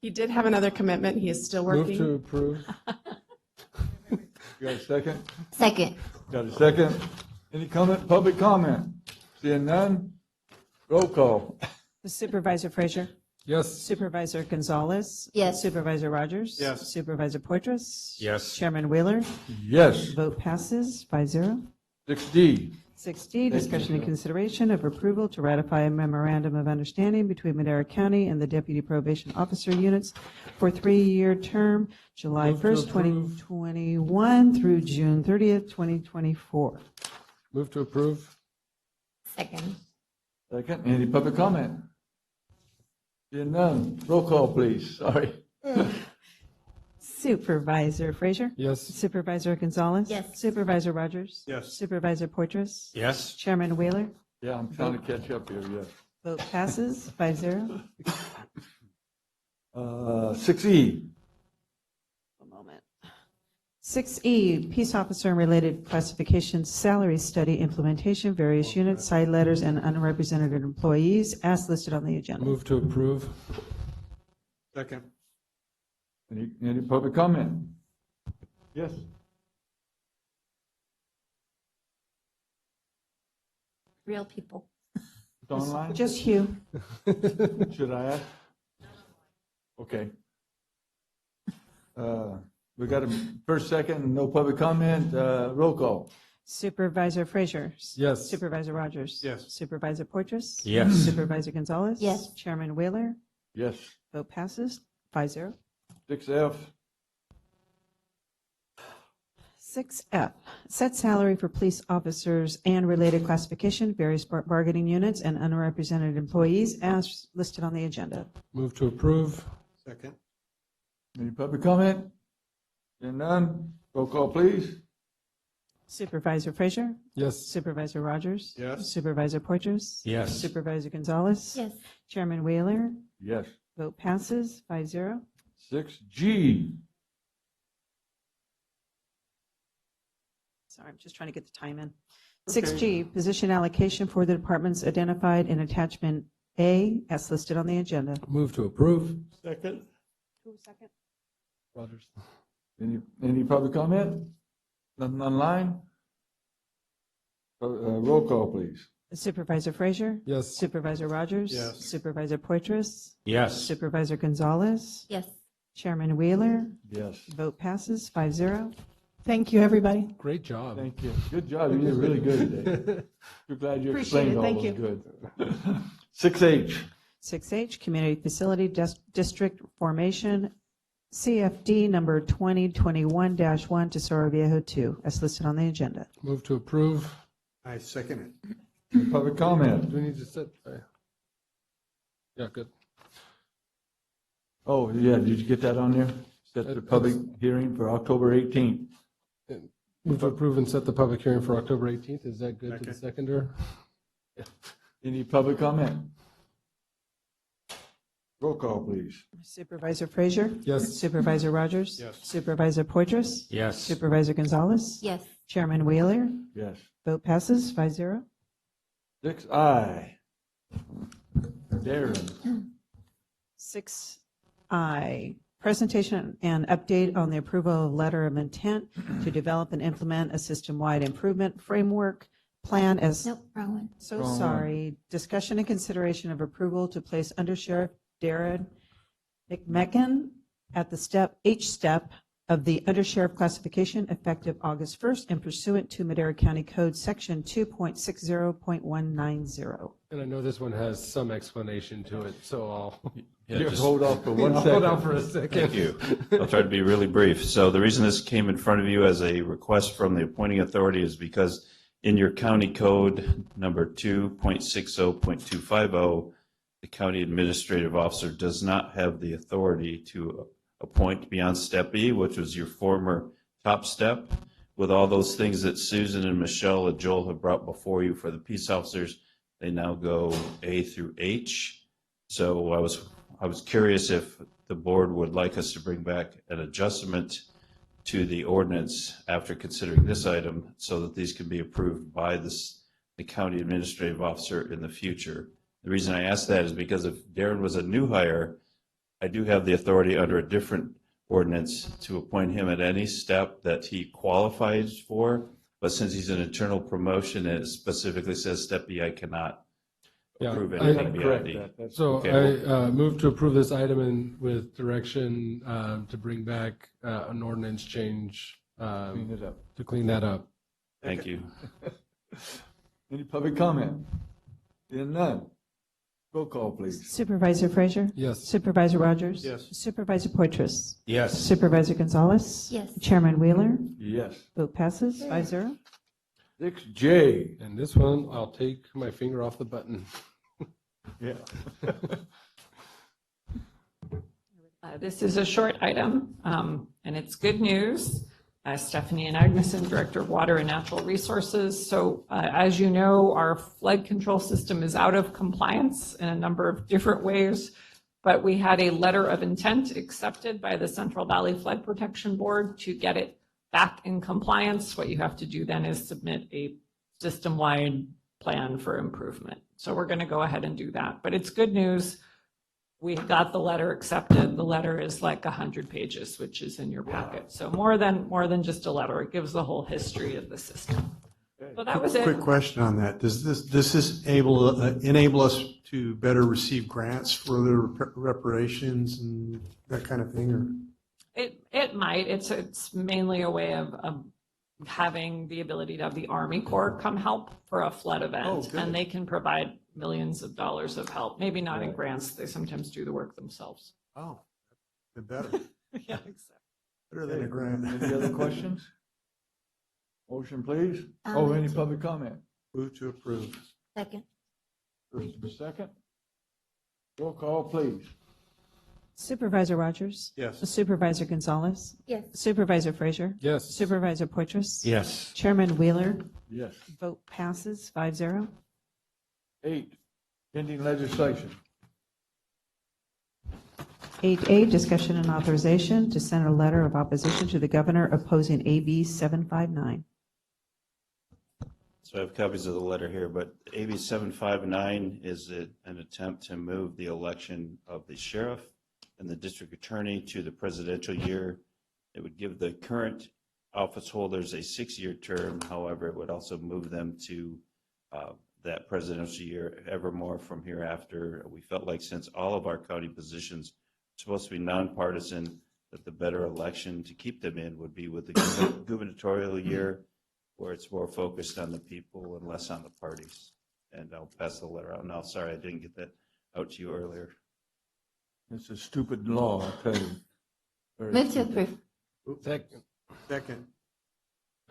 S23: he did have another commitment. He is still working.
S3: Move to approve.
S1: You got a second?
S6: Second.
S1: Got a second? Any comment, public comment? Seeing none? Roll call.
S5: Supervisor Frazier?
S3: Yes.
S5: Supervisor Gonzalez?
S6: Yes.
S5: Supervisor Rogers?
S4: Yes.
S5: Supervisor Poitras?
S20: Yes.
S5: Chairman Wheeler?
S1: Yes.
S5: Vote passes 5-0.
S1: 6D.
S5: 6D, discussion and consideration of approval to ratify a memorandum of understanding between Madera County and the Deputy Probation Officer Units for 3-year term, July
S3: Move to
S5: 1st,
S3: approve.
S5: 2021 through June 30th, 2024.
S3: Move to approve.
S6: Second.
S1: Second. Any public comment? Seeing none? Roll call, please. Sorry.
S5: Supervisor Frazier?
S3: Yes.
S5: Supervisor Gonzalez?
S6: Yes.
S5: Supervisor Rogers?
S4: Yes.
S5: Supervisor Portres?
S20: Yes.
S5: Chairman Wheeler?
S1: Yeah, I'm trying to catch up here, yes.
S5: Vote passes 5-0.
S1: 6E,
S5: A moment. 6E, Peace Officer and Related Classifications Salary Study Implementation, various units, side letters, and unrepresented employees as listed on the agenda.
S3: Move to approve.
S4: Second.
S1: any public comment? Yes.
S6: Real people.
S1: It's online?
S5: Just Hugh.
S1: Should I ask? Okay. We got a first, second, no public comment, roll call.
S5: Supervisor Frazier?
S3: Yes.
S5: Supervisor Rogers?
S4: Yes.
S5: Supervisor Portres?
S20: Yes.
S5: Supervisor Gonzalez?
S6: Yes.
S5: Chairman Wheeler?
S1: Yes.
S5: Vote passes 5-0.
S1: 6F,
S5: 6F, set salary for police officers and related classification, various bargaining units, and unrepresented employees as listed on the agenda.
S3: Move to approve.
S4: Second.
S1: any public comment? Hearing none, roll call, please.
S5: Supervisor Frazier?
S3: Yes.
S5: Supervisor Rogers?
S4: Yes.
S5: Supervisor Portres?
S20: Yes.
S5: Supervisor Gonzalez?
S6: Yes.
S5: Chairman Wheeler?
S1: Yes.
S5: Vote passes 5-0.
S1: 6G,
S5: Sorry, I'm just trying to get the time in. 6G, position allocation for the departments identified in attachment A as listed on the agenda.
S3: Move to approve.
S4: Second.
S5: Second.
S3: Rogers.
S1: any public comment? Nothing online? Roll call, please.
S5: Supervisor Frazier?
S3: Yes.
S5: Supervisor Rogers?
S4: Yes.
S5: Supervisor Portres?
S20: Yes.
S5: Supervisor Gonzalez?
S6: Yes.
S5: Chairman Wheeler?
S1: Yes.
S5: Vote passes 5-0.
S23: Thank you, everybody.
S3: Great job.
S1: Thank you. Good job. You did really good today. We're glad you
S23: Appreciate
S1: explained
S23: it.
S1: all
S23: Thank
S1: those
S23: you.
S1: good. 6H,
S5: 6H, Community Facility District Formation, CFD number 2021-1, Tesoro Viejo 2, as listed on the agenda.
S3: Move to approve.
S4: I second it.
S1: any public comment?
S3: Do we need to set? Yeah, good.
S1: Oh, yeah, did you get that on there? Set the public hearing for October 18th.
S3: Move to approve and set the public hearing for October 18th. Is that good to the
S4: Second.
S3: seconder?
S1: Any public comment? Roll call, please.
S5: Supervisor Frazier?
S3: Yes.
S5: Supervisor Rogers?
S4: Yes.
S5: Supervisor Portres?
S20: Yes.
S5: Supervisor Gonzalez?
S6: Yes.
S5: Chairman Wheeler?
S1: Yes.
S5: Vote passes 5-0.
S1: 6I, Darren.
S5: 6I, presentation and update on the approval of letter of intent to develop and implement a system-wide improvement framework plan as,
S6: Nope, wrong one.
S5: so
S1: Wrong one.
S5: sorry, discussion and consideration of approval to place Under Sheriff Darren McMecken at the H step of the Under Sheriff classification effective August 1st and pursuant to Madera County Code Section 2.60.190.
S3: And I know this one has some explanation to it, so I'll
S18: Yeah,
S1: Just
S18: just-
S1: hold off for 1
S3: hold
S1: second.
S3: on for a second.
S18: Thank you. I'll try to be really brief. So the reason this came in front of you as a request from the appointing authority is because in your county code number 2.60.250, the county administrative officer does not have the authority to appoint beyond step E, which was your former top step. With all those things that Susan and Michelle and Joel have brought before you for the peace officers, they now go A through H. So I was curious if the board would like us to bring back an adjustment to the ordinance after considering this item so that these can be approved by the county administrative officer in the future. The reason I ask that is because if Darren was a new hire, I do have the authority under a different ordinance to appoint him at any step that he qualifies for. But since he's an internal promotion and it specifically says step B, I cannot
S3: Yeah,
S18: approve
S3: I-
S18: anything beyond D.
S3: So
S18: Okay,
S3: I move to approve this item and with direction to bring back an ordinance change
S1: Clean it up.
S3: to clean that up.
S18: Thank you.
S1: Any public comment? Hearing none. Roll call, please.
S5: Supervisor Frazier?
S3: Yes.
S5: Supervisor Rogers?
S4: Yes.
S5: Supervisor Portres?
S20: Yes.
S5: Supervisor Gonzalez?
S6: Yes.
S5: Chairman Wheeler?
S1: Yes.
S5: Vote passes 5-0.
S1: 6J,
S3: And this one, I'll take my finger off the button.
S1: yeah.
S21: This is a short item, and it's good news. Stephanie and Agneson, Director of Water and Natural Resources. So as you know, our flood control system is out of compliance in a number of different ways, but we had a letter of intent accepted by the Central Valley Flood Protection Board to get it back in compliance. What you have to do then is submit a system-wide plan for improvement. So we're going to go ahead and do that, but it's good news. We got the letter accepted. The letter is like 100 pages, which is in your packet. So more than just a letter. It gives the whole history of the system. So that was it.
S4: Quick question on that. Does this enable us to better receive grants for the reparations and that kind of thing? Or
S21: It might. It's mainly a way of having the ability to have the Army Corps come help for a flood event, and they can provide millions of dollars of help. Maybe not in grants. They sometimes do the work themselves.
S4: Oh, better.
S21: Yeah, exactly.
S4: Better than a grant.
S1: Any other questions? Motion, please.
S6: I'll
S1: Any
S6: move
S1: public comment?
S4: Move to approve.
S6: Second.
S1: First and second. Roll call, please.
S5: Supervisor Rogers?
S4: Yes.
S5: Supervisor Gonzalez?
S6: Yes.
S5: Supervisor Frazier?
S3: Yes.
S5: Supervisor Poitras?
S20: Yes.
S5: Chairman Wheeler?
S1: Yes.
S5: Vote passes 5-0.
S1: 8, pending legislation.
S5: 8A, discussion and authorization to send a letter of opposition to the governor opposing AB 759.
S18: So I have copies of the letter here, but AB 759 is an attempt to move the election of the sheriff and the district attorney to the presidential year. It would give the current office holders a 6-year term. However, it would also move them to that presidential year evermore from hereafter. We felt like since all of our county positions are supposed to be nonpartisan, that the better election to keep them in would be with the gubernatorial year, where it's more focused on the people and less on the parties. And I'll pass the letter out now. Sorry, I didn't get that out to you earlier.
S1: It's a stupid law, I'll tell you. Very
S6: Move to
S1: stupid.
S6: approve.
S4: Second.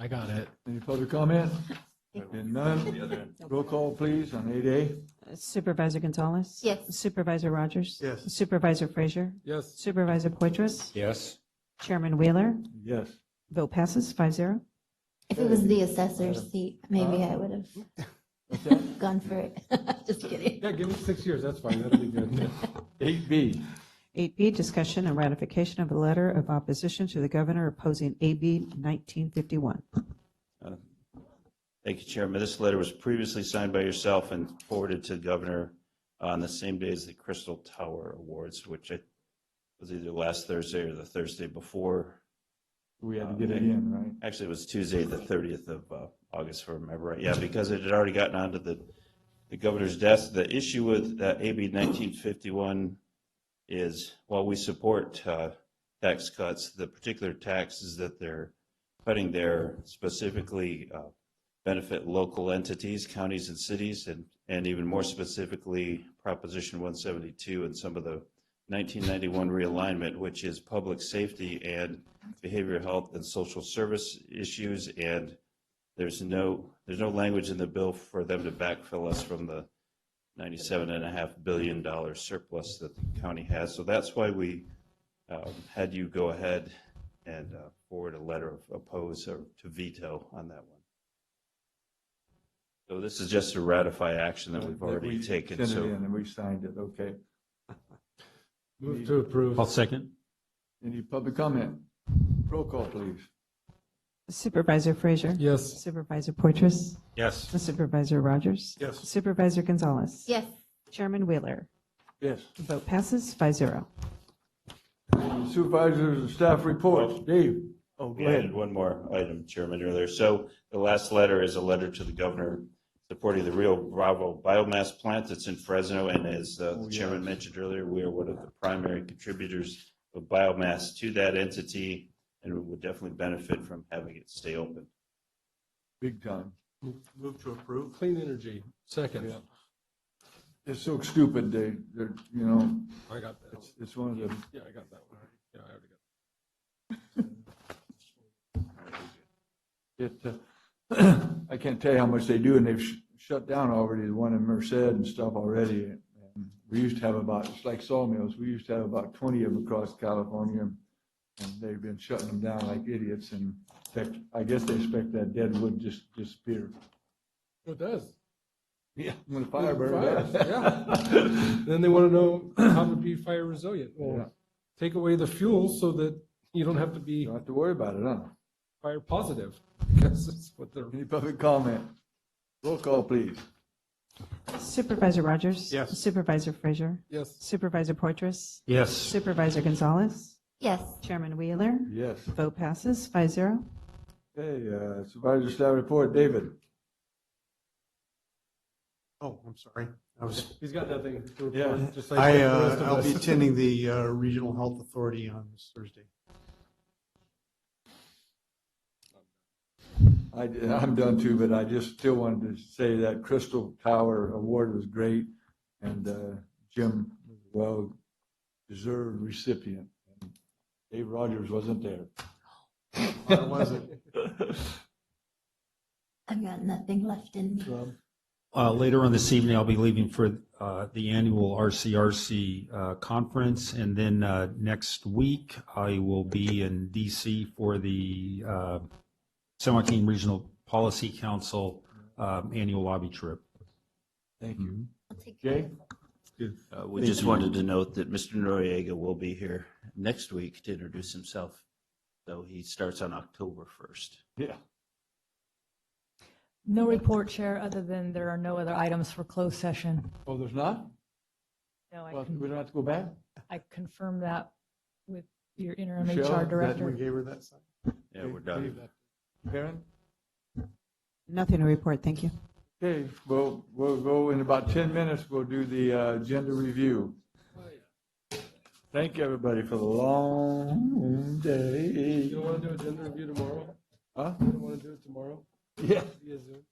S3: I got it.
S1: Any public comment? And none. Roll call, please, on 8A.
S5: Supervisor Gonzalez?
S6: Yes.
S5: Supervisor Rogers?
S4: Yes.
S5: Supervisor Frazier?
S3: Yes.
S5: Supervisor Poitras?
S20: Yes.
S5: Chairman Wheeler?
S1: Yes.
S5: Vote passes 5-0.
S6: If it was the assessor's seat, maybe I would have gone for it. Just kidding.
S3: Yeah, give me 6 years. That's fine. That'll be good.
S1: 8B.
S5: 8B, discussion and ratification of a letter of opposition to the governor opposing AB 1951.
S18: Thank you, Chairman. This letter was previously signed by yourself and forwarded to the governor on the same day as the Crystal Tower Awards, which was either last Thursday or the Thursday before.
S1: We had to get it in, right?
S18: Actually, it was Tuesday, the 30th of August, if I remember right. Yeah, because it had already gotten onto the governor's desk. The issue with AB 1951 is, while we support tax cuts, the particular taxes that they're cutting there specifically benefit local entities, counties and cities, and even more specifically, Proposition 172 and some of the 1991 realignment, which is public safety and behavioral health and social service issues. And there's no language in the bill for them to backfill us from the $97.5 billion surplus that the county has. So that's why we had you go ahead and forward a letter of oppose or to veto on that one. So this is just to ratify action that we've already taken.
S1: Sent it
S18: So
S1: in and we signed it, okay.
S3: Move to approve.
S20: I'll second.
S1: Any public comment? Roll call, please.
S5: Supervisor Frazier?
S3: Yes.
S5: Supervisor Poitras?
S20: Yes.
S5: Supervisor Rogers?
S4: Yes.
S5: Supervisor Gonzalez?
S6: Yes.
S5: Chairman Wheeler?
S1: Yes.
S5: Vote passes 5-0.
S1: Supervisors and staff reports. Dave? Oh, go
S18: we added
S1: ahead.
S18: one more item, Chairman, earlier. So the last letter is a letter to the governor supporting the Rio Bravo biomass plant that's in Fresno. And as the chairman mentioned earlier, we are one of the primary contributors of biomass to that entity, and we would definitely benefit from having it stay open.
S1: Big time.
S4: Move to approve.
S3: Clean energy. Second.
S1: Yeah. It's so stupid, they're, you know,
S3: I got that.
S1: it's one of the,
S3: Yeah, I got that one. Yeah, I already got
S1: I can't tell you how much they do, and they've shut down already, the one in Merced and stuff already. And We used to have about, it's like sawmills, we used to have about 20 of them across California, and they've been shutting them down like idiots, and in fact, I guess they expect that dead wood just disappear.
S3: It does.
S1: Yeah, when the fire burns.
S3: Yeah. Then they want to know how to be fire resilient.
S1: Yeah.
S3: Well, take away the fuel so that you don't have to be
S1: Don't have to worry about it, huh?
S3: fire positive. Because that's what they're.
S1: Any public comment? Roll call, please.
S5: Supervisor Rogers?
S14: Yes.
S5: Supervisor Frazier?
S3: Yes.
S5: Supervisor Portress?
S20: Yes.
S5: Supervisor Gonzalez?
S6: Yes.
S5: Chairman Wheeler?
S1: Yes.
S5: Vote passes 5-0.
S1: Okay, Supervisor staff report, David.
S4: Oh, I'm sorry.
S3: He's got nothing to report.
S1: Yeah.
S3: Just like the rest of
S4: I'll be
S3: us.
S4: attending the Regional Health Authority on this Thursday.
S1: I'm done too, but I just still wanted to say that Crystal Tower Award was great, and Jim was a well-deserved recipient. And Dave Rogers wasn't there.
S4: I wasn't.
S6: I've got nothing left in me.
S20: Later on this evening, I'll be leaving for the annual RCRC conference, and then next week I will be in DC for the San Joaquin Regional Policy Council annual lobby trip.
S1: Thank you.
S6: I'll take
S1: Jay?
S18: We
S20: Thank
S18: just
S20: you.
S18: wanted to note that Mr. Noriega will be here next week to introduce himself. So he starts on October 1st.
S1: Yeah.
S22: No report, Chair, other than there are no other items for closed session.
S1: Oh, there's not?
S22: No,
S1: Well, we don't have to go back?
S22: I confirm that with your interim
S1: Michelle,
S22: HR
S1: that
S22: director.
S4: We gave her that sign.
S18: Yeah, we're done.
S1: Karen?
S5: Nothing to report, thank you.
S1: Okay, we'll go in about 10 minutes, we'll do the agenda review. Thank you, everybody, for the long day.
S3: You don't want to do agenda review tomorrow?
S1: Huh?
S3: You don't want to do it tomorrow?
S1: Yeah.
S3: Via Zoom?